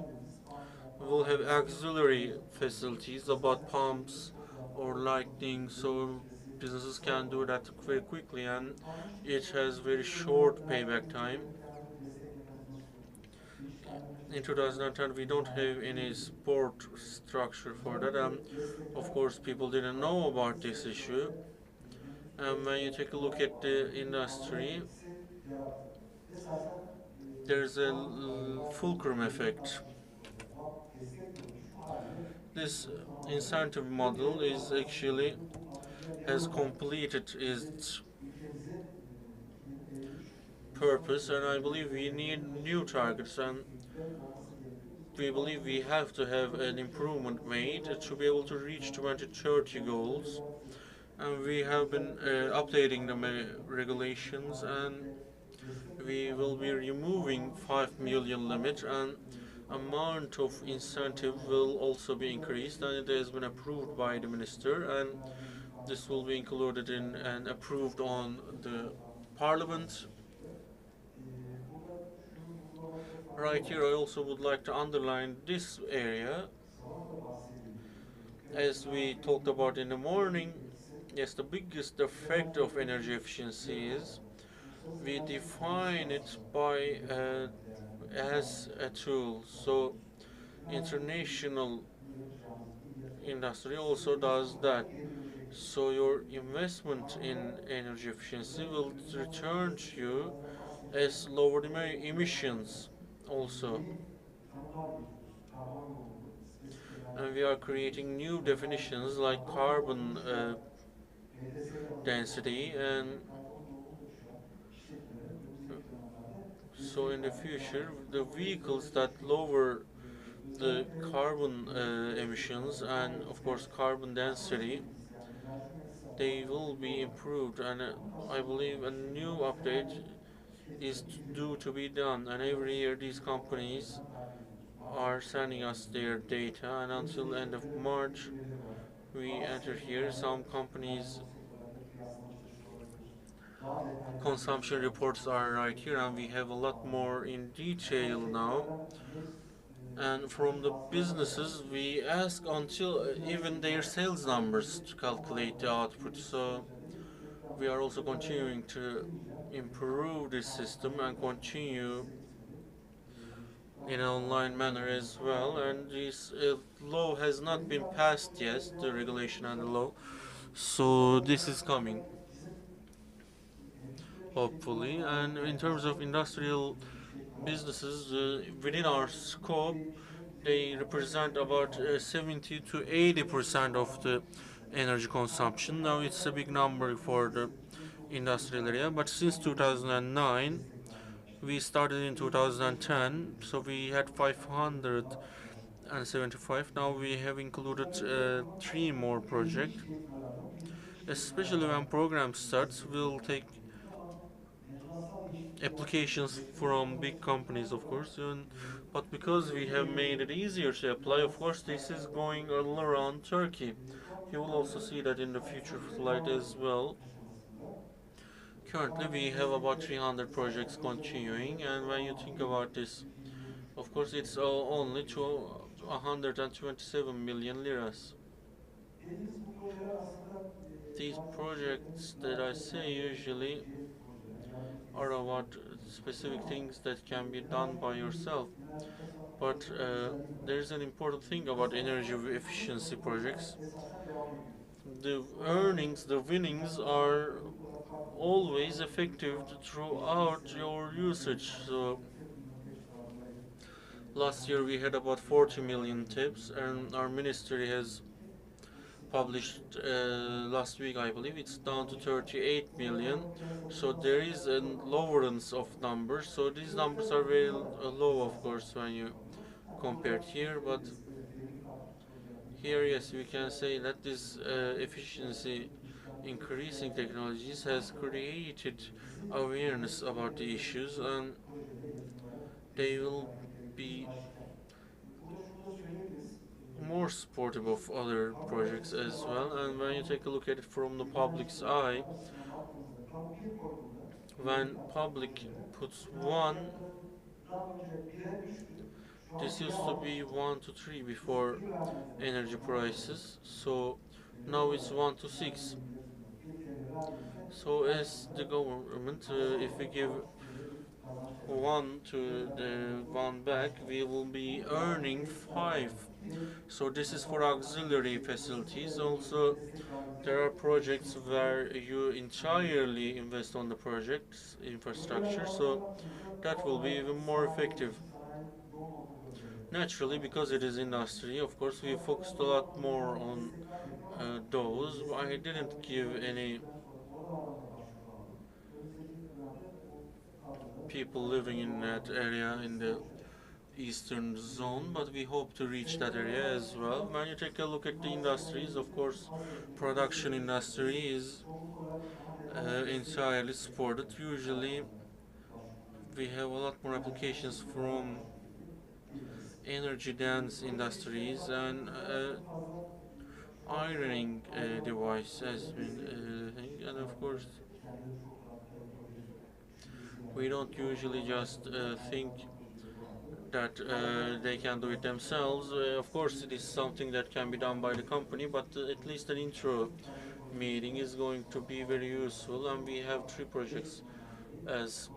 we will have auxiliary facilities about pumps or lighting, so businesses can do that very quickly, and it has very short payback time. In 2010 we don't have any support structure for that, and of course people didn't know about this issue. And when you take a look at the industry, there's a fulcrum effect. This incentive model is actually has completed its purpose, and I believe we need new targets, and we believe we have to have an improvement made to be able to reach 2030 goals. And we have been updating the regulations, and we will be removing 5 million limit, and amount of incentive will also be increased, and it has been approved by the minister, and this will be included in and approved on the parliament. Right here I also would like to underline this area. As we talked about in the morning, yes, the biggest effect of energy efficiency is we define it by as a tool. So international industry also does that. So your investment in energy efficiency will return to you as lower emissions also. And we are creating new definitions like carbon density, and so in the future the vehicles that lower the carbon emissions and of course carbon density, they will be improved, and I believe a new update is due to be done, and every year these companies are sending us their data, and until the end of March we enter here. Some companies consumption reports are right here, and we have a lot more in detail now. And from the businesses we ask until even their sales numbers to calculate the output. So we are also continuing to improve this system and continue in an online manner as well. And this law has not been passed yet, the regulation and the law. So this is coming, hopefully. And in terms of industrial businesses within our scope, they represent about 70 to 80% of the energy consumption. Now it's a big number for the industrial area, but since 2009, we started in 2010, so we had 575. Now we have included 3 more projects. Especially when program starts, we'll take applications from big companies, of course, but because we have made it easier to apply, of course, this is going all around Turkey. You will also see that in the future flight as well. Currently, we have about 300 projects continuing, and when you think about this, of course, it's only to 127 million liras. These projects that I say usually are about specific things that can be done by yourself. But there's an important thing about energy efficiency projects. The earnings, the winnings are always effective throughout your usage. So last year we had about 40 million tips, and our ministry has published last week, I believe it's down to 38 million. So there is a lowerance of numbers. So these numbers are very low, of course, when you compare it here. But here, yes, we can say that this efficiency increasing technologies has created awareness about the issues, and they will be more supportive of other projects as well. And when you take a look at it from the public's eye, when public puts 1, this used to be 1 to 3 before energy prices, so now it's 1 to 6. So as the government, if we give 1 to the 1 back, we will be earning 5. So this is for auxiliary facilities. Also, there are projects where you entirely invest on the project's infrastructure, so that will be even more effective. Naturally, because it is industry, of course, we focused a lot more on those. I didn't give any people living in that area in the eastern zone, but we hope to reach that area as well. When you take a look at the industries, of course, production industry is entirely supported. Usually, we have a lot more applications from energy dense industries, and ironing device has been thing, and of course we don't usually just think that they can do it themselves. Of course, it is something that can be done by the company, but at least an intro meeting is going to be very useful, and we have 3 projects, as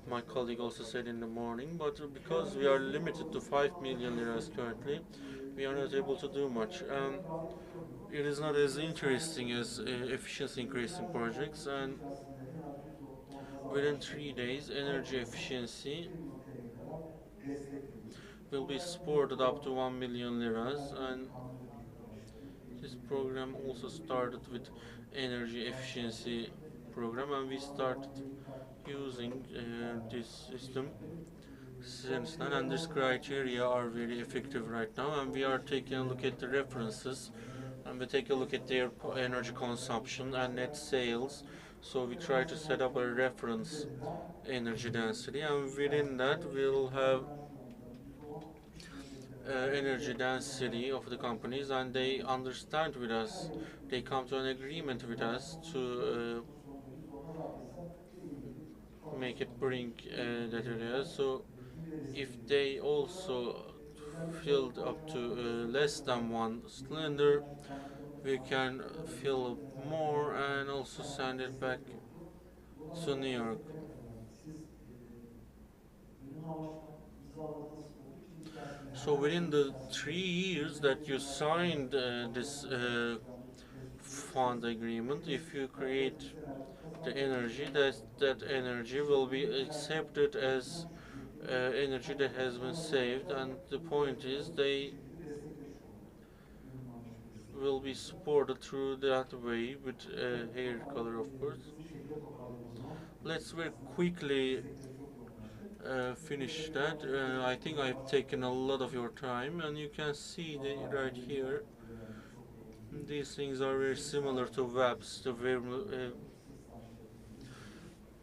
my colleague also said in the morning, but because we are limited to 5 million liras currently, we are not able to do much. It is not as interesting as efficiency increasing projects, and within 3 days, energy efficiency will be supported up to 1 million liras, and this program also started with energy efficiency program, and we started using this system since then, and this criteria are very effective right now, and we are taking a look at the references, and we take a look at their energy consumption and net sales. So we try to set up a reference energy density, and within that we'll have energy density of the companies, and they understand with us, they come to an agreement with us to make it bring that area. So if they also filled up to less than 1 cylinder, we can fill up more and also send it back So New York. So within the 3 years that you signed this fund agreement, if you create the energy, that energy will be accepted as energy that has been saved, and the point is they will be supported through that way with hair color, of course. Let's very quickly finish that. I think I've taken a lot of your time, and you can see right here. These things are very similar to webs.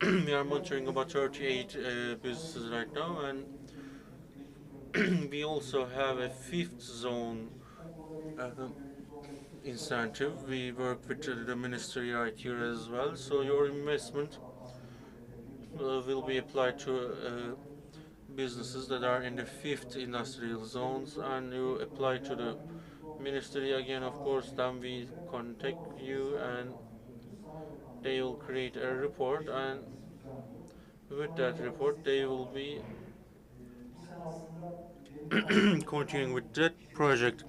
We are monitoring about 38 businesses right now, and we also have a fifth zone incentive. We work with the ministry right here as well. So your investment will be applied to businesses that are in the fifth industrial zones, and you apply to the ministry again, of course. Then we contact you and they will create a report, and with that report they will be continuing with that project.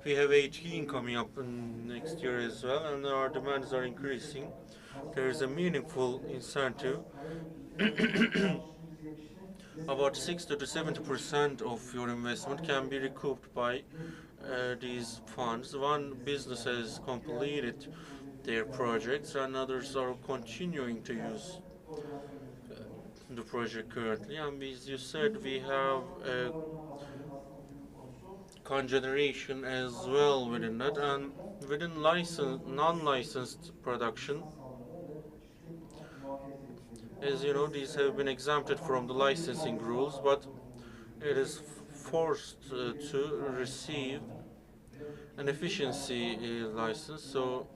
We have 18 coming up next year as well, and our demands are increasing. There is a meaningful incentive. About 60 to 70% of your investment can be recouped by these funds. One business has completed their projects, and others are continuing to use the project currently. And as you said, we have cogeneration as well within that, and within non-licensed production, as you know, these have been exempted from the licensing rules, but it is forced to receive an efficiency license. So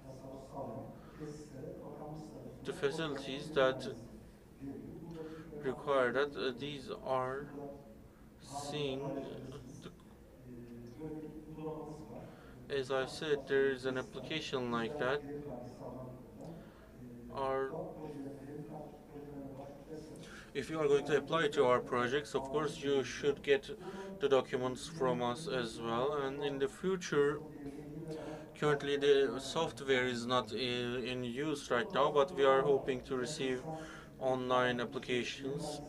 the facilities that require that, these are seeing as I said, there is an application like that. If you are going to apply to our projects, of course you should get the documents from us as well. And in the future, currently the software is not in use right now, but we are hoping to receive online applications,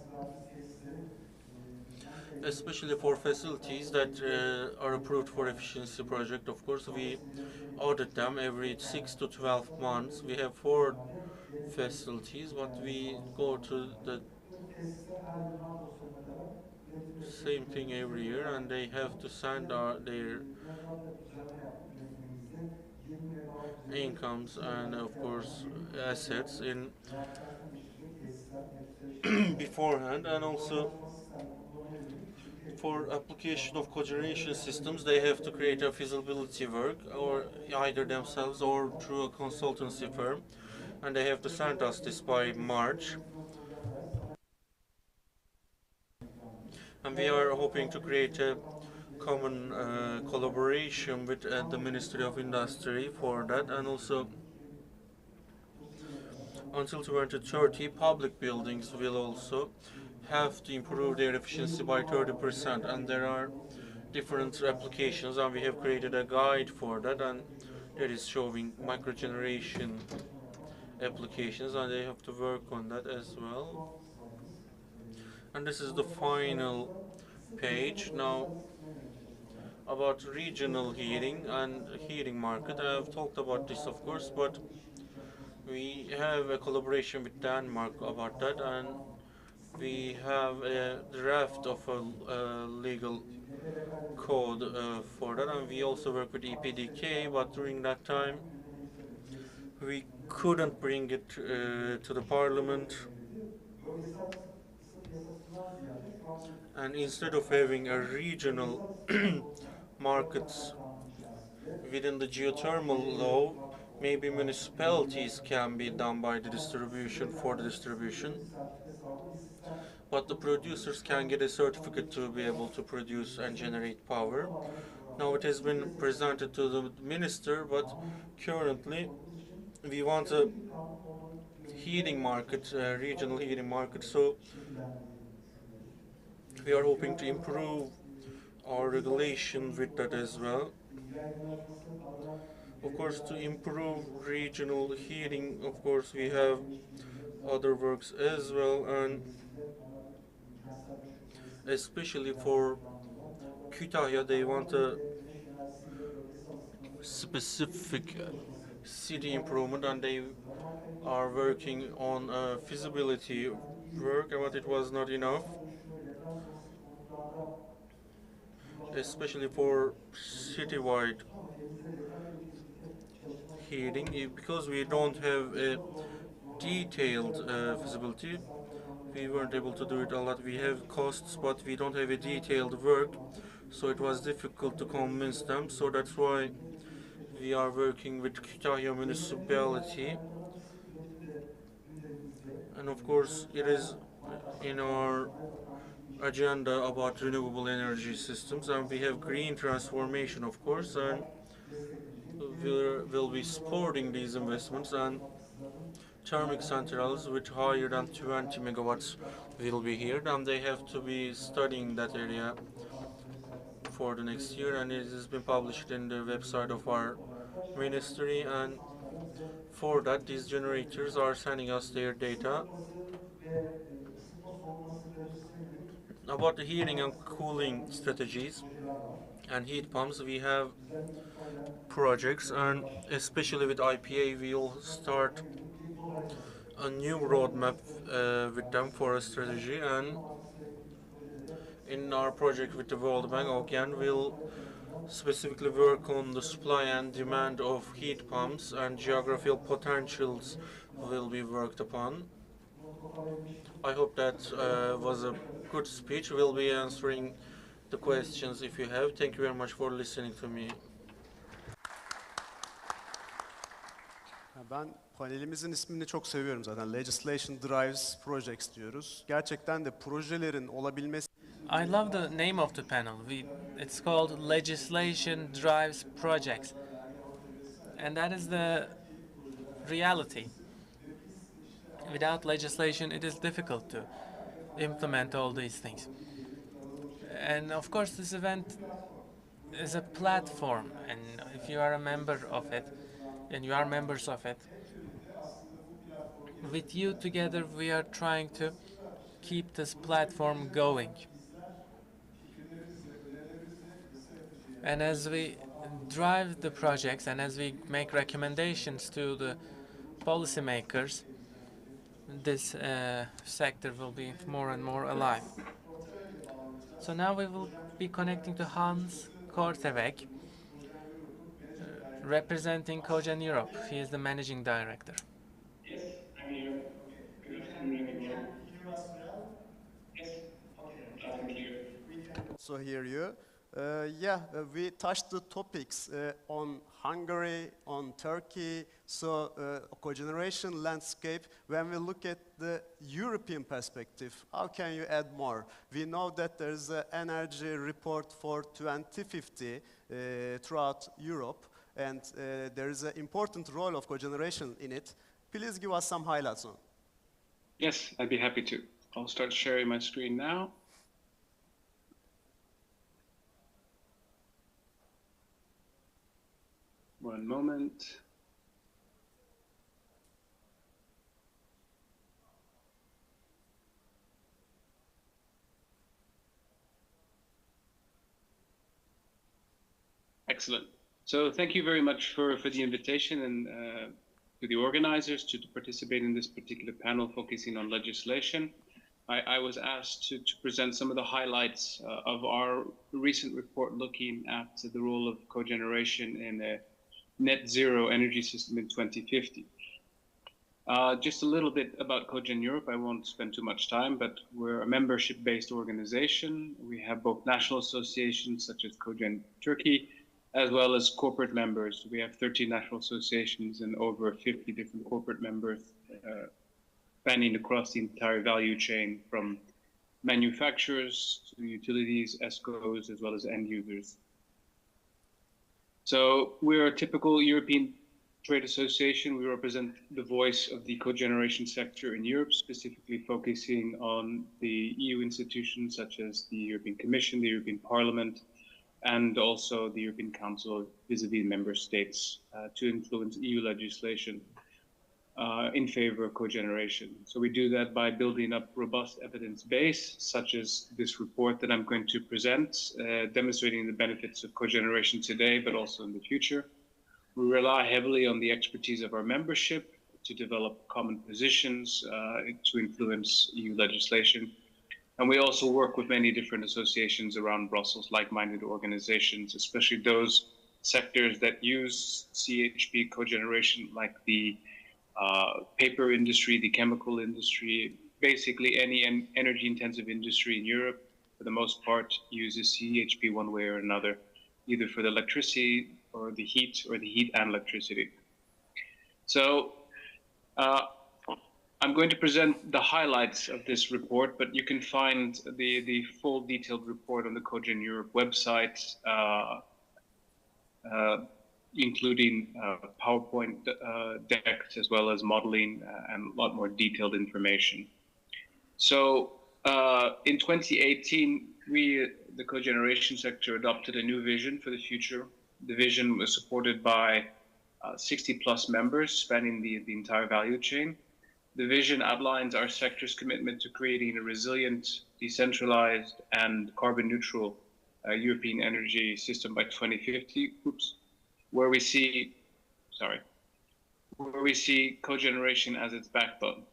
especially for facilities that are approved for efficiency project. Of course, we audit them every 6 to 12 months. We have 4 facilities, but we go to the same thing every year, and they have to send their incomes and of course assets in beforehand. And also for application of cogeneration systems, they have to create a feasibility work, or either themselves or through a consultancy firm, and they have to send us this by March. And we are hoping to create a common collaboration with the Ministry of Industry for that. And also until 2030, public buildings will also have to improve their efficiency by 30%, and there are different applications, and we have created a guide for that, and it is showing microgeneration applications, and they have to work on that as well. And this is the final page. Now, about regional heating and heating market, I have talked about this, of course, but we have a collaboration with Denmark about that, and we have a draft of a legal code for that, and we also work with EPDK, but during that time we couldn't bring it to the parliament, and instead of having a regional markets within the geothermal law, maybe municipalities can be done by the distribution for the distribution, but the producers can get a certificate to be able to produce and generate power. Now it has been presented to the minister, but currently we want a heating market, regional heating market. So we are hoping to improve our regulation with that as well. Of course, to improve regional heating, of course, we have other works as well, and especially for Kütahya, they want a specific city improvement, and they are working on feasibility work, but it was not enough, especially for citywide heating, because we don't have a detailed feasibility. We weren't able to do it a lot. We have costs, but we don't have a detailed work, so it was difficult to convince them. So that's why we are working with Kütahya municipality, and of course it is in our agenda about renewable energy systems, and we have green transformation, of course, and we'll be supporting these investments, and thermic centrals with higher than 20 megawatts will be here, and they have to be studying that area for the next year, and it has been published in the website of our ministry, and for that these generators are sending us their data. About the heating and cooling strategies and heat pumps, we have projects, and especially with IPA we'll start a new roadmap with them for a strategy, and in our project with the World Bank again we'll specifically work on the supply and demand of heat pumps, and geographical potentials will be worked upon. I hope that was a good speech. We'll be answering the questions if you have. Thank you very much for listening to me. Ben panelimizin ismini çok seviyorum zaten. Legislation drives projects diyoruz. Gerçekten de projelerin olabilmesi. I love the name of the panel. It's called Legislation Drives Projects. And that is the reality. Without legislation, it is difficult to implement all these things. And of course, this event is a platform, and if you are a member of it, and you are members of it, with you together, we are trying to keep this platform going. And as we drive the projects and as we make recommendations to the policymakers, this sector will be more and more alive. So now we will be connecting to Hans Korteweg, representing Cogen Europe. He is the managing director. Yes, I'm here. Okay. Good afternoon, everyone. Can you hear us well? Yes. Okay. Loud and clear. We can also hear you. We touched the topics on Hungary, on Turkey, so cogeneration landscape. When we look at the European perspective, how can you add more? We know that there's an energy report for 2050 throughout Europe, and there is an important role of cogeneration in it. Please give us some highlights on. Yes, I'd be happy to. I'll start sharing my screen now. One moment. Excellent. So thank you very much for the invitation and to the organizers to participate in this particular panel focusing on legislation. I was asked to present some of the highlights of our recent report looking at the role of cogeneration in a net zero energy system in 2050. Just a little bit about Cogen Europe. I won't spend too much time, but we're a membership-based organization. We have both national associations such as Cogen Turkey, as well as corporate members. We have 13 national associations and over 50 different corporate members spanning across the entire value chain, from manufacturers to utilities, ESCOs, as well as end users. So we're a typical European trade association. We represent the voice of the cogeneration sector in Europe, specifically focusing on the EU institutions such as the European Commission, the European Parliament, and also the European Council vis-à-vis member states to influence EU legislation in favor of cogeneration. So we do that by building up robust evidence base, such as this report that I'm going to present, demonstrating the benefits of cogeneration today, but also in the future. We rely heavily on the expertise of our membership to develop common positions to influence EU legislation. And we also work with many different associations around Brussels, like-minded organizations, especially those sectors that use CHP cogeneration, like the paper industry, the chemical industry, basically any energy-intensive industry in Europe, for the most part, uses CHP one way or another, either for the electricity or the heat and electricity. So I'm going to present the highlights of this report, but you can find the full detailed report on the Cogen Europe website, including PowerPoint decks as well as modeling and a lot more detailed information. So in 2018, we, the cogeneration sector, adopted a new vision for the future. The vision was supported by 60 plus members spanning the entire value chain. The vision outlines our sector's commitment to creating a resilient, decentralized, and carbon neutral European energy system by 2050. Where we see cogeneration as its backbone.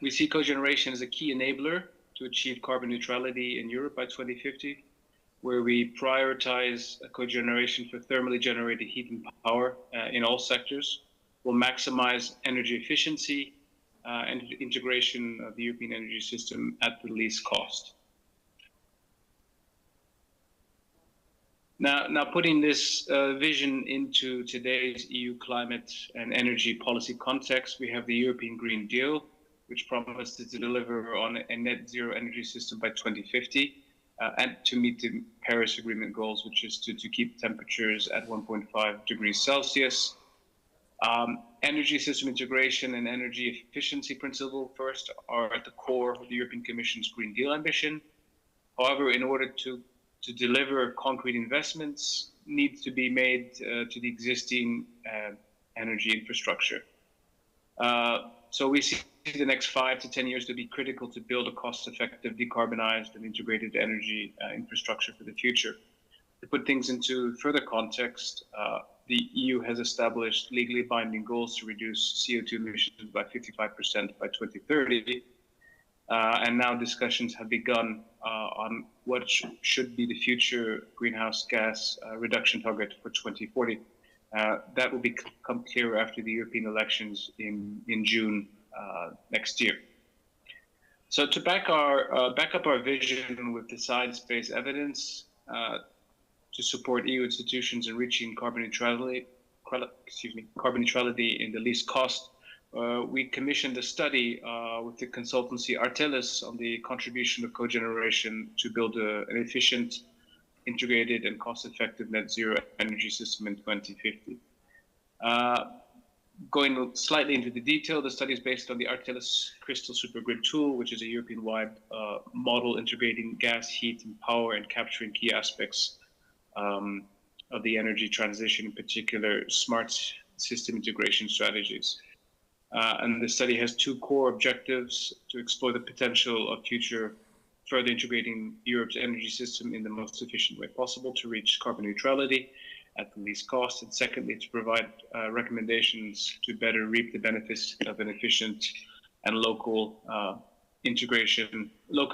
We see cogeneration as a key enabler to achieve carbon neutrality in Europe by 2050, where we prioritize cogeneration for thermally generated heat and power in all sectors. We'll maximize energy efficiency and integration of the European energy system at the least cost. Now putting this vision into today's EU climate and energy policy context, we have the European Green Deal, which promises to deliver on a net zero energy system by 2050 and to meet the Paris Agreement goals, which is to keep temperatures at 1.5 degrees Celsius. Energy system integration and energy efficiency principle first are at the core of the European Commission's Green Deal ambition. However, in order to deliver concrete investments needs to be made to the existing energy infrastructure. So we see the next 5 to 10 years to be critical to build a cost-effective, decarbonized and integrated energy infrastructure for the future. To put things into further context, the EU has established legally binding goals to reduce CO2 emissions by 55% by 2030. And now discussions have begun on what should be the future greenhouse gas reduction target for 2040. That will become clearer after the European elections in June next year. So to back up our vision with the science-based evidence to support EU institutions in reaching carbon neutrality in the least cost, we commissioned a study with the consultancy Artelis on the contribution of cogeneration to build an efficient, integrated, and cost-effective net zero energy system in 2050. Going slightly into the detail, the study is based on the Artelis Crystal Supergrid tool, which is a European-wide model integrating gas, heat, and power and capturing key aspects of the energy transition, in particular smart system integration strategies. And the study has two core objectives: to explore the potential of future further integrating Europe's energy system in the most efficient way possible to reach carbon neutrality at the least cost, and secondly, to provide recommendations to better reap the benefits of an efficient and local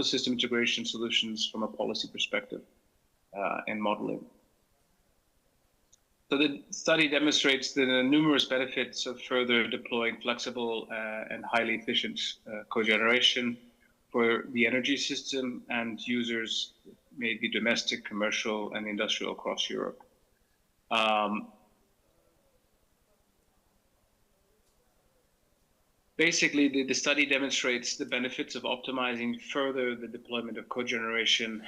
system integration solutions from a policy perspective and modeling. So the study demonstrates the numerous benefits of further deploying flexible and highly efficient cogeneration for the energy system and users, maybe domestic, commercial, and industrial across Europe. Basically, the study demonstrates the benefits of optimizing further the deployment of cogeneration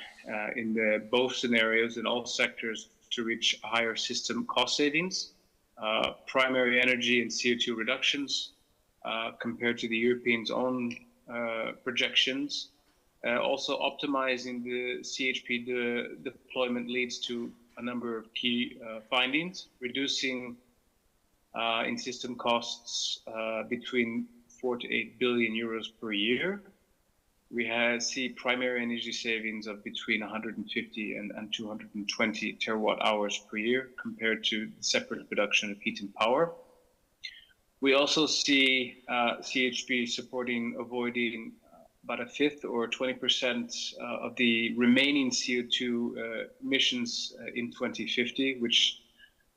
in both scenarios in all sectors to reach higher system cost savings primary energy and CO2 reductions compared to the Europeans' own projections. Also, optimizing the CHP deployment leads to a number of key findings, reducing in-system costs between 4 to 8 billion euros per year. We see primary energy savings of between 150 and 220 terawatt hours per year compared to separate production of heat and power. We also see CHP supporting avoiding about a fifth or 20% of the remaining CO2 emissions in 2050, which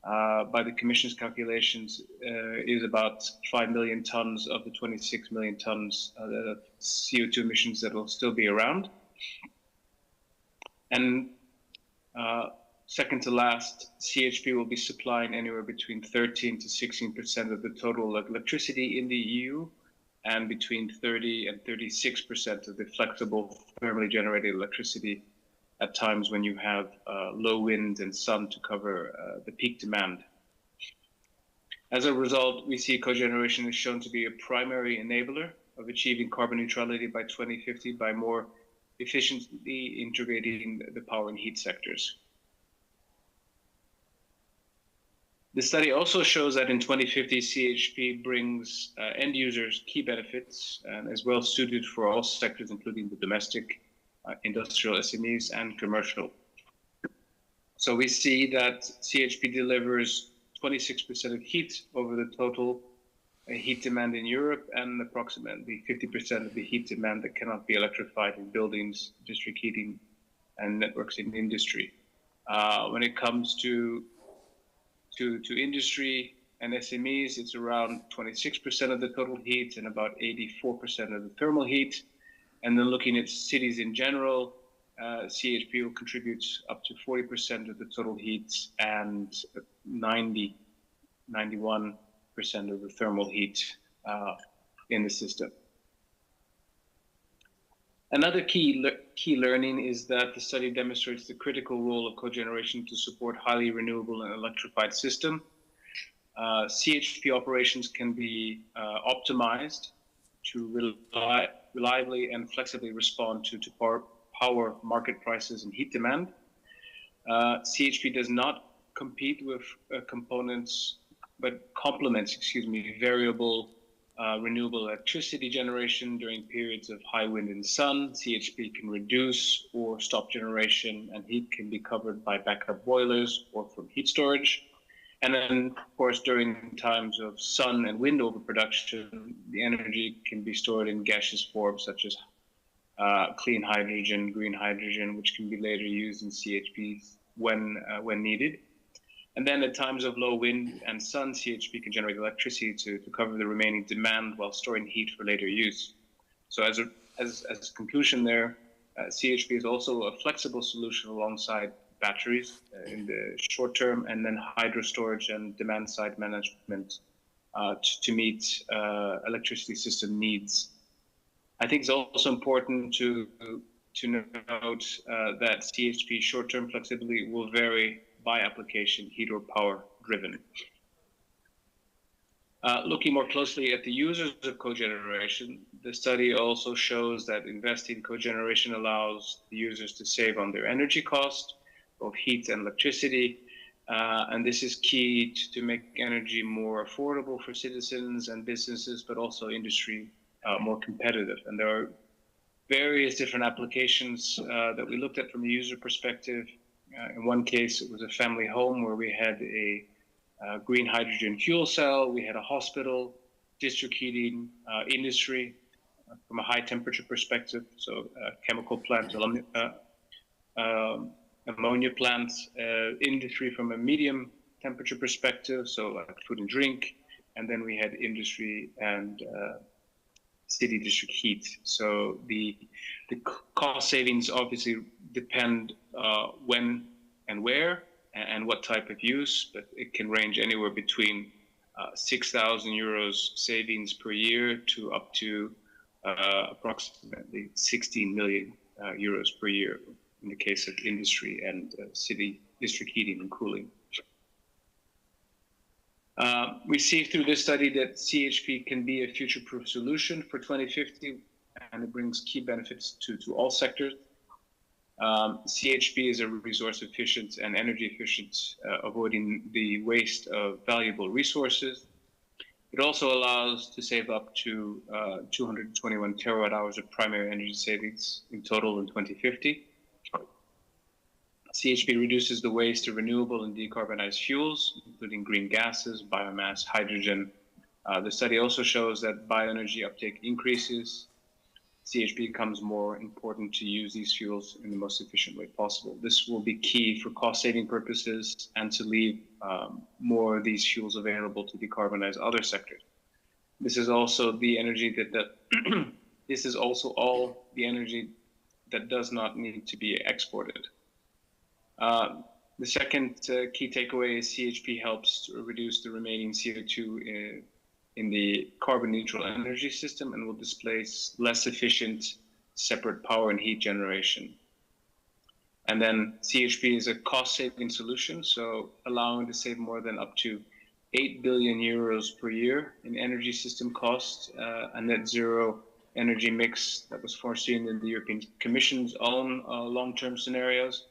by the Commission's calculations is about 5 million tons of the 26 million tons of CO2 emissions that will still be around. And second to last, CHP will be supplying anywhere between 13 to 16% of the total electricity in the EU, and between 30 and 36% of the flexible thermally generated electricity at times when you have low wind and sun to cover the peak demand. As a result, we see cogeneration is shown to be a primary enabler of achieving carbon neutrality by 2050 by more efficiently integrating the power and heat sectors. The study also shows that in 2050, CHP brings end users key benefits and is well suited for all sectors, including the domestic, industrial SMEs, and commercial. So we see that CHP delivers 26% of heat over the total heat demand in Europe, and approximately 50% of the heat demand that cannot be electrified in buildings, district heating, and networks in industry. When it comes to industry and SMEs, it's around 26% of the total heat and about 84% of the thermal heat. And then looking at cities in general, CHP will contribute up to 40% of the total heat and 91% of the thermal heat in the system. Another key learning is that the study demonstrates the critical role of cogeneration to support highly renewable and electrified system. CHP operations can be optimized to reliably and flexibly respond to power market prices and heat demand. CHP does not compete with complements variable renewable electricity generation during periods of high wind and sun. CHP can reduce or stop generation, and heat can be covered by backup boilers or from heat storage. And then, of course, during times of sun and wind overproduction, the energy can be stored in gaseous forms such as clean hydrogen, green hydrogen, which can be later used in CHPs when needed. And then at times of low wind and sun, CHP can generate electricity to cover the remaining demand while storing heat for later use. So as a conclusion there, CHP is also a flexible solution alongside batteries in the short term, and then hydro storage and demand side management to meet electricity system needs. I think it's also important to note that CHP short-term flexibility will vary by application, heat or power driven. Looking more closely at the users of cogeneration, the study also shows that investing in cogeneration allows the users to save on their energy cost, both heat and electricity, and this is key to make energy more affordable for citizens and businesses, but also industry more competitive. And there are various different applications that we looked at from a user perspective. In one case, it was a family home where we had a green hydrogen fuel cell, we had a hospital, district heating, industry from a high temperature perspective, so chemical plants, ammonia plants, industry from a medium temperature perspective, so like food and drink, and then we had industry and city district heat. So the cost savings obviously depend when and where and what type of use, but it can range anywhere between 6,000 euros savings per year to up to approximately 16 million euros per year in the case of industry and city district heating and cooling. We see through this study that CHP can be a future-proof solution for 2050, and it brings key benefits to all sectors. CHP is a resource efficient and energy efficient, avoiding the waste of valuable resources. It also allows to save up to 221 terawatt hours of primary energy savings in total in 2050. CHP reduces the waste to renewable and decarbonized fuels, including green gases, biomass, hydrogen. The study also shows that bioenergy uptake increases. CHP becomes more important to use these fuels in the most efficient way possible. This will be key for cost-saving purposes and to leave more of these fuels available to decarbonize other sectors. This is also the energy this is also all the energy that does not need to be exported. The second key takeaway is CHP helps to reduce the remaining CO2 in the carbon neutral energy system and will displace less efficient separate power and heat generation. And then CHP is a cost saving solution, so allowing to save more than up to 8 billion euros per year in energy system costs, a net zero energy mix that was foreseen in the European Commission's own long-term scenarios.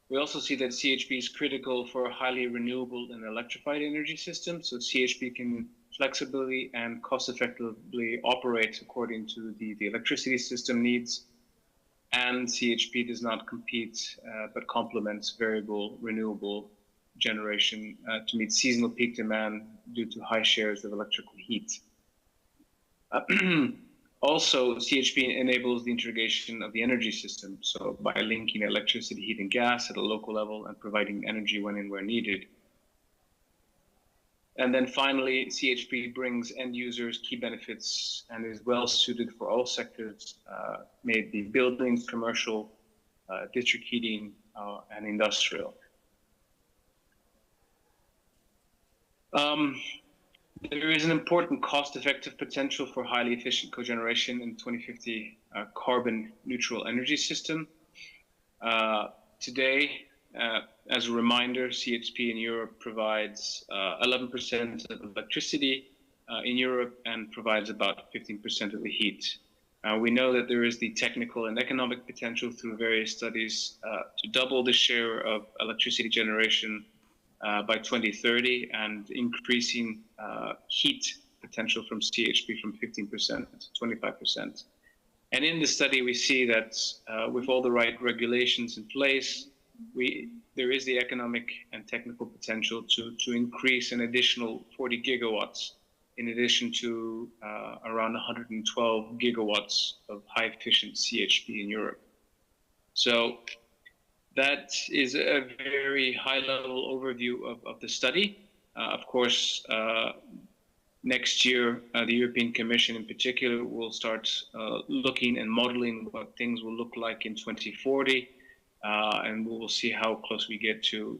We also see that CHP is critical for a highly renewable and electrified energy system. So CHP can flexibly and cost-effectively operate according to the electricity system needs. And CHP does not compete, but complements variable renewable generation to meet seasonal peak demand due to high shares of electrical heat. Also, CHP enables the integration of the energy system, so by linking electricity, heat, and gas at a local level and providing energy when and where needed. And then finally, CHP brings end users key benefits and is well suited for all sectors, may it be buildings, commercial, district heating, and industrial. There is an important cost-effective potential for highly efficient cogeneration in 2050 carbon neutral energy system. Today, as a reminder, CHP in Europe provides 11% of electricity in Europe and provides about 15% of the heat. We know that there is the technical and economic potential through various studies to double the share of electricity generation by 2030 and increasing heat potential from CHP from 15% to 25%. And in the study, we see that with all the right regulations in place, there is the economic and technical potential to increase an additional 40 gigawatts in addition to around 112 gigawatts of high-efficient CHP in Europe. So that is a very high-level overview of the study. Of course, next year, the European Commission in particular will start looking and modeling what things will look like in 2040, and we will see how close we get to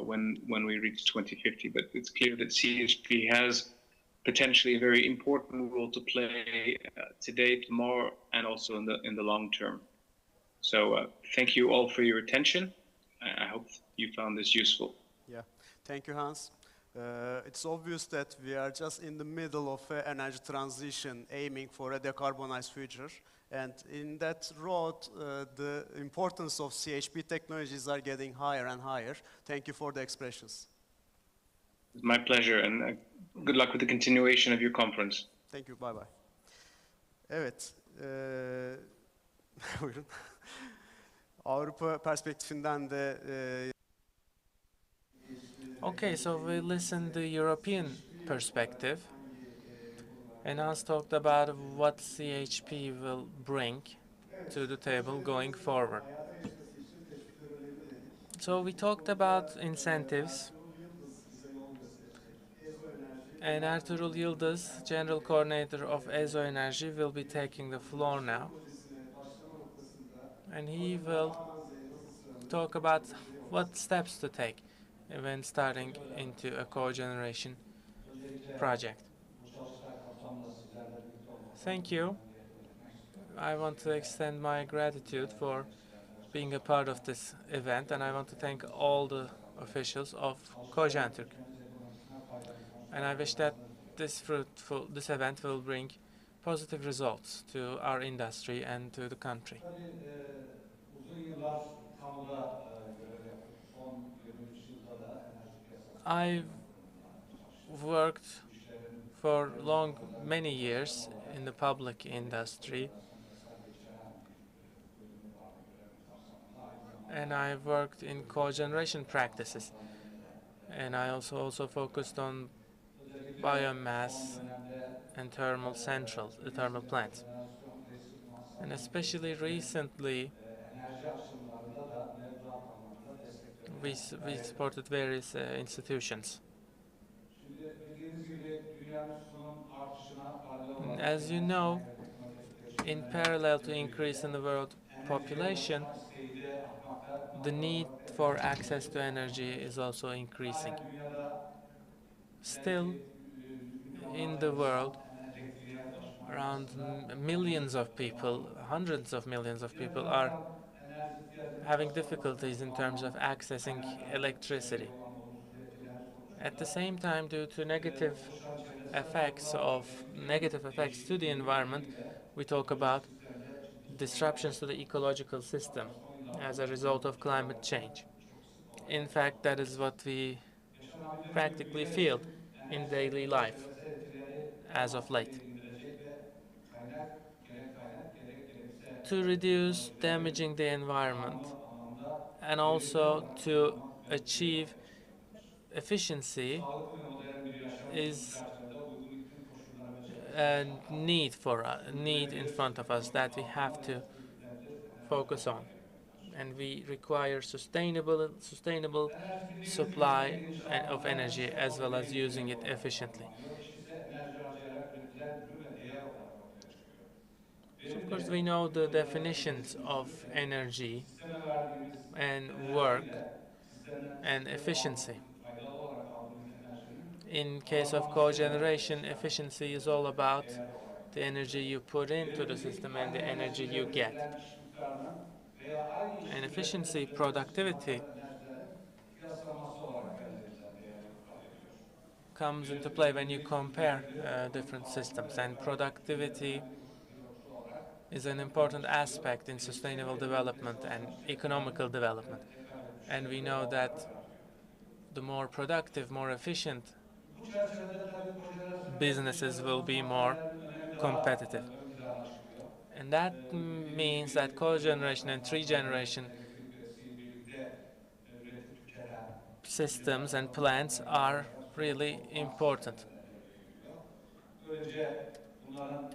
when we reach 2050. But it's clear that CHP has potentially a very important role to play today, tomorrow, and also in the long term. So thank you all for your attention. I hope you found this useful. Yeah, thank you, Hans. It's obvious that we are just in the middle of an energy transition, aiming for a decarbonized future. And in that road, the importance of CHP technologies are getting higher and higher. Thank you for the expressions. It's my pleasure, and good luck with the continuation of your conference. Thank you, bye-bye. Evet, buyurun. Avrupa perspektifinden de Okay, so we listened to the European perspective, and Hans talked about what CHP will bring to the table going forward. So we talked about incentives, and Ertuğrul Yıldız, General Coordinator of EZO Energy, will be taking the floor now, and he will talk about what steps to take when starting into a cogeneration project. Thank you. I want to extend my gratitude for being a part of this event, and I want to thank all the officials of Cogeneration. And I wish that this event will bring positive results to our industry and to the country. Tabii uzun yıllar kamuda görev yaptık. Son 23 yılda da enerji piyasası I genel kurulunda çalıştım. worked Bu işlerin for pazar many çalışanı years olarak in the public gerek industry, kojenerasyon eser geçiren bir bölümü vardı görev kapsamında. Aynı and zamanda I worked in cogeneration biomass practices. santrallerinde de And I also focused on özellikle son biomass dönemde and thermal bünyesinde plants. kojenerasyon restrikman And sanayi especially tesislerinin recently, enerji açılımlarında da mevduat anlamında we desteklerine gayet supported various institutions. Şimdi bildiğiniz gibi dünya nüfusunun artışına paralel olarak As you gelen know, sanayi ve teknolojik in gelişmelerle parallel to increase in birlikte the world enerjiye population, ulaşma isteği de artmakta. the Doğal need olarak da for enerji access to fiyatları energy artmaktadır. is also increasing. Halen dünyada Still, belki in milyonlarca the world, insan elektriğe ulaşma around noktasında millions of devam people, ediyor. hundreds of millions of Diğer people are taraftan enerji ihtiyacını having karşılamakta difficulties in terms of kullanılan accessing kaynakların electricity. çevreye olan olumsuz etkileri At the sonucunda same time, due to oluşan çevresel sorunlar ve iklim negative effects to the değişikliği environment, nedeniyle we talk ekolojik about sistemde ciddi sorunlar disruptions to the yaşanıyor. ecological system Hatta son yıllarda as a result of ülkeler climate arasında change. çok sık olarak In fact, that is rastlanıyor. what we Yaşanabilir bir practically dünya feel için in enerji daily sektörü life çevresel etkileri en as of late. maksimeye indirecek ve gerekse To reduce teknolojileri damaging the environment planlı anlamda and verimli also olarak to kullanmak ve achieve uygulamak hedeflenir. efficiency Sağlıklı ve modern bir yaşam için bu is çerçevede uygun iklim koşulları ve çevresel a şartlar need in sürdürülebilir front of us that we have to sürdürülebilir enerji focus on. alımı gerekiyorlar. And we require sustainable Enerji bildiğiniz gibi supply en geniş of anlamda energy iş as well yapmak as en iyi using yemek it olarak efficiently. tanımlanıyor. İş ise enerji harcayarak üretilen ürün ve değer olarak ortaya çıkıyor. So of Benim course de we know the kojenerasyon definitions tesisinin of sürü energy sisteme verdiğimiz and work enerjiyle and sisteme efficiency. faydalı olarak aldığımız enerjinin In case of pazarlaması cogeneration, efficiency is all about değer olarak the energy you put into the system and the energy you get. üretilen iş miktarının veya aynı iş And ücretine efficiency, üretilmesi productivity sunulmakta enerjilerin kıyaslanması olarak elde edilen değeri ifade ediyor. comes into play when you compare different systems, and productivity is an important aspect in sustainable development and economical development. And we know that the more productive, more efficient Bu çerçevede tabii kojenerasyon businesses will be more önemi daha competitive. ön plana çıkıyor. And that means that cogeneration and three generation Elektrik üretisiyle birlikte üretim tüketen systems and plants are really important. Böylece bunların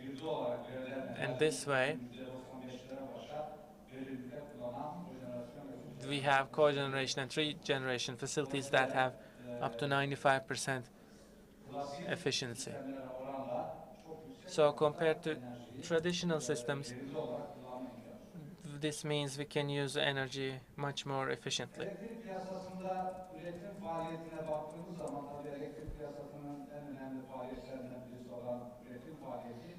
girdi olarak verilen And this way, %95'lere ulaşan verimlilikte kullanan kojenerasyon ve we have cogeneration and three generation facilities that have up to 95% efficiency. sistemlere oranla çok yüksek So compared to traditional systems, verimli olarak kullanma imkanı. this means we can use energy much more efficiently. Elektrik piyasasında üretim faaliyetine baktığımız zaman tabii elektrik piyasasının en önemli faaliyetlerinden birisi olan üretim faaliyeti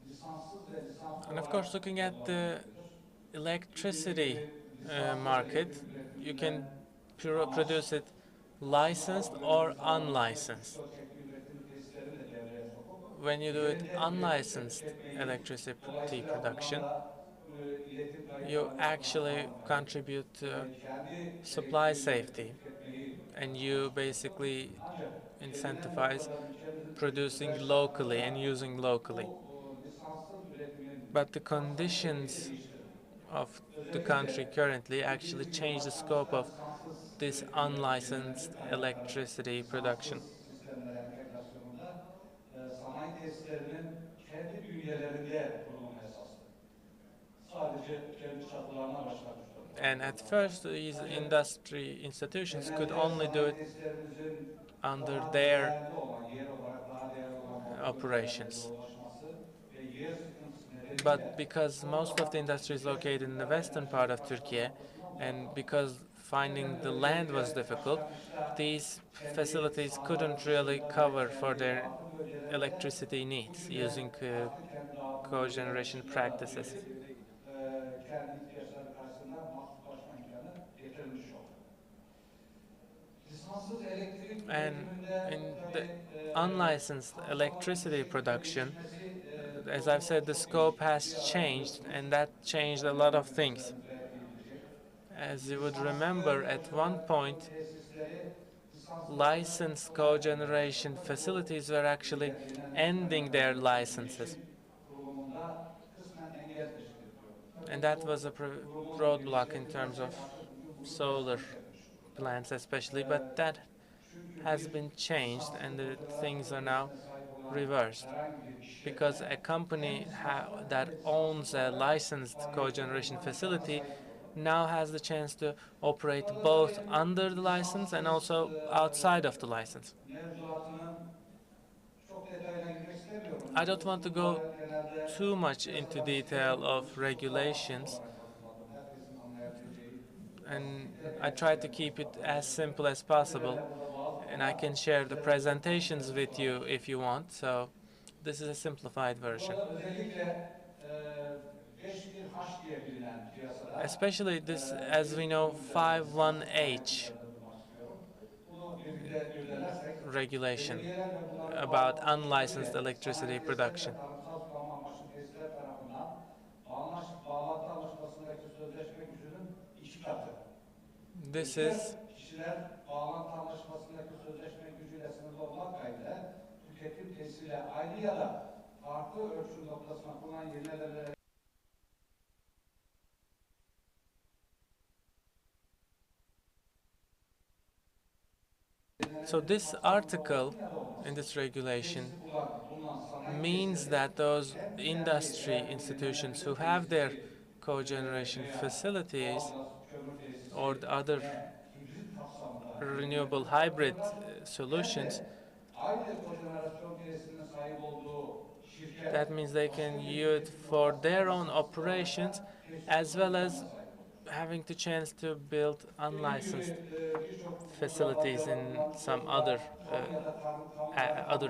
lisanssız ve lisanslı And of course, looking at the electricity market, you can produce it licensed or unlicensed. When you do it unlicensed electricity production, you actually contribute to supply safety, and you basically incentivize producing locally and using locally. But the conditions of the country currently actually change the scope of this unlicensed electricity production. Sistemlere entegrasyonunda sanayi tesislerinin kendi bünyelerinde kurulum esaslı. Sadece kendi çatılarına başlamış durumda. And at first, these industry institutions could only do it under their operations. But because most of the industry is located in the western part of Turkey, and because finding the land was difficult, these facilities couldn't really cover for their electricity needs using cogeneration practices. Kendi ihtiyaçları karşısında mahsuslaşma imkanı getirilmiş oldu. Lisanssız elektrik And üretiminde in the unlicensed electricity production, as I've said, the scope has changed, and that changed a lot of things. As you would remember, at one point, licensed cogeneration facilities were actually ending their licenses. And that was a roadblock in terms of solar plants especially, but that has been changed and the things are now reversed. Because a company that owns a licensed cogeneration facility now has the chance to operate both under the license and also outside of the license. I don't want to go too much into detail of regulations, and I try to keep it as simple as possible, and I can share the presentations with you if you want. So this is a simplified version. Especially this, as we know, 51H regulation about unlicensed electricity production. This is bağlantı anlaşmasındaki sözleşme gücüyle sınırlı olmak kaydıyla tüketim tesisiyle aynı ya da farklı ölçüm noktasına kurulan yenilenebilir. So this article in this regulation means that those industry institutions who have their cogeneration facilities or the other renewable hybrid solutions, that means they can use it for their own operations as well as having the chance to build unlicensed facilities in some other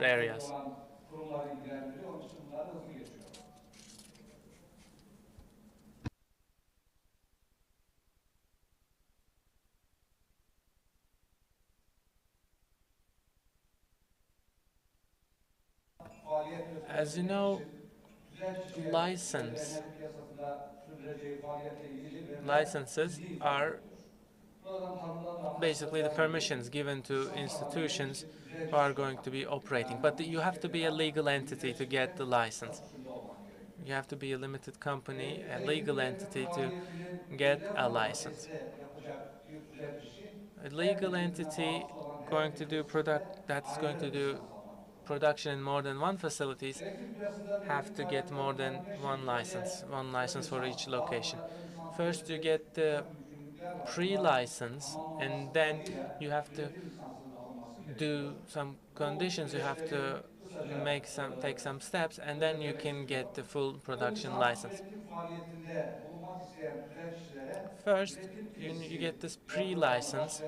areas. As you know, licenses are basically the permissions given to institutions who are going to be operating. But you have to be a legal entity to get the license. You have to be a limited company, a legal entity to get a license. A legal entity that's going to do production in more than one facilities have to get more than one license for each location. First you get the pre-license, and then you have to do some conditions, you have to take some steps, and then you can get the full production license. First, you get this pre-license,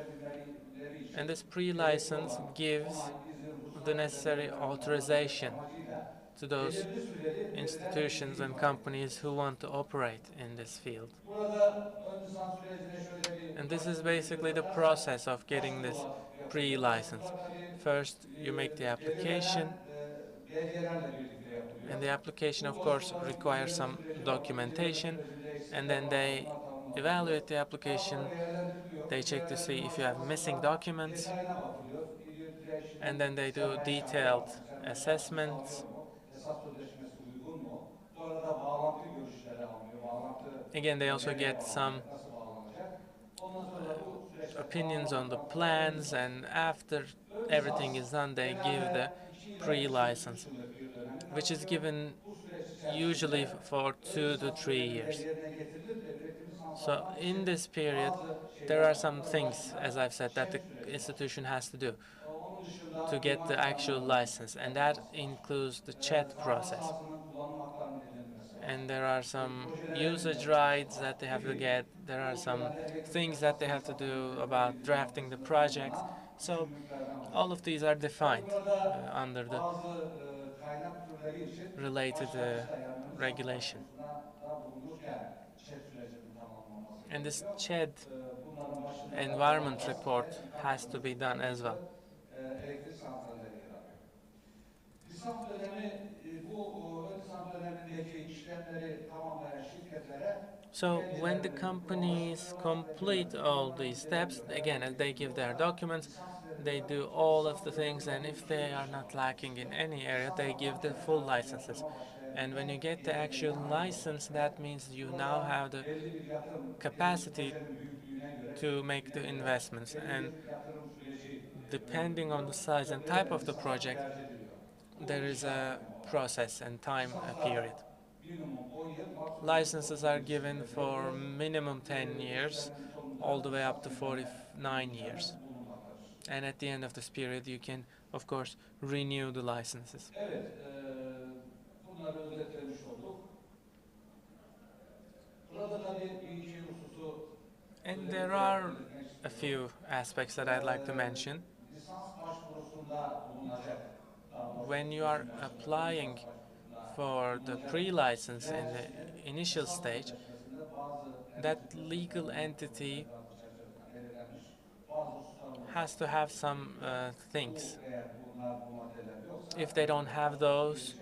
and this pre-license gives the necessary authorization to those institutions and companies who want to operate in this field. And this is basically the process of getting this pre-license. First, you make the application, and the application, of course, requires some documentation, and then they evaluate the application, they check to see if you have missing documents, and then they do detailed assessments. Again, they also get some opinions on the plans, and after everything is done, they give the pre-license, which is given usually for 2 to 3 years. So in this period, there are some things, as I've said, that the institution has to do to get the actual license, and that includes the chat process. And there are some usage rights that they have to get. There are some things that they have to do about drafting the projects. So all of these are defined under the related regulation. And this CHED environment report has to be done as well. So when the companies complete all these steps, again, as they give their documents, they do all of the things, and if they are not lacking in any area, they give the full licenses. And when you get the actual license, that means you now have the capacity to make the investments. And depending on the size and type of the project, there is a process and time period. Licenses are given for minimum 10 years, all the way up to 49 years. And at the end of this period, you can, of course, renew the licenses. Evet, bunları özetlemiş olduk. Burada tabii bir iki hususu And there are a few aspects that I'd like to mention. lisans başvurusunda bulunacak. When you are applying for the pre-license in the initial stage, that legal entity has to have some things. If they don't have those,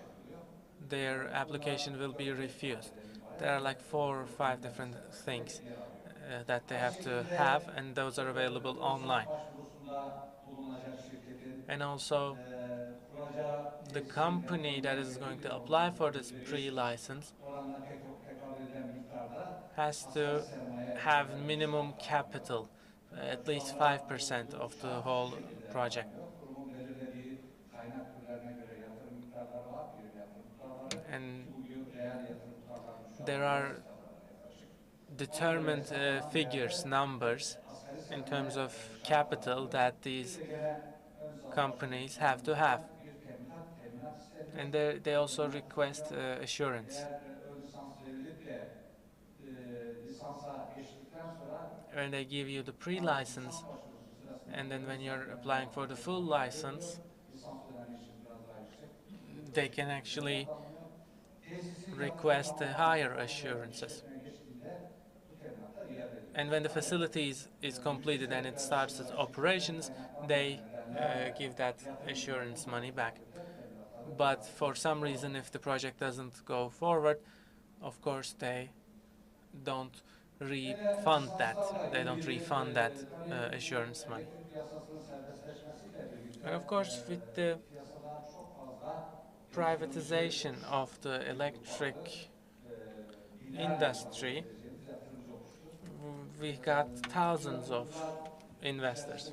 their application will be refused. There are like 4 or 5 different things that they have to have, and those are available online. And also, the company that is going to apply for this pre-license has to have minimum capital, at least 5% of the whole project. And there are determined figures, numbers, in terms of capital that these companies have to have. And they also request assurance. When they give you the pre-license, and then when you're applying for the full license, they can actually request higher assurances. And when the facility is completed and it starts its operations, they give that assurance money back. But for some reason, if the project doesn't go forward, of course, they don't refund that. They don't refund that assurance money. And of course, with the privatization of the electric industry, we got thousands of investors.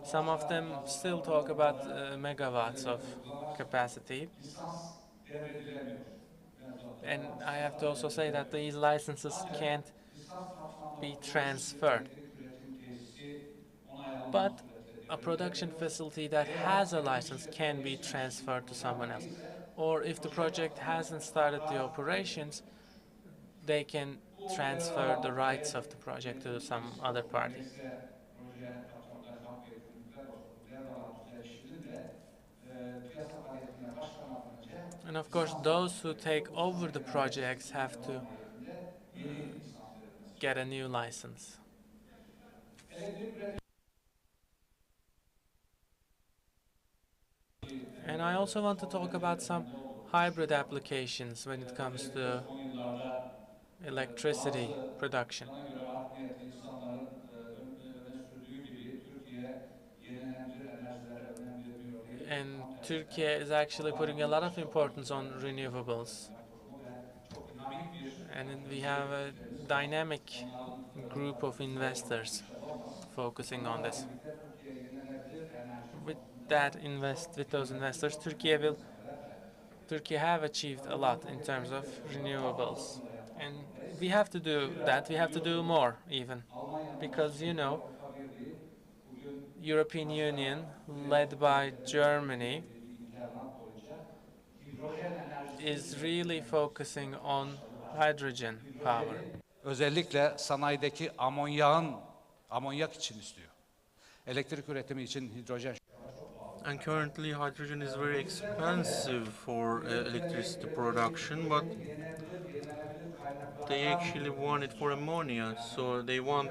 Some of them still talk about megawatts of capacity. And I have to also say that these licenses can't be transferred. But a production facility that has a license can be transferred to someone else. Or if the project hasn't started the operations, they can transfer the rights of the project to some other party. And of course, those who take over the projects have to get a new license. And I also want to talk about some hybrid applications when it comes to electricity production. And Turkey is actually putting a lot of importance on renewables. And we have a dynamic group of investors focusing on this. With those investors, Turkey have achieved a lot in terms of renewables. And we have to do that. We have to do more even. Because, you know, European Union, led by Germany, is really focusing on hydrogen power. Özellikle sanayideki amonyak için istiyor. Elektrik üretimi için hidrojen. And currently hydrogen is very expensive for electricity production, but they actually want it for ammonia, so they want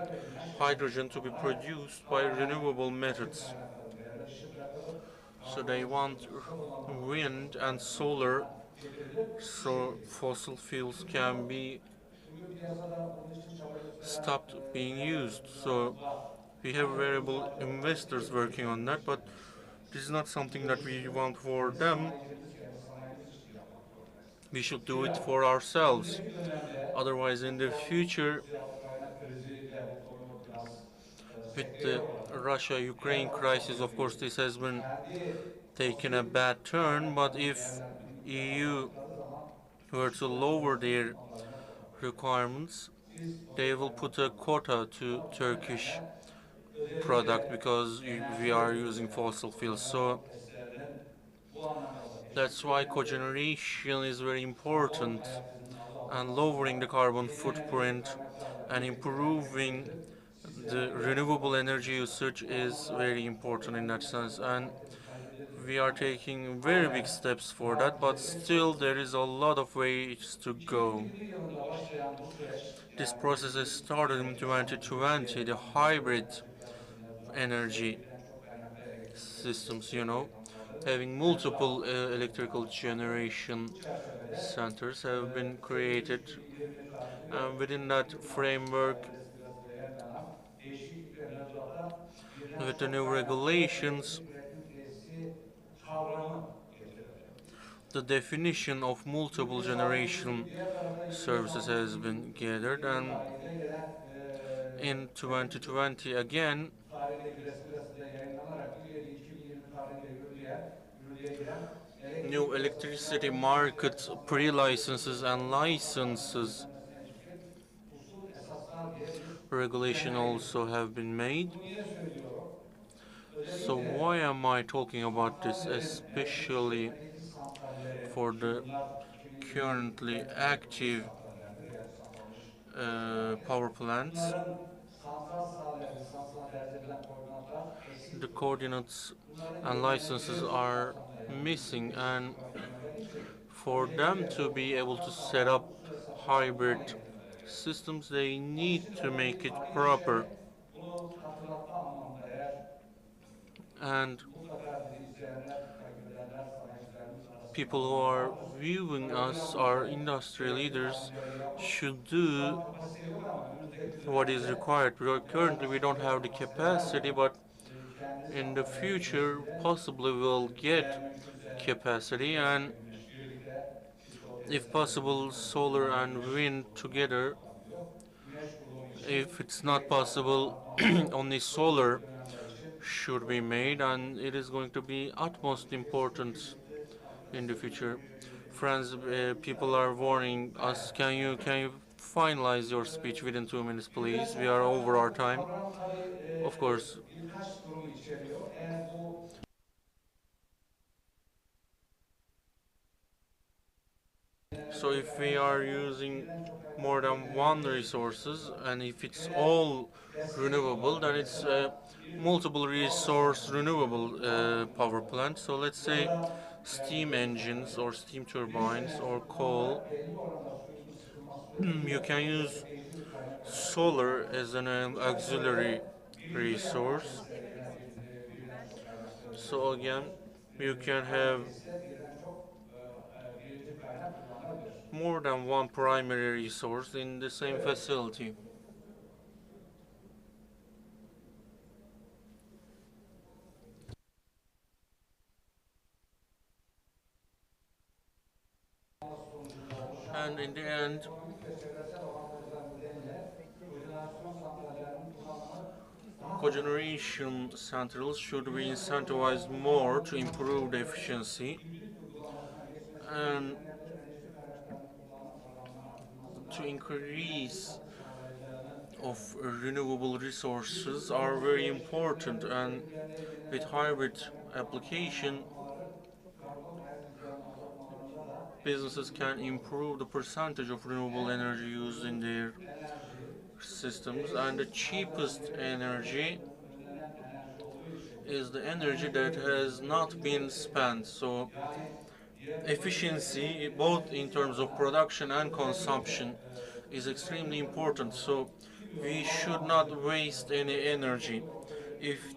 hydrogen to be produced by renewable methods. So they want wind and solar, so fossil fuels can be Bugün piyasada bunun için çaba gösteren stopped being used. So var. we have Ama bunu variable sadece investors tek bir working on ülkenin that, but işlememesi gerekiyor. this is not something that we Biliyorsunuz want for kendi them. sanayicimiz için yapmak zorundayız. We should do it Zira for ourselves. önümüzdeki dönemde Otherwise, in the son future, Rusya-Ukrayna kriziyle bu konu biraz with sekteye the uğradı. Russia-Ukraine Eğer Avrupa crisis, of course, this has been kendi taken a fosil bad turn. But kaynaklarını if EU değerlendirmeye zaman were to lower their requirements, they will put a quota to Turkish product because we are using fossil fuels. So that's why cogeneration is very important, and lowering the carbon footprint and improving the renewable energy usage is very important in that sense. And we are taking very big steps for that, but still there is a lot of ways to go. 2020 yılında başlayan bu süreç, This yani process has started in 2020, the hybrid energy systems, having multiple electrical generation centers have been created, and within that framework, with the new regulations, the definition of multiple generation services has been gathered, and in 2020 again, new electricity market pre-licenses and licenses regulation also have been made. So why am I talking about this, especially for the currently active power plants? The coordinates and licenses are missing, and for them to be able to set up hybrid systems, they need to make it proper. And people who are viewing us, our industry leaders, should do what is required. Currently, we don't have the capacity, but in the future, possibly we'll get capacity, and if possible, solar and wind together. If it's not possible, only solar should be made, and it is going to be utmost important in the future. Friends, people are warning us. Can you finalize your speech within 2 minutes, please? We are over our time. Of course. So if we are using more than one resources, and if it's all renewable, then it's multiple resource renewable power plant. So let's say steam engines or steam turbines or coal. You can use solar as an auxiliary resource. So again, you can have more than one primary resource in the same facility. And in the end, cogeneration centrals should be incentivized more to improve the efficiency and to increase of renewable resources are very important, and with hybrid application, businesses can improve the percentage of renewable energy used in their systems, and the cheapest energy is the energy that has not been spent. So efficiency, both in terms of production and consumption, is extremely important. So we should not waste any energy.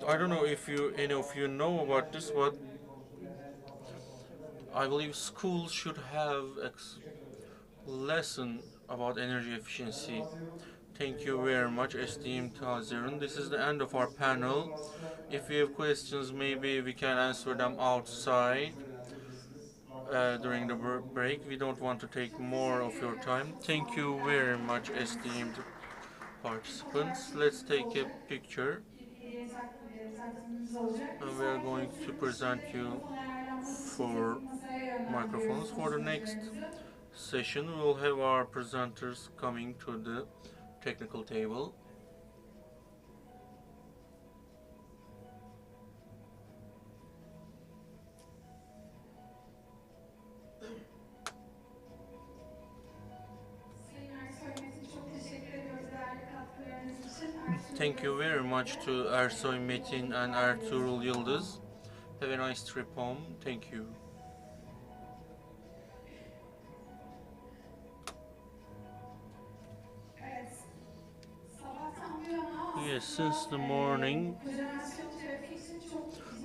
I don't know if any of you know about this, but I believe schools should have a lesson about energy efficiency. Thank you very much, esteemed Hazirun. This is the end of our panel. If you have questions, maybe we can answer them outside during the break. We don't want to take more of your time. Thank you very much, esteemed participants. Let's take a picture. And we are going to present you for microphones. For the next session, we'll have our presenters coming to the technical table. Thank you very much to Ersoy Metin and Ertuğrul Yıldız. Have a nice trip home. Thank you. Yes, since the morning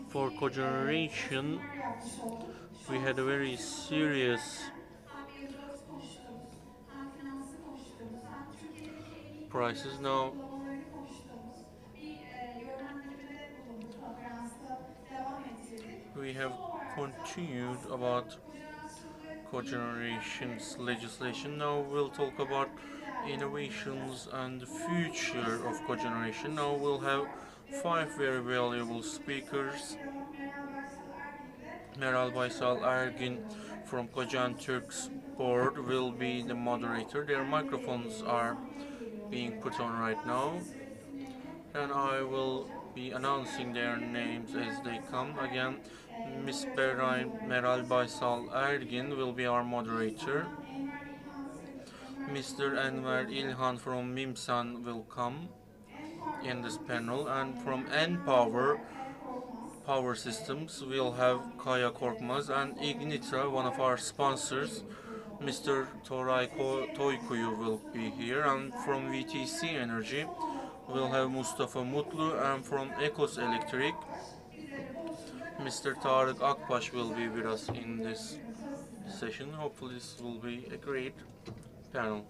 for cogeneration, we had a very serious prices. Now we have continued about cogeneration's legislation. Now we'll talk about innovations and the future of cogeneration. Now we'll have 5 very valuable speakers. Meral Baysal Ergin from Kocan Turk's board will be the moderator. Their microphones are being put on right now, and I will be announcing their names as they come. Again, Miss Meral Baysal Ergin will be our moderator. Mr. Enver İlhan from Mimsan will come in this panel, and from N-Power Power Systems we'll have Kaya Korkmaz, and Ignita, one of our sponsors, Mr. Toray Toykuyu will be here, and from VTC Energy we'll have Mustafa Mutlu, and from Ecos Electric Mr. Tarık Akbaş will be with us in this session. Hopefully this will be a great panel.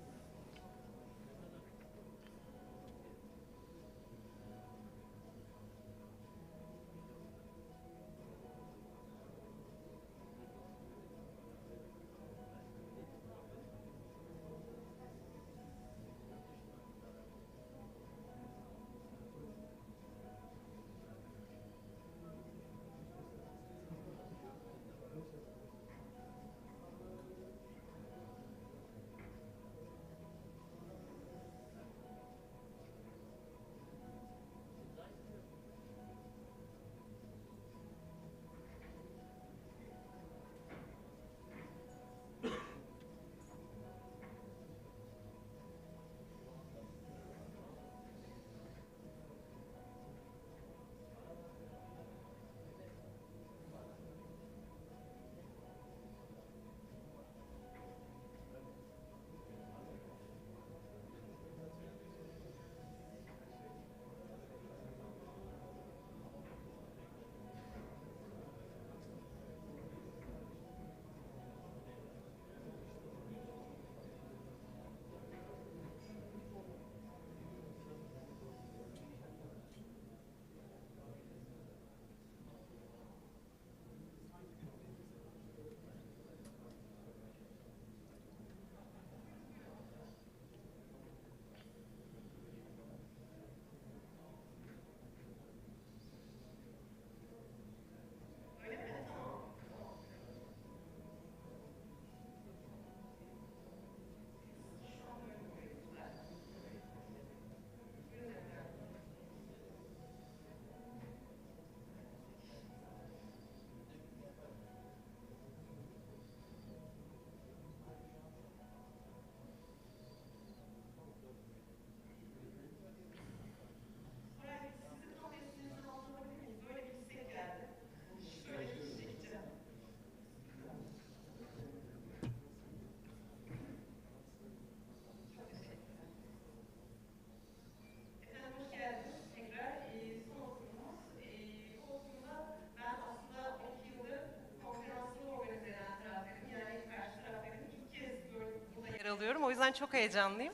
katılıyorum. O yüzden çok heyecanlıyım.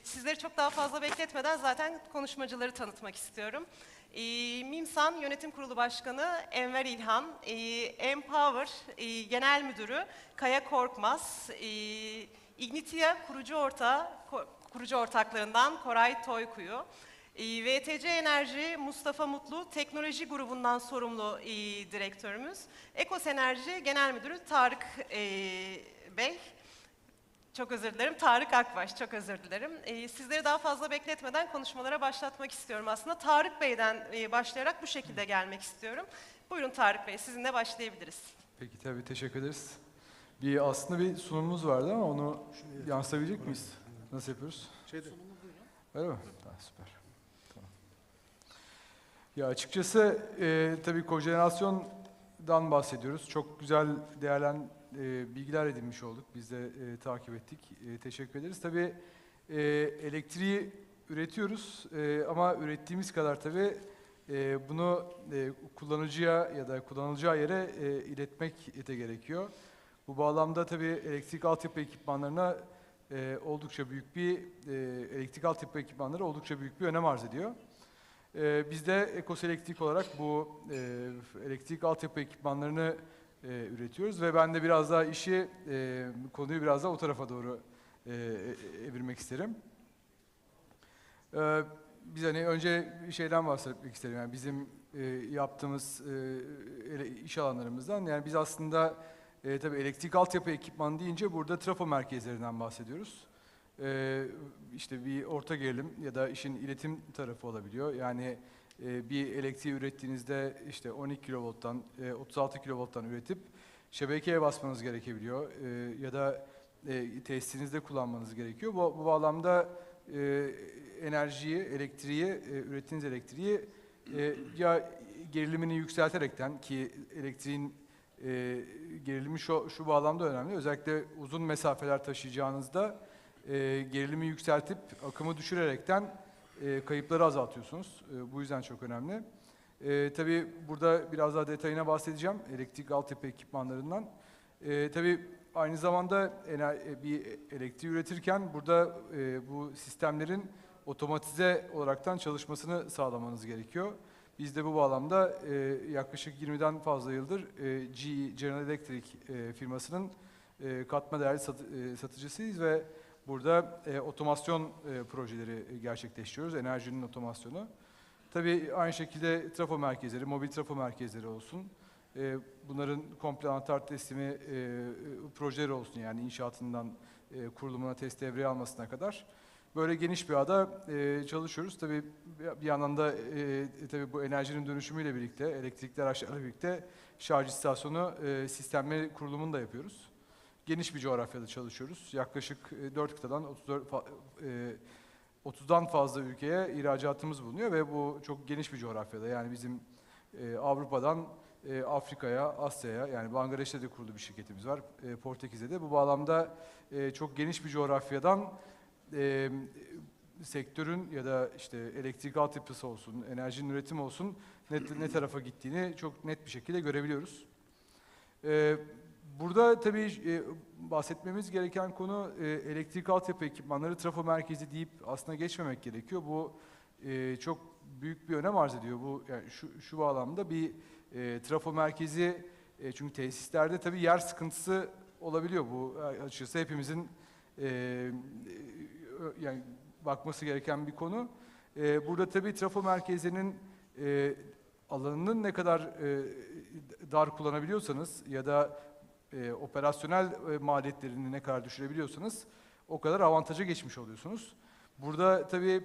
Sizleri çok daha fazla bekletmeden zaten konuşmacıları tanıtmak istiyorum. MİMSAN Yönetim Kurulu Başkanı Enver İlhan, Empower Genel Müdürü Kaya Korkmaz, Ignitia kurucu ortaklarından Koray Toykuyu, VTC Enerji Mustafa Mutlu Teknoloji Grubu'ndan sorumlu direktörümüz, Ekos Enerji Genel Müdürü Tarık Bey, çok özür dilerim, Tarık Akbaş, çok özür dilerim. Sizleri daha fazla bekletmeden konuşmalara başlatmak istiyorum aslında. Tarık Bey'den başlayarak bu şekilde gelmek istiyorum. Buyurun Tarık Bey, sizinle başlayabiliriz. Peki, tabii teşekkür ederiz. Aslında bir sunumumuz vardı ama onu yansıtabilecek miyiz? Nasıl yapıyoruz? Öyle mi? Tamam, süper. Tamam. Ya açıkçası tabii Cogeneration'dan bahsediyoruz. Çok güzel bilgiler edinmiş olduk. Biz de takip ettik. Teşekkür ederiz. Tabii elektriği üretiyoruz ama ürettiğimiz kadar tabii bunu kullanıcıya ya da kullanılacağı yere iletmek de gerekiyor. Bu bağlamda tabii elektrik altyapı ekipmanları oldukça büyük bir önem arz ediyor. Biz de Ekos Elektrik olarak bu elektrik altyapı ekipmanlarını üretiyoruz ve ben de biraz daha konuyu biraz daha o tarafa doğru evirmek isterim. Biz önce bir şeyden bahsetmek isterim. Yani bizim yaptığımız iş alanlarımızdan. Yani biz aslında tabii elektrik altyapı ekipmanı deyince burada trafo merkezlerinden bahsediyoruz. İşte bir orta gerilim ya da işin iletim tarafı olabiliyor. Yani bir elektriği ürettiğinizde işte 12 kV'dan 36 kV'dan üretip şebekeye basmanız gerekebiliyor ya da tesisinizde kullanmanız gerekiyor. Bu bağlamda ürettiğiniz elektriği ya gerilimini yükselterekten ki elektriğin gerilimi şu bağlamda önemli. Özellikle uzun mesafeler taşıyacağınızda gerilimi yükseltip akımı düşürerekten kayıpları azaltıyorsunuz. Bu yüzden çok önemli. Tabii burada biraz daha detayına bahsedeceğim elektrik altyapı ekipmanlarından. Tabii aynı zamanda bir elektriği üretirken burada bu sistemlerin otomatize olaraktan çalışmasını sağlamanız gerekiyor. Biz de bu bağlamda yaklaşık 20'den fazla yıldır General Electric firmasının katma değerli satıcısıyız ve burada otomasyon projeleri gerçekleştiriyoruz, enerjinin otomasyonu. Tabii aynı şekilde trafo merkezleri, mobil trafo merkezleri olsun. Bunların komple anahtar teslimi projeleri olsun, yani inşaatından kurulumuna, test devreye almasına kadar. Böyle geniş bir ağda çalışıyoruz. Tabii bir yandan da tabii bu enerjinin dönüşümüyle birlikte, elektrikli araçlarla birlikte şarj istasyonu sistemleri kurulumunu da yapıyoruz. Geniş bir coğrafyada çalışıyoruz. Yaklaşık 4 kıtadan 30'dan fazla ülkeye ihracatımız bulunuyor ve bu çok geniş bir coğrafyada. Yani bizim Avrupa'dan Afrika'ya, Asya'ya, yani Bangladeş'te de kurulu bir şirketimiz var, Portekiz'de de. Bu bağlamda çok geniş bir coğrafyadan sektörün ya da işte elektrik altyapısı olsun, enerjinin üretimi olsun ne tarafa gittiğini çok net bir şekilde görebiliyoruz. Burada tabii bahsetmemiz gereken konu elektrik altyapı ekipmanları, trafo merkezi deyip aslında geçmemek gerekiyor. Bu çok büyük bir önem arz ediyor. Bu yani şu bağlamda bir trafo merkezi çünkü tesislerde tabii yer sıkıntısı olabiliyor. Bu açıkçası hepimizin yani bakması gereken bir konu. Burada tabii trafo merkezlerinin alanının ne kadar dar kullanabiliyorsanız ya da operasyonel maliyetlerini ne kadar düşürebiliyorsanız o kadar avantaja geçmiş oluyorsunuz. Burada tabii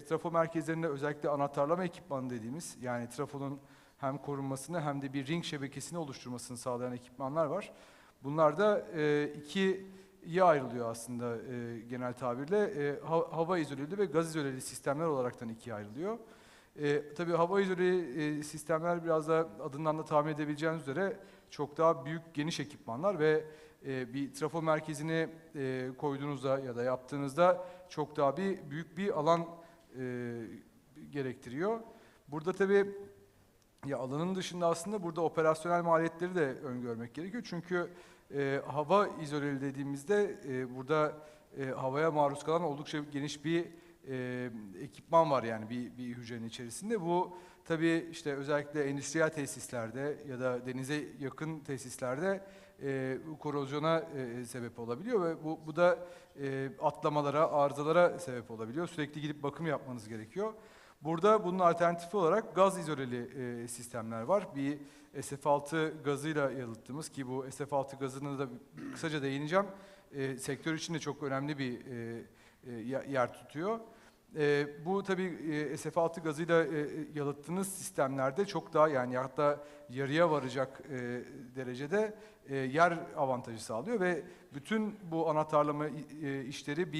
trafo merkezlerinde özellikle anahtarlama ekipmanı dediğimiz, yani trafonun hem korunmasını hem de bir ring şebekesini oluşturmasını sağlayan ekipmanlar var. Bunlar da ikiye ayrılıyor aslında genel tabirle. Hava izoleli ve gaz izoleli sistemler olaraktan ikiye ayrılıyor. Tabii hava izoleli sistemler biraz da adından da tahmin edebileceğiniz üzere çok daha büyük, geniş ekipmanlar ve bir trafo merkezini koyduğunuzda ya da yaptığınızda çok daha büyük bir alan gerektiriyor. Burada tabii alanın dışında aslında burada operasyonel maliyetleri de öngörmek gerekiyor. Çünkü hava izoleli dediğimizde burada havaya maruz kalan oldukça geniş bir ekipman var yani bir hücrenin içerisinde. Bu tabii işte özellikle endüstriyel tesislerde ya da denize yakın tesislerde korozyona sebep olabiliyor ve bu da atlamalara, arızalara sebep olabiliyor. Sürekli gidip bakım yapmanız gerekiyor. Burada bunun alternatifi olarak gaz izoleli sistemler var. Bir SF6 gazıyla yalıttığımız, ki bu SF6 gazını da kısaca değineceğim. Sektör için de çok önemli bir yer tutuyor. Bu tabii SF6 gazıyla yalıttığınız sistemlerde çok daha, yani hatta yarıya varacak derecede yer avantajı sağlıyor ve bütün bu anahtarlama işleri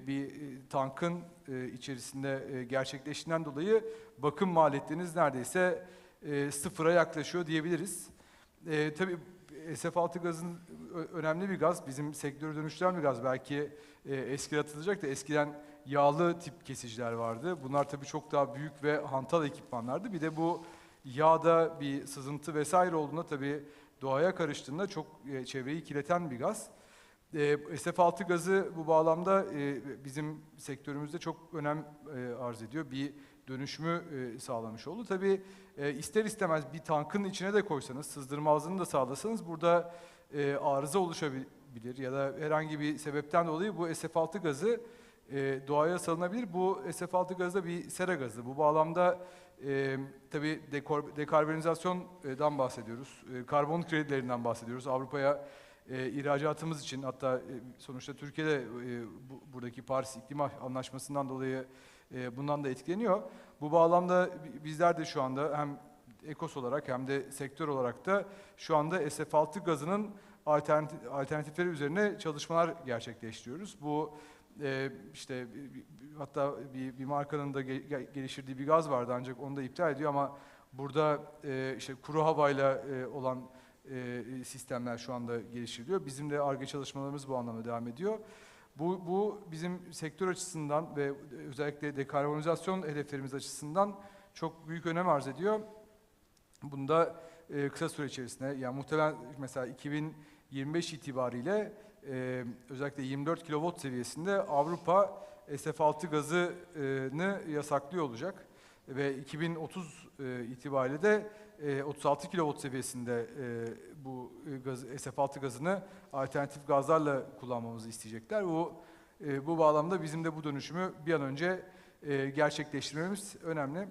bir tankın içerisinde gerçekleştiğinden dolayı bakım maliyetleriniz neredeyse sıfıra yaklaşıyor diyebiliriz. Tabii SF6 gazın önemli bir gaz, bizim sektörü dönüştüren bir gaz. Belki eski hatırlayacak da eskiden yağlı tip kesiciler vardı. Bunlar tabii çok daha büyük ve hantal ekipmanlardı. Bir de bu yağda bir sızıntı vesaire olduğunda tabii doğaya karıştığında çok çevreyi kirleten bir gaz. SF6 gazı bu bağlamda bizim sektörümüzde çok önem arz ediyor. Bir dönüşümü sağlamış oldu. Tabii ister istemez bir tankın içine de koysanız, sızdırmazlığını da sağlasanız burada arıza oluşabilir ya da herhangi bir sebepten dolayı bu SF6 gazı doğaya salınabilir. Bu SF6 gazı da bir sera gazı. Bu bağlamda tabii dekarbonizasyondan bahsediyoruz. Karbon kredilerinden bahsediyoruz. Avrupa'ya ihracatımız için, hatta sonuçta Türkiye'de buradaki Paris İklim Anlaşması'ndan dolayı bundan da etkileniyor. Bu bağlamda bizler de şu anda hem EKOS olarak hem de sektör olarak da şu anda SF6 gazının alternatifleri üzerine çalışmalar gerçekleştiriyoruz. Bu işte hatta bir markanın da geliştirdiği bir gaz vardı, ancak onu da iptal ediyor, ama burada işte kuru havayla olan sistemler şu anda geliştiriliyor. Bizim de Ar-Ge çalışmalarımız bu anlamda devam ediyor. Bu bizim sektör açısından ve özellikle dekarbonizasyon hedeflerimiz açısından çok büyük önem arz ediyor. Bunda kısa süre içerisinde, yani muhtemelen mesela 2025 itibariyle özellikle 24 kW seviyesinde Avrupa SF6 gazını yasaklıyor olacak ve 2030 itibariyle de 36 kW seviyesinde bu SF6 gazını alternatif gazlarla kullanmamızı isteyecekler. Bu bağlamda bizim de bu dönüşümü bir an önce gerçekleştirmemiz önemli.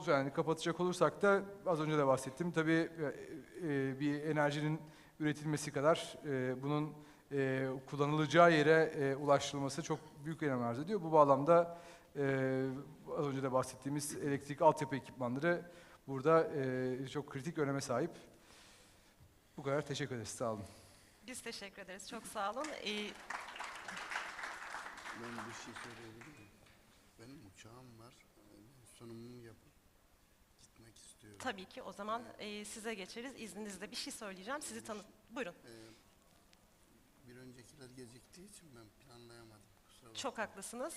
Yani kapatacak olursak da az önce de bahsettim. Tabii bir enerjinin üretilmesi kadar bunun kullanılacağı yere ulaştırılması çok büyük önem arz ediyor. Bu bağlamda az önce de bahsettiğimiz elektrik altyapı ekipmanları burada çok kritik öneme sahip. Bu kadar. Teşekkür ederiz. Sağ olun. Biz teşekkür ederiz. Çok sağ olun. Ben bir şey söyleyebilir miyim? Benim uçağım var. Sunumumu yapıp gitmek istiyorum. Tabii ki. O zaman size geçeriz. İzninizle bir şey söyleyeceğim. Sizi Buyurun. Bir öncekiler geciktiği için ben planlayamadım. Çok haklısınız.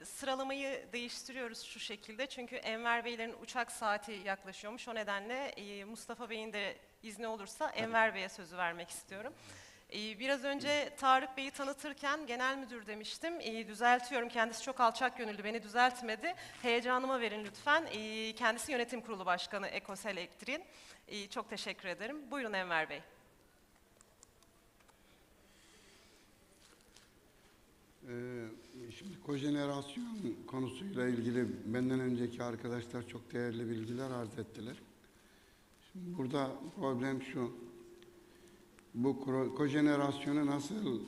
Sıralamayı değiştiriyoruz şu şekilde. Çünkü Enver Beylerin uçak saati yaklaşıyormuş. O nedenle Mustafa Bey'in de izni olursa Enver Bey'e sözü vermek istiyorum. Biraz önce Tarık Bey'i tanıtırken genel müdür demiştim. Düzeltiyorum, kendisi çok alçak gönüllü, beni düzeltmedi. Heyecanıma verin lütfen. Kendisi yönetim kurulu başkanı EKOS Elektrik'in. Çok teşekkür ederim. Buyurun Enver Bey. Şimdi kojenerasyon konusuyla ilgili benden önceki arkadaşlar çok değerli bilgiler arz ettiler. Şimdi burada problem şu, bu kojenerasyonu nasıl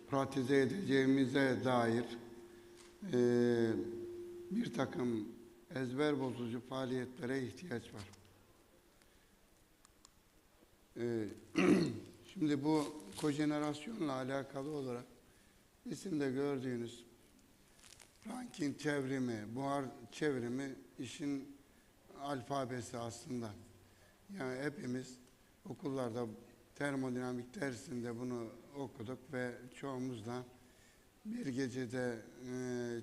pratize edeceğimize dair bir takım ezber bozucu faaliyetlere ihtiyaç var. Şimdi bu kojenerasyonla alakalı olarak isimde gördüğünüz Rankine çevrimi, buhar çevrimi işin alfabesi aslında. Yani hepimiz okullarda termodinamik dersinde bunu okuduk ve çoğumuz da bir gecede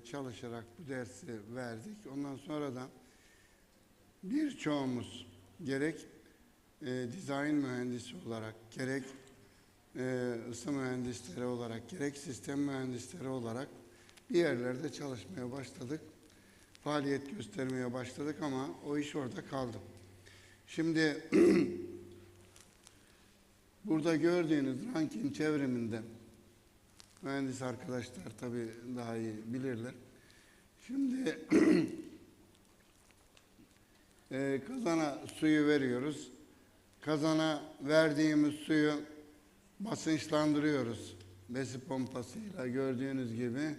çalışarak bu dersi verdik. Ondan sonra da birçoğumuz gerek dizayn mühendisi olarak, gerek ısı mühendisleri olarak, gerek sistem mühendisleri olarak bir yerlerde çalışmaya başladık. Faaliyet göstermeye başladık ama o iş orada kaldı. Şimdi burada gördüğünüz ranking çevriminde mühendis arkadaşlar tabii daha iyi bilirler. Şimdi kazana suyu veriyoruz. Kazana verdiğimiz suyu basınçlandırıyoruz. Besi pompasıyla gördüğünüz gibi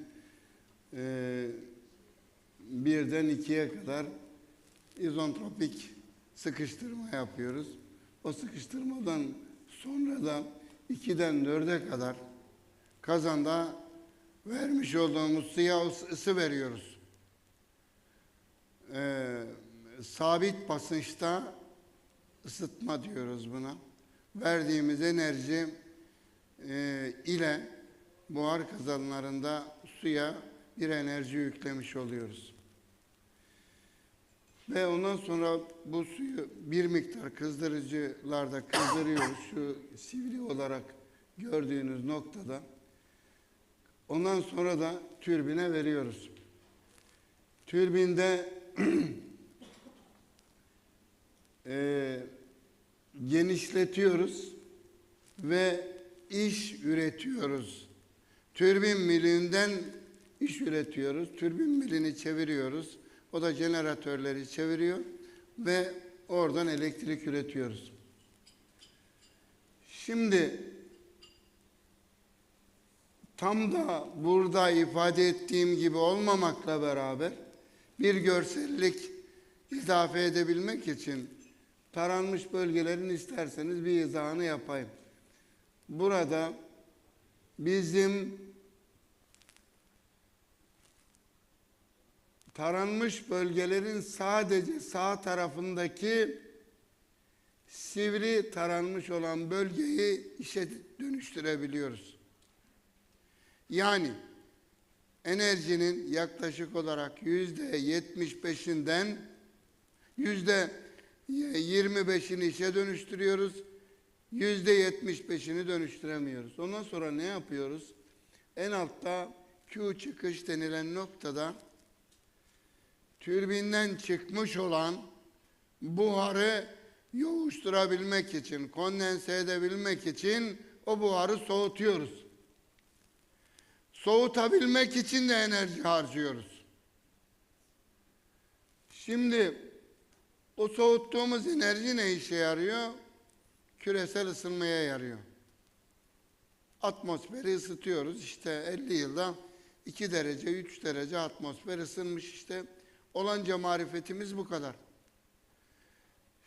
birden 2'ye kadar izontropik sıkıştırma yapıyoruz. O sıkıştırmadan sonra da 2'den 4'e kadar kazanda vermiş olduğumuz suya ısı veriyoruz. Sabit basınçta ısıtma diyoruz buna. Verdiğimiz enerji ile buhar kazanlarında suya bir enerji yüklemiş oluyoruz. Ve ondan sonra bu suyu bir miktar kızdırıcılarda kızdırıyoruz. Şu sivri olarak gördüğünüz noktada. Ondan sonra da türbine veriyoruz. Türbinde genişletiyoruz ve iş üretiyoruz. Türbin milinden iş üretiyoruz. Türbin milini çeviriyoruz. O da jeneratörleri çeviriyor ve oradan elektrik üretiyoruz. Şimdi tam da burada ifade ettiğim gibi olmamakla beraber bir görsellik izafe edebilmek için taranmış bölgelerin isterseniz bir izahını yapayım. Burada bizim taranmış bölgelerin sadece sağ tarafındaki sivri taranmış olan bölgeyi işe dönüştürebiliyoruz. Yani enerjinin yaklaşık olarak %75'inden %25'ini işe dönüştürüyoruz. %75'ini dönüştüremiyoruz. Ondan sonra ne yapıyoruz? En altta Q çıkış denilen noktada türbinden çıkmış olan buharı yoğuşturabilmek için, kondense edebilmek için o buharı soğutuyoruz. Soğutabilmek için de enerji harcıyoruz. Şimdi o soğuttuğumuz enerji ne işe yarıyor? Küresel ısınmaya yarıyor. Atmosferi ısıtıyoruz. İşte 50 yılda 2 derece, 3 derece atmosfer ısınmış işte. Olanca marifetimiz bu kadar.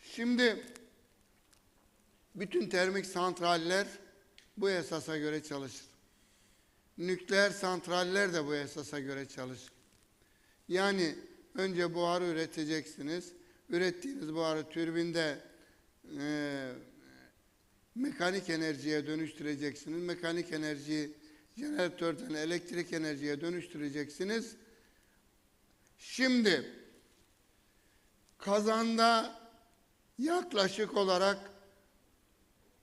Şimdi bütün termik santraller bu esasa göre çalışır. Nükleer santraller de bu esasa göre çalışır. Yani önce buharı üreteceksiniz. Ürettiğiniz buharı türbinde mekanik enerjiye dönüştüreceksiniz. Mekanik enerjiyi jeneratörden elektrik enerjiye dönüştüreceksiniz. Şimdi kazanda yaklaşık olarak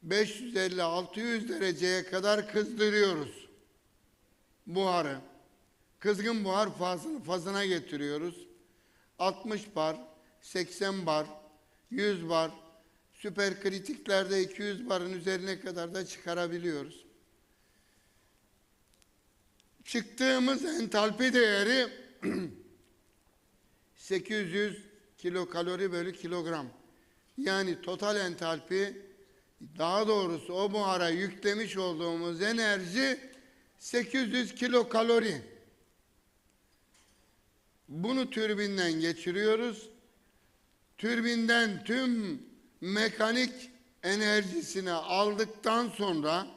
550-600 dereceye kadar kızdırıyoruz buharı. Kızgın buhar fazına getiriyoruz. 60 bar, 80 bar, 100 bar, süperkritiklerde 200 barın üzerine kadar da çıkarabiliyoruz. Çıktığımız entalpi değeri 800 kilokalori bölü kilogram. Yani total entalpi, daha doğrusu o buhara yüklemiş olduğumuz enerji 800 kilokalori. Bunu türbinden geçiriyoruz. Türbinden tüm mekanik enerjisini aldıktan sonra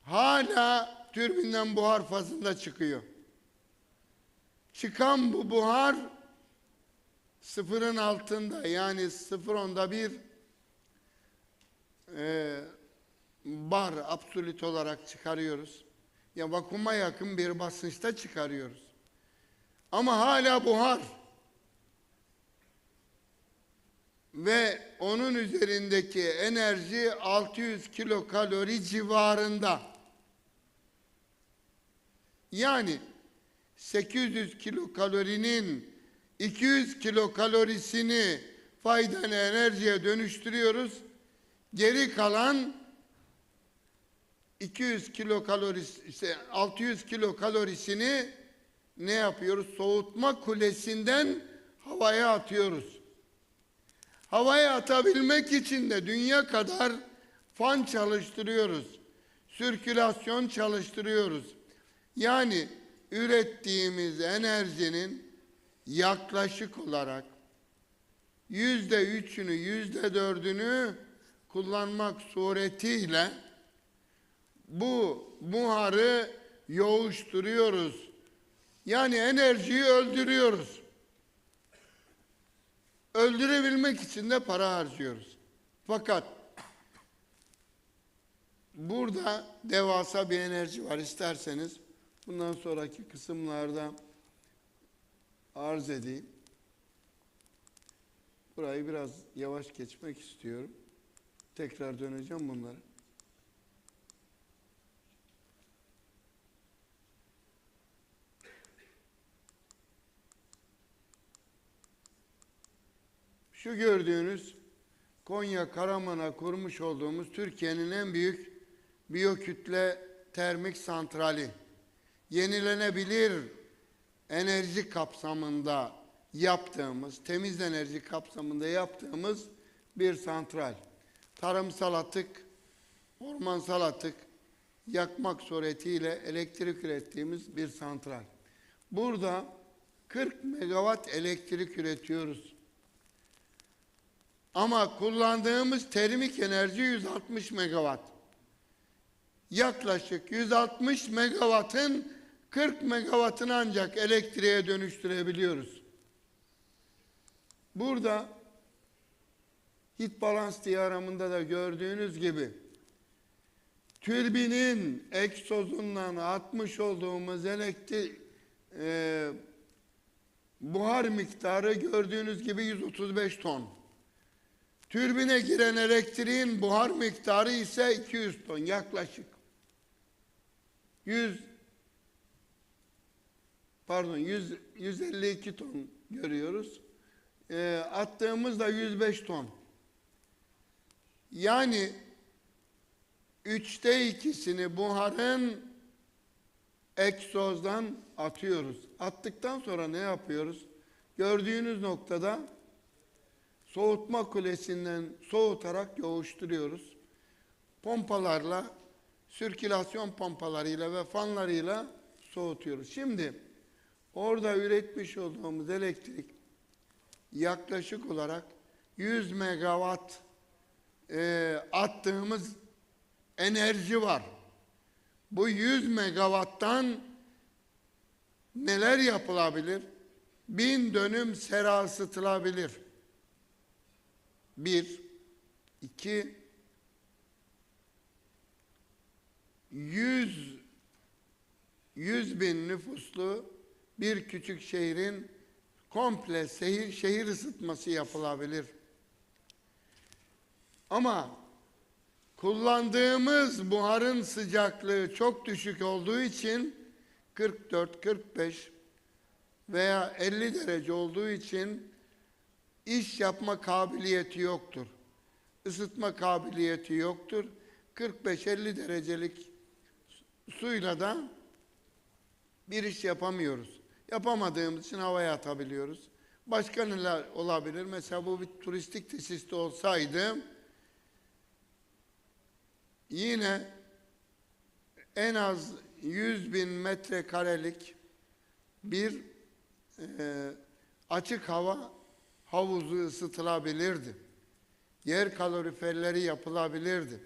hala türbinden buhar fazında çıkıyor. Çıkan bu buhar sıfırın altında, yani 0.1 bar absolut olarak çıkarıyoruz. Ya vakuma yakın bir basınçta çıkarıyoruz. Ama hala buhar. ve onun üzerindeki enerji 600 kilokalori civarında. Yani 800 kilokalorinin 200 kilokalorisini faydalı enerjiye dönüştürüyoruz. Geri kalan 200 kilokalorisi, 600 kilokalorisini ne yapıyoruz? Soğutma kulesinden havaya atıyoruz. Havaya atabilmek için de dünya kadar fan çalıştırıyoruz. Sirkülasyon çalıştırıyoruz. Yani ürettiğimiz enerjinin yaklaşık olarak %3'ünü, %4'ünü kullanmak suretiyle bu buharı yoğuşturuyoruz. Yani enerjiyi öldürüyoruz. Öldürebilmek için de para harcıyoruz. Fakat burada devasa bir enerji var. İsterseniz bundan sonraki kısımlarda arz edeyim. Burayı biraz yavaş geçmek istiyorum. Tekrar döneceğim bunlara. Şu gördüğünüz Konya Karaman'a kurmuş olduğumuz Türkiye'nin en büyük biyokütle termik santrali. Yenilenebilir enerji kapsamında yaptığımız, temiz enerji kapsamında yaptığımız bir santral. Tarımsal atık, ormansal atık yakmak suretiyle elektrik ürettiğimiz bir santral. Burada 40 megawatt elektrik üretiyoruz. Ama kullandığımız termik enerji 160 megawatt. Yaklaşık 160 megawattın 40 megawattını ancak elektriğe dönüştürebiliyoruz. Burada heat balance diyagramında da gördüğünüz gibi türbinin egzozundan atmış olduğumuz buhar miktarı gördüğünüz gibi 135 ton. Türbine giren elektriğin buhar miktarı ise 200 ton yaklaşık. 152 ton görüyoruz. Attığımızda 105 ton. Yani 3'te 2'sini buharın egzozdan atıyoruz. Attıktan sonra ne yapıyoruz? Gördüğünüz noktada soğutma kulesinden soğutarak yoğuşturuyoruz. Pompalarla, sirkülasyon pompalarıyla ve fanlarıyla soğutuyoruz. Şimdi orada üretmiş olduğumuz elektrik yaklaşık olarak 100 megawatt attığımız enerji var. Bu 100 megawatttan neler yapılabilir? 1000 dönüm sera ısıtılabilir. 1, 2, 100 bin nüfuslu bir küçük şehrin komple şehir ısıtması yapılabilir. Ama kullandığımız buharın sıcaklığı çok düşük olduğu için 44, 45 veya 50 derece olduğu için iş yapma kabiliyeti yoktur. Isıtma kabiliyeti yoktur. 45-50 derecelik suyla da bir iş yapamıyoruz. Yapamadığımız için havaya atabiliyoruz. Başka neler olabilir? Mesela bu bir turistik tesiste olsaydı yine en az 100 bin metrekarelik bir açık hava havuzu ısıtılabilirdi. Yer kaloriferleri yapılabilirdi.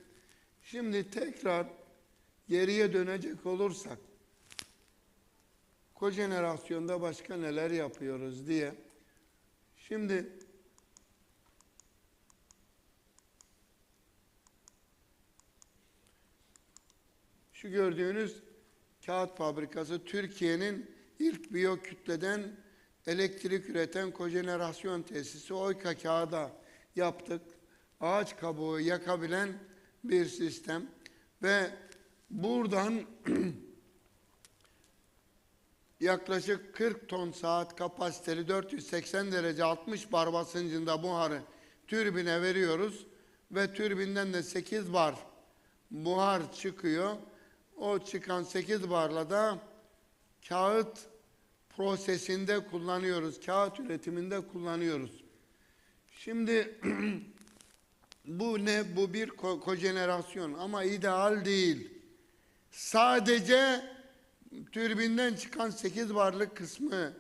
Şimdi tekrar geriye dönecek olursak, kojenerasyonda başka neler yapıyoruz diye. Şimdi şu gördüğünüz kağıt fabrikası Türkiye'nin ilk biyokütleden elektrik üreten kojenerasyon tesisi. Oyka kağıda yaptık. Ağaç kabuğu yakabilen bir sistem ve buradan yaklaşık 40 ton saat kapasiteli 480 derece 60 bar basıncında buharı türbine veriyoruz ve türbinden de 8 bar buhar çıkıyor. O çıkan 8 barla da kağıt prosesinde kullanıyoruz, kağıt üretiminde kullanıyoruz. Şimdi bu ne? Bu bir kojenerasyon ama ideal değil. Sadece türbinden çıkan 8 barlık kısmı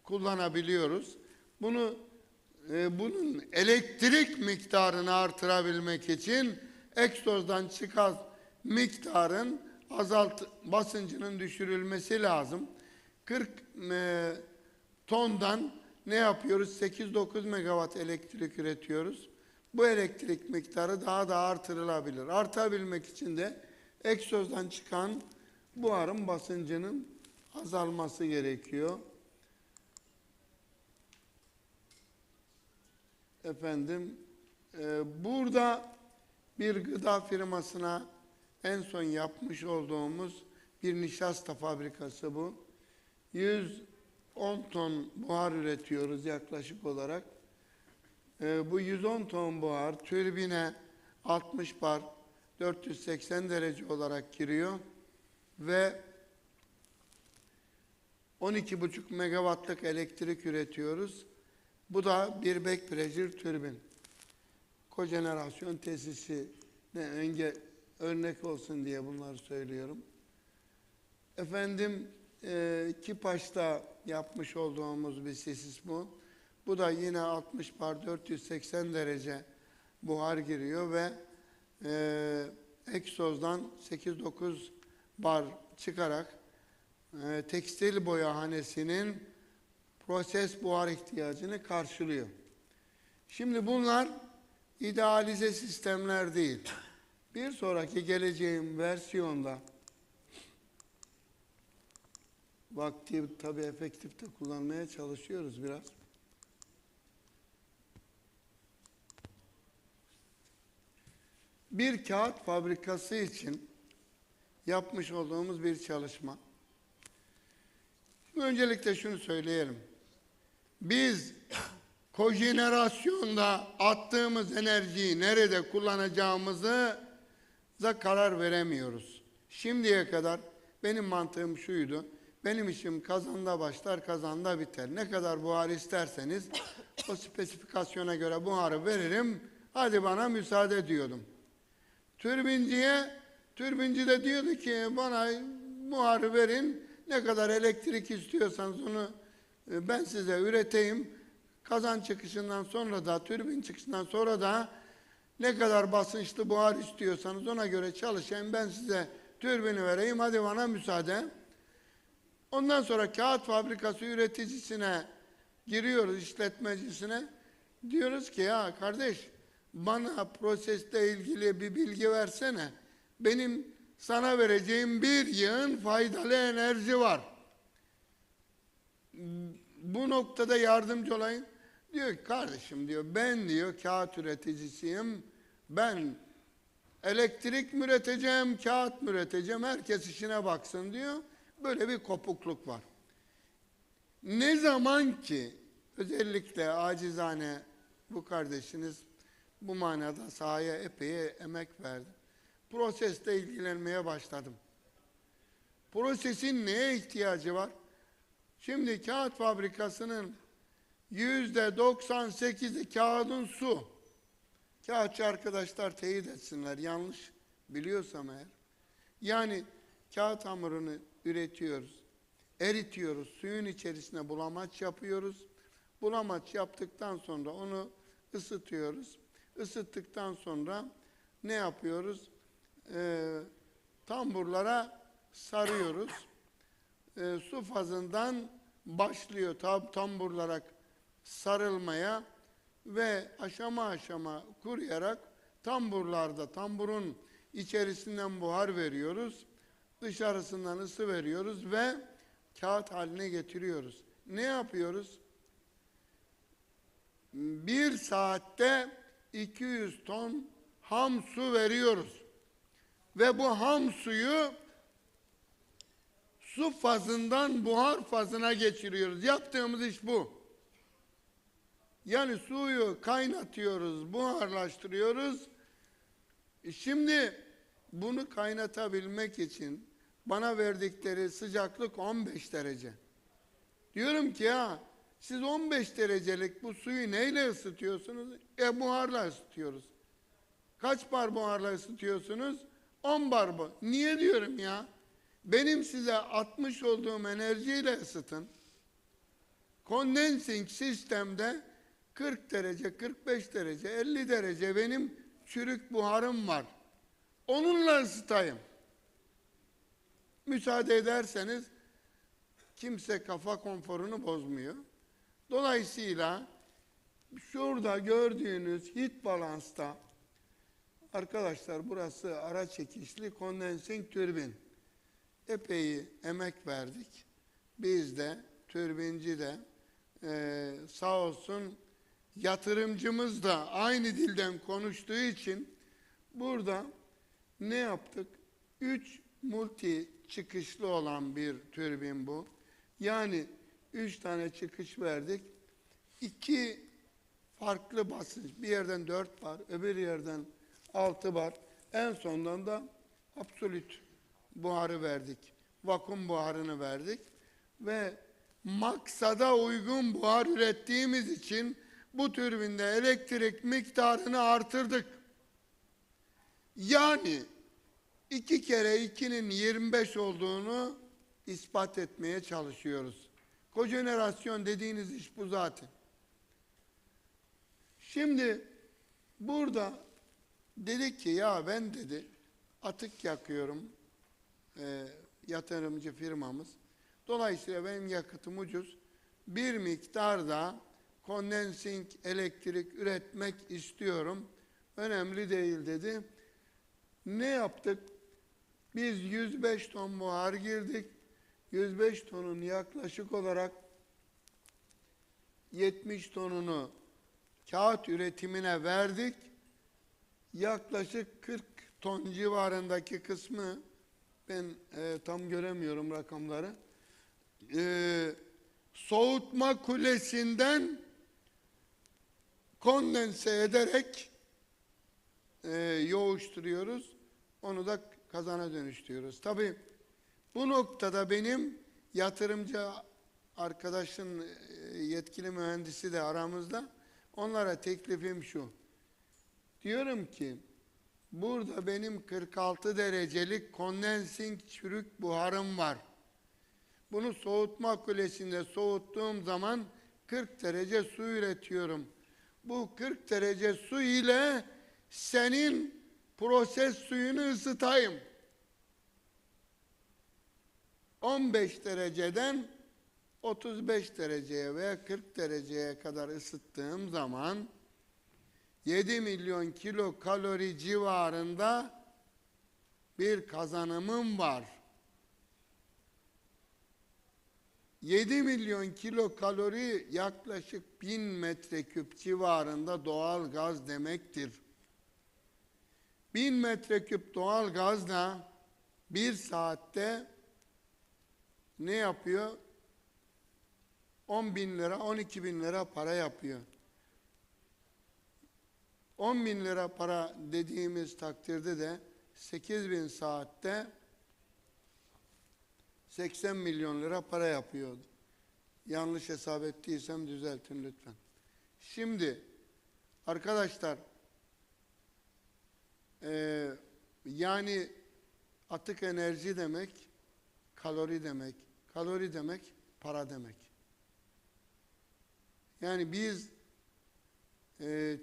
kullanabiliyoruz. Bunun elektrik miktarını artırabilmek için egzozdan çıkan miktarın basıncının düşürülmesi lazım. 40 tondan ne yapıyoruz? 8-9 megawatt elektrik üretiyoruz. Bu elektrik miktarı daha da artırılabilir. Artabilmek için de egzozdan çıkan buharın basıncının azalması gerekiyor. Burada bir gıda firmasına en son yapmış olduğumuz bir nişasta fabrikası bu. 110 ton buhar üretiyoruz yaklaşık olarak. Bu 110 ton buhar türbine 60 bar 480 derece olarak giriyor ve 12,5 megawattlık elektrik üretiyoruz. Bu da bir backpressure türbin. Kojenerasyon tesisi örnek olsun diye bunları söylüyorum. Kipaş'ta yapmış olduğumuz bir tesis bu. Bu da yine 60 bar 480 derece buhar giriyor ve egzozdan 8-9 bar çıkarak tekstil boyahanesinin proses buhar ihtiyacını karşılıyor. Şimdi bunlar idealize sistemler değil. Bir sonraki geleceğim versiyonda vakti tabii efektif de kullanmaya çalışıyoruz biraz. Bir kağıt fabrikası için yapmış olduğumuz bir çalışma. Şimdi öncelikle şunu söyleyelim. Biz kojenerasyonda attığımız enerjiyi nerede kullanacağımıza karar veremiyoruz. Şimdiye kadar benim mantığım şuydu. Benim işim kazanda başlar, kazanda biter. Ne kadar buhar isterseniz o spesifikasyona göre buharı veririm. Hadi bana müsaade diyordum. Türbinci de diyordu ki bana buharı verin. Ne kadar elektrik istiyorsanız onu ben size üreteyim. Kazan çıkışından sonra da, türbin çıkışından sonra da ne kadar basınçlı buhar istiyorsanız ona göre çalışayım. Ben size türbini vereyim. Hadi bana müsaade. Ondan sonra kağıt fabrikası üreticisine giriyoruz, işletmecisine. Diyoruz ki ya kardeş bana prosesle ilgili bir bilgi versene. Benim sana vereceğim bir yığın faydalı enerji var. Bu noktada yardımcı olayım. Diyor ki kardeşim diyor ben diyor kağıt üreticisiyim. Ben elektrik mi üreteceğim, kağıt mı üreteceğim? Herkes işine baksın diyor. Böyle bir kopukluk var. Ne zaman ki özellikle acizane bu kardeşiniz bu manada sahaya epey emek verdi. Prosesle ilgilenmeye başladım. Prosesin neye ihtiyacı var? Şimdi kağıt fabrikasının %98'i kağıdın su. Kağıtçı arkadaşlar teyit etsinler yanlış biliyorsam eğer. Yani kağıt hamurunu üretiyoruz, eritiyoruz, suyun içerisine bulamaç yapıyoruz. Bulamaç yaptıktan sonra onu ısıtıyoruz. Isıttıktan sonra ne yapıyoruz? Tamburlara sarıyoruz. Su fazından başlıyor tamburlara sarılmaya ve aşama aşama kuruyarak tamburun içerisinden buhar veriyoruz. Dışarısından ısı veriyoruz ve kağıt haline getiriyoruz. Ne yapıyoruz? 1 saatte 200 ton ham su veriyoruz. Ve bu ham suyu su fazından buhar fazına geçiriyoruz. Yaptığımız iş bu. Yani suyu kaynatıyoruz, buharlaştırıyoruz. Şimdi bunu kaynatabilmek için bana verdikleri sıcaklık 15 derece. Diyorum ki ya siz 15 derecelik bu suyu neyle ısıtıyorsunuz? Buharla ısıtıyoruz. Kaç bar buharla ısıtıyorsunuz? 10 bar bu. Niye diyorum ya? Benim size atmış olduğum enerjiyle ısıtın. Condensing sistemde 40 derece, 45 derece, 50 derece benim çürük buharım var. Onunla ısıtayım. Müsaade ederseniz kimse kafa konforunu bozmuyor. Dolayısıyla şurada gördüğünüz heat balance'ta arkadaşlar burası ara çekişli kondensing türbin. Epey emek verdik. Biz de, türbinci de sağ olsun yatırımcımız da aynı dilden konuştuğu için burada ne yaptık? 3 multi çıkışlı olan bir türbin bu. Yani 3 tane çıkış verdik. 2 farklı basınç. Bir yerden 4 bar, öbür yerden 6 bar. En sondan da absolut buharı verdik. Vakum buharını verdik. Ve maksada uygun buhar ürettiğimiz için bu türbinde elektrik miktarını artırdık. Yani 2 kere 2'nin 25 olduğunu ispat etmeye çalışıyoruz. Kojenerasyon dediğiniz iş bu zaten. Şimdi burada dedik ki ya ben dedi atık yakıyorum, yatırımcı firmamız. Dolayısıyla benim yakıtım ucuz. Bir miktar da condensing elektrik üretmek istiyorum. Önemli değil dedi. Ne yaptık? Biz 105 ton buhar girdik. 105 tonun yaklaşık olarak 70 tonunu kağıt üretimine verdik. Yaklaşık 40 ton civarındaki kısmı ben tam göremiyorum rakamları. Soğutma kulesinden kondense ederek yoğuşturuyoruz. Onu da kazana dönüştürüyoruz. Tabii bu noktada benim yatırımcı arkadaşın yetkili mühendisi de aramızda. Onlara teklifim şu. Diyorum ki burada benim 46 derecelik condensing çürük buharım var. Bunu soğutma kulesinde soğuttuğum zaman 40 derece su üretiyorum. Bu 40 derece su ile senin proses suyunu ısıtayım. 15 dereceden 35 dereceye veya 40 dereceye kadar ısıttığım zaman 7 milyon kilo kalori civarında bir kazanımım var. 7 milyon kilo kalori yaklaşık 1000 metreküp civarında doğal gaz demektir. 1000 metreküp doğal gazla bir saatte ne yapıyor? 10 bin lira, 12 bin lira para yapıyor. 10 bin lira para dediğimiz takdirde de 8 bin saatte 80 milyon lira para yapıyordu. Yanlış hesap ettiysem düzeltin lütfen. Şimdi arkadaşlar yani atık enerji demek kalori demek. Kalori demek para demek. Yani biz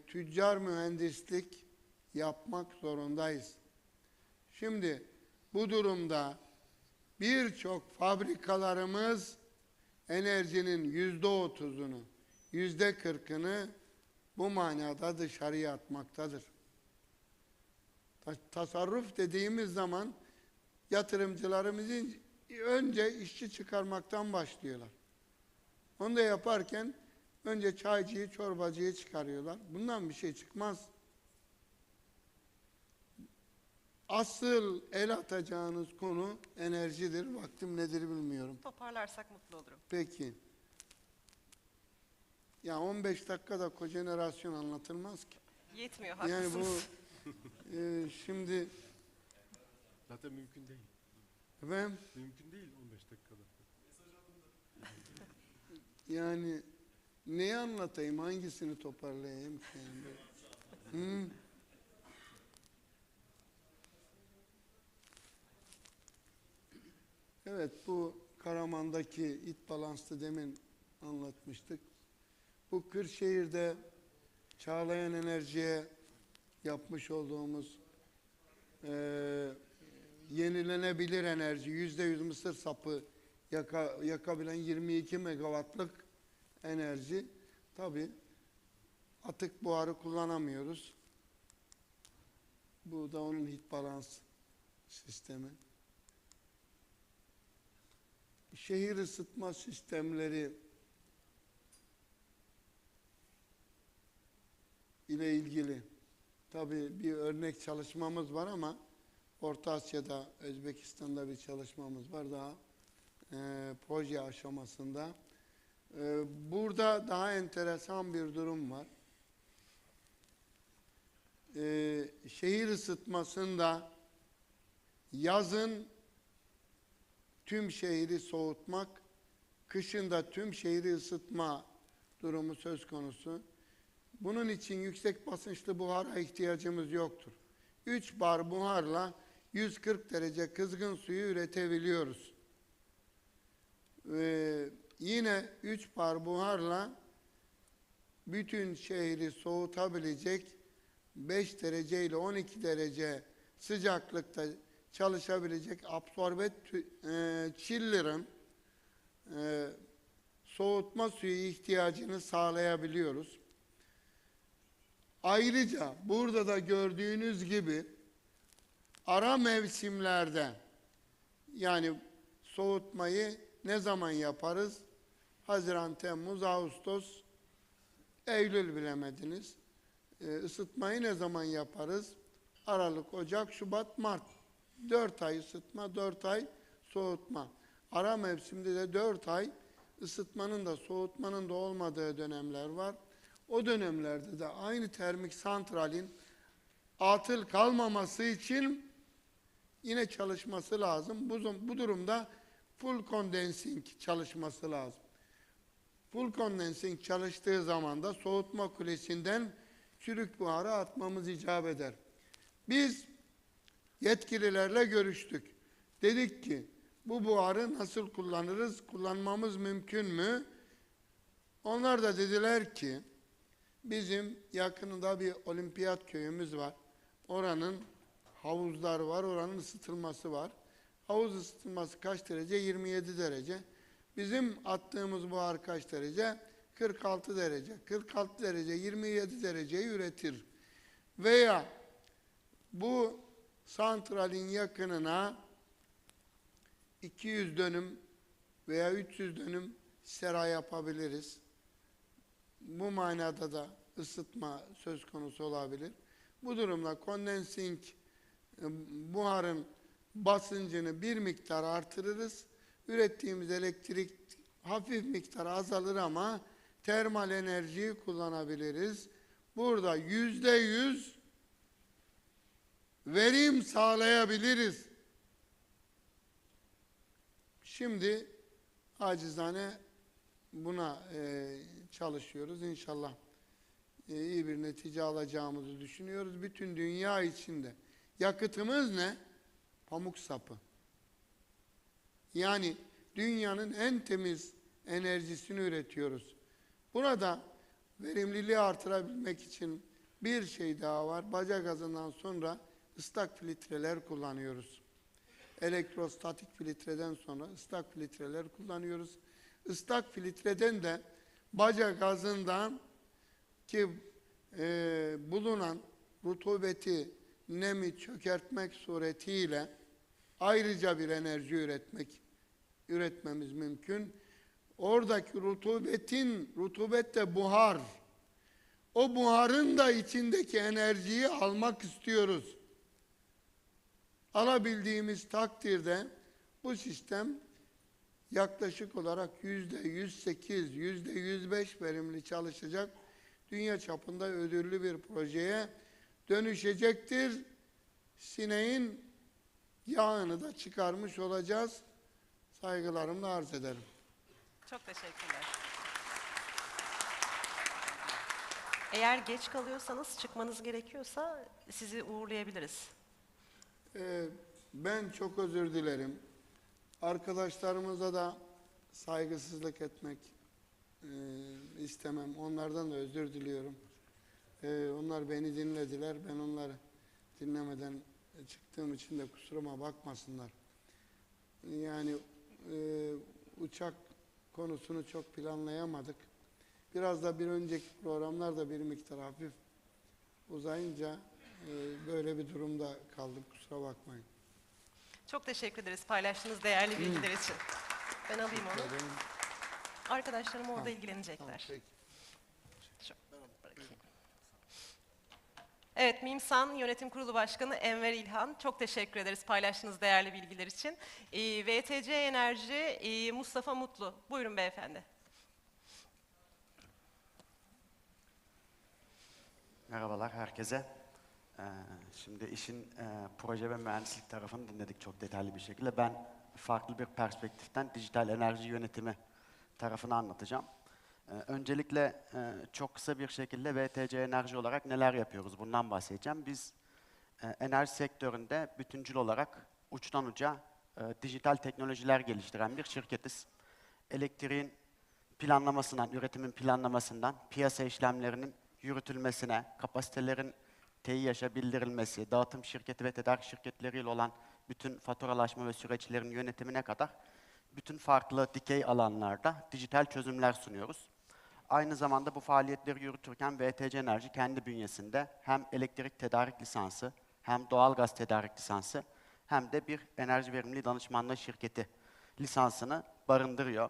tüccar mühendislik yapmak zorundayız. Şimdi bu durumda birçok fabrikalarımız enerjinin %30'unu, %40'ını bu manada dışarıya atmaktadır. Tasarruf dediğimiz zaman yatırımcılarımızın önce işçi çıkarmaktan başlıyorlar. Onu da yaparken önce çaycıyı, çorbacıyı çıkarıyorlar. Bundan bir şey çıkmaz. asıl el atacağınız konu enerjidir. Vaktim nedir bilmiyorum. Toparlarsak mutlu olurum. Peki. Ya 15 dakikada kojenerasyon anlatılmaz ki. Yetmiyor, Yani haklısınız. bu şimdi Zaten mümkün değil. efendim Mümkün değil 15 dakikada. yani neyi anlatayım, hangisini toparlayayım ki? Yani? Evet, bu Karaman'daki it balanslı demin anlatmıştık. Bu Kırşehir'de Çağlayan Enerji'ye yapmış olduğumuz yenilenebilir enerji, %100 mısır sapı yakabilen 22 megawattlık enerji. Tabii atık buharı kullanamıyoruz. Bu da onun hit balans sistemi. Şehir ısıtma sistemleri ile ilgili tabii bir örnek çalışmamız var ama Orta Asya'da, Özbekistan'da bir çalışmamız var daha proje aşamasında. Burada daha enteresan bir durum var. Şehir ısıtmasında yazın tüm şehri soğutmak, kışın da tüm şehri ısıtma durumu söz konusu. Bunun için yüksek basınçlı buhara ihtiyacımız yoktur. 3 bar buharla 140 derece kızgın suyu üretebiliyoruz. Yine 3 bar buharla bütün şehri soğutabilecek 5 derece ile 12 derece sıcaklıkta çalışabilecek absorbe chiller'ın soğutma suyu ihtiyacını sağlayabiliyoruz. Ayrıca burada da gördüğünüz gibi ara mevsimlerde yani soğutmayı ne zaman yaparız? Haziran, Temmuz, Ağustos, Eylül bilemediniz. Isıtmayı ne zaman yaparız? Aralık, Ocak, Şubat, Mart. 4 ay ısıtma, 4 ay soğutma. Ara mevsimde de 4 ay ısıtmanın da soğutmanın da olmadığı dönemler var. O dönemlerde de aynı termik santralin atıl kalmaması için yine çalışması lazım. Bu durumda full condensing çalışması lazım. Full condensing çalıştığı zaman da soğutma kulesinden çürük buharı atmamız icap eder. Biz yetkililerle görüştük. Dedik ki bu buharı nasıl kullanırız? Kullanmamız mümkün mü? Onlar da dediler ki bizim yakınında bir olimpiyat köyümüz var. Oranın havuzları var, oranın ısıtılması var. Havuz ısıtılması kaç derece? 27 derece. Bizim attığımız buhar kaç derece? 46 derece. 46 derece 27 dereceyi üretir. Veya bu santralin yakınına 200 dönüm veya 300 dönüm sera yapabiliriz. Bu manada da ısıtma söz konusu olabilir. Bu durumda condensing buharın basıncını bir miktar artırırız. Ürettiğimiz elektrik hafif miktar azalır ama termal enerjiyi kullanabiliriz. Burada %100 verim sağlayabiliriz. Şimdi acizane buna çalışıyoruz. İnşallah iyi bir netice alacağımızı düşünüyoruz. Bütün dünya içinde. Yakıtımız ne? Pamuk sapı. Yani dünyanın en temiz enerjisini üretiyoruz. Burada verimliliği artırabilmek için bir şey daha var. Baca gazından sonra ıslak filtreler kullanıyoruz. Elektrostatik filtreden sonra ıslak filtreler kullanıyoruz. Islak filtreden de baca gazından ki bulunan rutubeti, nemi çökertmek suretiyle ayrıca bir enerji üretmemiz mümkün. Oradaki rutubet de buhar. O buharın da içindeki enerjiyi almak istiyoruz. alabildiğimiz takdirde bu sistem yaklaşık olarak %108, %105 verimli çalışacak, dünya çapında ödüllü bir projeye dönüşecektir. Sineğin yağını da çıkarmış olacağız. Saygılarımla arz ederim. Çok teşekkürler. Eğer geç kalıyorsanız, çıkmanız gerekiyorsa sizi uğurlayabiliriz. Ben çok özür dilerim. Arkadaşlarımıza da saygısızlık etmek istemem. Onlardan da özür diliyorum. Onlar beni dinlediler. Ben onları dinlemeden çıktığım için de kusuruma bakmasınlar. Yani uçak konusunu çok planlayamadık. Biraz da bir önceki programlarda bir miktar hafif uzayınca böyle bir durumda kaldım. Kusura bakmayın. Çok teşekkür ederiz paylaştığınız değerli bilgiler için. Ben alayım onu. Arkadaşlarım orada ilgilenecekler. Evet, MİMSAN Yönetim Kurulu Başkanı Enver İlhan, çok teşekkür ederiz paylaştığınız değerli bilgiler için. VTC Enerji Mustafa Mutlu. Buyurun beyefendi. Merhabalar herkese. Şimdi işin proje ve mühendislik tarafını dinledik çok detaylı bir şekilde. Ben farklı bir perspektiften dijital enerji yönetimi tarafını anlatacağım. Öncelikle çok kısa bir şekilde VTC Enerji olarak neler yapıyoruz bundan bahsedeceğim. Biz enerji sektöründe bütüncül olarak uçtan uca dijital teknolojiler geliştiren bir şirketiz. Elektriğin planlamasından, üretimin planlamasından, piyasa işlemlerinin yürütülmesine, kapasitelerin TİH'a bildirilmesi, dağıtım şirketi ve tedarik şirketleriyle olan bütün faturalaşma ve süreçlerin yönetimine kadar bütün farklı dikey alanlarda dijital çözümler sunuyoruz. Aynı zamanda bu faaliyetleri yürütürken VTC Enerji kendi bünyesinde hem elektrik tedarik lisansı, hem doğalgaz tedarik lisansı, hem de bir enerji verimliliği danışmanlığı şirketi lisansını barındırıyor.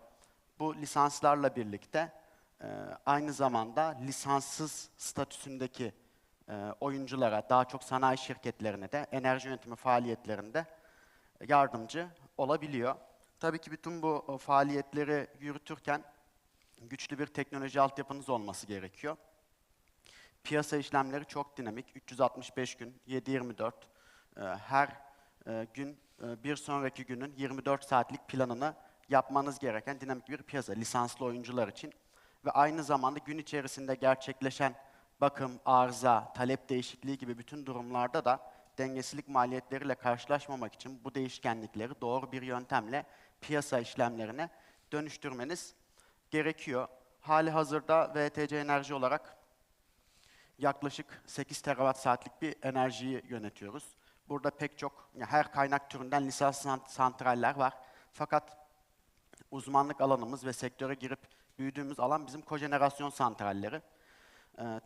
Bu lisanslarla birlikte aynı zamanda lisanssız statüsündeki oyunculara, daha çok sanayi şirketlerine de enerji yönetimi faaliyetlerinde yardımcı olabiliyor. Tabii ki bütün bu faaliyetleri yürütürken güçlü bir teknoloji altyapınız olması gerekiyor. Piyasa işlemleri çok dinamik, 365 gün, 7/24, her gün bir sonraki günün 24 saatlik planını yapmanız gereken dinamik bir piyasa, lisanslı oyuncular için. Ve aynı zamanda gün içerisinde gerçekleşen bakım, arıza, talep değişikliği gibi bütün durumlarda da dengesizlik maliyetleriyle karşılaşmamak için bu değişkenlikleri doğru bir yöntemle piyasa işlemlerine dönüştürmeniz gerekiyor. Hali hazırda VTC Enerji olarak yaklaşık 8 terawatt saatlik bir enerjiyi yönetiyoruz. Burada pek çok, her kaynak türünden lisanslı santraller var. Fakat uzmanlık alanımız ve sektöre girip büyüdüğümüz alan bizim kojenerasyon santralleri.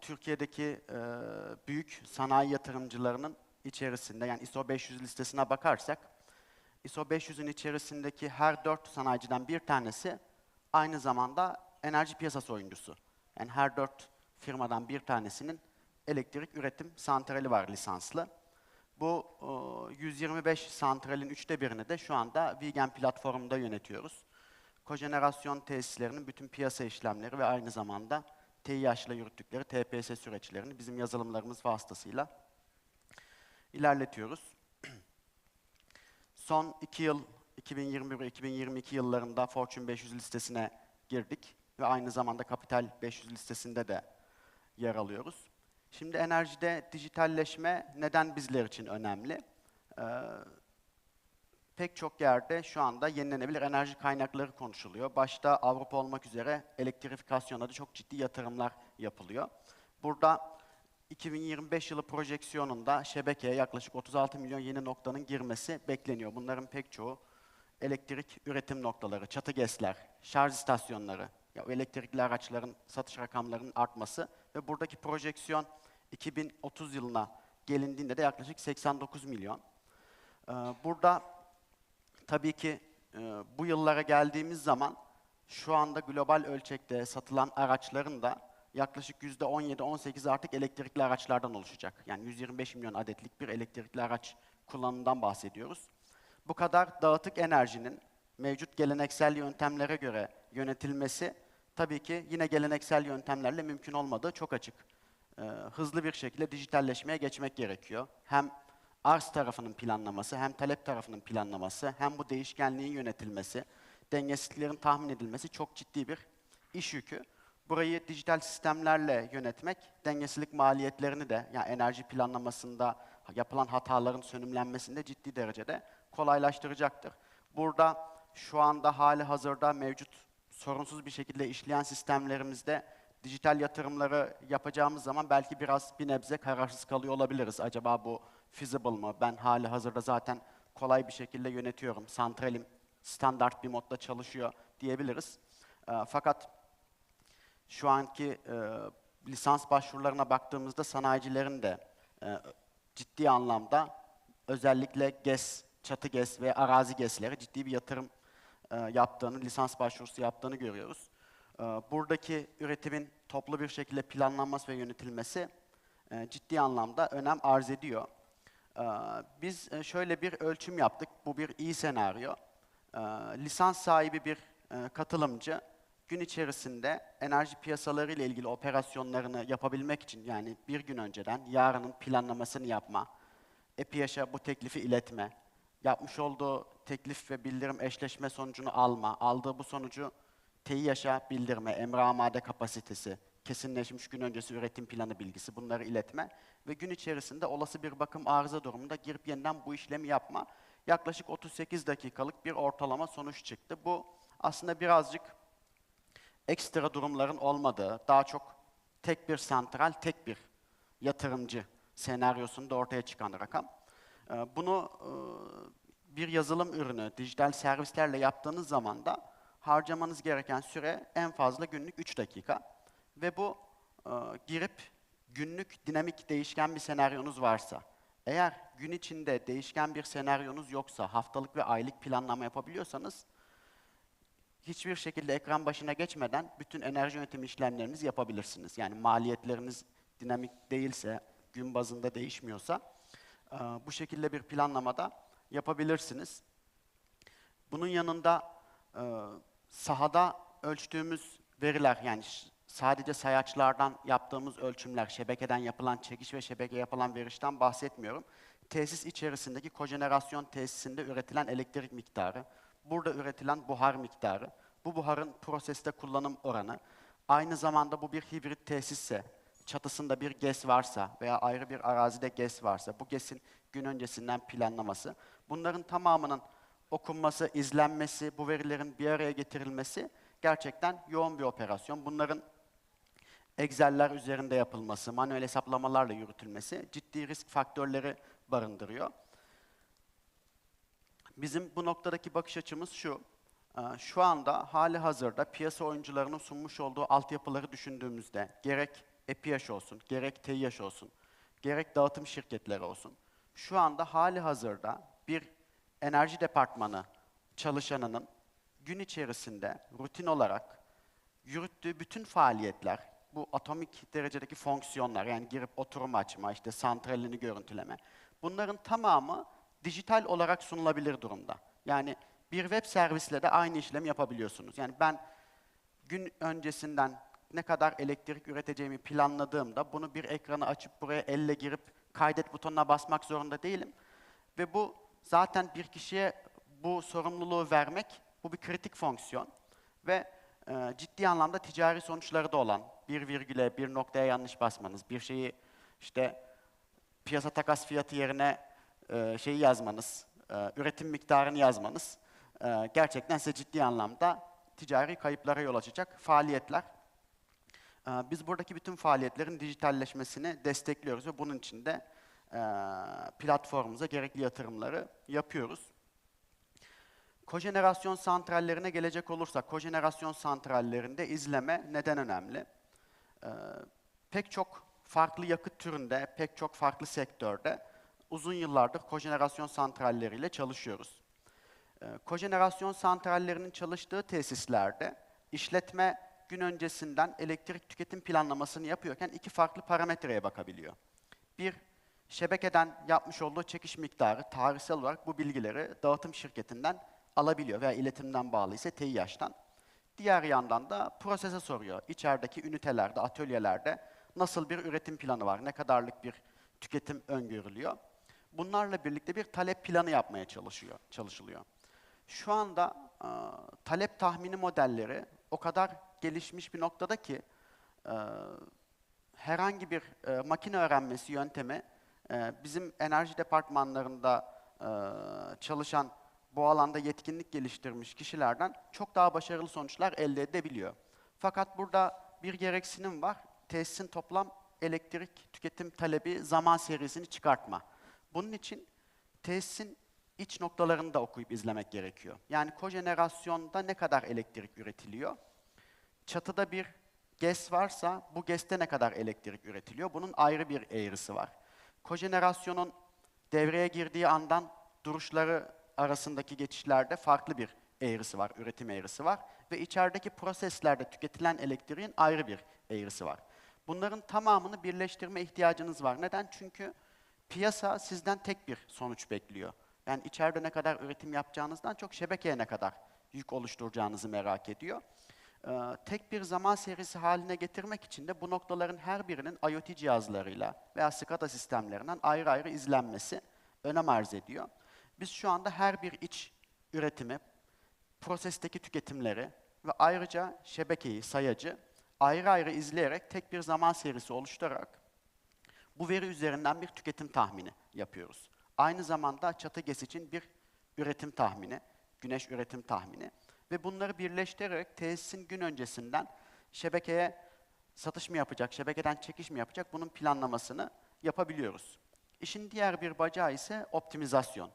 Türkiye'deki büyük sanayi yatırımcılarının içerisinde, yani ISO 500 listesine bakarsak, ISO 500'ün içerisindeki her 4 sanayiciden bir tanesi aynı zamanda enerji piyasası oyuncusu. Yani her 4 firmadan bir tanesinin elektrik üretim santrali var lisanslı. Bu 125 santralin 1/3'ünü de şu anda Vegan platformunda yönetiyoruz. Kojenerasyon tesislerinin bütün piyasa işlemleri ve aynı zamanda TİH'la yürüttükleri TPS süreçlerini bizim yazılımlarımız vasıtasıyla ilerletiyoruz. Son 2 yıl, 2021 ve 2022 yıllarında Fortune 500 listesine girdik ve aynı zamanda Kapital 500 listesinde de yer alıyoruz. Şimdi enerjide dijitalleşme neden bizler için önemli? Pek çok yerde şu anda yenilenebilir enerji kaynakları konuşuluyor. Başta Avrupa olmak üzere elektrifikasyona da çok ciddi yatırımlar yapılıyor. Burada 2025 yılı projeksiyonunda şebekeye yaklaşık 36 milyon yeni noktanın girmesi bekleniyor. Bunların pek çoğu elektrik üretim noktaları, çatı GES'ler, şarj istasyonları, elektrikli araçların satış rakamlarının artması ve buradaki projeksiyon 2030 yılına gelindiğinde de yaklaşık 89 milyon. Burada tabii ki bu yıllara geldiğimiz zaman şu anda global ölçekte satılan araçların da yaklaşık %17-18 artık elektrikli araçlardan oluşacak. Yani 125 milyon adetlik bir elektrikli araç kullanımından bahsediyoruz. Bu kadar dağıtık enerjinin mevcut geleneksel yöntemlere göre yönetilmesi tabii ki yine geleneksel yöntemlerle mümkün olmadığı çok açık. Hızlı bir şekilde dijitalleşmeye geçmek gerekiyor. Hem arz tarafının planlaması, hem talep tarafının planlaması, hem bu değişkenliğin yönetilmesi, dengesizliklerin tahmin edilmesi çok ciddi bir iş yükü. Burayı dijital sistemlerle yönetmek, dengesizlik maliyetlerini de, yani enerji planlamasında yapılan hataların sönümlenmesinde ciddi derecede kolaylaştıracaktır. Burada şu anda hali hazırda mevcut sorunsuz bir şekilde işleyen sistemlerimizde dijital yatırımları yapacağımız zaman belki biraz bir nebze kararsız kalıyor olabiliriz. Acaba bu feasible mı? Ben hali hazırda zaten kolay bir şekilde yönetiyorum. Santralim standart bir modda çalışıyor diyebiliriz. Fakat şu anki lisans başvurularına baktığımızda sanayicilerin de ciddi anlamda özellikle GES, çatı GES ve arazi GES'lere ciddi bir yatırım yaptığını, lisans başvurusu yaptığını görüyoruz. Buradaki üretimin toplu bir şekilde planlanması ve yönetilmesi ciddi anlamda önem arz ediyor. Biz şöyle bir ölçüm yaptık. Bu bir iyi senaryo. Lisans sahibi bir katılımcı gün içerisinde enerji piyasaları ile ilgili operasyonlarını yapabilmek için, yani bir gün önceden yarının planlamasını yapma, EPİAŞ'a bu teklifi iletme, yapmış olduğu teklif ve bildirim eşleşme sonucunu alma, aldığı bu sonucu TİAŞ'a bildirme, emre amade kapasitesi, kesinleşmiş gün öncesi üretim planı bilgisi, bunları iletme ve gün içerisinde olası bir bakım arıza durumunda girip yeniden bu işlemi yapma. Yaklaşık 38 dakikalık bir ortalama sonuç çıktı. Bu aslında birazcık ekstra durumların olmadığı, daha çok tek bir santral, tek bir yatırımcı senaryosunda ortaya çıkan rakam. Bunu bir yazılım ürünü, dijital servislerle yaptığınız zaman da harcamanız gereken süre en fazla günlük 3 dakika. Ve bu girip günlük dinamik değişken bir senaryonuz varsa, eğer gün içinde değişken bir senaryonuz yoksa, haftalık ve aylık planlama yapabiliyorsanız, hiçbir şekilde ekran başına geçmeden bütün enerji yönetimi işlemlerinizi yapabilirsiniz. Yani maliyetleriniz dinamik değilse, gün bazında değişmiyorsa, bu şekilde bir planlamada yapabilirsiniz. Bunun yanında sahada ölçtüğümüz veriler, yani sadece sayaçlardan yaptığımız ölçümler, şebekeden yapılan çekiş ve şebeke yapılan verişten bahsetmiyorum. Tesis içerisindeki kojenerasyon tesisinde üretilen elektrik miktarı, burada üretilen buhar miktarı, bu buharın proseste kullanım oranı, aynı zamanda bu bir hibrit tesisse, çatısında bir GES varsa veya ayrı bir arazide GES varsa, bu GES'in gün öncesinden planlaması, bunların tamamının okunması, izlenmesi, bu verilerin bir araya getirilmesi gerçekten yoğun bir operasyon. Bunların Excel'ler üzerinde yapılması, manuel hesaplamalarla yürütülmesi ciddi risk faktörleri barındırıyor. Bizim bu noktadaki bakış açımız şu. Şu anda hali hazırda piyasa oyuncularının sunmuş olduğu altyapıları düşündüğümüzde gerek EPİAŞ olsun, gerek TİAŞ olsun, gerek dağıtım şirketleri olsun, şu anda hali hazırda bir enerji departmanı çalışanının gün içerisinde rutin olarak yürüttüğü bütün faaliyetler, bu atomik derecedeki fonksiyonlar, yani girip oturum açma, işte santralini görüntüleme, bunların tamamı dijital olarak sunulabilir durumda. Yani bir web servisle de aynı işlemi yapabiliyorsunuz. Yani ben gün öncesinden ne kadar elektrik üreteceğimi planladığımda bunu bir ekrana açıp buraya elle girip kaydet butonuna basmak zorunda değilim. Ve bu zaten bir kişiye bu sorumluluğu vermek, bu bir kritik fonksiyon. Ve ciddi anlamda ticari sonuçları da olan, bir virgüle, bir noktaya yanlış basmanız, bir şeyi işte piyasa takas fiyatı yerine şeyi yazmanız, üretim miktarını yazmanız gerçekten size ciddi anlamda ticari kayıplara yol açacak faaliyetler. Biz buradaki bütün faaliyetlerin dijitalleşmesini destekliyoruz ve bunun için de platformumuza gerekli yatırımları yapıyoruz. Kojenerasyon santrallerine gelecek olursak, kojenerasyon santrallerinde izleme neden önemli? Pek çok farklı yakıt türünde, pek çok farklı sektörde uzun yıllardır kojenerasyon santralleriyle çalışıyoruz. Kojenerasyon santrallerinin çalıştığı tesislerde işletme gün öncesinden elektrik tüketim planlamasını yapıyorken iki farklı parametreye bakabiliyor. Bir, şebekeden yapmış olduğu çekiş miktarı tarihsel olarak bu bilgileri dağıtım şirketinden alabiliyor veya iletimden bağlı ise TİH'ten. Diğer yandan da prosese soruyor. İçerideki ünitelerde, atölyelerde nasıl bir üretim planı var, ne kadarlık bir tüketim öngörülüyor. Bunlarla birlikte bir talep planı yapmaya çalışılıyor. Şu anda talep tahmini modelleri o kadar gelişmiş bir noktada ki herhangi bir makine öğrenmesi yöntemi bizim enerji departmanlarında çalışan bu alanda yetkinlik geliştirmiş kişilerden çok daha başarılı sonuçlar elde edebiliyor. Fakat burada bir gereksinim var. Tesisin toplam elektrik tüketim talebi zaman serisini çıkartma. Bunun için tesisin iç noktalarını da okuyup izlemek gerekiyor. Yani kojenerasyonda ne kadar elektrik üretiliyor? Çatıda bir GES varsa bu GES'te ne kadar elektrik üretiliyor? Bunun ayrı bir eğrisi var. Kojenerasyonun devreye girdiği andan duruşları arasındaki geçişlerde farklı bir eğrisi var, üretim eğrisi var. Ve içerideki proseslerde tüketilen elektriğin ayrı bir eğrisi var. Bunların tamamını birleştirme ihtiyacınız var. Neden? Çünkü piyasa sizden tek bir sonuç bekliyor. Yani içeride ne kadar üretim yapacağınızdan çok şebekeye ne kadar yük oluşturacağınızı merak ediyor. Tek bir zaman serisi haline getirmek için de bu noktaların her birinin IoT cihazlarıyla veya SCADA sistemlerinden ayrı ayrı izlenmesi önem arz ediyor. Biz şu anda her bir iç üretimi, prosesteki tüketimleri ve ayrıca şebekeyi, sayacı ayrı ayrı izleyerek tek bir zaman serisi oluşturarak bu veri üzerinden bir tüketim tahmini yapıyoruz. Aynı zamanda çatı GES için bir üretim tahmini, güneş üretim tahmini ve bunları birleştirerek tesisin gün öncesinden şebekeye satış mı yapacak, şebekeden çekiş mi yapacak bunun planlamasını yapabiliyoruz. İşin diğer bir bacağı ise optimizasyon.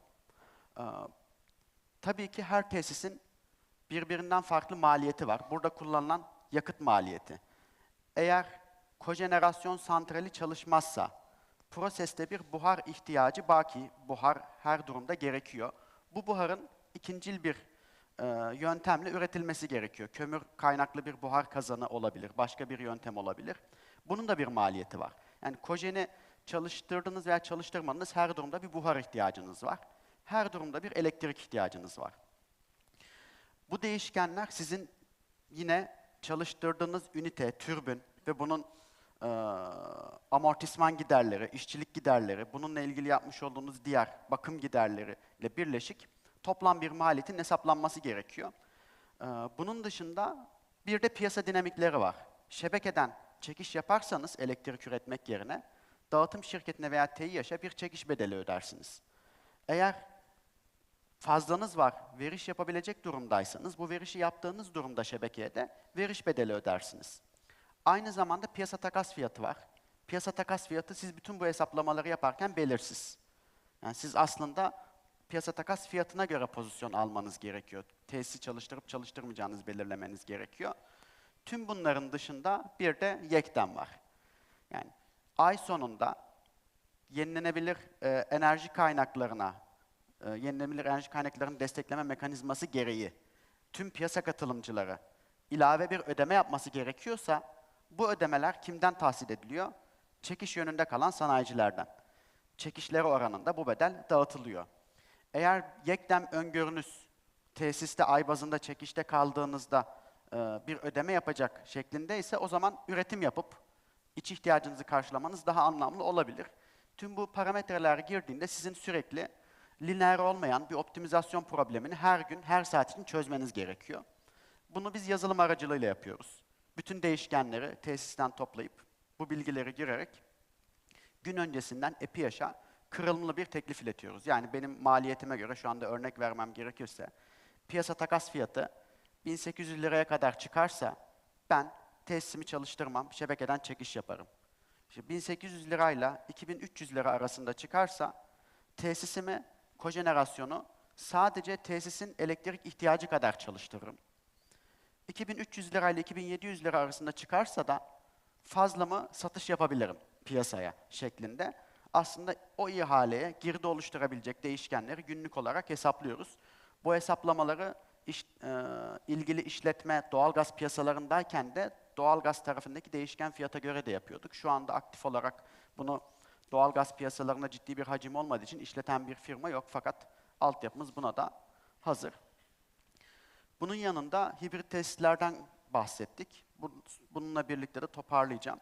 Tabii ki her tesisin birbirinden farklı maliyeti var. Burada kullanılan yakıt maliyeti. Eğer kojenerasyon santrali çalışmazsa, proseste bir buhar ihtiyacı baki, buhar her durumda gerekiyor. Bu buharın ikincil bir yöntemle üretilmesi gerekiyor. Kömür kaynaklı bir buhar kazanı olabilir, başka bir yöntem olabilir. Bunun da bir maliyeti var. Yani kojeni çalıştırdığınız veya çalıştırmadığınız her durumda bir buhar ihtiyacınız var. Her durumda bir elektrik ihtiyacınız var. Bu değişkenler sizin yine çalıştırdığınız ünite, türbin ve bunun amortisman giderleri, işçilik giderleri, bununla ilgili yapmış olduğunuz diğer bakım giderleri ile birleşik toplam bir maliyetin hesaplanması gerekiyor. Bunun dışında bir de piyasa dinamikleri var. Şebekeden çekiş yaparsanız elektrik üretmek yerine dağıtım şirketine veya TİH'e bir çekiş bedeli ödersiniz. Eğer fazlanız var, veriş yapabilecek durumdaysanız bu verişi yaptığınız durumda şebekeye de veriş bedeli ödersiniz. Aynı zamanda piyasa takas fiyatı var. Piyasa takas fiyatı siz bütün bu hesaplamaları yaparken belirsiz. Yani siz aslında piyasa takas fiyatına göre pozisyon almanız gerekiyor. Tesisi çalıştırıp çalıştırmayacağınızı belirlemeniz gerekiyor. Tüm bunların dışında bir de yekten var. Yani ay sonunda yenilenebilir enerji kaynaklarına, yenilenebilir enerji kaynaklarını destekleme mekanizması gereği tüm piyasa katılımcıları ilave bir ödeme yapması gerekiyorsa bu ödemeler kimden tahsil ediliyor? Çekiş yönünde kalan sanayicilerden. Çekişleri oranında bu bedel dağıtılıyor. Eğer yekdem öngörünüz tesiste ay bazında çekişte kaldığınızda bir ödeme yapacak şeklindeyse o zaman üretim yapıp iç ihtiyacınızı karşılamanız daha anlamlı olabilir. Tüm bu parametreler girdiğinde sizin sürekli lineer olmayan bir optimizasyon problemini her gün, her saat için çözmeniz gerekiyor. Bunu biz yazılım aracılığıyla yapıyoruz. Bütün değişkenleri tesisten toplayıp bu bilgileri girerek gün öncesinden EPİAŞ'a kırılımlı bir teklif iletiyoruz. Yani benim maliyetime göre şu anda örnek vermem gerekirse piyasa takas fiyatı 1800 liraya kadar çıkarsa ben tesisimi çalıştırmam, şebekeden çekiş yaparım. İşte 1800 lirayla 2300 lira arasında çıkarsa tesisimi, kojenerasyonu sadece tesisin elektrik ihtiyacı kadar çalıştırırım. 2300 lirayla 2700 lira arasında çıkarsa da fazlamı satış yapabilirim piyasaya şeklinde. Aslında o ihaleye girdi oluşturabilecek değişkenleri günlük olarak hesaplıyoruz. Bu hesaplamaları ilgili işletme doğalgaz piyasalarındayken de doğalgaz tarafındaki değişken fiyata göre de yapıyorduk. Şu anda aktif olarak bunu Doğalgaz piyasalarında ciddi bir hacim olmadığı için işleten bir firma yok fakat altyapımız buna da hazır. Bunun yanında hibrit tesislerden bahsettik. Bununla birlikte de toparlayacağım.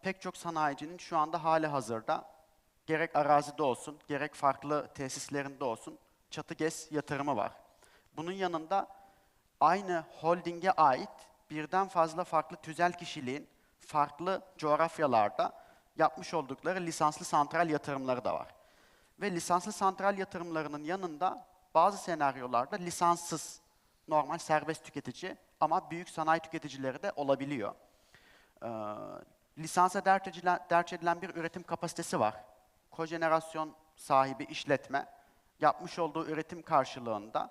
Pek çok sanayicinin şu anda hali hazırda gerek arazide olsun, gerek farklı tesislerinde olsun çatı GES yatırımı var. Bunun yanında aynı holdinge ait birden fazla farklı tüzel kişiliğin farklı coğrafyalarda yapmış oldukları lisanslı santral yatırımları da var. Ve lisanslı santral yatırımlarının yanında bazı senaryolarda lisanssız, normal serbest tüketici ama büyük sanayi tüketicileri de olabiliyor. Lisansa derç edilen bir üretim kapasitesi var. Cogeneration sahibi işletme yapmış olduğu üretim karşılığında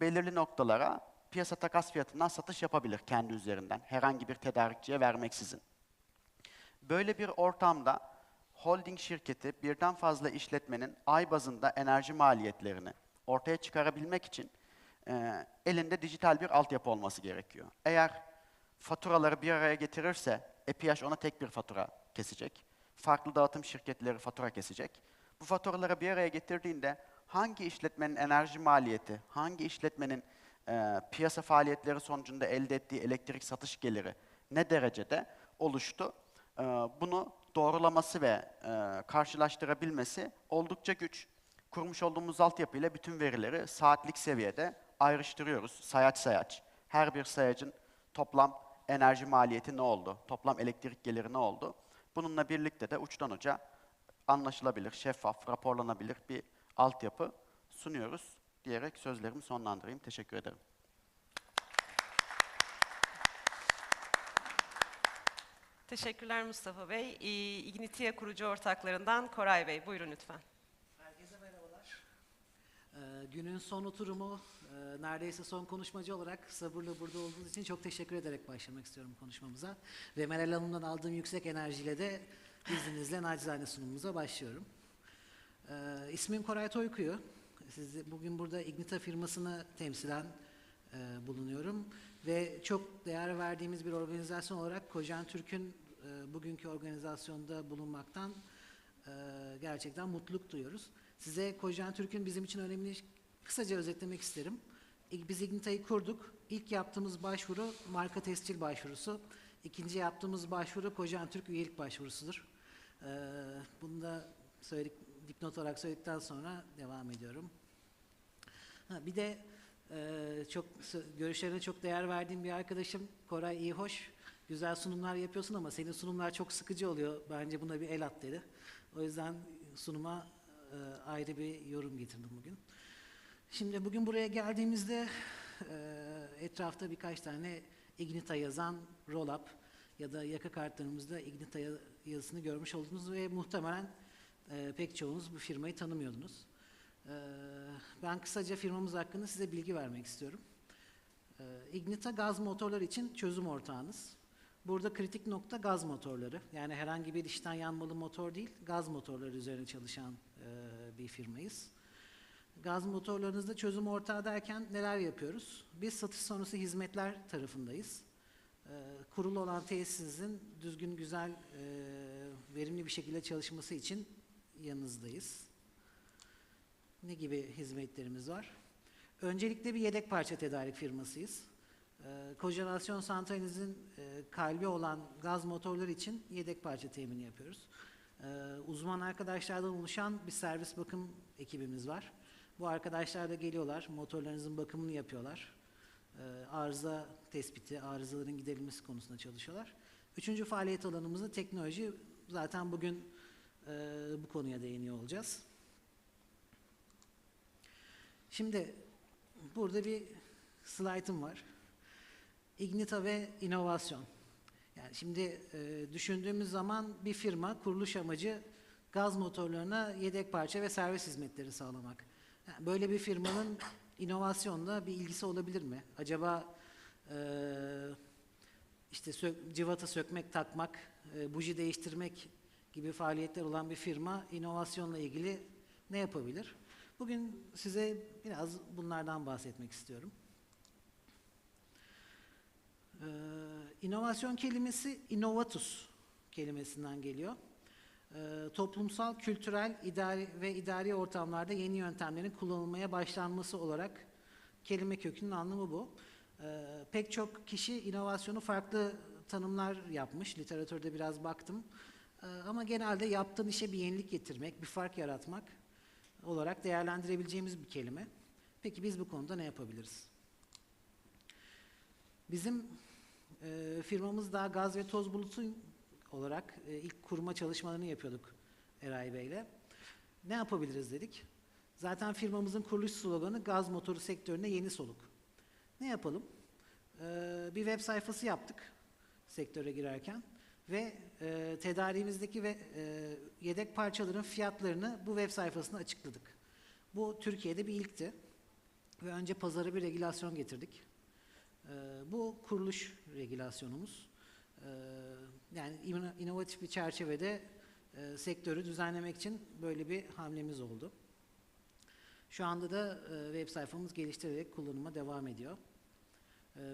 belirli noktalara piyasa takas fiyatından satış yapabilir kendi üzerinden, herhangi bir tedarikçiye vermeksizin. Böyle bir ortamda holding şirketi birden fazla işletmenin ay bazında enerji maliyetlerini ortaya çıkarabilmek için elinde dijital bir altyapı olması gerekiyor. Eğer faturaları bir araya getirirse EPİAŞ ona tek bir fatura kesecek. Farklı dağıtım şirketleri fatura kesecek. Bu faturaları bir araya getirdiğinde hangi işletmenin enerji maliyeti, hangi işletmenin piyasa faaliyetleri sonucunda elde ettiği elektrik satış geliri ne derecede oluştu, bunu doğrulaması ve karşılaştırabilmesi oldukça güç. Kurmuş olduğumuz altyapıyla bütün verileri saatlik seviyede ayrıştırıyoruz, sayaç sayaç. Her bir sayacın toplam enerji maliyeti ne oldu, toplam elektrik geliri ne oldu? Bununla birlikte de uçtan uca anlaşılabilir, şeffaf, raporlanabilir bir altyapı sunuyoruz diyerek sözlerimi sonlandırayım. Teşekkür ederim. Teşekkürler Mustafa Bey. Ignitia kurucu ortaklarından Koray Bey, buyurun lütfen. Herkese merhabalar. Günün son oturumu, neredeyse son konuşmacı olarak sabırla burada olduğunuz için çok teşekkür ederek başlamak istiyorum konuşmamıza. Ve Meral Hanım'dan aldığım yüksek enerjiyle de izninizle nacizane sunumumuza başlıyorum. İsmim Koray Toykuyu. Bugün burada Ignita firmasını temsilen bulunuyorum. Ve çok değer verdiğimiz bir organizasyon olarak Cogeneration bugünkü organizasyonda bulunmaktan gerçekten mutluluk duyuyoruz. Size Cogeneration bizim için önemli kısaca özetlemek isterim. Biz Ignita'yı kurduk. İlk yaptığımız başvuru marka tescil başvurusu. İkinci yaptığımız başvuru Cogeneration üyelik başvurusudur. Bunu da dipnot olarak söyledikten sonra devam ediyorum. Bir de görüşlerine çok değer verdiğim bir arkadaşım Koray iyi hoş. Güzel sunumlar yapıyorsun ama senin sunumlar çok sıkıcı oluyor. Bence buna bir el at dedi. O yüzden sunuma ayrı bir yorum getirdim bugün. Şimdi bugün buraya geldiğimizde etrafta birkaç tane Ignita yazan roll-up ya da yaka kartlarımızda Ignita yazısını görmüş oldunuz ve muhtemelen pek çoğunuz bu firmayı tanımıyordunuz. Ben kısaca firmamız hakkında size bilgi vermek istiyorum. Ignita gaz motorları için çözüm ortağınız. Burada kritik nokta gaz motorları. Yani herhangi bir içten yanmalı motor değil, gaz motorları üzerine çalışan bir firmayız. Gaz motorlarınızda çözüm ortağı derken neler yapıyoruz? Biz satış sonrası hizmetler tarafındayız. Kurulu olan tesisinizin düzgün, güzel, verimli bir şekilde çalışması için yanınızdayız. Ne gibi hizmetlerimiz var? Öncelikle bir yedek parça tedarik firmasıyız. Kojenerasyon santralinizin kalbi olan gaz motorları için yedek parça temini yapıyoruz. Uzman arkadaşlardan oluşan bir servis bakım ekibimiz var. Bu arkadaşlar da geliyorlar, motorlarınızın bakımını yapıyorlar. Arıza tespiti, arızaların giderilmesi konusunda çalışıyorlar. Üçüncü faaliyet alanımız da teknoloji. Zaten bugün bu konuya değiniyor olacağız. Şimdi burada bir slaytım var. Ignita ve inovasyon. Yani şimdi düşündüğümüz zaman bir firma kuruluş amacı gaz motorlarına yedek parça ve servis hizmetleri sağlamak. Yani böyle bir firmanın inovasyonla bir ilgisi olabilir mi? Acaba işte cıvata sökmek, takmak, buji değiştirmek gibi faaliyetler olan bir firma inovasyonla ilgili ne yapabilir? Bugün size biraz bunlardan bahsetmek istiyorum. İnovasyon kelimesi innovatus kelimesinden geliyor. Toplumsal, kültürel, idari ortamlarda yeni yöntemlerin kullanılmaya başlanması olarak kelime kökünün anlamı bu. Pek çok kişi inovasyonu farklı tanımlar yapmış. Literatürde biraz baktım. Ama genelde yaptığın işe bir yenilik getirmek, bir fark yaratmak olarak değerlendirebileceğimiz bir kelime. Peki biz bu konuda ne yapabiliriz? Bizim firmamız daha gaz ve toz bulutu olarak ilk kurma çalışmalarını yapıyorduk Eray Bey'le. Ne yapabiliriz dedik. Zaten firmamızın kuruluş sloganı gaz motoru sektörüne yeni soluk. Ne yapalım? Bir web sayfası yaptık sektöre girerken ve tedariğimizdeki ve yedek parçaların fiyatlarını bu web sayfasına açıkladık. Bu Türkiye'de bir ilkti ve önce pazara bir regülasyon getirdik. Bu kuruluş regülasyonumuz. Yani inovatif bir çerçevede sektörü düzenlemek için böyle bir hamlemiz oldu. Şu anda da web sayfamız geliştirerek kullanıma devam ediyor.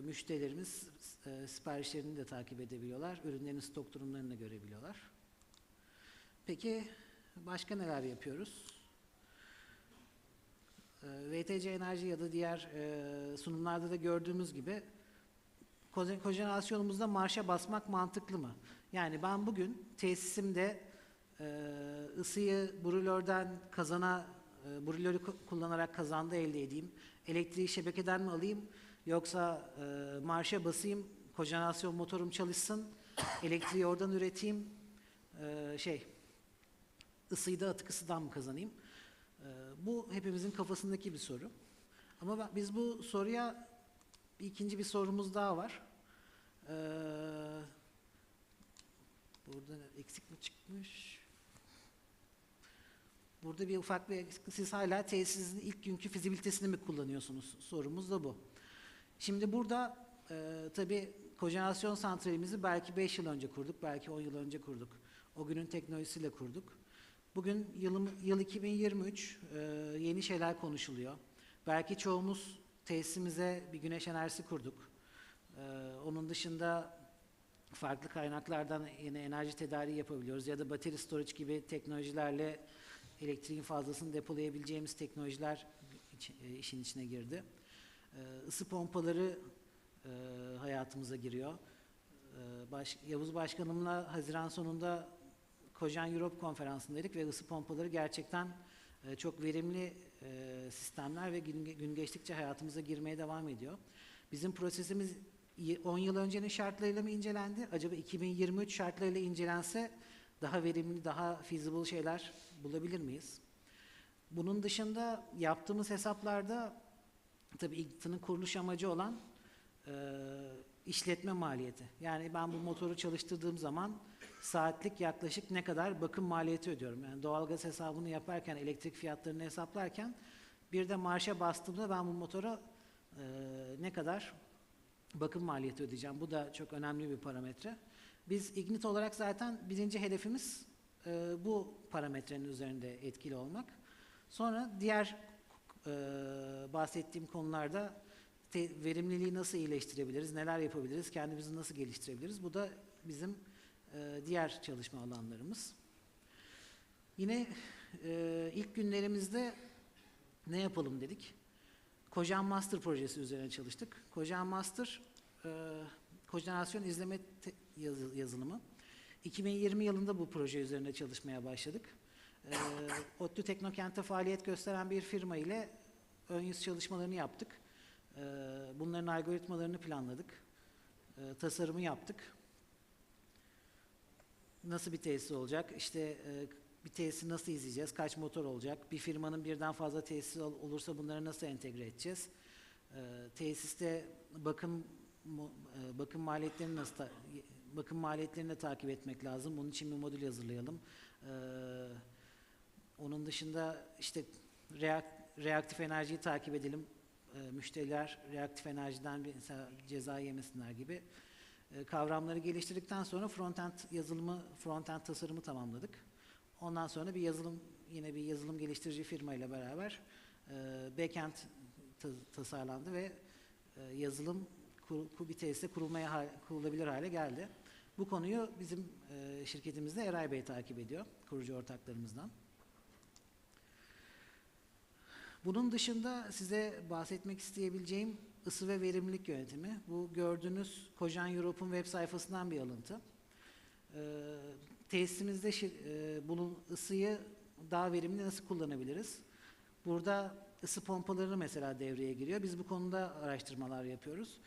Müşterilerimiz siparişlerini de takip edebiliyorlar, ürünlerin stok durumlarını da görebiliyorlar. Peki başka neler yapıyoruz? VTC Enerji ya da diğer sunumlarda da gördüğümüz gibi kojenerasyonumuzda marşa basmak mantıklı mı? Yani ben bugün tesisimde ısıyı brülörden brülörü kullanarak kazanda elde edeyim, elektriği şebekeden mi alayım yoksa marşa basayım, kojenerasyon motorum çalışsın, elektriği oradan üreteyim, ısıyı da atık ısıdan mı kazanayım? Bu hepimizin kafasındaki bir soru. Ama biz bu soruya ikinci bir sorumuz daha var. Burada eksik mi çıkmış? Burada bir ufak bir eksik. Siz hala tesisin ilk günkü fizibilitesini mi kullanıyorsunuz? Sorumuz da bu. Şimdi burada tabii kojenerasyon santralimizi belki 5 yıl önce kurduk, belki 10 yıl önce kurduk. O günün teknolojisiyle kurduk. Bugün yıl 2023, yeni şeyler konuşuluyor. Belki çoğumuz tesisimize bir güneş enerjisi kurduk. Onun dışında farklı kaynaklardan yine enerji tedariği yapabiliyoruz ya da battery storage gibi teknolojilerle elektriğin fazlasını depolayabileceğimiz teknolojiler işin içine girdi. Isı pompaları hayatımıza giriyor. Yavuz Başkanım'la Haziran sonunda Cogen Europe konferansındaydık ve ısı pompaları gerçekten çok verimli sistemler ve gün geçtikçe hayatımıza girmeye devam ediyor. Bizim prosesimiz 10 yıl öncenin şartlarıyla mı incelendi? Acaba 2023 şartlarıyla incelense daha verimli, daha feasible şeyler bulabilir miyiz? Bunun dışında yaptığımız hesaplarda tabii İGT'nin kuruluş amacı olan işletme maliyeti. Yani ben bu motoru çalıştırdığım zaman saatlik yaklaşık ne kadar bakım maliyeti ödüyorum. Yani doğalgaz hesabını yaparken, elektrik fiyatlarını hesaplarken bir de marşa bastığımda ben bu motora ne kadar bakım maliyeti ödeyeceğim. Bu da çok önemli bir parametre. Biz İGNIT olarak zaten birinci hedefimiz bu parametrenin üzerinde etkili olmak. Sonra diğer bahsettiğim konularda verimliliği nasıl iyileştirebiliriz, neler yapabiliriz, kendimizi nasıl geliştirebiliriz? Bu da bizim diğer çalışma alanlarımız. Yine ilk günlerimizde ne yapalım dedik? Cogen Master projesi üzerine çalıştık. Cogen Master, kojenerasyon izleme yazılımı. 2020 yılında bu proje üzerine çalışmaya başladık. ODTÜ Teknokent'te faaliyet gösteren bir firma ile ön yüz çalışmalarını yaptık. Bunların algoritmalarını planladık. Tasarımı yaptık. Nasıl bir tesis olacak? İşte bir tesisi nasıl izleyeceğiz? Kaç motor olacak? Bir firmanın birden fazla tesisi olursa bunları nasıl entegre edeceğiz? Tesiste bakım maliyetlerini de takip etmek lazım. Bunun için bir modül hazırlayalım. Onun dışında işte reaktif enerjiyi takip edelim. Müşteriler reaktif enerjiden mesela ceza yemesinler gibi kavramları geliştirdikten sonra front-end tasarımı tamamladık. Ondan sonra yine bir yazılım geliştirici firma ile beraber backend tasarlandı ve yazılım bir tesiste kurulabilir hale geldi. Bu konuyu bizim şirketimizde Eray Bey takip ediyor, kurucu ortaklarımızdan. Bunun dışında size bahsetmek isteyebileceğim ısı ve verimlilik yönetimi. Bu gördüğünüz Cogen Europe'un web sayfasından bir alıntı. Tesisimizde bunun ısıyı daha verimli nasıl kullanabiliriz? Burada ısı pompaları mesela devreye giriyor. Biz bu konuda araştırmalar yapıyoruz.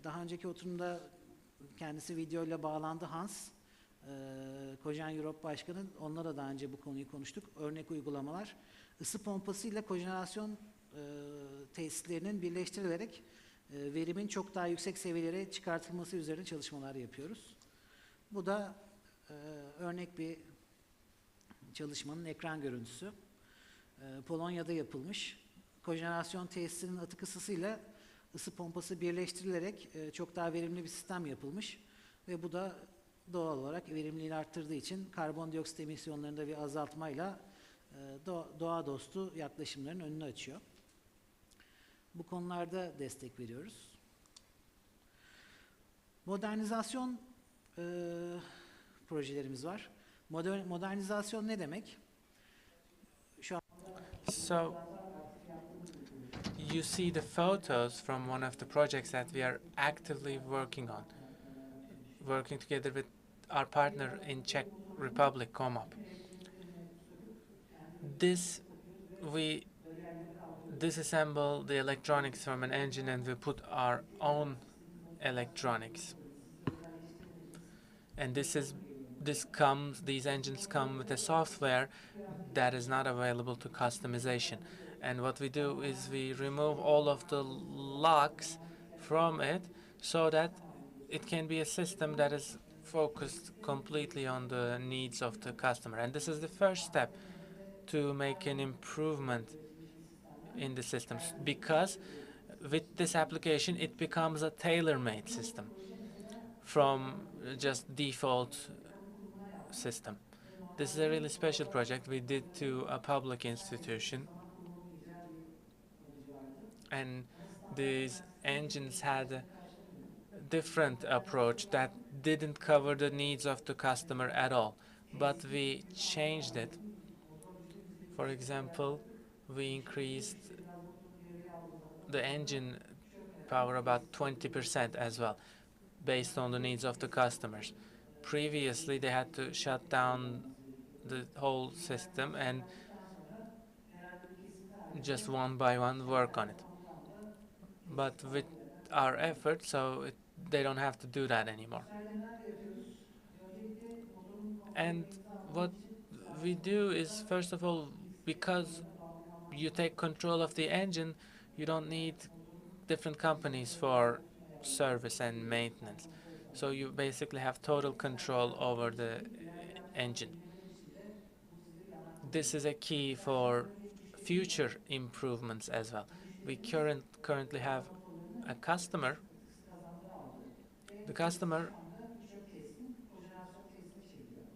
Daha önceki oturumda kendisi videoyla bağlandı Hans. Cogen Europe Başkanı, onlara daha önce bu konuyu konuştuk. Örnek uygulamalar. Isı pompası ile kojenerasyon tesislerinin birleştirilerek verimin çok daha yüksek seviyelere çıkartılması üzerine çalışmalar yapıyoruz. Bu da örnek bir çalışmanın ekran görüntüsü. Polonya'da yapılmış. Kojenerasyon tesisinin atık ısısıyla ısı pompası birleştirilerek çok daha verimli bir sistem yapılmış. Ve bu da doğal olarak verimliliğini arttırdığı için karbondioksit emisyonlarında bir azaltmayla doğa dostu yaklaşımların önünü açıyor. Bu konularda destek veriyoruz. Modernizasyon projelerimiz var. Modernizasyon ne demek? So, you see the photos from one of the projects that we are actively working on, working together with our partner in Czech Republic, Comop. We disassemble the electronics from an engine and we put our own electronics. And these engines come with a software that is not available to customization. And what we do is we remove all of the locks from it so that it can be a system that is focused completely on the needs of the customer. And this is the first step to make an improvement in the systems, because with this application it becomes a tailor-made system from just default system. This is a really special project we did to a public institution, and these engines had a different approach that didn't cover the needs of the customer at all, but we changed it. For example, we increased the engine power about 20% as well, based on the needs of the customers. Previously, they had to shut down the whole system and just one by one work on it. But with our effort, they don't have to do that anymore. And what we do is, first of all, because you take control of the engine, you don't need different companies for service and maintenance. So you basically have total control over the engine. This is a key for future improvements as well. We currently have a customer. The customer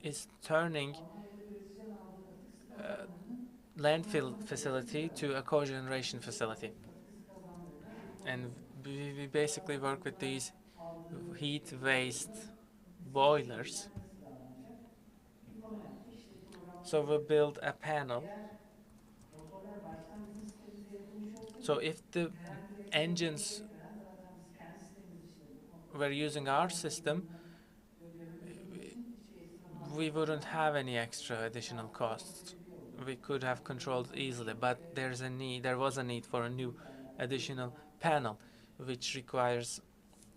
is turning landfill facility to a cogeneration facility. And we basically work with these heat waste boilers. So we build a panel. So if the engines were using our system, we wouldn't have any extra additional costs. We could have controlled easily, but there was a need for a new additional panel, which requires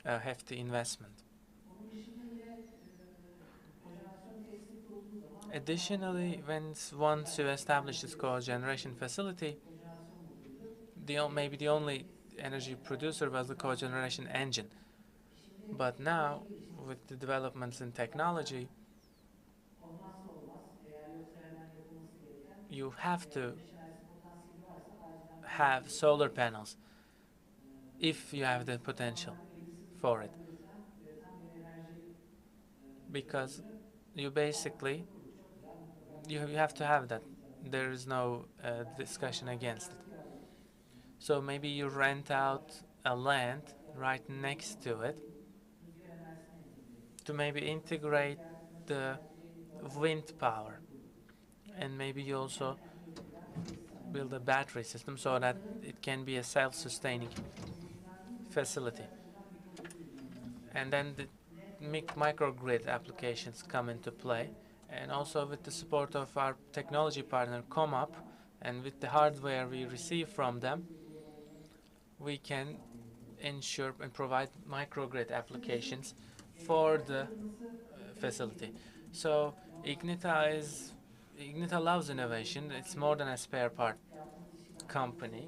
a hefty investment. Additionally, once you establish this cogeneration facility, maybe the only energy producer was the cogeneration engine. But now, with the developments in technology, you have to have solar panels if you have the potential for it, because you basically you have to have that. There is no discussion against it. So maybe you rent out a land right next to it, to maybe integrate the wind power, and maybe you also build a battery system so that it can be a self-sustaining facility. And then the microgrid applications come into play, and also with the support of our technology partner ComUp and with the hardware we receive from them, we can ensure and provide microgrid applications for the facility. So Ignita loves innovation. It's more than a spare part company.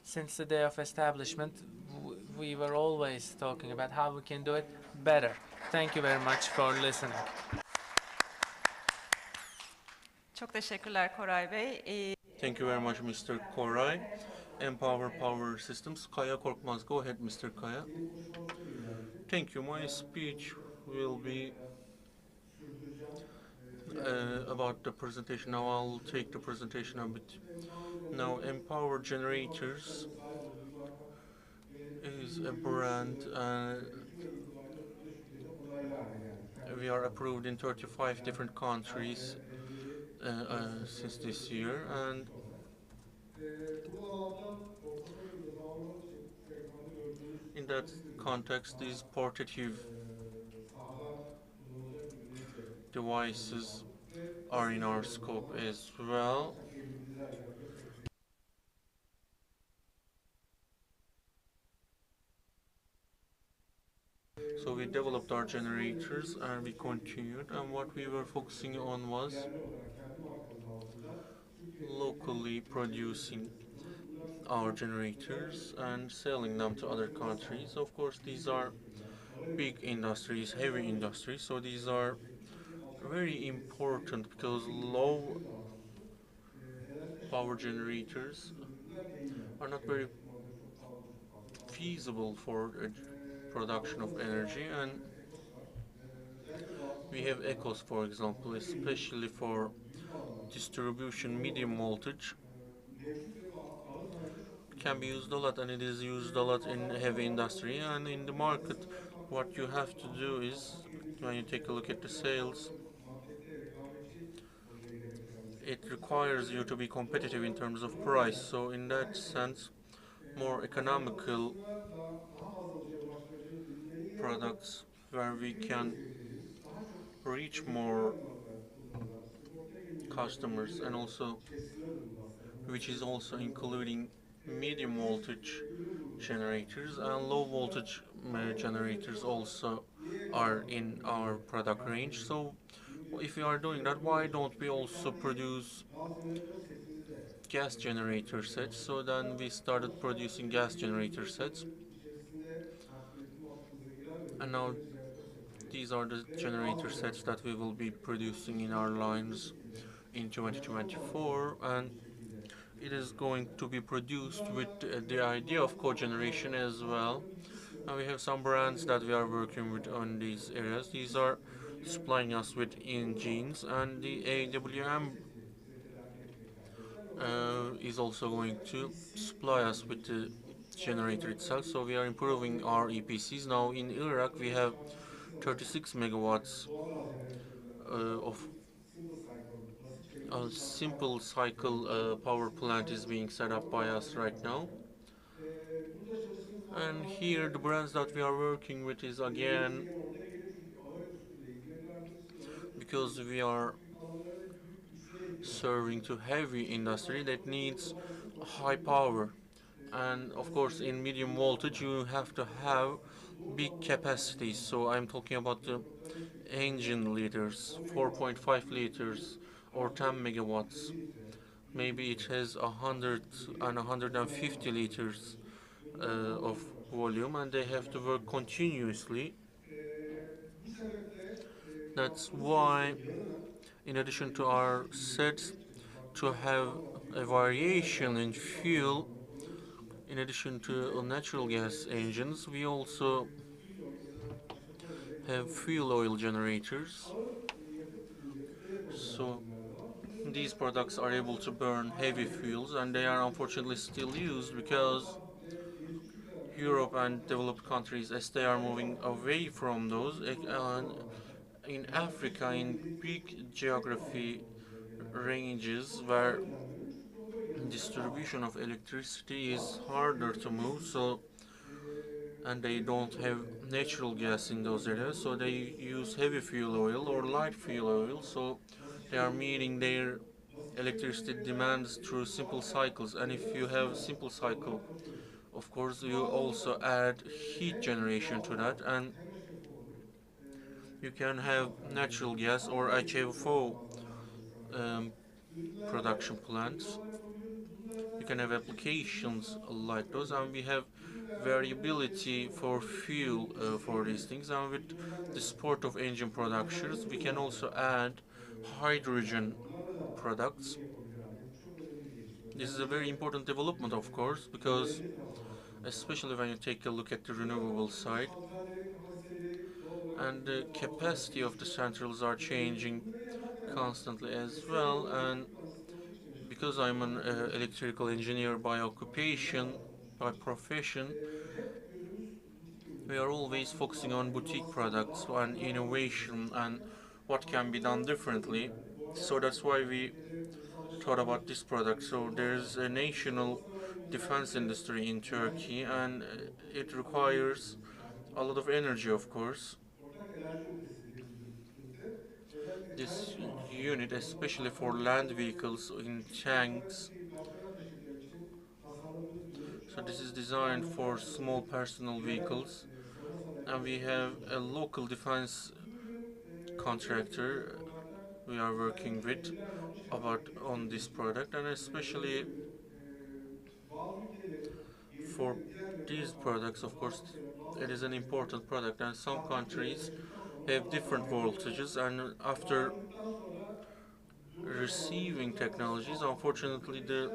Since the day of establishment, we were always talking about how we can do it better. Thank you very much for listening. Çok teşekkürler Koray Bey. Thank you very much, Mr. Koray. Empower Power Systems. Kaya Korkmaz. Go ahead, Mr. Kaya. Thank you. My speech will be about the presentation. Now I'll take the presentation a bit. Now, Empower Generators is a brand. We are approved in 35 different countries since this year, and in that context, these portative devices are in our scope as well. So we developed our generators and we continued, and what we were focusing on was locally producing our generators and selling them to other countries. Of course, these are big industries, heavy industries, so these are very important because low power generators are not very feasible for production of energy, and we have ECOs, for example, especially for distribution medium voltage. It can be used a lot, and it is used a lot in heavy industry and in the market. What you have to do is, when you take a look at the sales, it requires you to be competitive in terms of price. So in that sense, more economical products where we can reach more customers, and also which is also including medium voltage generators, and low voltage generators also are in our product range. So if we are doing that, why don't we also produce gas generator sets? So then we started producing gas generator sets, and now these are the generator sets that we will be producing in our lines in 2024, and it is going to be produced with the idea of cogeneration as well. And we have some brands that we are working with on these areas. These are supplying us with engines, and the AWM is also going to supply us with the generator itself. So we are improving our EPCs. Now in Iraq we have 36 megawatts of a simple cycle power plant is being set up by us right now. And here the brands that we are working with is again because we are serving to heavy industry that needs high power, and of course in medium voltage you have to have big capacities. So I'm talking about the engine liters, 4.5 liters or 10 megawatts. Maybe it has 100 and 150 liters of volume, and they have to work continuously. That's why, in addition to our sets to have a variation in fuel, in addition to natural gas engines, we also have fuel oil generators. So these products are able to burn heavy fuels, and they are unfortunately still used because Europe and developed countries, as they are moving away from those. In Africa, in big geography ranges where distribution of electricity is harder to move, so and they don't have natural gas in those areas, so they use heavy fuel oil or light fuel oil, so they are meeting their electricity demands through simple cycles. And if you have a simple cycle, of course you also add heat generation to that, and you can have natural gas or HFO um, production plants. You can have applications like those, and we have variability for fuel for these things. And with the support of engine productions, we can also add hydrogen products. This is a very important development, of course, because especially when you take a look at the renewable side, and the capacity of the centrals are changing constantly as well. And because I'm an electrical engineer by occupation, by profession, we are always focusing on boutique products and innovation and what can be done differently. So that's why we thought about this product. So there's a national defense industry in Turkey, and it requires a lot of energy, of course. This unit, especially for land vehicles in tanks, so this is designed for small personal vehicles, and we have a local defense contractor we are working with about on this product, and especially for these products, of course, it is an important product, and some countries have different voltages, and after receiving technologies, unfortunately, the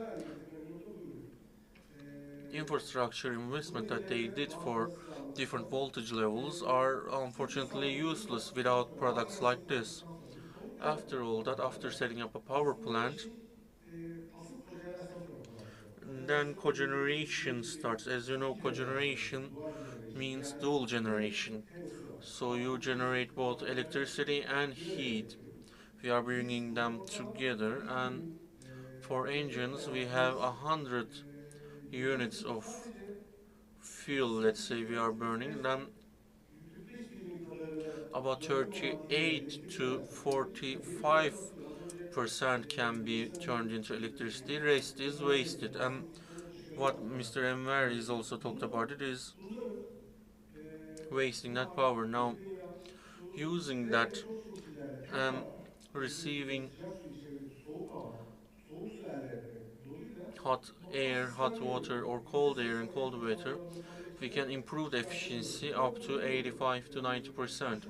infrastructure investment that they did for different voltage levels are unfortunately useless without products like this. After all that, after setting up a power plant, then cogeneration starts. As you know, cogeneration means dual generation. So you generate both electricity and heat. We are bringing them together, and for engines we have 100 units of fuel, let's say, we are burning. Then about 38 to 45% can be turned into electricity. Rest is wasted. And what Mr. Enver is also talked about, it is wasting that power. Now, using that and receiving hot air, hot water, or cold air and cold water, we can improve the efficiency up to 85 to 90%.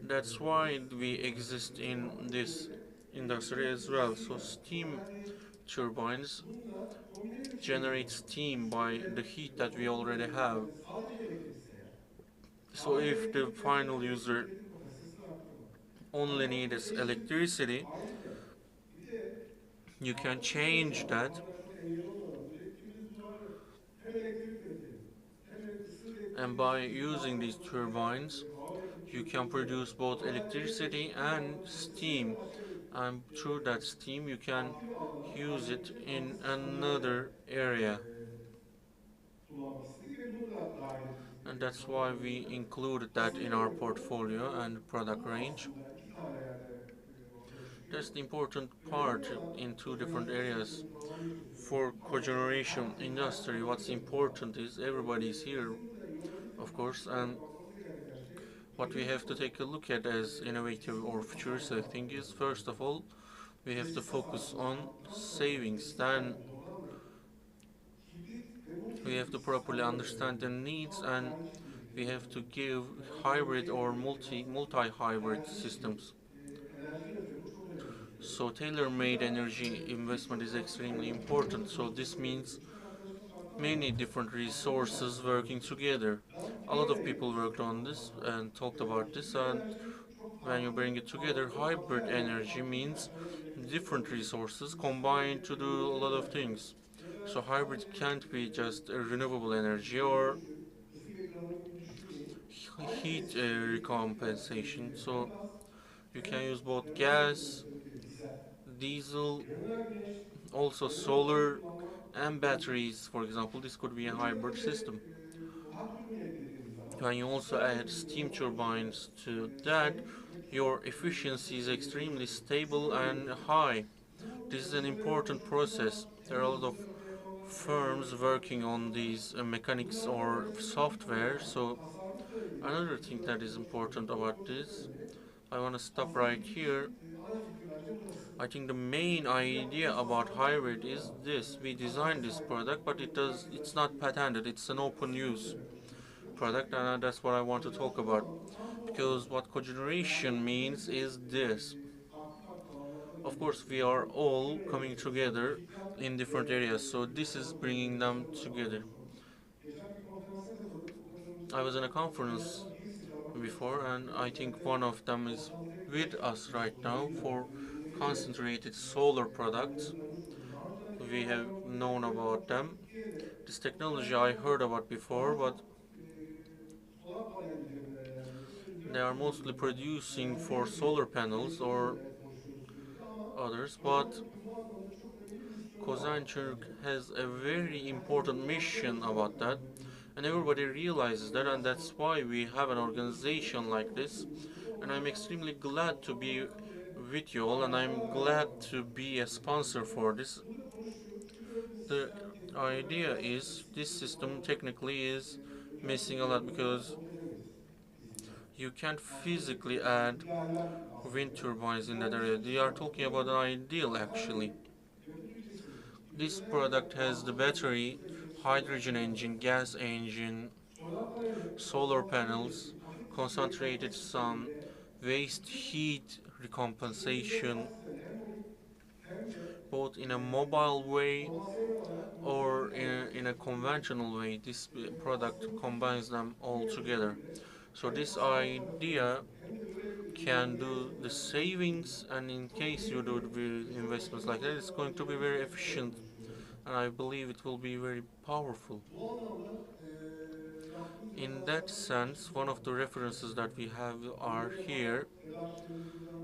That's why we exist in this industry as well. So steam turbines generate steam by the heat that we already have. So if the final user only needs electricity, you can change that, and by using these turbines you can produce both electricity and steam, and through that steam you can use it in another area. And that's why we included that in our portfolio and product range. That's the important part in two different areas. For cogeneration industry, what's important is everybody is here, of course, and what we have to take a look at as innovative or futuristic thing is, first of all, we have to focus on savings. Then we have to properly understand the needs, and we have to give hybrid or multi-hybrid systems. So tailor-made energy investment is extremely important. So this means many different resources working together. A lot of people worked on this and talked about this, and when you bring it together, hybrid energy means different resources combined to do a lot of things. So hybrid can't be just a renewable energy or heat recompensation. So you can use both gas, diesel, also solar and batteries, for example. This could be a hybrid system. When you also add steam turbines to that, your efficiency is extremely stable and high. This is an important process. There are a lot of firms working on these mechanics or software. So another thing that is important about this, I want to stop right here. I think the main idea about hybrid is this. We designed this product, but it's not patented. It's an open use product, and that's what I want to talk about. Because what cogeneration means is this. Of course, we are all coming together in different areas, so this is bringing them together. I was in a conference before, and I think one of them is with us right now for concentrated solar products. We have known about them. This technology I heard about before, but they are mostly producing for solar panels or others, but Cogeneration has a very important mission about that, and everybody realizes that, and that's why we have an organization like this. And I'm extremely glad to be with you all, and I'm glad to be a sponsor for this. The idea is this system technically is missing a lot because you can't physically add wind turbines in that area. They are talking about an ideal actually. This product has the battery, hydrogen engine, gas engine, solar panels, concentrated sun, waste heat recompensation, both in a mobile way or in a conventional way. This product combines them all together. So this idea can do the savings, and in case you do the investments like that, it's going to be very efficient, and I believe it will be very powerful. In that sense, one of the references that we have are here,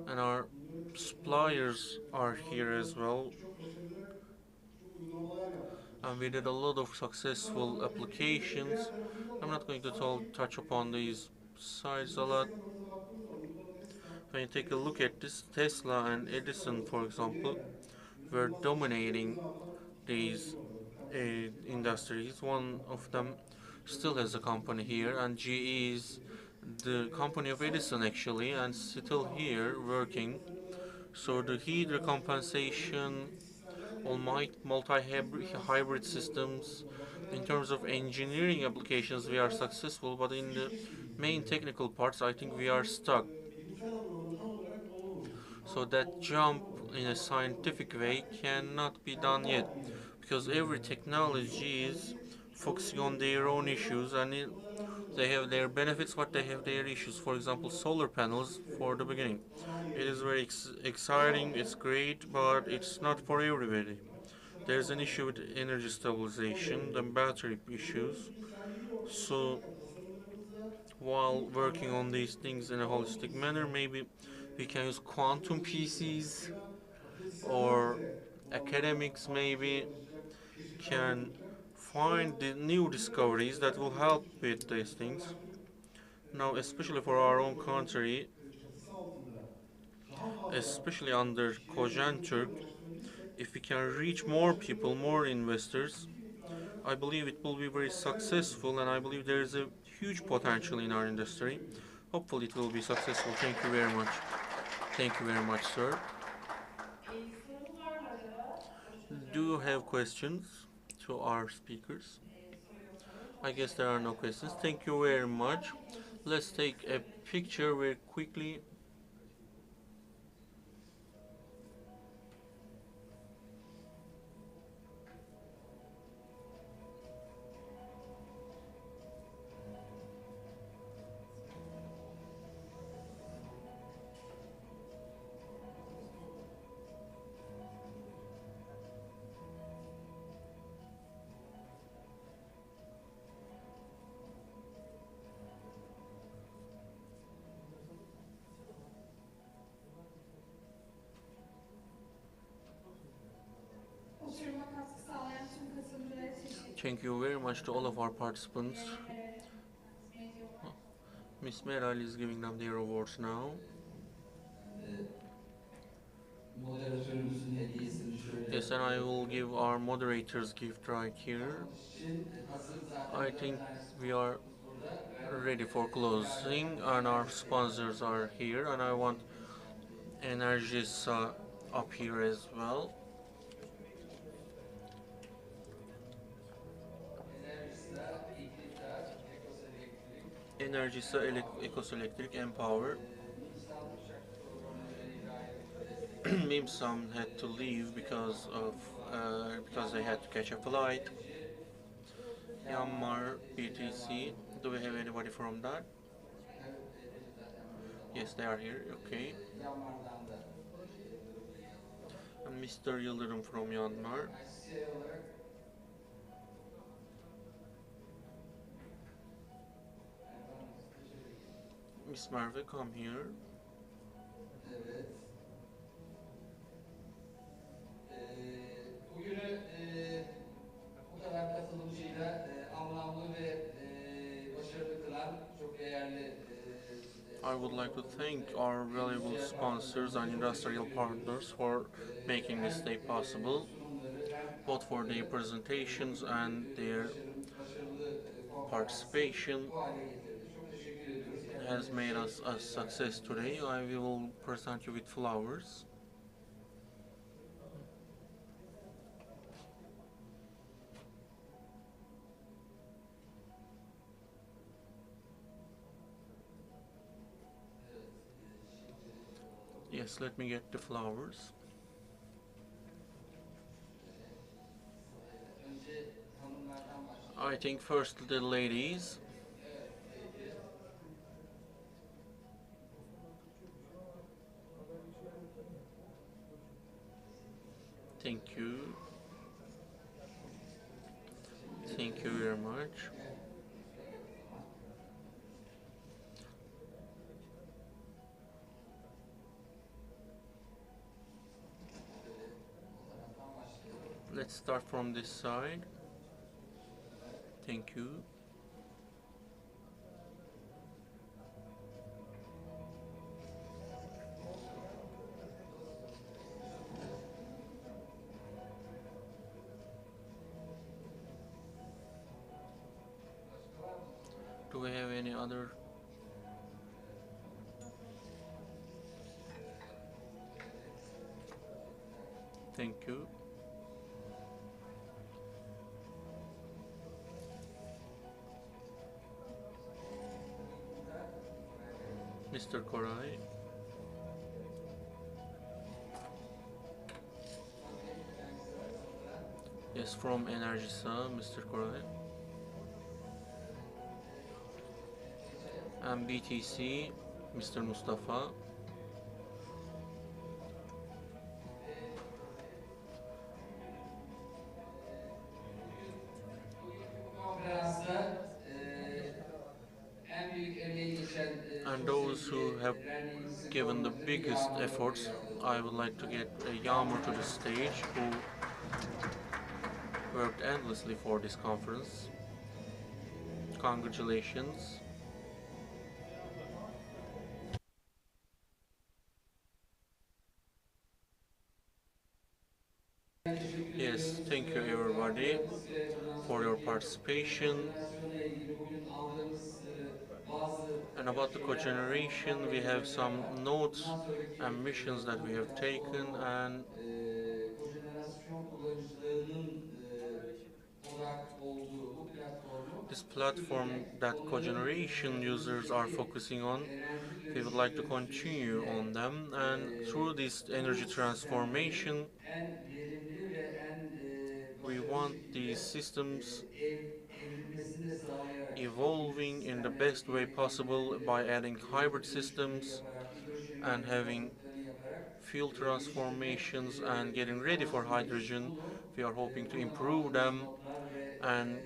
and our suppliers are here as well. And we did a lot of successful applications. I'm not going to touch upon these sites a lot. When you take a look at this, Tesla and Edison, for example, were dominating these industries. One of them still has a company here, and GE is the company of Edison actually, and still here working. So the heat recompensation, all multi-hybrid systems, in terms of engineering applications, we are successful, but in the main technical parts, I think we are stuck. So that jump in a scientific way cannot be done yet, because every technology is focusing on their own issues, and they have their benefits, but they have their issues. For example, solar panels for the beginning. It is very exciting, it's great, but it's not for everybody. There's an issue with energy stabilization, the battery issues. So while working on these things in a holistic manner, maybe we can use quantum PCs, or academics maybe can find the new discoveries that will help with these things. Now, especially for our own country, especially under Cogeneration, if we can reach more people, more investors, I believe it will be very successful, and I believe there is a huge potential in our industry. Hopefully it will be successful. Thank you very much. Thank you very much, sir. Do you have questions to our speakers? I guess there are no questions. Thank you very much. Let's take a picture very quickly. Thank you very much to all of our participants. Miss Meral is giving them their awards now. Moderatörümüzün hediyesini şöyle Yes, and I will give our moderator's gift right here. için hazır zaten I dört think tane we are burada. ready for closing, and our sponsors are here, and I want Energies up here as well. Energisa Ecos Electric Empower. Mimsam had to leave because they had to catch a flight. Yammar BTC. Do we have anybody from that? Yes, they are here. Okay. And Mr. Yıldırım from Myanmar. Miss Merve, come here. Evet. Bugünü bu kadar katılımcıyla anlamlı ve başarılı kılan çok değerli I would like to thank our valuable sponsors and industrial partners for making this day possible, both for their presentations and their participation has made us a success today. I will present you with flowers. Yes, let me get the flowers. I think first the ladies. Thank you. Thank you very much. Let's start from this side. Thank you. Do we have any other? Thank you. Mr. Koray. Yes, from Enerjisa, Mr. Koray. And BTC, Mr. Mustafa. And those who have given the biggest efforts, I would like to get Yağmur to the stage, who worked endlessly for this conference. Congratulations. Yes, thank you everybody for your participation. And about the cogeneration, we have some notes and missions that we have taken, and this platform that cogeneration users are focusing on, we would like to continue on them, and through this energy transformation, we want these systems evolving in the best way possible by adding hybrid systems and having fuel transformations and getting ready for hydrogen. We are hoping to improve them, and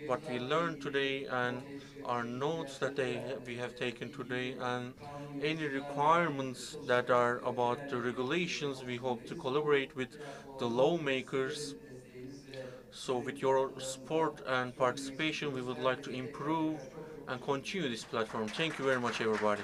what we learned today and our notes that we have taken today and any requirements that are about the regulations, we hope to collaborate with the lawmakers So with your support and participation, we would like to improve and continue this platform. Thank you very much, everybody.